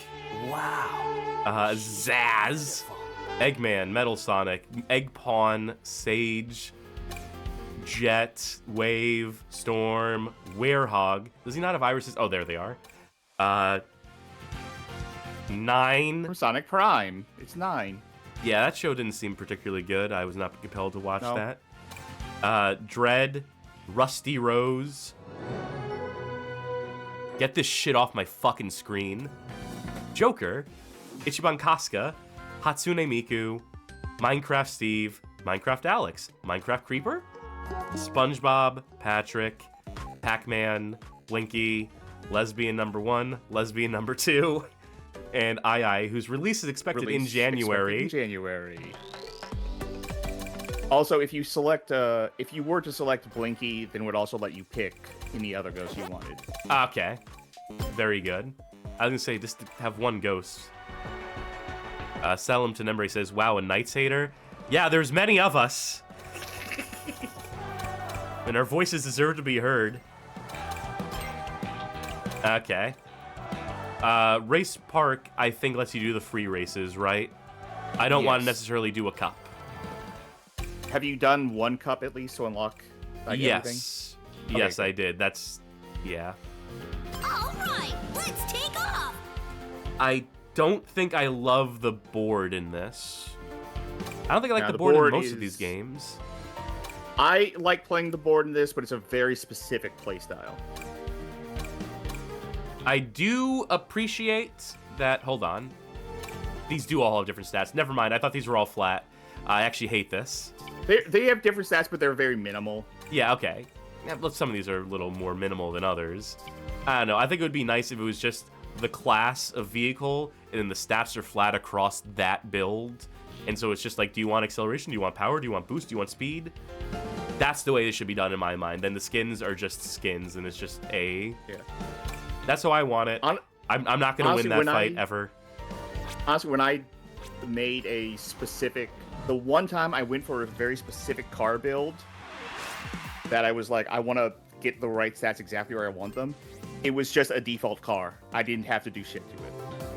Wow. Zaz. Eggman, Metal Sonic, Egg Pawn, Sage, Jet, Wave, Storm, Werehog. Does he not have irises? Oh, there they are. 9. From Sonic Prime. It's 9. Yeah, that show didn't seem particularly good. I was not compelled to watch that. Dread, Rusty Rose. Get this shit off my fucking screen. Joker, Ichiban Kasuga, Hatsune Miku, Minecraft Steve, Minecraft Alex, Minecraft Creeper, SpongeBob, Patrick, Pac-Man, Blinky, Lesbian number 1, Lesbian number 2, and II, whose release is expected in January. Also, if you were to select Blinky, then it would also let you pick any other ghost you wanted. Okay. Very good. I was gonna say, just to have one ghost. Selim Tenembre says, wow, a Knights hater? Yeah, there's many of us. And our voices deserve to be heard. Okay. Race Park, I think, lets you do the free races, right? I don't want to necessarily do a cup. Have you done one cup at least to unlock everything? Yes, I did. That's... yeah. All right, let's take off. I don't think I love the board in this. I don't think I like the board in most of these games. I like playing the board in this, but it's a very specific playstyle. I do appreciate that... hold on. These do all have different stats. Never mind, I thought these were all flat. I actually hate this. They have different stats, but they're very minimal. Yeah, okay. Yeah, some of these are a little more minimal than others. I don't know. I think it would be nice if it was just the class of vehicle, and then the stats are flat across that build. And so it's just like, do you want acceleration? Do you want power? Do you want boost? Do you want speed? That's the way this should be done in my mind. Then the skins are just skins, and it's just A. Yeah. That's how I want it. I'm not going to win that fight ever. Honestly, when I made a specific... the one time I went for a very specific car build that I was like, I want to get the right stats exactly where I want them, it was just a default car. I didn't have to do shit to it.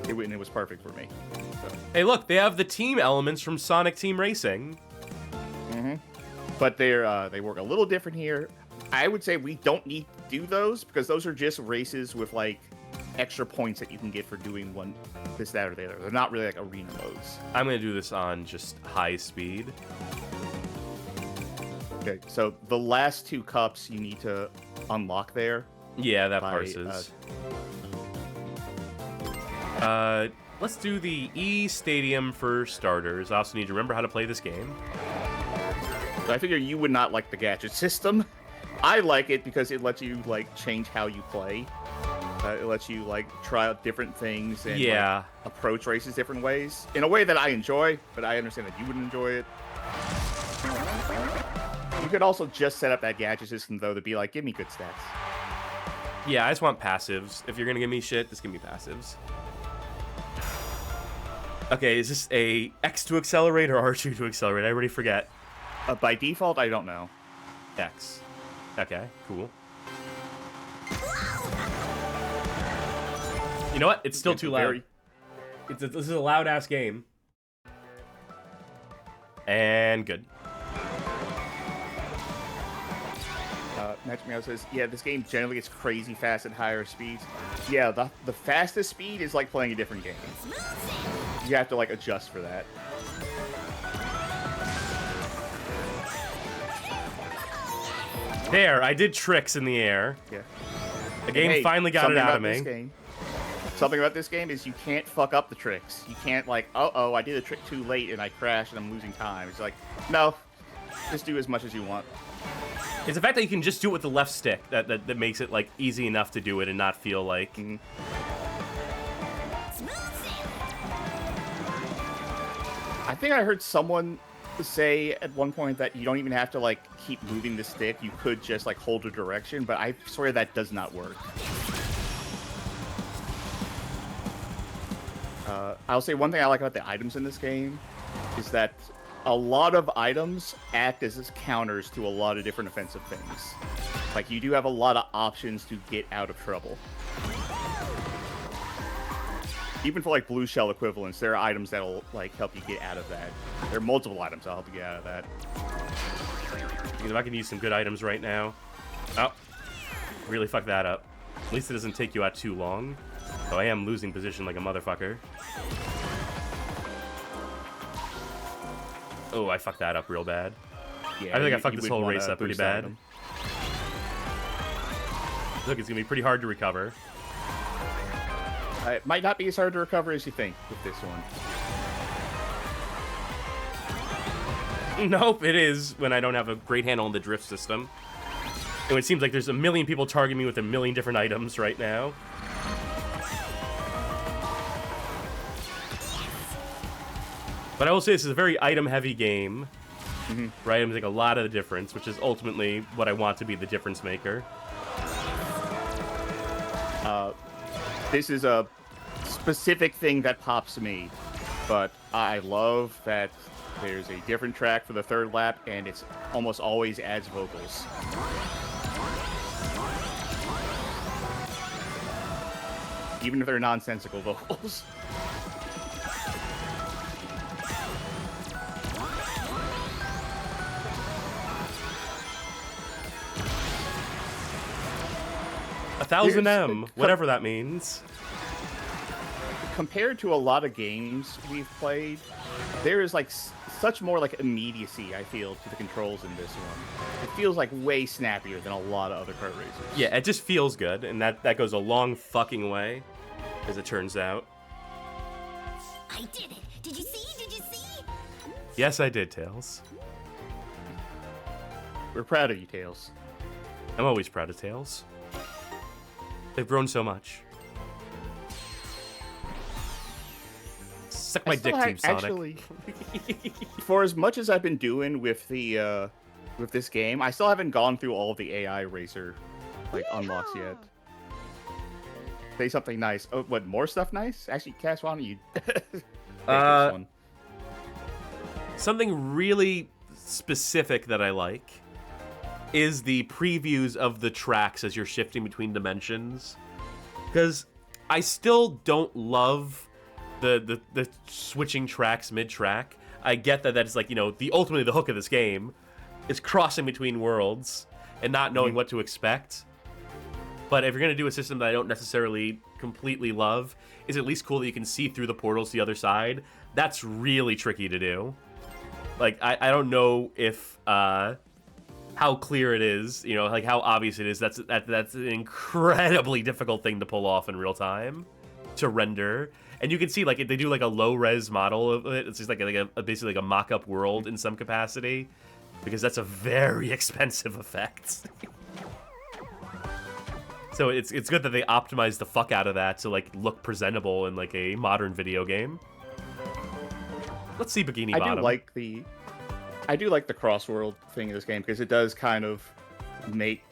It was perfect for me. So. Hey, look, they have the team elements from Sonic Team Racing. Mm-hmm. But they work a little different here. I would say we don't need to do those, because those are just races with, like, extra points that you can get for doing one, this, that, or the other. They're not really like arena modes. I'm going to do this on just high speed. Okay, so the last 2 cups you need to unlock there. Yeah, that parses. Let's do the E Stadium for starters. I also need to remember how to play this game. So I figure you would not like the gadget system. I like it because it lets you, like, change how you play. It lets you, like, try out different things and like, approach races different ways. In a way that I enjoy, but I understand that you wouldn't enjoy it. You could also just set up that gadget system, though, to be like, give me good stats. Yeah, I just want passives. If you're going to give me shit, just give me passives. Okay, is this a X to accelerate or R2 to accelerate? I already forget. By default, I don't know. X. Okay, cool. You know what? It's still too loud. This is a loud-ass game. And good. Magic Meow says, yeah, this game generally gets crazy fast at higher speeds. Yeah, the fastest speed is like playing a different game. You have to, like, adjust for that. There, I did tricks in the air. Yeah. The game finally got it out of me. Something about this game is you can't fuck up the tricks. You can't, like, uh-oh, I did a trick too late and I crashed and I'm losing time. It's like, no, just do as much as you want. It's the fact that you can just do it with the left stick that makes it, like, easy enough to do it and not feel like... Mm-hmm. I think I heard someone say at one point that you don't even have to, like, keep moving the stick. You could just, like, hold a direction, but I swear that does not work. I'll say one thing I like about the items in this game is that a lot of items act as counters to a lot of different offensive things. Like, you do have a lot of options to get out of trouble. Even for, like, blue shell equivalents, there are items that'll, like, help you get out of that. There are multiple items that'll help you get out of that. Because if I can use some good items right now... Oh. Really fucked that up. At least it doesn't take you out too long. Though I am losing position like a motherfucker. Oh, I fucked that up real bad. Yeah, I think I fucked this whole race up pretty bad. Look, it's gonna be pretty hard to recover. It might not be as hard to recover as you think with this one. Nope, it is when I don't have a great handle on the drift system. And it seems like there's a million people targeting me with a million different items right now. But I will say this is a very item-heavy game. Where items make a lot of the difference, which is ultimately what I want to be the difference maker. This is a specific thing that pops me, but I love that there's a different track for the third lap, and it's almost always adds vocals. Even if they're nonsensical vocals. $1,000M, whatever that means. Compared to a lot of games we've played, there is like such more like immediacy, I feel, to the controls in this one. It feels like way snappier than a lot of other kart racers. Yeah, it just feels good, and that goes a long fucking way, as it turns out. I did it. Did you see? Did you see? Yes, I did, Tails. We're proud of you, Tails. I'm always proud of Tails. They've grown so much. Suck my dick, Team Sonic. Actually, for as much as I've been doing with the with this game, I still haven't gone through all of the AI racer like unlocks yet. Say something nice. Oh, what, more stuff nice? Actually, Cass, why don't you take this one? Something really specific that I like is the previews of the tracks as you're shifting between dimensions. Because I still don't love the switching tracks mid-track. I get that that's like, you know, ultimately the hook of this game is crossing between worlds and not knowing what to expect. But if you're going to do a system that I don't necessarily completely love, is at least cool that you can see through the portals to the other side. That's really tricky to do. Like, I don't know if how clear it is, you know, like how obvious it is. That's an incredibly difficult thing to pull off in real time, to render. And you can see, like, they do like a low res model of it. It's just like basically like a mock-up world in some capacity, because that's a very expensive effect. So it's good that they optimize the fuck out of that to like look presentable in like a modern video game. Let's see Bikini Bottom. I do like the CrossWorld thing in this game, because it does kind of make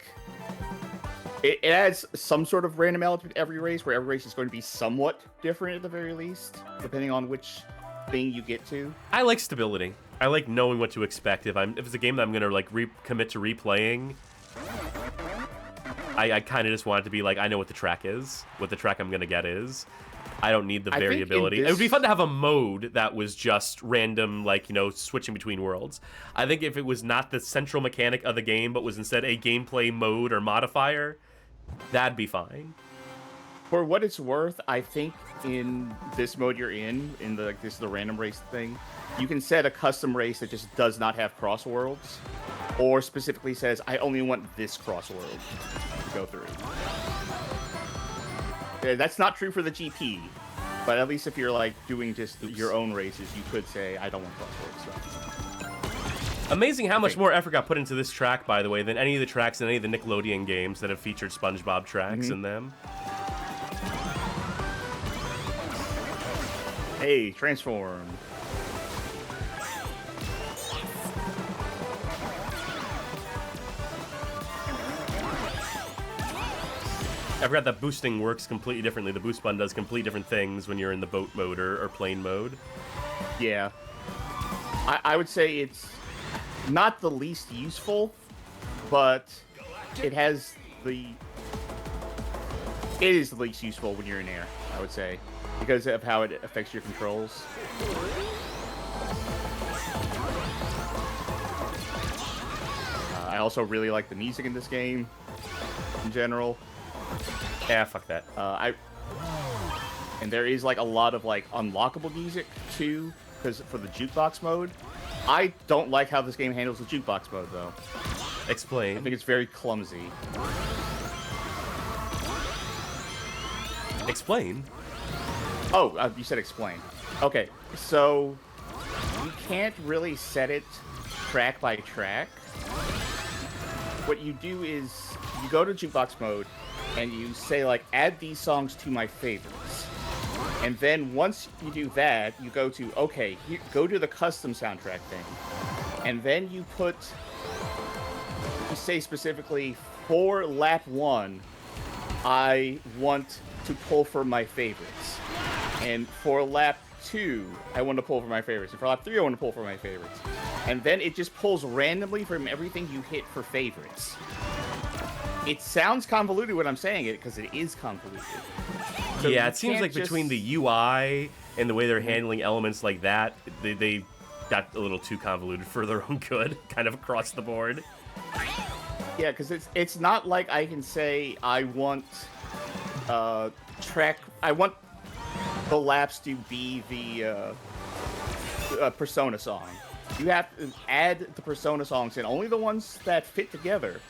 it adds some sort of random element to every race, where every race is going to be somewhat different at the very least, depending on which thing you get to. I like stability. I like knowing what to expect. If it's a game that I'm gonna like commit to replaying, I kind of just want it to be like, I know what the track is, what the track I'm gonna get is. I don't need the variability. It would be fun to have a mode that was just random, like, you know, switching between worlds. I think if it was not the central mechanic of the game, but was instead a gameplay mode or modifier, that'd be fine. For what it's worth, I think in this mode you're in the random race thing, you can set a custom race that just does not have CrossWorlds, or specifically says, I only want this CrossWorld to go through. That's not true for the GP, but at least if you're like doing just your own races, you could say, I don't want CrossWorlds stuff. Amazing how much more effort got put into this track, by the way, than any of the tracks in any of the Nickelodeon games that have featured SpongeBob tracks in them. Hey, transform. I forgot that boosting works completely differently. The boost button does completely different things when you're in the boat mode or plane mode. Yeah. I would say it's not the least useful, but it is the least useful when you're in air, I would say, because of how it affects your controls. I also really like the music in this game in general. Yeah, fuck that. And there is like a lot of like unlockable music too, because for the jukebox mode. I don't like how this game handles the jukebox mode though. Explain. I think it's very clumsy. Explain? Oh, you said explain. Okay, so you can't really set it track by track, what you do is you go to jukebox mode and you say like, add these songs to my favorites. And then once you do that, you go to, okay, go to the custom soundtrack thing. And then you say specifically, for lap 1, I want to pull for my favorites. And for lap 2, I want to pull for my favorites. And for lap 3, I want to pull for my favorites. And then it just pulls randomly from everything you hit for favorites. It sounds convoluted when I'm saying it, because it is convoluted. So yeah, it seems like between the UI and the way they're handling elements like that, they got a little too convoluted for their own good, kind of across the board. Yeah, because it's not like I can say I want I want the laps to be the Persona song. You have to add the Persona songs in, only the ones that fit together,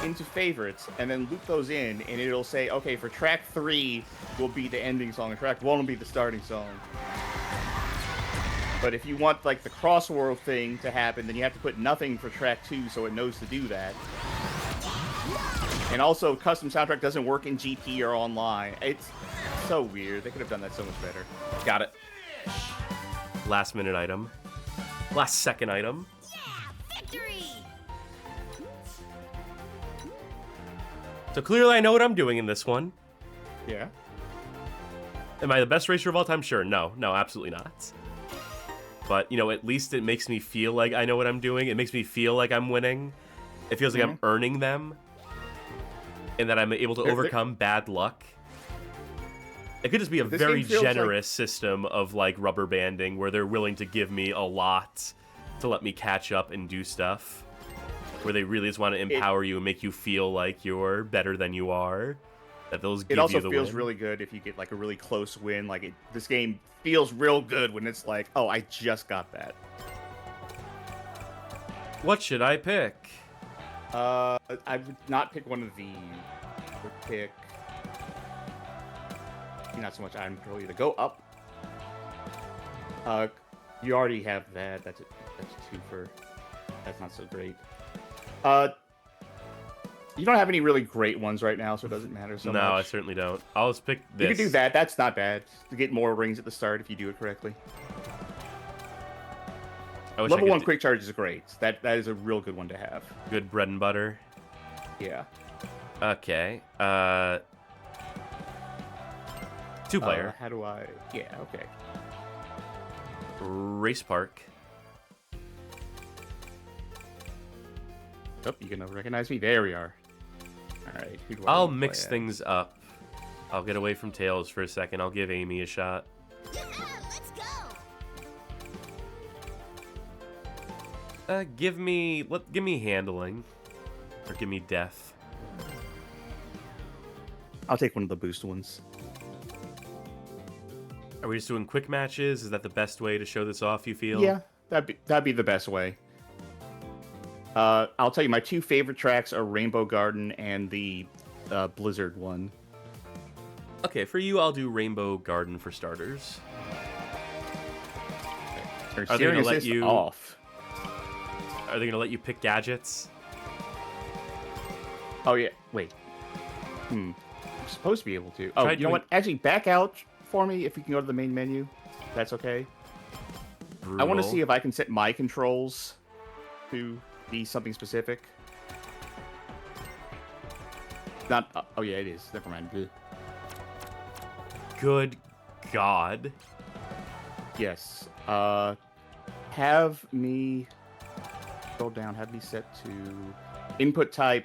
into favorites, and then loop those in, and it'll say, okay, for track 3 will be the ending song, and track 1 will be the starting song. But if you want like the CrossWorlds thing to happen, then you have to put nothing for track 2 so it knows to do that. And also, custom soundtrack doesn't work in GP or online. It's so weird. They could have done that so much better. Got it. Last minute item. Last second item. Yeah, victory! So clearly I know what I'm doing in this one. Yeah. Am I the best racer of all time? Sure. No, absolutely not. But, you know, at least it makes me feel like I know what I'm doing. It makes me feel like I'm winning. It feels like I'm earning them. And that I'm able to overcome bad luck. It could just be a very generous system of, like, rubber banding where they're willing to give me a lot to let me catch up and do stuff. Where they really just want to empower you and make you feel like you're better than you are. That those give you the win. It also feels really good if you get, like, a really close win. Like, this game feels real good when it's like, oh, I just got that. What should I pick? I would not pick one of these. I would pick... Not so much item control either. Go up. You already have that. That's a twofer. That's not so great. You don't have any really great ones right now, so it doesn't matter so much. No, I certainly don't. I'll just pick this. You can do that. That's not bad. To get more rings at the start if you do it correctly. Level 1 quick charge is great. That is a real good one to have. Good bread and butter. Yeah. Okay. 2-player. How do I... Yeah, okay. Race Park. Oh, you can recognize me? There we are. Alright, I'll mix things up. I'll get away from Tails for a second. I'll give Amy a shot. Yeah, let's go! Give me handling. Or give me death. I'll take one of the boost ones. Are we just doing quick matches? Is that the best way to show this off, you feel? Yeah, that'd be the best way. I'll tell you, my 2 favorite tracks are Rainbow Garden and the Blizzard one. Okay, for you, I'll do Rainbow Garden for starters. Are they going to let you off? Are they going to let you pick gadgets? Oh yeah. Wait. I'm supposed to be able to. Oh, you know what? Actually, back out for me if we can go to the main menu. That's okay. Brutal. I want to see if I can set my controls to be something specific. Not. Oh yeah, it is. Never mind. Good God. Yes. Have me scroll down. Have me set to input type.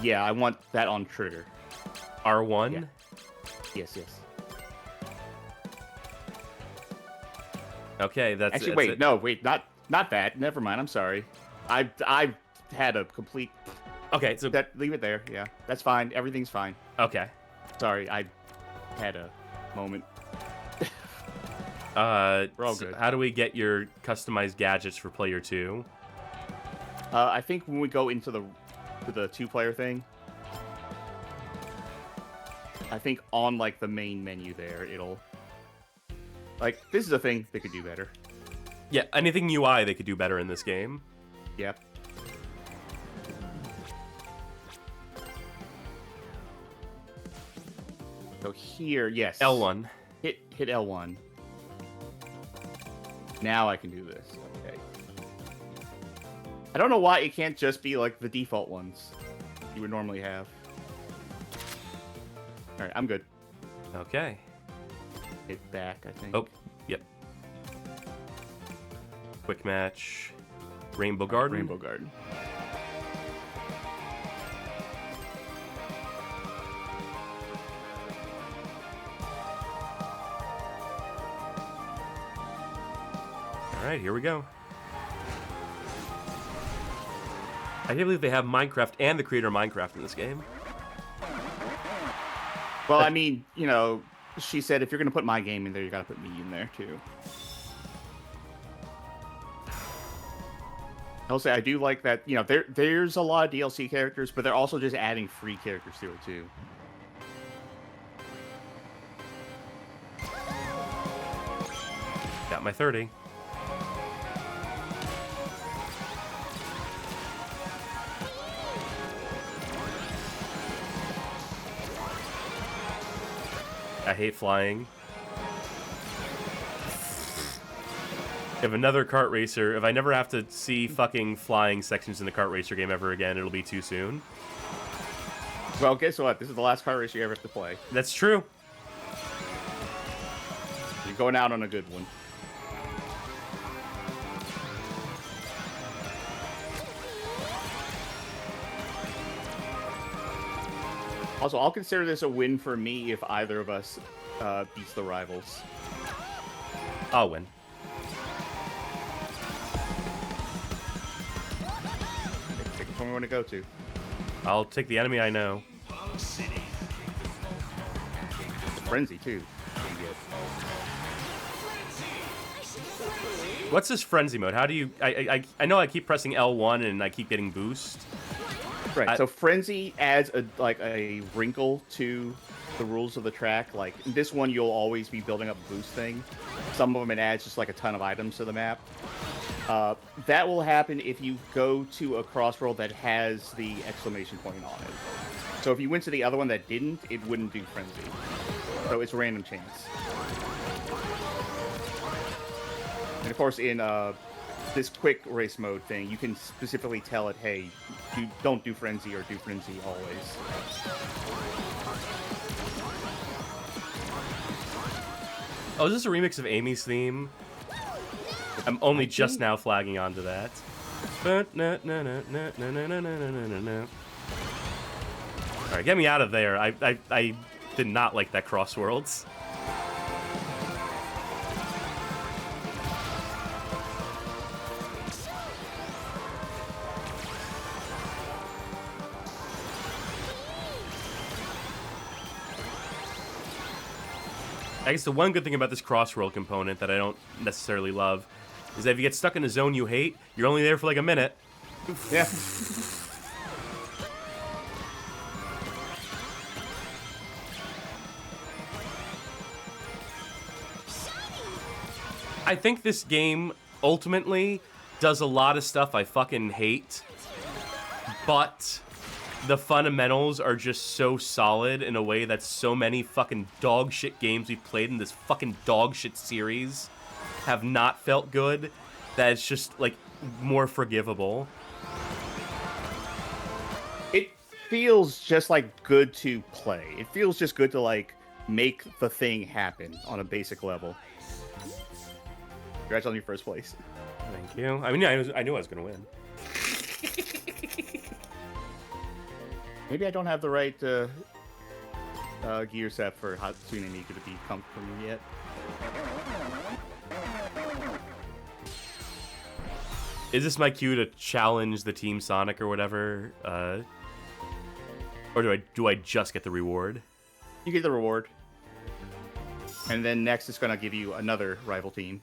Yeah, I want that on trigger. R1. Yeah. Yes. Okay, that's actually. Wait, not that. Never mind. I'm sorry. I had a complete. Okay, so leave it there. Yeah, that's fine. Everything's fine. Okay. Sorry, I had a moment. We're all good. How do we get your customized gadgets for player 2? I think when we go into the 2-player thing, I think on like the main menu there, it'll like this is a thing they could do better. Yeah, anything UI they could do better in this game. Yep. So here, yes. L1. Hit L1. Now I can do this. Okay. I don't know why it can't just be like the default ones you would normally have. Alright, I'm good. Okay. Hit back, I think. Oh, yep. Quick match. Rainbow Garden. Rainbow Garden. All right, here we go. I can't believe they have Minecraft and the creator of Minecraft in this game. Well, I mean, you know, she said if you're going to put my game in there, you got to put me in there too. I'll say I do like that, you know, there's a lot of DLC characters, but they're also just adding free characters to it too. Got my 30. I hate flying. If another kart racer, if I never have to see fucking flying sections in the kart racer game ever again, it'll be too soon. Well, guess what? This is the last kart racer you ever have to play. That's true. You're going out on a good one. Also, I'll consider this a win for me if either of us beats the rivals. I'll win. Pick which one we want to go to. I'll take the enemy I know. Frenzy, too. What's this frenzy mode? How do you... I know I keep pressing L1 and I keep getting boost. Right, so Frenzy adds a wrinkle to the rules of the track. Like, in this one, you'll always be building up a boost thing. Some of them, it adds just like a ton of items to the map. That will happen if you go to a CrossWorld that has the exclamation point on it. So if you went to the other one that didn't, it wouldn't do Frenzy. So it's a random chance. And of course, in this quick race mode thing, you can specifically tell it, hey, don't do Frenzy or do Frenzy always. Oh, is this a remix of Amy's theme? I'm only just now flagging onto that. Alright, get me out of there. I did not like that CrossWorlds. I guess the one good thing about this crossworld component that I don't necessarily love is that if you get stuck in a zone you hate, you're only there for like a minute. Yeah. I think this game ultimately does a lot of stuff I fucking hate, but the fundamentals are just so solid in a way that so many fucking dog shit games we've played in this fucking dog shit series have not felt good, that it's just like more forgivable. It feels just like good to play. It feels just good to like make the thing happen on a basic level. Congrats on your first place. Thank you. I mean, I knew I was gonna win. Maybe I don't have the right gear set for Hatsune Miku to be comfortable yet. Is this my cue to challenge the Team Sonic or whatever? Or do I just get the reward? You get the reward. And then next it's going to give you another rival team.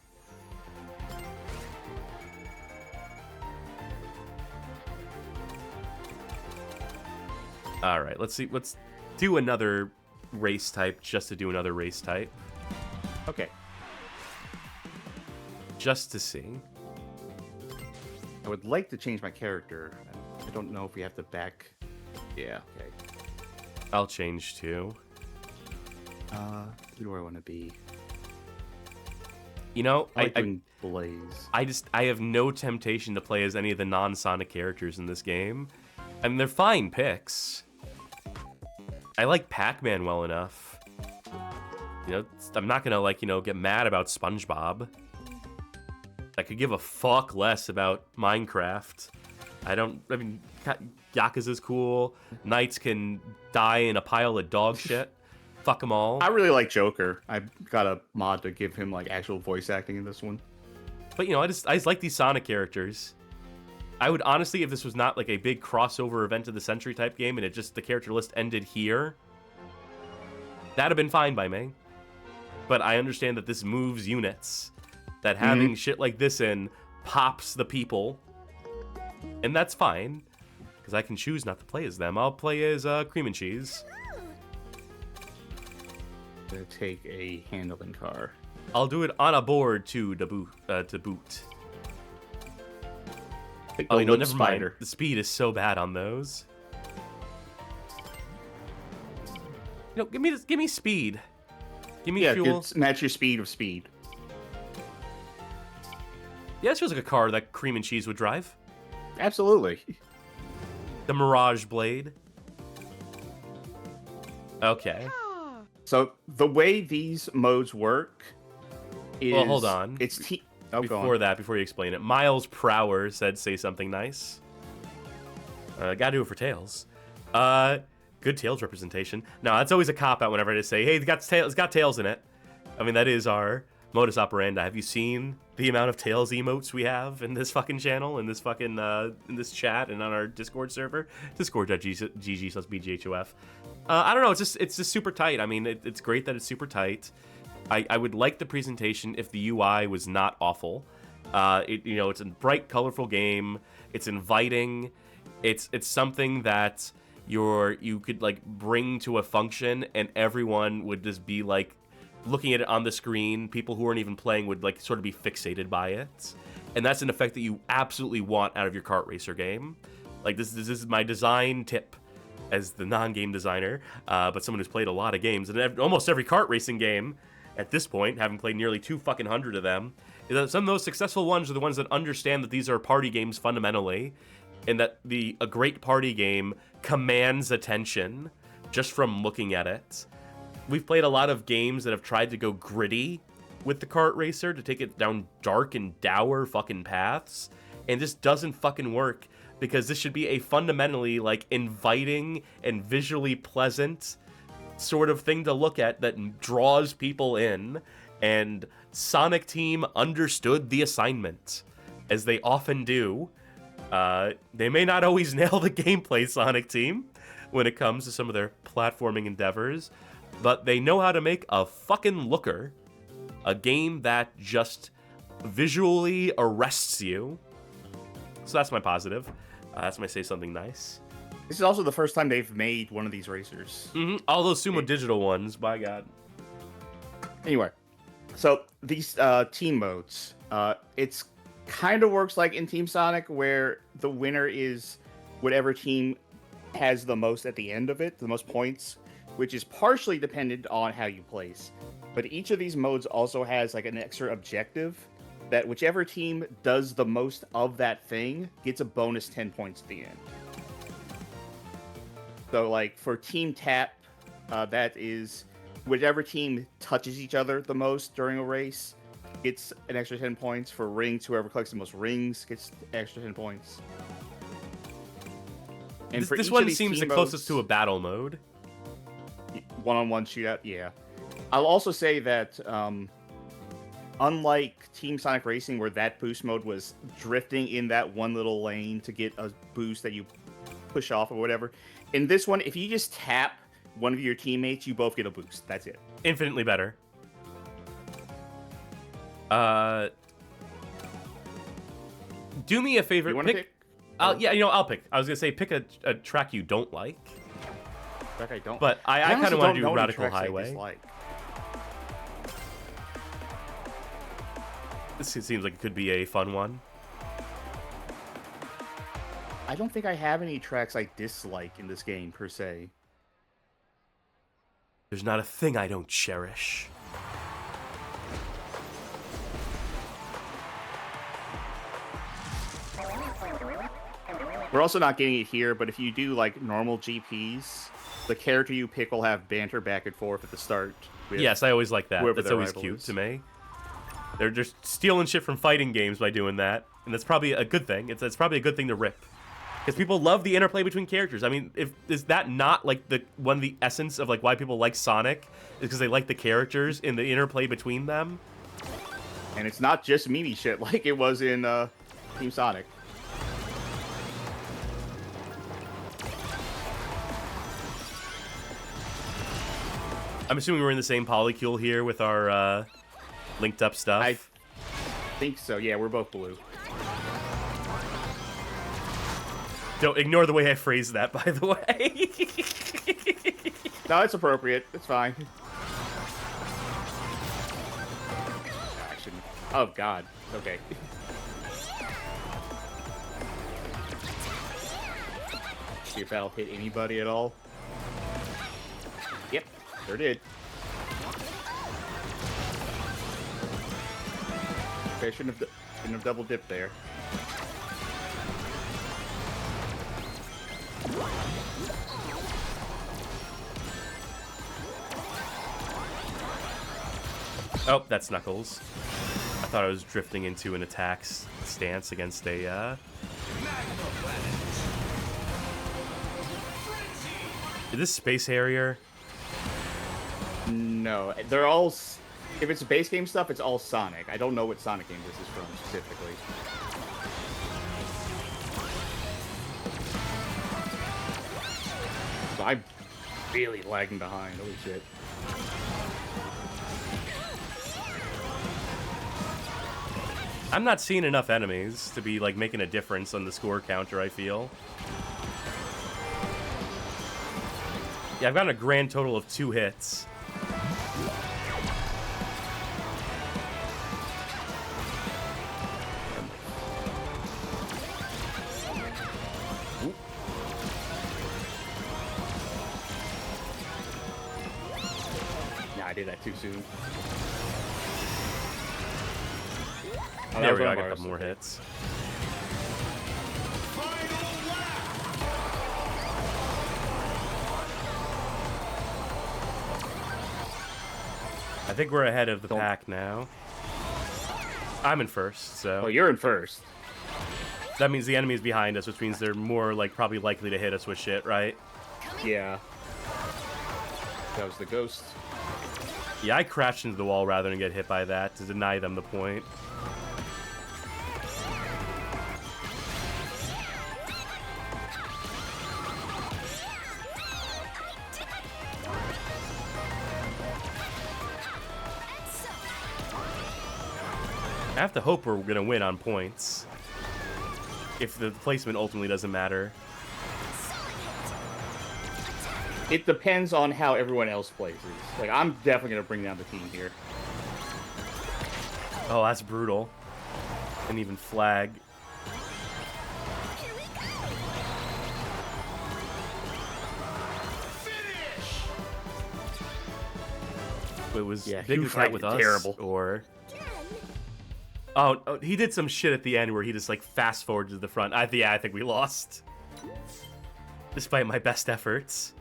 All right, let's see. Let's do another race type just to do another race type. Okay. just to see. I would like to change my character. I don't know if we have to back. Yeah, okay. I'll change too. Who do I want to be? You know, I like doing Blaze. I have no temptation to play as any of the non-Sonic characters in this game. I mean, they're fine picks. I like Pac-Man well enough. You know, I'm not gonna, like, you know, get mad about SpongeBob. I could give a fuck less about Minecraft. I mean, Yakuza's cool. Knights can die in a pile of dog shit. Fuck them all. I really like Joker. I got a mod to give him, like, actual voice acting in this one. But, you know, I just like these Sonic characters. I would honestly, if this was not like a big crossover event of the century type game and it just, the character list ended here, that'd have been fine by me. But I understand that this moves units. That having shit like this in pops the people. And that's fine. Because I can choose not to play as them. I'll play as Cream and Cheese. To take a handling car. I'll do it on a board to boot. Oh, you know, never mind. The speed is so bad on those. You know, give me speed. Give me fuel. Match your speed with speed. Yeah, this feels like a car that Cream and Cheese would drive. Absolutely. The Mirage Blade. Okay. So the way these modes work is... Well, hold on. It's before you explain it, Miles Prower said, "Say something nice." Gotta do it for Tails. Good Tails representation. No, that's always a cop-out whenever I just say, hey, it's got Tails in it. I mean, that is our modus operandi. Have you seen the amount of Tails emotes we have in this fucking channel, in this fucking, in this chat, and on our Discord server? Discord.gg/BGHOF. I don't know, it's just super tight. I mean, it's great that it's super tight. I would like the presentation if the UI was not awful. You know, it's a bright, colorful game. It's inviting. It's something that you could, like, bring to a function, and everyone would just be like looking at it on the screen. People who aren't even playing would, like, sort of be fixated by it, and that's an effect that you absolutely want out of your kart racer game. Like, this is my design tip as the non-game designer, but someone who's played a lot of games, and almost every kart racing game at this point, having played nearly 200 of them, is that some of those successful ones are the ones that understand that these are party games fundamentally, and that a great party game commands attention just from looking at it. We've played a lot of games that have tried to go gritty with the kart racer, to take it down dark and dour fucking paths, and this doesn't fucking work, because this should be a fundamentally, like, inviting and visually pleasant sort of thing to look at that draws people in, and Sonic Team understood the assignment, as they often do. They may not always nail the gameplay, Sonic Team, when it comes to some of their platforming endeavors, but they know how to make a fucking looker, a game that just visually arrests you. So that's my positive. That's my say something nice. This is also the first time they've made one of these racers. All those Sumo Digital ones, by God. Anyway, so these team modes, it's kind of works like in Team Sonic, where the winner is whatever team has the most at the end of it, the most points, which is partially dependent on how you place. But each of these modes also has, like, an extra objective that whichever team does the most of that thing gets a bonus 10 points at the end. So, like, for Team Tap, that is whichever team touches each other the most during a race gets an extra 10 points. For rings, whoever collects the most rings gets extra 10 points. And this one seems the closest to a battle mode. One-on-one shootout, yeah. I'll also say that, unlike Team Sonic Racing, where that boost mode was drifting in that one little lane to get a boost that you push off or whatever, in this one, if you just tap one of your teammates, you both get a boost. That's it. Infinitely better. Do me a favor. You want to pick? Yeah, you know, I'll pick. I was gonna say pick a track you don't like. Track I don't. But I kind of want to do Radical Highway. This seems like it could be a fun one. I don't think I have any tracks I dislike in this game, per se. There's not a thing I don't cherish. We're also not getting it here, but if you do, like, normal GPs, the character you pick will have banter back and forth at the start. Yes, I always like that. That's always cute is. to me. They're just stealing shit from fighting games by doing that, and that's probably a good thing. It's probably a good thing to rip, because people love the interplay between characters. I mean, is that not like one of the essence of like why people like Sonic? Is because they like the characters and the interplay between them. And it's not just meme shit like it was in Team Sonic. I'm assuming we're in the same polycule here with our linked up stuff. I think so. Yeah, we're both blue. Don't ignore the way I phrased that, by the way. No, it's appropriate. It's fine. I shouldn't. Oh, God. Okay. See if that'll hit anybody at all. Yep, sure did. Okay, shouldn't have double dipped there. Oh, that's Knuckles. I thought I was drifting into an attack stance against a, Is this Space Harrier? No, they're all... If it's base game stuff, it's all Sonic. I don't know what Sonic game this is from, specifically. So I'm really lagging behind. Holy shit. I'm not seeing enough enemies to be, like, making a difference on the score counter, I feel. Yeah, I've gotten a grand total of 2 hits. Nah, I did that too soon. Oh, there we go, I got a couple more hits. I think we're ahead of the pack now. I'm in first, so... Oh, you're in first. That means the enemy is behind us, which means they're more, like, probably likely to hit us with shit, right? Yeah. That was the ghost. Yeah, I crashed into the wall rather than get hit by that to deny them the point. I have to hope we're going to win on points. If the placement ultimately doesn't matter. It depends on how everyone else places. Like, I'm definitely going to bring down the team here. Oh, that's brutal. Didn't even flag. It was big fight with us, terrible. Or... Oh, he did some shit at the end where he just, like, fast-forwarded to the front. I think we lost. Despite my best efforts.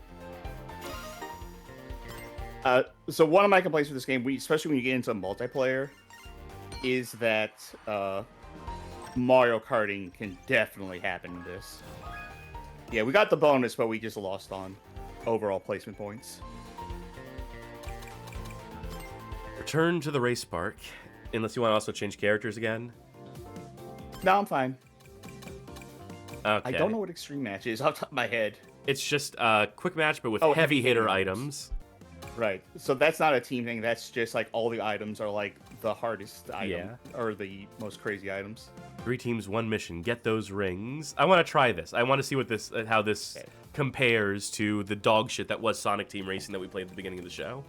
So one of my complaints with this game, especially when you get into multiplayer, is that Mario Karting can definitely happen in this. Yeah, we got the bonus, but we just lost on overall placement points. Return to the race park. Unless you want to also change characters again. No, I'm fine. Okay. I don't know what Extreme Match is off the top of my head. It's just a quick match, but with heavy hitter items. Right. So that's not a team thing. That's just like all the items are like the hardest item or the most crazy items. 3 teams, 1 mission. Get those rings. I want to try this. I want to see what this, how this compares to the dog shit that was Sonic Team Racing that we played at the beginning of the show.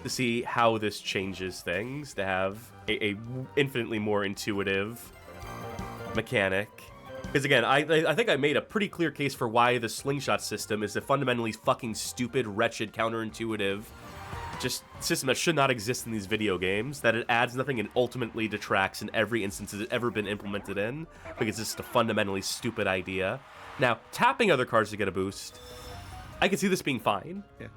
to see how this changes things, to have a infinitely more intuitive mechanic. Because again, I think I made a pretty clear case for why the slingshot system is a fundamentally fucking stupid, wretched, counterintuitive, just system that should not exist in these video games, that it adds nothing and ultimately detracts in every instance it's ever been implemented in, because it's just a fundamentally stupid idea. Now, tapping other cards to get a boost, I can see this being fine. Yeah.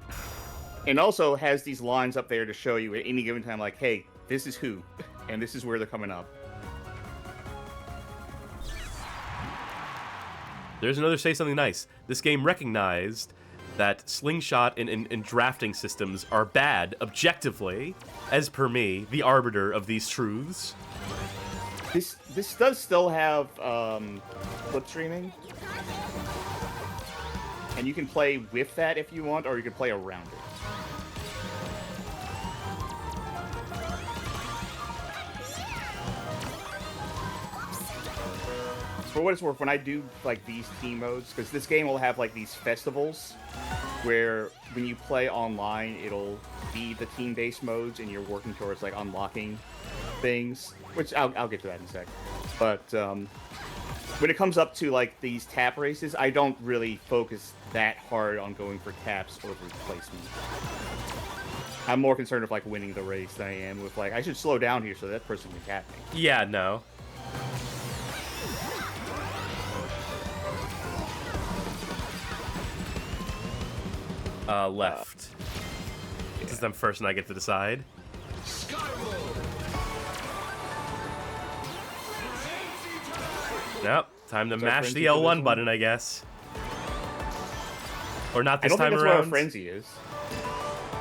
And also has these lines up there to show you at any given time, like, hey, this is who, and this is where they're coming up. There's another say something nice. This game recognized that slingshot and drafting systems are bad, objectively, as per me, the arbiter of these truths. This does still have flip streaming. And you can play with that if you want, or you can play around it. For what it's worth, when I do like these team modes, because this game will have like these festivals where when you play online, it'll be the team-based modes, and you're working towards like unlocking things, which I'll get to that in a sec. But when it comes up to like these tap races, I don't really focus that hard on going for taps over replacement. I'm more concerned with like winning the race than I am with like I should slow down here so that person can tap me. Yeah, no. Left. Since I'm first and I get to decide. Nope. Time to mash the L1 button, I guess. Or not this time around. I don't think that's where our frenzy is.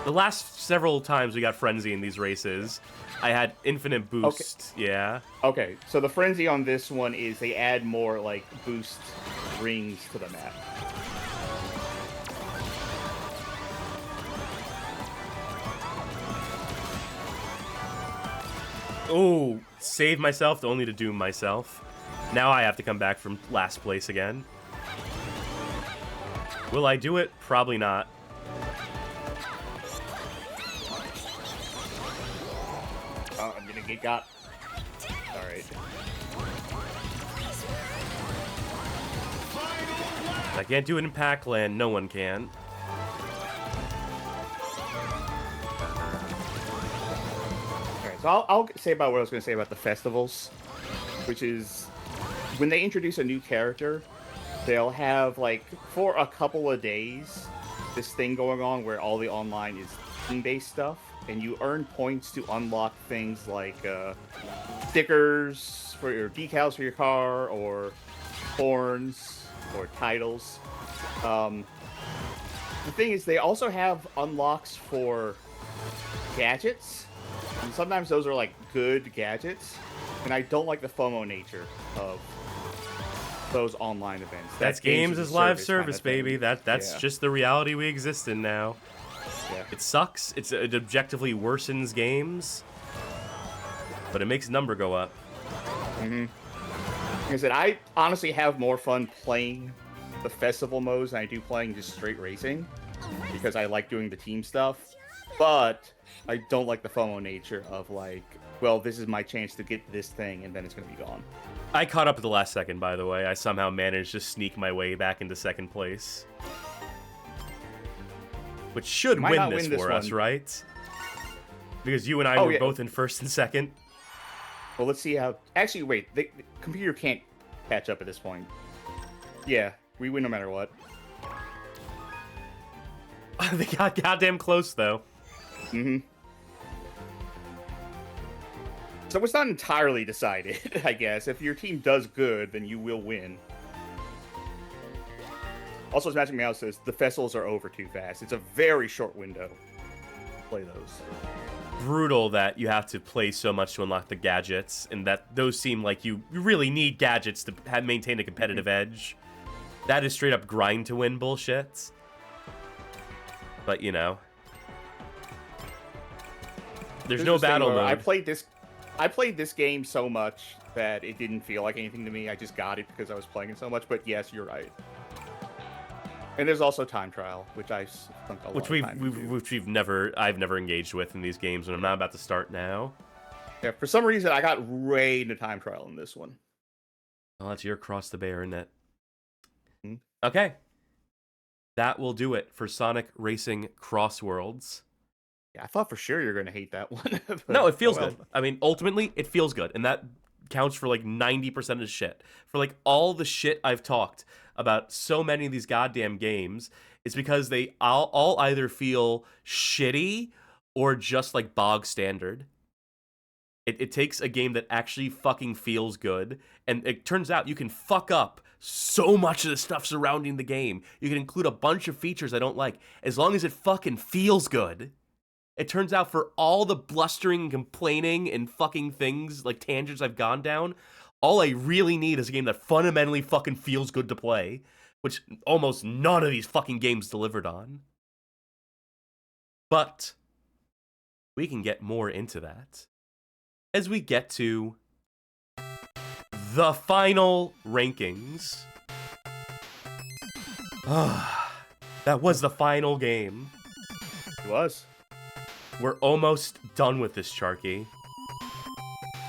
The last several times we got frenzy in these races, I had infinite boost. Okay. Yeah. Okay, so the frenzy on this one is they add more like boost rings to the map. Oh, save myself only to doom myself. Now I have to come back from last place again. Will I do it? Probably not. Oh, I'm gonna get got. Alright. I can't do it in Pac-Land. No one can. So I'll say about what I was going to say about the festivals, which is when they introduce a new character, they'll have, like, for a couple of days, this thing going on where all the online is team-based stuff, and you earn points to unlock things like stickers for your decals for your car, or horns, or titles. The thing is, they also have unlocks for gadgets. And sometimes those are like good gadgets, and I don't like the FOMO nature of those online events. That's games as live service, baby. That's just the reality we exist in now. Yeah. It sucks. It objectively worsens games, but it makes the number go up. Mm-hmm. Like I said, I honestly have more fun playing the festival modes than I do playing just straight racing, because I like doing the team stuff, but I don't like the FOMO nature of like, well, this is my chance to get this thing, and then it's going to be gone. I caught up at the last second, by the way. I somehow managed to sneak my way back into second place. Which should win this for us, right? Because you and I were both in first and second. Well, let's see how... Actually, wait. The computer can't catch up at this point. Yeah, we win no matter what. They got goddamn close, though. Mm-hmm. So it's not entirely decided, I guess. If your team does good, then you will win. Also, as Magic Mouse says, the festivals are over too fast. It's a very short window to play those. Brutal that you have to play so much to unlock the gadgets, and that those seem like you really need gadgets to maintain a competitive edge. That is straight up grind to win bullshit. But, you know. There's no battle mode. I played this game so much that it didn't feel like anything to me. I just got it because I was playing it so much. But yes, you're right. And there's also time trial, which I spent a lot of time into. Which I've never engaged with in these games, and I'm not about to start now. Yeah, for some reason I got way into time trial in this one. Well, that's your cross the bear, isn't it? Hmm? Okay. That will do it for Sonic Racing CrossWorlds. Yeah, I thought for sure you're going to hate that one. No, it feels good. I mean, ultimately, it feels good. And that counts for like 90% of the shit. For like all the shit I've talked about so many of these goddamn games, it's because they all either feel shitty or just like bog standard. It takes a game that actually fucking feels good, and it turns out you can fuck up so much of the stuff surrounding the game. You can include a bunch of features I don't like, as long as it fucking feels good. It turns out for all the blustering and complaining and fucking things, like tangents I've gone down, all I really need is a game that fundamentally fucking feels good to play, which almost none of these fucking games delivered on. But we can get more into that as we get to the final rankings. That was the final game. It was. We're almost done with this, Sharky.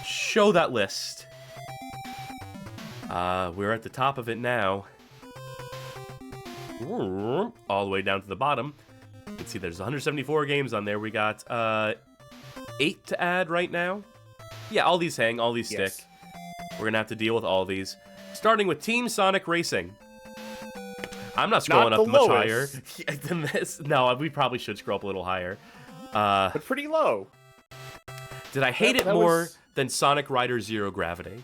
Show that list. We're at the top of it now. All the way down to the bottom. You can see there's 174 games on there. We got 8 to add right now. Yeah, all these hang, all these stick. Yes. We're gonna have to deal with all these. Starting with Team Sonic Racing. I'm not scrolling up much higher than this. No, we probably should scroll up a little higher. But pretty low. Did I hate it more than Sonic Rider Zero Gravity?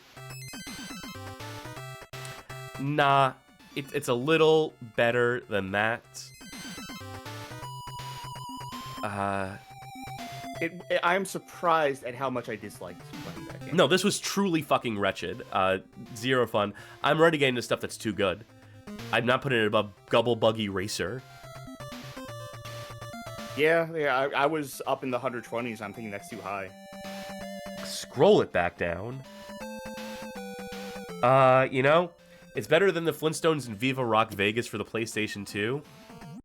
Nah, it's a little better than that. I'm surprised at how much I disliked playing that game. No, this was truly fucking wretched. Zero fun. I'm already getting into stuff that's too good. I'm not putting it above Gubble Buggy Racer. Yeah, I was up in the 120s. I'm thinking that's too high. Scroll it back down. You know, it's better than the Flintstones and Viva Rock Vegas for the PlayStation 2.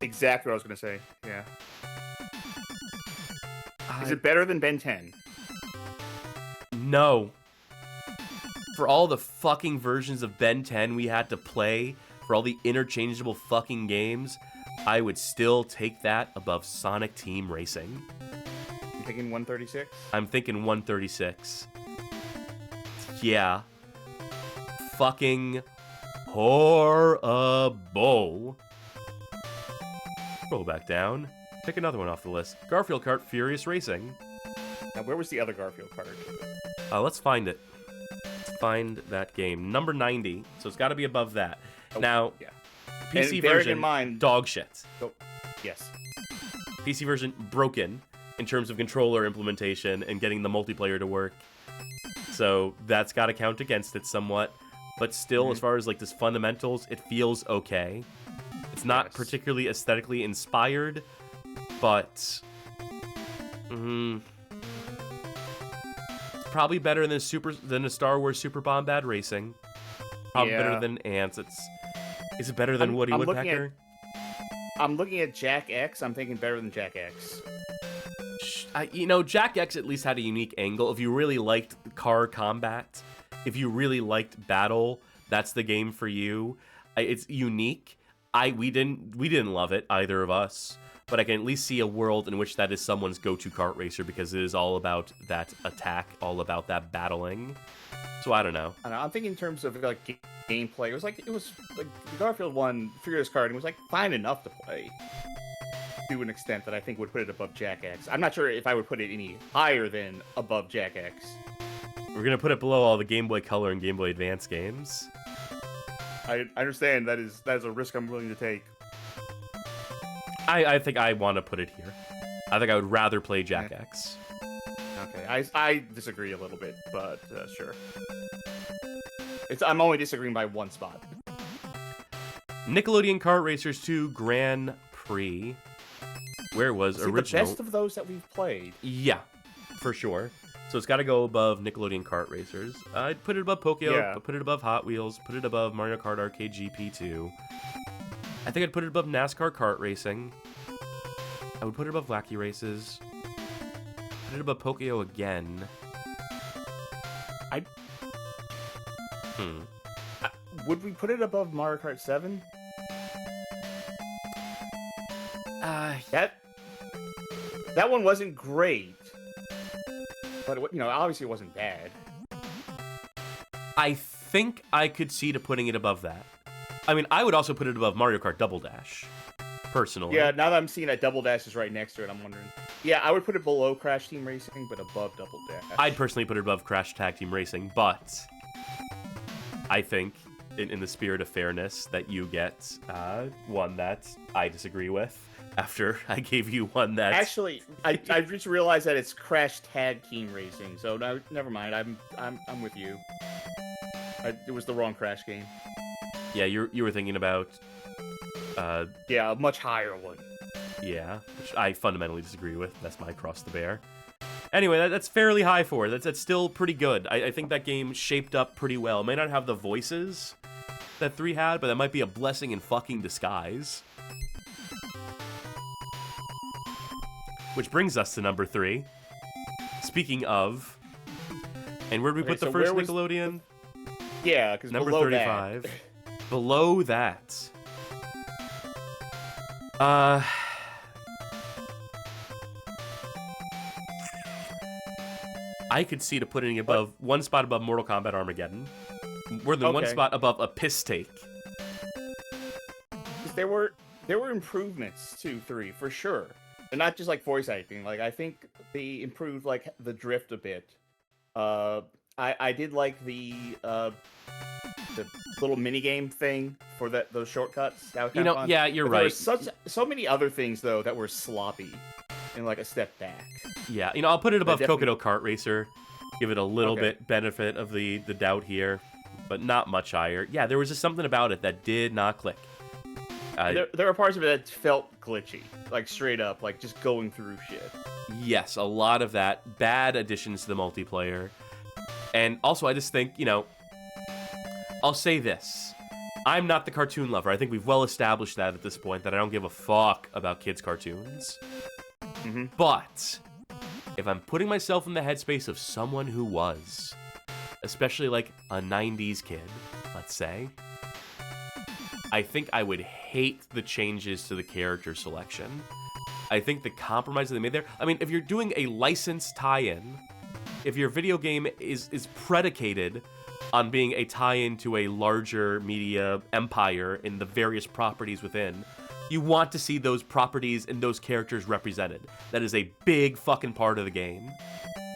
Exactly what I was going to say, yeah. Is it better than Ben 10? No. For all the fucking versions of Ben 10 we had to play, for all the interchangeable fucking games, I would still take that above Sonic Team Racing. You thinking 136? I'm thinking 136. Yeah. Fucking horrible. Roll back down. Pick another one off the list. Garfield Kart Furious Racing. Now, where was the other Garfield Kart? Let's find it. Let's find that game. Number 90. So it's got to be above that. Oh, now, yeah. PC and bearing version, in mind, dog shit. Oh, yes. PC version, broken in terms of controller implementation and getting the multiplayer to work. So that's got to count against it somewhat. But still, as far as like this fundamentals, it feels okay. It's not particularly aesthetically inspired, but probably better than a Star Wars Super Bombad Racing. Probably better than Ants. Is it better than Woody Woodpecker? I'm looking at Jack X. I'm thinking better than Jack X. You know, Jack X at least had a unique angle. If you really liked car combat, if you really liked battle, that's the game for you. It's unique. We didn't love it, either of us, but I can at least see a world in which that is someone's go-to kart racer because it is all about that attack, all about that battling. So I don't know. I'm thinking in terms of like gameplay. It was like the Garfield one, Furious Kart, was like fine enough to play to an extent that I think would put it above Jack X. I'm not sure if I would put it any higher than above Jack X. We're gonna put it below all the Game Boy Color and Game Boy Advance games. I understand that is a risk I'm willing to take. I think I want to put it here. I think I would rather play Jack X. Okay, I disagree a little bit, but sure. I'm only disagreeing by one spot. Nickelodeon Kart Racers 2 Grand Prix. Where was original? The best of those that we've played. Yeah, for sure. So it's got to go above Nickelodeon Kart Racers. I'd put it above Pokeo, put it above Hot Wheels, put it above Mario Kart Arcade GP2. I think I'd put it above NASCAR kart racing. I would put it above Wacky Races. Put it above Pokeo again. Would we put it above Mario Kart 7? That one wasn't great, but obviously it wasn't bad. I think I could see to putting it above that. I mean, I would also put it above Mario Kart Double Dash, personally. Yeah, now that I'm seeing that Double Dash is right next to it, I'm wondering. Yeah, I would put it below Crash Team Racing, but above Double Dash. I'd personally put it above Crash Tag Team Racing, but I think, in the spirit of fairness, that you get one that I disagree with after I gave you one that... Actually, I just realized that it's Crash Tag Team Racing, so no, never mind. I'm with you. It was the wrong Crash game. Yeah, you were thinking about... yeah, a much higher one. Yeah, which I fundamentally disagree with. That's my cross to bear. Anyway, that's fairly high for it. That's still pretty good. I think that game shaped up pretty well. It may not have the voices that 3 had, but that might be a blessing in fucking disguise. Which brings us to number 3. Speaking of... And where did we put the first Nickelodeon? Yeah, because number below 35. That. Below that. I could see to putting above one spot above Mortal Kombat Armageddon. More than one spot above a piss take. There were improvements to 3 for sure. And not just like voice acting. Like I think they improved like the drift a bit. I did like the little mini game thing for those shortcuts. That was kind of fun. Yeah, you're but right. There were so many other things though that were sloppy and like a step back. Yeah, I'll put it above Kokodo Kart Racer. Give it a little bit benefit of the doubt here, but not much higher. Yeah, there was just something about it that did not click. There are parts of it that felt glitchy, like straight up, like just going through shit. Yes, a lot of that. Bad additions to the multiplayer. And also, I just think, I'll say this. I'm not the cartoon lover. I think we've well established that at this point, that I don't give a fuck about kids' cartoons. Mm-hmm. But if I'm putting myself in the headspace of someone who was, especially like a 90s kid, let's say, I think I would hate the changes to the character selection. I think the compromise that they made there... I mean, if you're doing a licensed tie-in, if your video game is predicated on being a tie-in to a larger media empire in the various properties within, you want to see those properties and those characters represented. That is a big fucking part of the game,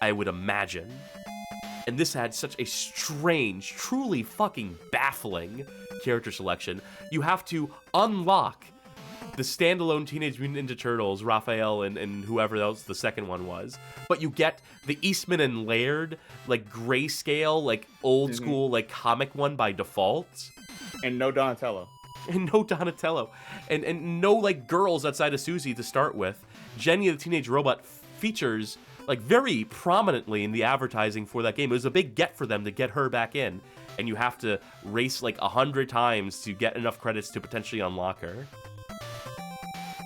I would imagine. And this had such a strange, truly fucking baffling character selection. You have to unlock the standalone Teenage Mutant Ninja Turtles, Raphael and whoever else the second one was. But you get the Eastman and Laird, like grayscale, like old school, like comic one by default. And no Donatello. And no Donatello. And no like girls outside of Susie to start with. Jenny the Teenage Robot features like very prominently in the advertising for that game. It was a big get for them to get her back in. And you have to race like 100 times to get enough credits to potentially unlock her.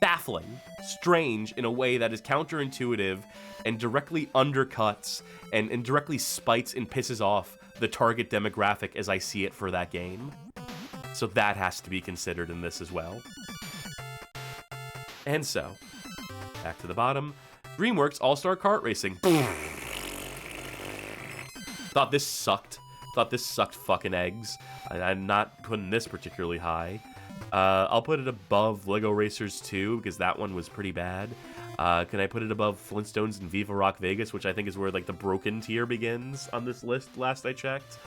Baffling, strange in a way that is counterintuitive and directly undercuts and directly spites and pisses off the target demographic as I see it for that game. So that has to be considered in this as well. And so, back to the bottom, DreamWorks All-Star Kart Racing. Thought this sucked fucking eggs. I'm not putting this particularly high. I'll put it above Lego Racers 2 because that one was pretty bad. Can I put it above Flintstones and Viva Rock Vegas, which I think is where like the broken tier begins on this list last I checked?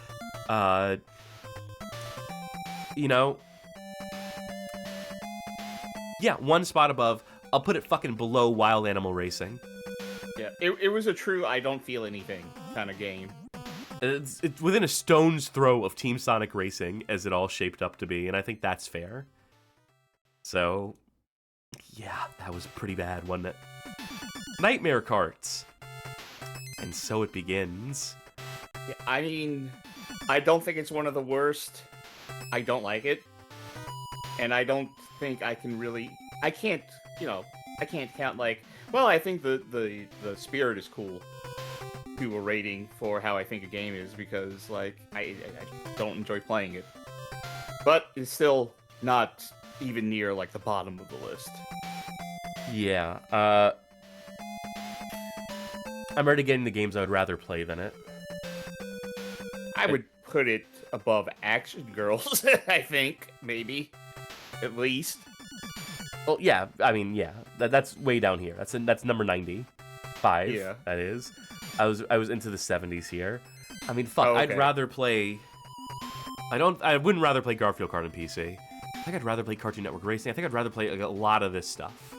Yeah, one spot above. I'll put it fucking below Wild Animal Racing. Yeah, it was a true I don't feel anything kind of game. It's within a stone's throw of Team Sonic Racing, as it all shaped up to be, and I think that's fair. So, yeah, that was pretty bad, wasn't it? Nightmare Karts. And so it begins. Yeah, I mean, I don't think it's one of the worst. I don't like it. And I don't think I can really. I can't count like. Well, I think the spirit is cool. People rating for how I think a game is because like I don't enjoy playing it, but it's still not even near like the bottom of the list. Yeah. I'm already getting the games I would rather play than it. I would put it above Action Girls. I think maybe, at least. Well, yeah. I mean, yeah. That's way down here. That's number 95. Yeah. That is. I was into the 70s here. I mean, fuck. Oh, okay. I'd rather play. I wouldn't rather play Garfield Kart on PC. I think I'd rather play Cartoon Network Racing. I think I'd rather play like, a lot of this stuff.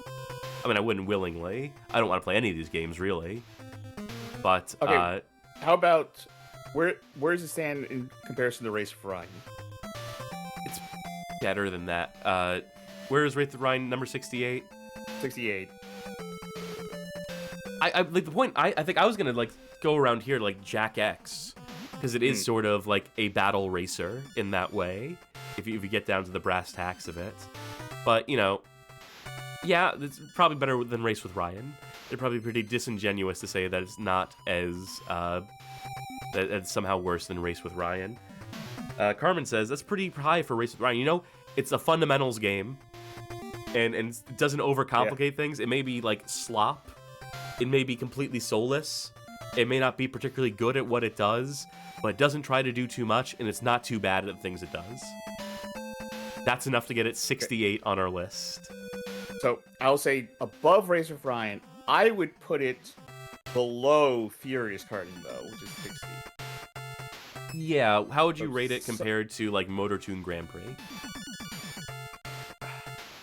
I mean, I wouldn't willingly. I don't want to play any of these games really. But okay. How about where does it stand in comparison to Race for Ryan? It's better than that. Where is Race for Ryan number 68? 68. I like the point. I think I was gonna like go around here to, like Jack X, because it is sort of like a battle racer in that way. If you get down to the brass tacks of it, but you know, yeah, it's probably better than Race with Ryan. It'd probably be pretty disingenuous to say that it's not as that it's somehow worse than Race with Ryan. Carmen says that's pretty high for Race with Ryan. You know, it's a fundamentals game, and it doesn't overcomplicate things. It may be like slop. It may be completely soulless. It may not be particularly good at what it does, but it doesn't try to do too much, and it's not too bad at the things it does. That's enough to get it 68 on our list. So I'll say above Race with Ryan. I would put it below Furious Karting though, which is 60. Yeah, how would you rate it compared to like Motor Toon Grand Prix?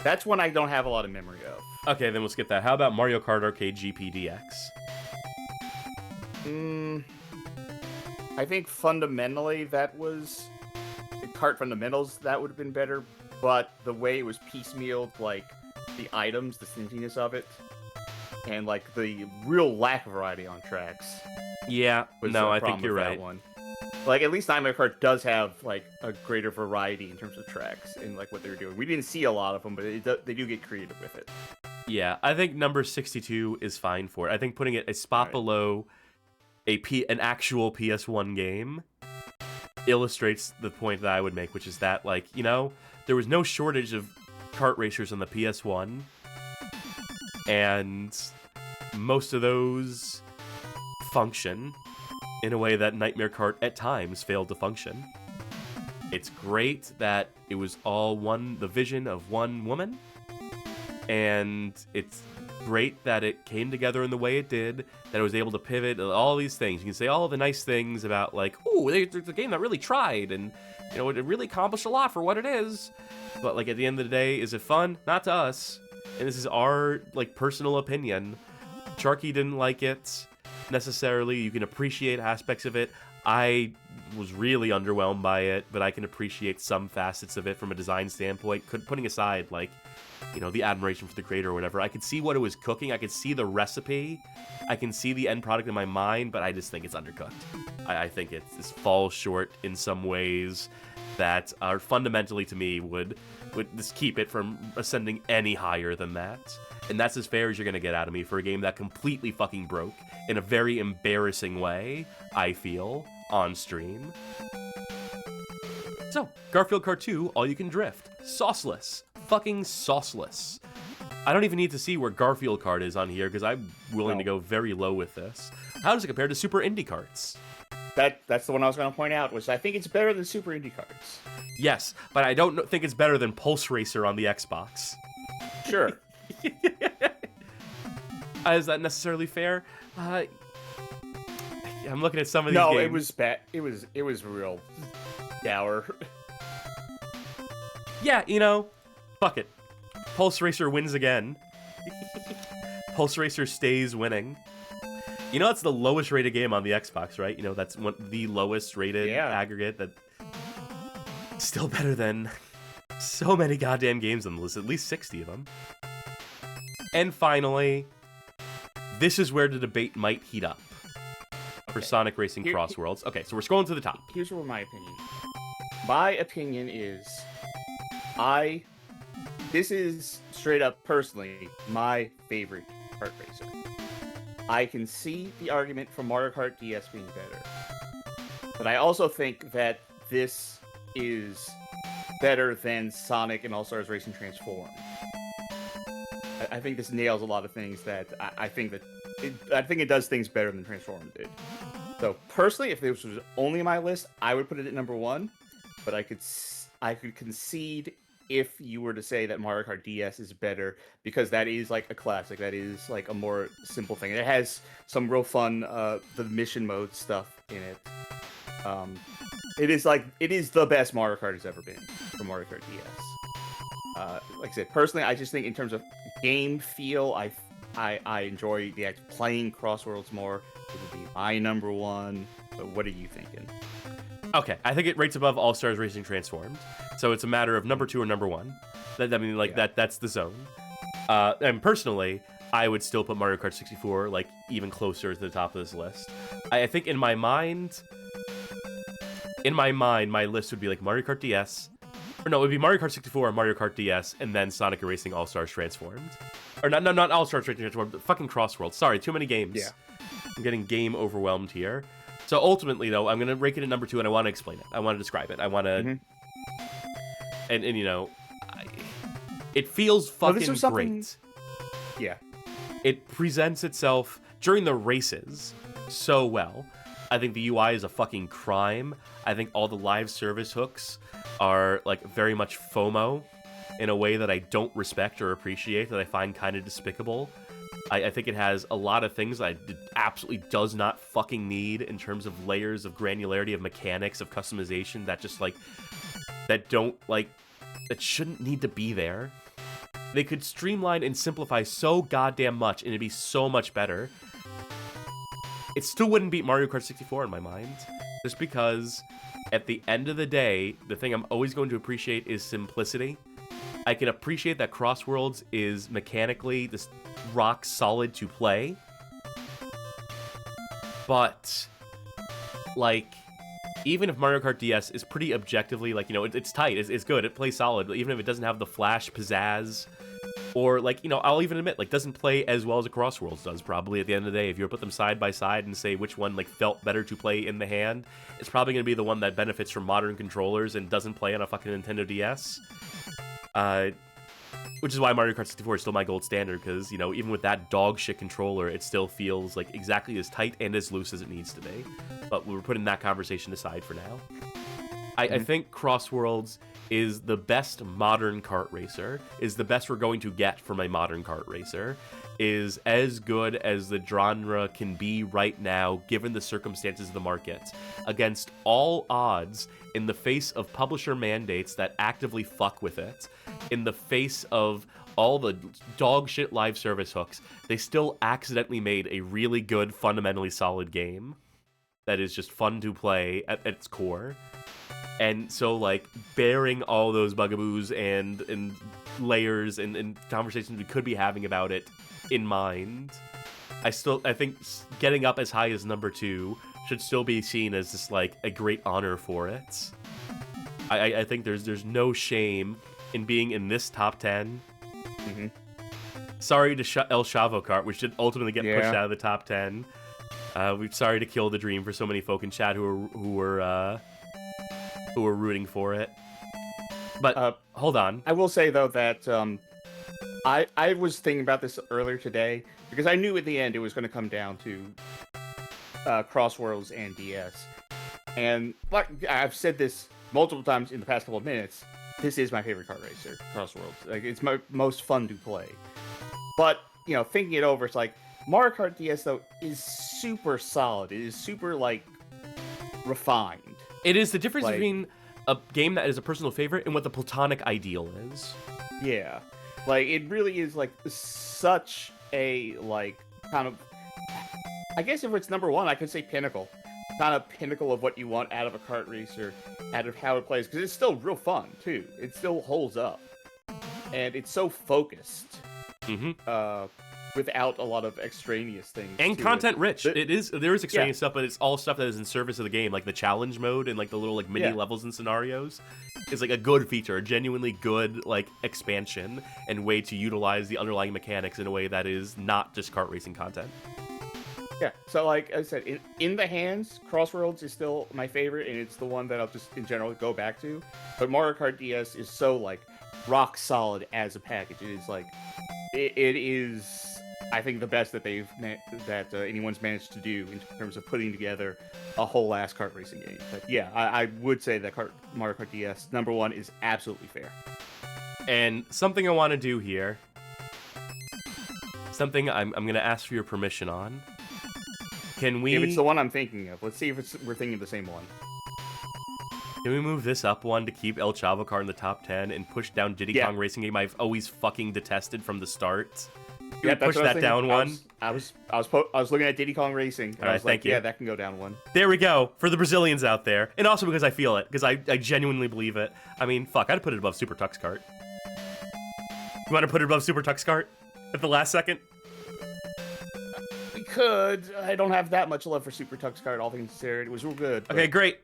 That's one I don't have a lot of memory of. Okay, then we'll skip that. How about Mario Kart Arcade GP DX? I think fundamentally that was kart fundamentals that would have been better, but the way it was piecemealed, like the items, the stinginess of it, and like the real lack of variety on tracks. Yeah, no, I think you're right. One. Like at least Nightmare Kart does have like a greater variety in terms of tracks and like what they're doing. We didn't see a lot of them, but they do get creative with it. Yeah, I think number 62 is fine for it. I think putting it a spot below an actual PS1 game illustrates the point that I would make, which is that, like, you know, there was no shortage of kart racers on the PS1, and most of those function in a way that Nightmare Kart at times failed to function. It's great that it was all the vision of one woman, and it's great that it came together in the way it did, that it was able to pivot, all these things. You can say all the nice things about, like, ooh, it's a game that really tried, and, you know, it really accomplished a lot for what it is. But, like, at the end of the day, is it fun? Not to us. And this is our, like, personal opinion. Sharky didn't like it necessarily. You can appreciate aspects of it. I was really underwhelmed by it, but I can appreciate some facets of it from a design standpoint. Putting aside, like, you know, the admiration for the creator or whatever, I could see what it was cooking. I could see the recipe. I can see the end product in my mind, but I just think it's undercooked. I think it falls short in some ways that are fundamentally, to me, would just keep it from ascending any higher than that. And that's as fair as you're going to get out of me for a game that completely fucking broke in a very embarrassing way, I feel, on stream. So, Garfield Kart 2, All You Can Drift. Sauceless. Fucking sauceless. I don't even need to see where Garfield Kart is on here, because I'm willing to go very low with this. How does it compare to Super Indy Karts? That's the one I was going to point out, which I think it's better than Super Indy Karts. Yes, but I don't think it's better than Pulse Racer on the Xbox. Sure. Is that necessarily fair? I'm looking at some of these games. No, it was bad. It was real dour. Yeah, you know, fuck it. Pulse Racer wins again. Pulse Racer stays winning. You know, that's the lowest rated game on the Xbox, right? You know, that's the lowest rated aggregate. That still better than so many goddamn games on the list, at least 60 of them. And finally, this is where the debate might heat up for Sonic Racing CrossWorlds. Okay, so we're scrolling to the top. Here's my opinion. My opinion is, I this is straight up personally my favorite kart racer. I can see the argument for Mario Kart DS being better, but I also think that this is better than Sonic and All-Stars Racing Transform. I think this nails a lot of things that I think it does things better than Transform did. So personally, if this was only my list, I would put it at number 1. But I could concede if you were to say that Mario Kart DS is better, because that is like a classic. That is like a more simple thing. It has some real fun the mission mode stuff in it. It is the best Mario Kart has ever been for Mario Kart DS. Like I said, personally, I just think in terms of game feel, I enjoy the act playing CrossWorlds more. It would be my number 1. But what are you thinking? Okay, I think it rates above All Stars Racing Transformed, so it's a matter of number 2 or number 1. That's the zone. And personally, I would still put Mario Kart 64 like even closer to the top of this list. I think in my mind, my list would be like Mario Kart DS, or no, it would be Mario Kart 64 or Mario Kart DS, and then Sonic Racing All Stars Transformed, or not All Stars Racing Transformed, but fucking CrossWorlds. Sorry, too many games. Yeah, I'm getting game overwhelmed here. So ultimately, though, I'm going to rank it at number 2, and I want to explain it. I want to describe it. I want to... And you know, it feels fucking great. Yeah. It presents itself during the races so well. I think the UI is a fucking crime. I think all the live service hooks are, like, very much FOMO in a way that I don't respect or appreciate, that I find kind of despicable. I think it has a lot of things that it absolutely does not fucking need in terms of layers of granularity, of mechanics, of customization that just, like, that shouldn't need to be there. They could streamline and simplify so goddamn much, and it'd be so much better. It still wouldn't beat Mario Kart 64 in my mind, just because at the end of the day, the thing I'm always going to appreciate is simplicity. I can appreciate that CrossWorlds is mechanically this rock solid to play, but like, even if Mario Kart DS is pretty objectively, like, you know, it's tight, it's good, it plays solid, but even if it doesn't have the flash pizzazz, or like, you know, I'll even admit, like, doesn't play as well as a CrossWorlds does probably at the end of the day. If you were to put them side by side and say which one like felt better to play in the hand, it's probably going to be the one that benefits from modern controllers and doesn't play on a fucking Nintendo DS. Which is why Mario Kart 64 is still my gold standard, because, you know, even with that dog shit controller, it still feels like exactly as tight and as loose as it needs to be. But we're putting that conversation aside for now. I think CrossWorlds is the best modern kart racer, is the best we're going to get from a modern kart racer, is as good as the genre can be right now, given the circumstances of the market, against all odds, in the face of publisher mandates that actively fuck with it, in the face of all the dog shit live service hooks, they still accidentally made a really good, fundamentally solid game that is just fun to play at its core. And so, like, bearing all those bugaboos and layers and conversations we could be having about it in mind, I think getting up as high as number 2 should still be seen as just, like, a great honor for it. I think there's no shame in being in this top 10. Sorry to El Chavo Kart, which did ultimately get pushed out of the top 10. We're sorry to kill the dream for so many folk in chat who were rooting for it. But hold on. I will say though that I was thinking about this earlier today, because I knew at the end it was going to come down to CrossWorlds and DS. And like I've said this multiple times in the past couple of minutes, this is my favorite kart racer, CrossWorlds. Like, it's my most fun to play. But, you know, thinking it over, it's like Mario Kart DS though is super solid. It is super, like, refined. It is the difference between a game that is a personal favorite and what the platonic ideal is. Yeah. Like, it really is, like, such a, like, kind of... I guess if it's number 1, I could say pinnacle. Kind of pinnacle of what you want out of a kart racer, out of how it plays. Because it's still real fun, too. It still holds up. And it's so focused. without a lot of extraneous things. And to content it. rich. There is extraneous Yeah. stuff, but it's all stuff that is in service of the game, like the challenge mode and like the little like mini Yeah. levels and scenarios. Is like a good feature, a genuinely good like expansion and way to utilize the underlying mechanics in a way that is not just kart racing content. Yeah, so like I said, in the hands, CrossWorlds is still my favorite, and it's the one that I'll just in general go back to. But Mario Kart DS is so like rock solid as a package. It is like it is, I think, the best that anyone's managed to do in terms of putting together a whole ass kart racing game. But yeah, I would say that Mario Kart DS #1 is absolutely fair. And something I want to do here, something I'm gonna ask for your permission on. Can we? If it's the one I'm thinking of, let's see if we're thinking of the same one. Can we move this up one to keep El Chavo Kart in the top 10 and push down Diddy Kong Racing Game I've always fucking detested from the start? Can we push that down one? I was looking at Diddy Kong Racing, and I was like, yeah, that can go down one. There we go, for the Brazilians out there. And also because I feel it, because I genuinely believe it. I mean, fuck, I'd put it above Super Tux Kart. You want to put it above Super Tux Kart at the last second? We could. I don't have that much love for Super Tux Kart, all things considered. It was real good. Okay, great.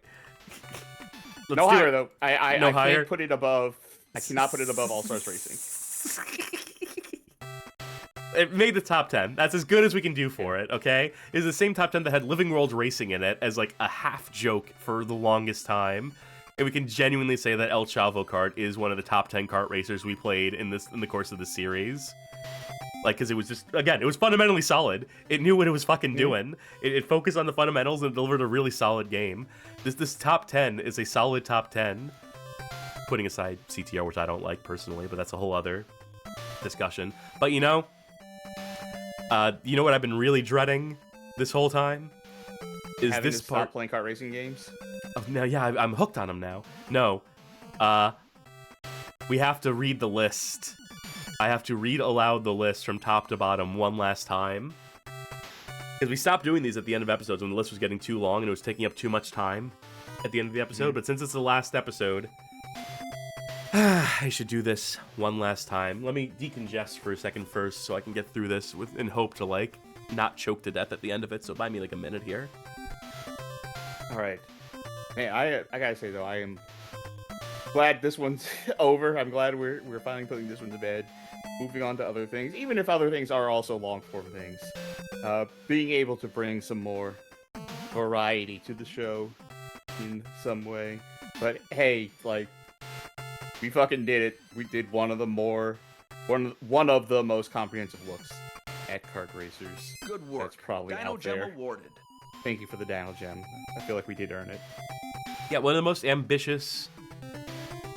Let's no do higher, it. though. I higher? can't put it above... I cannot put it above All-Stars Racing. It made the top 10. That's as good as we can do for it, okay? It's the same top 10 that had Living World Racing in it as like a half joke for the longest time. And we can genuinely say that El Chavo Kart is one of the top 10 kart racers we played in the course of the series. Like, because it was just, again, it was fundamentally solid. It knew what it was fucking doing. It focused on the fundamentals and delivered a really solid game. This top 10 is a solid top 10. Putting aside CTR, which I don't like personally, but that's a whole other discussion. But you know what I've been really dreading this whole time? Is Having this to part stop playing kart racing games? No, yeah, I'm hooked on them now. No, we have to read the list. I have to read aloud the list from top to bottom one last time. Because we stopped doing these at the end of episodes when the list was getting too long and it was taking up too much time at the end of the episode. But since it's the last episode, I should do this one last time. Let me decongest for a second first so I can get through this in hope to, like, not choke to death at the end of it. So buy me, like, a minute here. All right. Man, I gotta say, though, I am glad this one's over. I'm glad we're finally putting this one to bed. Moving on to other things, even if other things are also long-form things. Being able to bring some more variety to the show in some way. But hey, like, we fucking did it. We did one of the most comprehensive looks at kart racers. Good work. That's probably Dino out Gem there. awarded. Thank you for the Dino Gem. I feel like we did earn it. Yeah, one of the most ambitious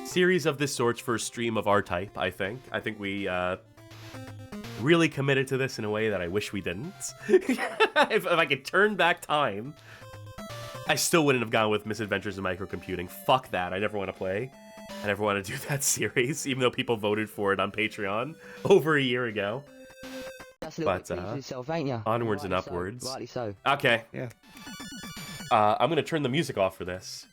series of this sort for a stream of our type, I think. I think we really committed to this in a way that I wish we didn't. if I could turn back time, I still wouldn't have gone with Misadventures in Microcomputing. Fuck that. I never want to play. I never want to do that series, even though people voted for it on Patreon over a year ago. That's a little bit pleased with yourself, ain't ya? Onwards and Rightly upwards. So, rightly so. Okay. Yeah. I'm going to turn the music off for this,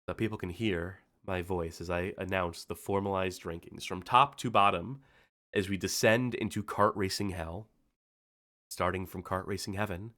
so people can hear my voice as I announce the formalized rankings from top to bottom as we descend into kart racing hell, starting from kart racing heaven.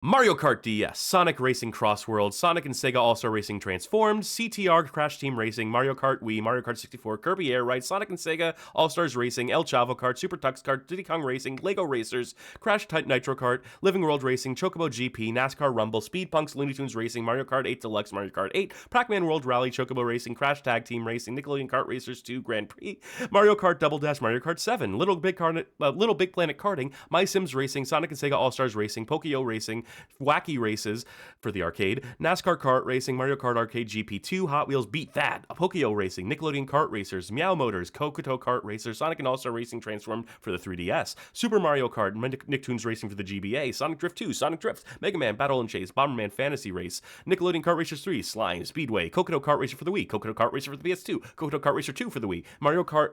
Mario Kart DS, Sonic Racing CrossWorlds, Sonic and Sega All-Star Racing Transformed, CTR Crash Team Racing, Mario Kart Wii, Mario Kart 64, Kirby Air Ride, Sonic and Sega All-Stars Racing, El Chavo Kart, Super Tux Kart, Diddy Kong Racing, Lego Racers, Crash Nitro Kart, Living World Racing, Chocobo GP, NASCAR Rumble, Speed Punks, Looney Tunes Racing, Mario Kart 8 Deluxe, Mario Kart 8, Pac-Man World Rally, Chocobo Racing, Crash Tag Team Racing, Nickelodeon Kart Racers 2 Grand Prix, Mario Kart Double Dash, Mario Kart 7, Little Big Planet Karting, My Sims Racing, Sonic and Sega All-Stars Racing, Pokio Racing, Wacky Races for the arcade, NASCAR Kart Racing, Mario Kart Arcade GP2, Hot Wheels Beat That, Pokio Racing, Nickelodeon Kart Racers, Meow Motors, Kokoto Kart Racers, Sonic and All-Star Racing Transformed for the 3DS, Super Mario Kart, Nicktoons Racing for the GBA, Sonic Drift 2, Sonic Drift, Mega Man Battle and Chase, Bomberman Fantasy Race, Nickelodeon Kart Racers 3, Slime, Speedway, Kokoto Kart Racer for the Wii, Kokoto Kart Racer for the PS2, Kokoto Kart Racer 2 for the Wii, Mario Kart,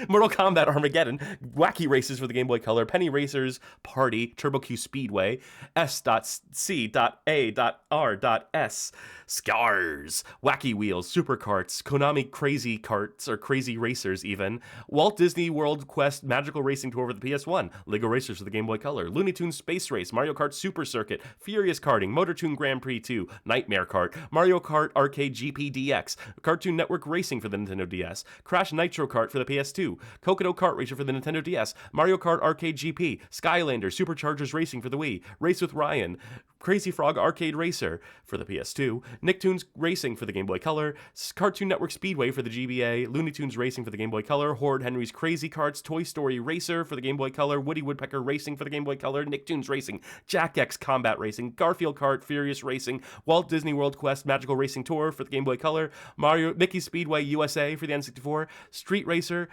Mortal Kombat Armageddon, Wacky Races for the Game Boy Color, Penny Racers Party, Turbo Q Speedway, S.C.A.R.S, Scars, Wacky Wheels, Super Karts, Konami Crazy Karts, or Crazy Racers even, Walt Disney World Quest Magical Racing Tour for the PS1, Lego Racers for the Game Boy Color, Looney Tunes Space Race, Mario Kart Super Circuit, Furious Karting, Motor Toon Grand Prix 2, Nightmare Kart, Mario Kart Arcade GP DX, Cartoon Network Racing for the Nintendo DS, Crash Nitro Kart for the PS2, Kokodo Kart Racer for the Nintendo DS, Mario Kart Arcade GP, Skylander Superchargers Racing for the Wii, Race with Ryan, Crazy Frog Arcade Racer for the PS2, Nicktoons Racing for the Game Boy Color, Cartoon Network Speedway for the GBA, Looney Tunes Racing for the Game Boy Color, Horde Henry's Crazy Karts, Toy Story Racer for the Game Boy Color, Woody Woodpecker Racing for the Game Boy Color, Nicktoons Racing, Jack X Combat Racing, Garfield Kart Furious Racing, Walt Disney World Quest Magical Racing Tour for the Game Boy Color, Mickey Speedway USA for the N64, Street Racer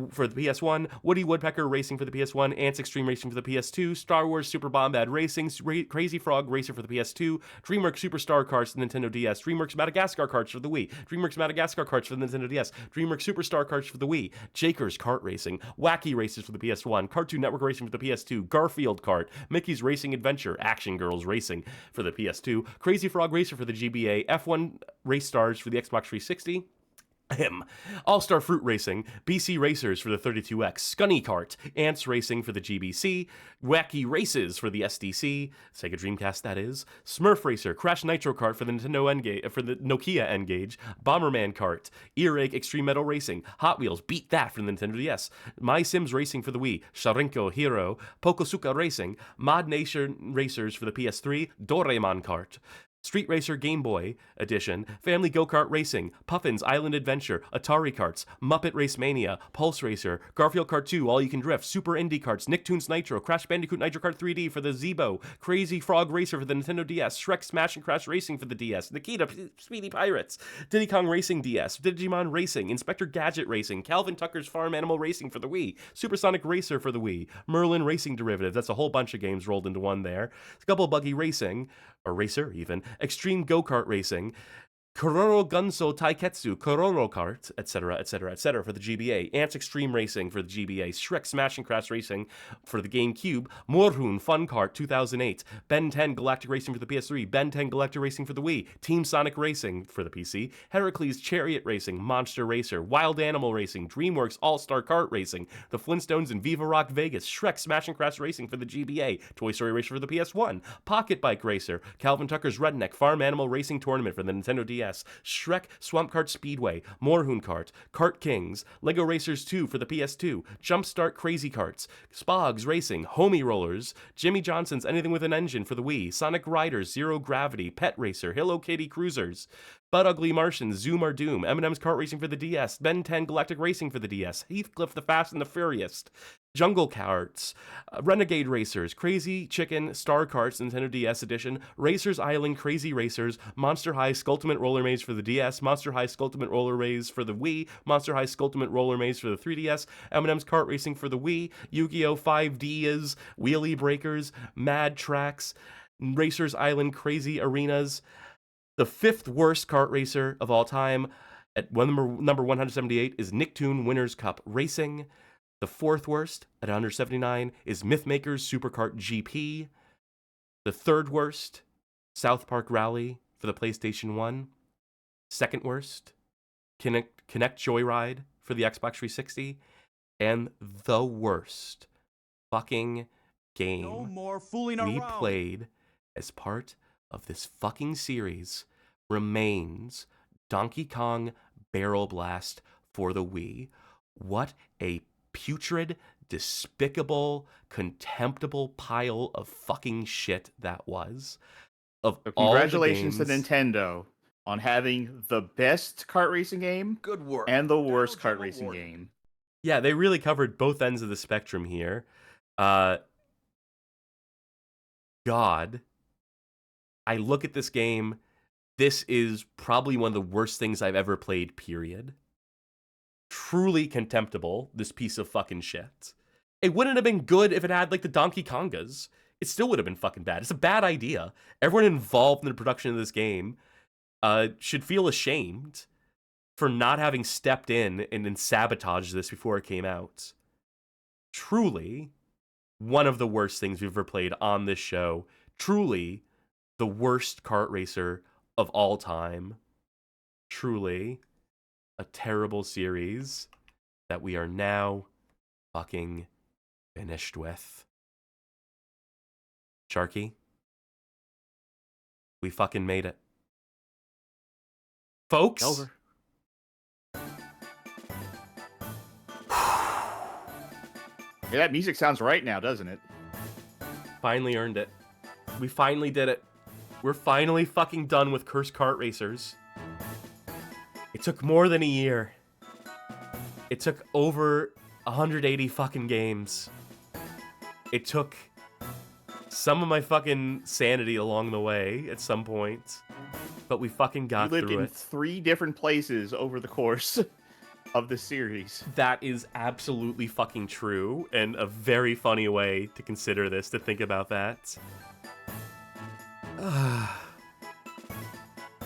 for the PS1, Woody Woodpecker Racing for the PS1, Ants Extreme Racing for the PS2, Star Wars Super Bombad Racing, Crazy Frog Racer for the PS2, DreamWorks Superstar Karts for the Nintendo DS, DreamWorks Madagascar Karts for the Wii, DreamWorks Madagascar Karts for the Nintendo DS, DreamWorks Superstar Karts for the Wii, Jakers Kart Racing, Wacky Races for the PS1, Cartoon Network Racing for the PS2, Garfield Kart, Mickey's Racing Adventure, Action Girls Racing for the PS2, Crazy Frog Racer for the GBA, F1 Race Stars for the Xbox 360, All-Star Fruit Racing, BC Racers for the 32X, Scunny Kart, Ants Racing for the GBC, Wacky Races for the SDC, Sega Dreamcast that is, Smurf Racer, Crash Nitro Kart for the Nokia N-Gage, Bomberman Kart, Earache Extreme Metal Racing, Hot Wheels, Beat That for the Nintendo DS, My Sims Racing for the Wii, Sharinko Hero, Pokosuka Racing, Mod Nation Racers for the PS3, Doraemon Kart, Street Racer Game Boy Edition, Family Go-Kart Racing, Puffin's Island Adventure, Atari Karts, Muppet Race Mania, Pulse Racer, Garfield Kart 2, All You Can Drift, Super Indy Karts, Nicktoons Nitro, Crash Bandicoot Nitro Kart 3D for the Zebo, Crazy Frog Racer for the Nintendo DS, Shrek Smash and Crash Racing for the DS, Nikita Speedy Pirates, Diddy Kong Racing DS, Digimon Racing, Inspector Gadget Racing, Calvin Tucker's Farm Animal Racing for the Wii, Supersonic Racer for the Wii, Merlin Racing Derivative, that's a whole bunch of games rolled into one there, Scubble Buggy Racing, or Racer even, Extreme Go-Kart Racing, Kororo Gunso Taiketsu, Kororo Kart, etc., etc., etc. for the GBA, Ants Extreme Racing for the GBA, Shrek Smash and Crash Racing for the GameCube, Morhun Fun Kart 2008, Ben 10 Galactic Racing for the PS3, Ben 10 Galactic Racing for the Wii, Team Sonic Racing for the PC, Heracles Chariot Racing, Monster Racer, Wild Animal Racing, DreamWorks All-Star Kart Racing, The Flintstones and Viva Rock Vegas, Shrek Smash and Crash Racing for the GBA, Toy Story Racer for the PS1, Pocket Bike Racer, Calvin Tucker's Redneck Farm Animal Racing Tournament for the Nintendo DS, Shrek Swamp Kart Speedway, Morhun Kart, Kart Kings, Lego Racers 2 for the PS2, Jumpstart Crazy Karts, Spogs Racing, Homie Rollers, Jimmy Johnson's Anything with an Engine for the Wii, Sonic Riders, Zero Gravity, Pet Racer, Hello Kitty Cruisers, Bud Ugly Martians, Zoom or Doom, M&M's Kart Racing for the DS, Ben 10 Galactic Racing for the DS, Heathcliff the Fast and the Furious, Jungle Karts, Renegade Racers, Crazy Chicken Star Karts Nintendo DS Edition, Racers Island Crazy Racers, Monster High Skulltimate Roller Maze for the DS, Monster High Skulltimate Roller Maze for the Wii, Monster High Skulltimate Roller Maze for the 3DS, M&M's Kart Racing for the Wii, Yu-Gi-Oh! 5Ds, Wheelie Breakers, Mad Tracks, Racers Island Crazy Arenas, the fifth worst kart racer of all time, at number 178, is Nicktoon Winners' Cup Racing. The fourth worst, at 179, is Mythmakers Superkart GP. The third worst, South Park Rally for the PlayStation 1. Second worst, Kinect Joyride for the Xbox 360. And the worst fucking game no more fooling we around. played as part of this fucking series remains Donkey Kong Barrel Blast for the Wii. What a putrid, despicable, contemptible pile of fucking shit that was. Of So all congratulations the to games, Nintendo on having the best kart racing game Good work. and the worst kart racing game. yeah, they really covered both ends of the spectrum here. God, I look at this game, this is probably one of the worst things I've ever played, period. Truly contemptible, this piece of fucking shit. It wouldn't have been good if it had, like, the Donkey Kongas. It still would have been fucking bad. It's a bad idea. Everyone involved in the production of this game should feel ashamed for not having stepped in and then sabotaged this before it came out. Truly, one of the worst things we've ever played on this show. Truly, the worst kart racer of all time. Truly, a terrible series that we are now fucking finished with. Sharky, we fucking made it. Folks. Over. Yeah, that music sounds right now, doesn't it? Finally earned it. We finally did it. We're finally fucking done with Cursed Kart Racers. It took more than a year. It took over 180 fucking games. It took some of my fucking sanity along the way at some point. But we fucking got through it. You lived in 3 different places over the course of the series. That is absolutely fucking true, and a very funny way to consider this, to think about that.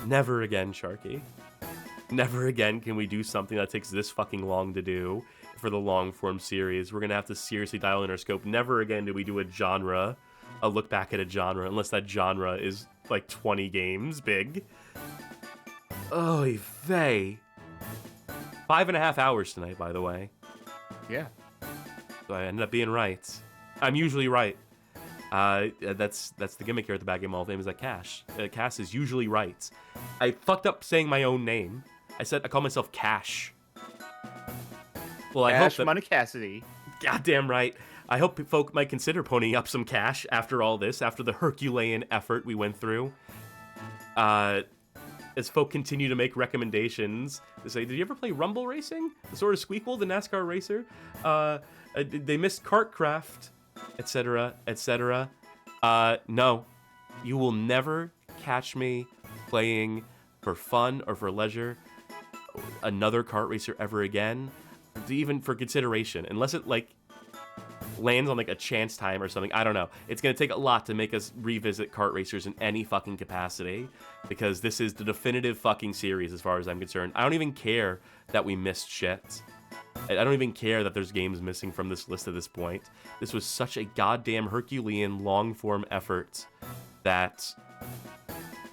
Never again, Sharky. Never again can we do something that takes this fucking long to do for the long-form series. We're gonna have to seriously dial in our scope. Never again do we do a look back at a genre, unless that genre is like 20 games big. Oy vey. 5.5 hours tonight, by the way. Yeah. So I ended up being right. I'm usually right. That's the gimmick here at the Bad Game Hall of Fame, is that Cass is usually right. I fucked up saying my own name. I call myself Cash. Well, I hope that... Money Cassidy. Goddamn right. I hope folk might consider ponying up some cash after all this, after the Herculean effort we went through. As folk continue to make recommendations to say, did you ever play Rumble Racing? The sort of Squeakquel, the NASCAR racer? They missed Kartcraft, etc., etc. No, you will never catch me playing for fun or for leisure another kart racer ever again, even for consideration, unless it like lands on like a chance time or something. I don't know. It's gonna take a lot to make us revisit kart racers in any fucking capacity, because this is the definitive fucking series as far as I'm concerned. I don't even care that we missed shit. I don't even care that there's games missing from this list at this point. This was such a goddamn Herculean long-form effort that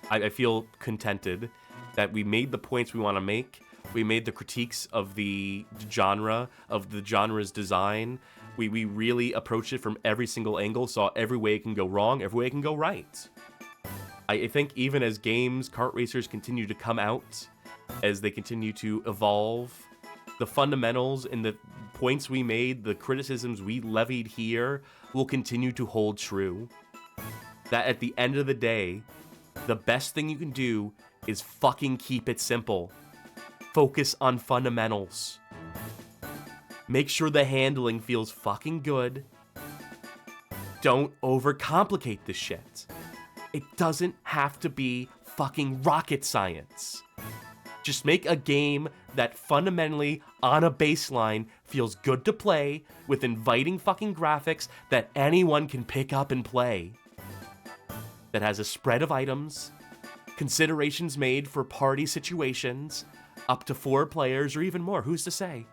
I feel contented that we made the points we want to make. We made the critiques of the genre, of the genre's design. We really approached it from every single angle, saw every way it can go wrong, every way it can go right. I think even as games, kart racers continue to come out, as they continue to evolve, the fundamentals and the points we made, the criticisms we levied here, will continue to hold true. That at the end of the day, the best thing you can do is fucking keep it simple. Focus on fundamentals. Make sure the handling feels fucking good. Don't overcomplicate this shit. It doesn't have to be fucking rocket science. Just make a game that fundamentally, on a baseline, feels good to play, with inviting fucking graphics that anyone can pick up and play. That has a spread of items, considerations made for party situations, up to 4 players or even more, who's to say?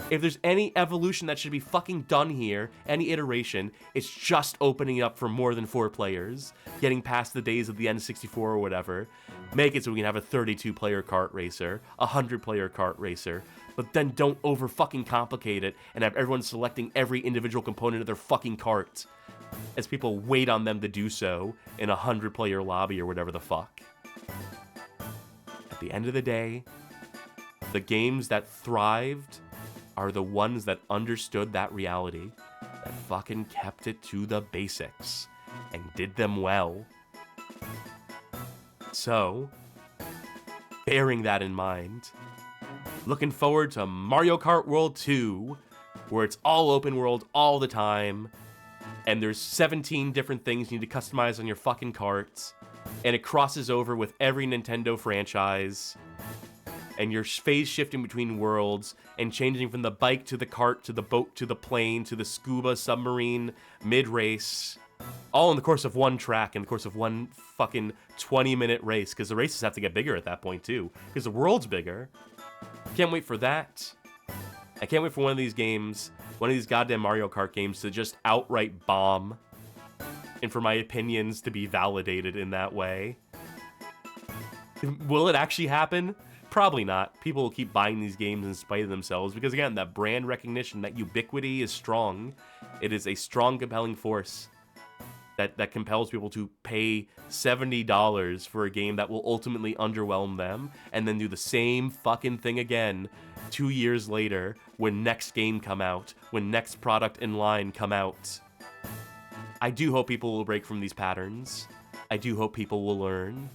If there's any evolution that should be fucking done here, any iteration, it's just opening up for more than 4 players, getting past the days of the N64 or whatever. Make it so we can have a 32-player kart racer, a 100-player kart racer, but then don't over fucking complicate it and have everyone selecting every individual component of their fucking kart as people wait on them to do so in a 100-player lobby or whatever the fuck. At the end of the day, the games that thrived are the ones that understood that reality, that fucking kept it to the basics, and did them well. So, bearing that in mind, looking forward to Mario Kart World 2, where it's all open world all the time, and there's 17 different things you need to customize on your fucking carts, and it crosses over with every Nintendo franchise, and you're phase shifting between worlds and changing from the bike to the cart to the boat to the plane to the scuba submarine mid-race, all in the course of one track, in the course of one fucking 20-minute race, because the races have to get bigger at that point too, because the world's bigger. Can't wait for that. I can't wait for one of these games, one of these goddamn Mario Kart games to just outright bomb. And for my opinions to be validated in that way. Will it actually happen? Probably not. People will keep buying these games in spite of themselves because, again, that brand recognition, that ubiquity is strong. It is a strong, compelling force that compels people to pay $70 for a game that will ultimately underwhelm them and then do the same fucking thing again 2 years later when next game come out, when next product in line come out. I do hope people will break from these patterns. I do hope people will learn.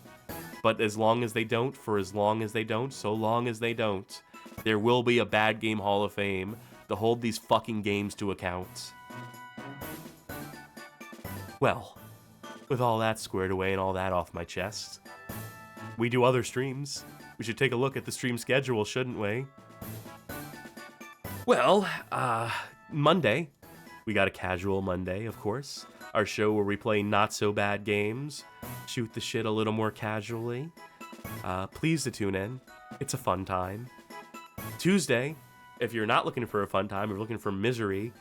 But as long as they don't, for as long as they don't, so long as they don't, there will be a Bad Game Hall of Fame to hold these fucking games to account. Well, with all that squared away and all that off my chest, we do other streams. We should take a look at the stream schedule, shouldn't we? Well, Monday, we got a casual Monday, of course. Our show where we play not-so-bad games, shoot the shit a little more casually. Please to tune in. It's a fun time. Tuesday, if you're not looking for a fun time, if you're looking for misery,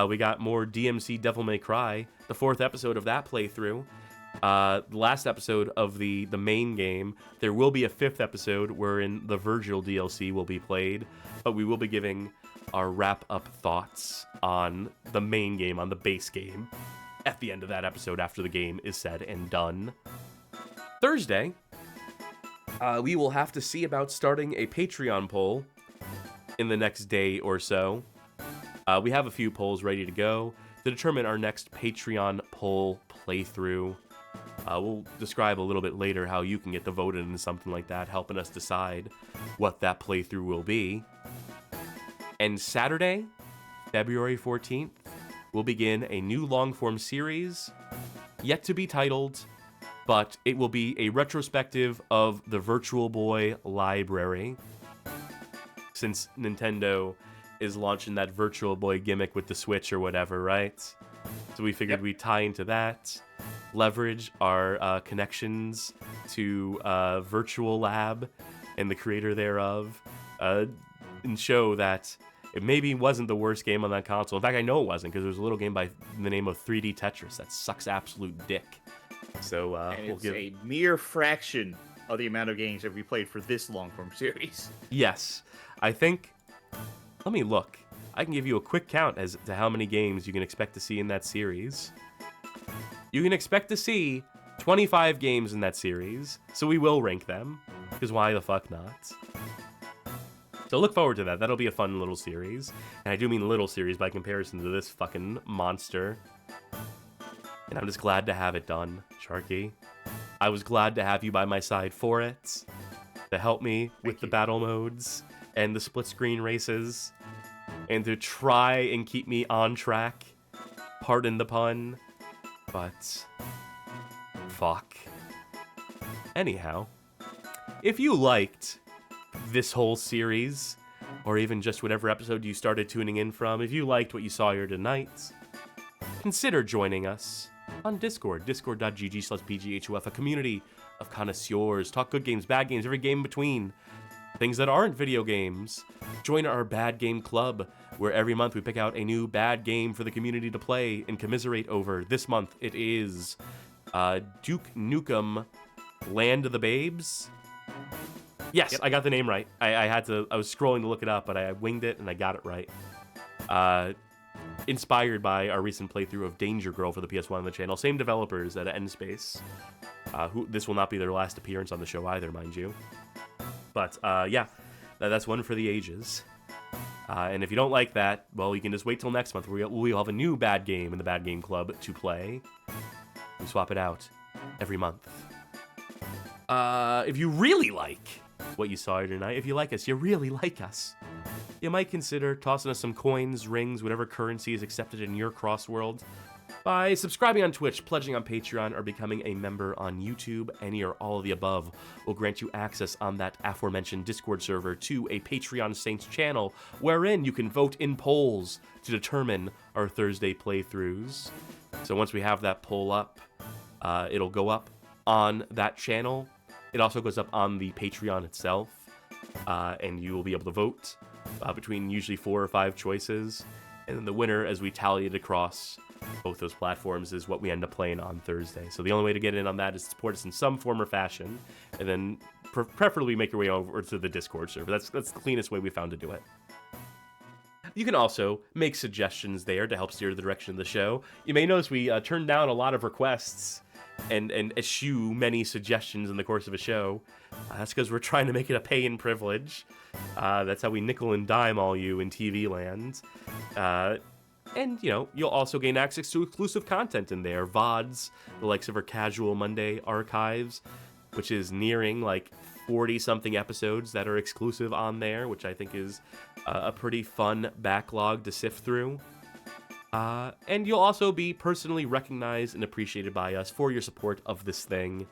we got more DMC Devil May Cry, the 4th episode of that playthrough. The last episode of the main game. There will be a 5th episode wherein the Virgil DLC will be played, but we will be giving our wrap-up thoughts on the main game, on the base game, at the end of that episode after the game is said and done. Thursday, we will have to see about starting a Patreon poll in the next day or so. We have a few polls ready to go to determine our next Patreon poll playthrough. We'll describe a little bit later how you can get to vote in something like that, helping us decide what that playthrough will be. And Saturday, February 14th, we'll begin a new long-form series, yet to be titled, but it will be a retrospective of the Virtual Boy library. Since Nintendo is launching that Virtual Boy gimmick with the Switch or whatever, right? So we figured we'd tie into that, leverage our connections to Virtual Lab and the creator thereof, and show that it maybe wasn't the worst game on that console. In fact, I know it wasn't, because there was a little game by the name of 3D Tetris that sucks absolute dick. So and it's a mere fraction of the amount of games that we played for this long-form series. Yes. I think... Let me look. I can give you a quick count as to how many games you can expect to see in that series. You can expect to see 25 games in that series, so we will rank them, because why the fuck not? So look forward to that. That'll be a fun little series. And I do mean little series by comparison to this fucking monster. And I'm just glad to have it done, Sharky. I was glad to have you by my side for it, to help me with the battle modes and the split screen races, and to try and keep me on track. Pardon the pun, but fuck. Anyhow, if you liked this whole series, or even just whatever episode you started tuning in from, if you liked what you saw here tonight, consider joining us on Discord, discord.gg/pghuf, a community of connoisseurs, talk good games, bad games, every game in between, things that aren't video games. Join our Bad Game Club, where every month we pick out a new bad game for the community to play and commiserate over. This month it is Duke Nukem Land of the Babes. Yes, yep. I got the name right. I was scrolling to look it up, but I winged it and I got it right. Inspired by our recent playthrough of Danger Girl for the PS1 on the channel. Same developers at Endspace. This will not be their last appearance on the show either, mind you. But yeah, that's one for the ages. And if you don't like that, well, you can just wait till next month. We'll have a new bad game in the Bad Game Club to play. We swap it out every month. If you really like what you saw here tonight, if you like us, you really like us, you might consider tossing us some coins, rings, whatever currency is accepted in your CrossWorlds, by subscribing on Twitch, pledging on Patreon, or becoming a member on YouTube. Any or all of the above will grant you access on that aforementioned Discord server to a Patreon Saints channel, wherein you can vote in polls to determine our Thursday playthroughs. So once we have that poll up, it'll go up on that channel. It also goes up on the Patreon itself. and you will be able to vote between usually 4 or 5 choices. And then the winner, as we tally it across both those platforms, is what we end up playing on Thursday. So the only way to get in on that is to support us in some form or fashion, and then preferably make your way over to the Discord server. That's the cleanest way we found to do it. You can also make suggestions there to help steer the direction of the show. You may notice we turned down a lot of requests and eschew many suggestions in the course of a show. That's because we're trying to make it a pay-in privilege. That's how we nickel and dime all you in TV land. And, you know, you'll also gain access to exclusive content in there. VODs, the likes of our Casual Monday archives, which is nearing like 40-something episodes that are exclusive on there, which I think is a pretty fun backlog to sift through. And you'll also be personally recognized and appreciated by us for your support of this thing.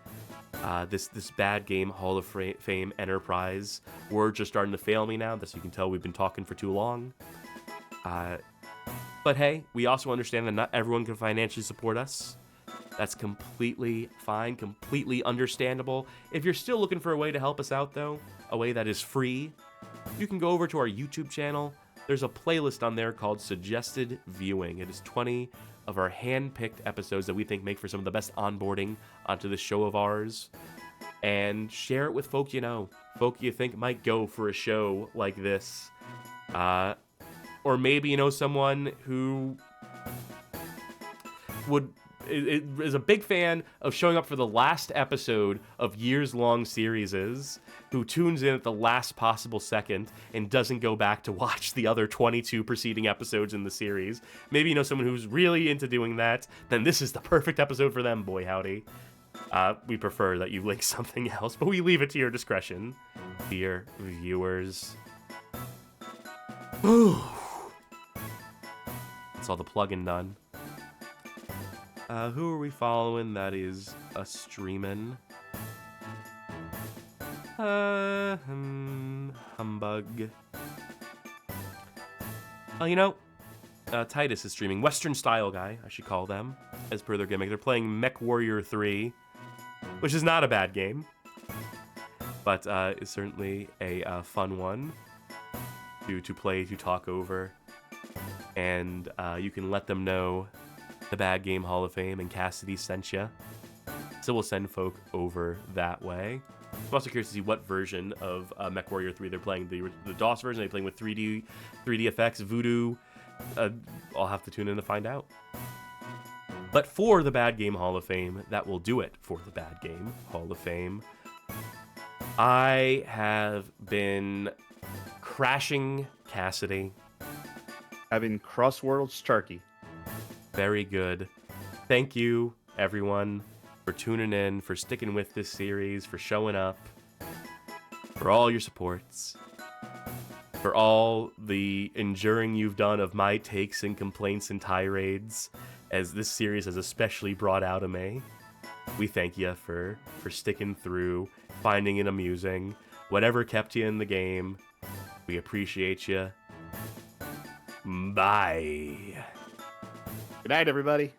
This Bad Game Hall of Fame enterprise. Words are starting to fail me now, so you can tell we've been talking for too long. But hey, we also understand that not everyone can financially support us. That's completely fine, completely understandable. If you're still looking for a way to help us out, though, a way that is free, you can go over to our YouTube channel. There's a playlist on there called Suggested Viewing. It is 20 of our hand-picked episodes that we think make for some of the best onboarding onto this show of ours. And share it with folk you know, folk you think might go for a show like this. Or maybe you know someone who is a big fan of showing up for the last episode of years-long series, who tunes in at the last possible second and doesn't go back to watch the other 22 preceding episodes in the series. Maybe you know someone who's really into doing that, then this is the perfect episode for them, boy howdy. We prefer that you link something else, but we leave it to your discretion, dear viewers. That's all the plugging done. Who are we following that is a streamin'? Humbug. Oh, you know, Titus is streaming. Western Style Guy, I should call them, as per their gimmick. They're playing MechWarrior 3, which is not a bad game, but it's certainly a fun one to play, to talk over. And you can let them know the Bad Game Hall of Fame and Cassidy sent you. So we'll send folk over that way. I'm also curious to see what version of MechWarrior 3 they're playing. The DOS version, are they playing with 3D effects, Voodoo? I'll have to tune in to find out. But for the Bad Game Hall of Fame, that will do it for the Bad Game Hall of Fame. I have been crashing Cassidy. I've been CrossWorlds Turkey. Very good. Thank you, everyone, for tuning in, for sticking with this series, for showing up, for all your supports, for all the enduring you've done of my takes and complaints and tirades, as this series has especially brought out of me. We thank you for sticking through, finding it amusing, whatever kept you in the game. We appreciate you. Bye. Good night, everybody.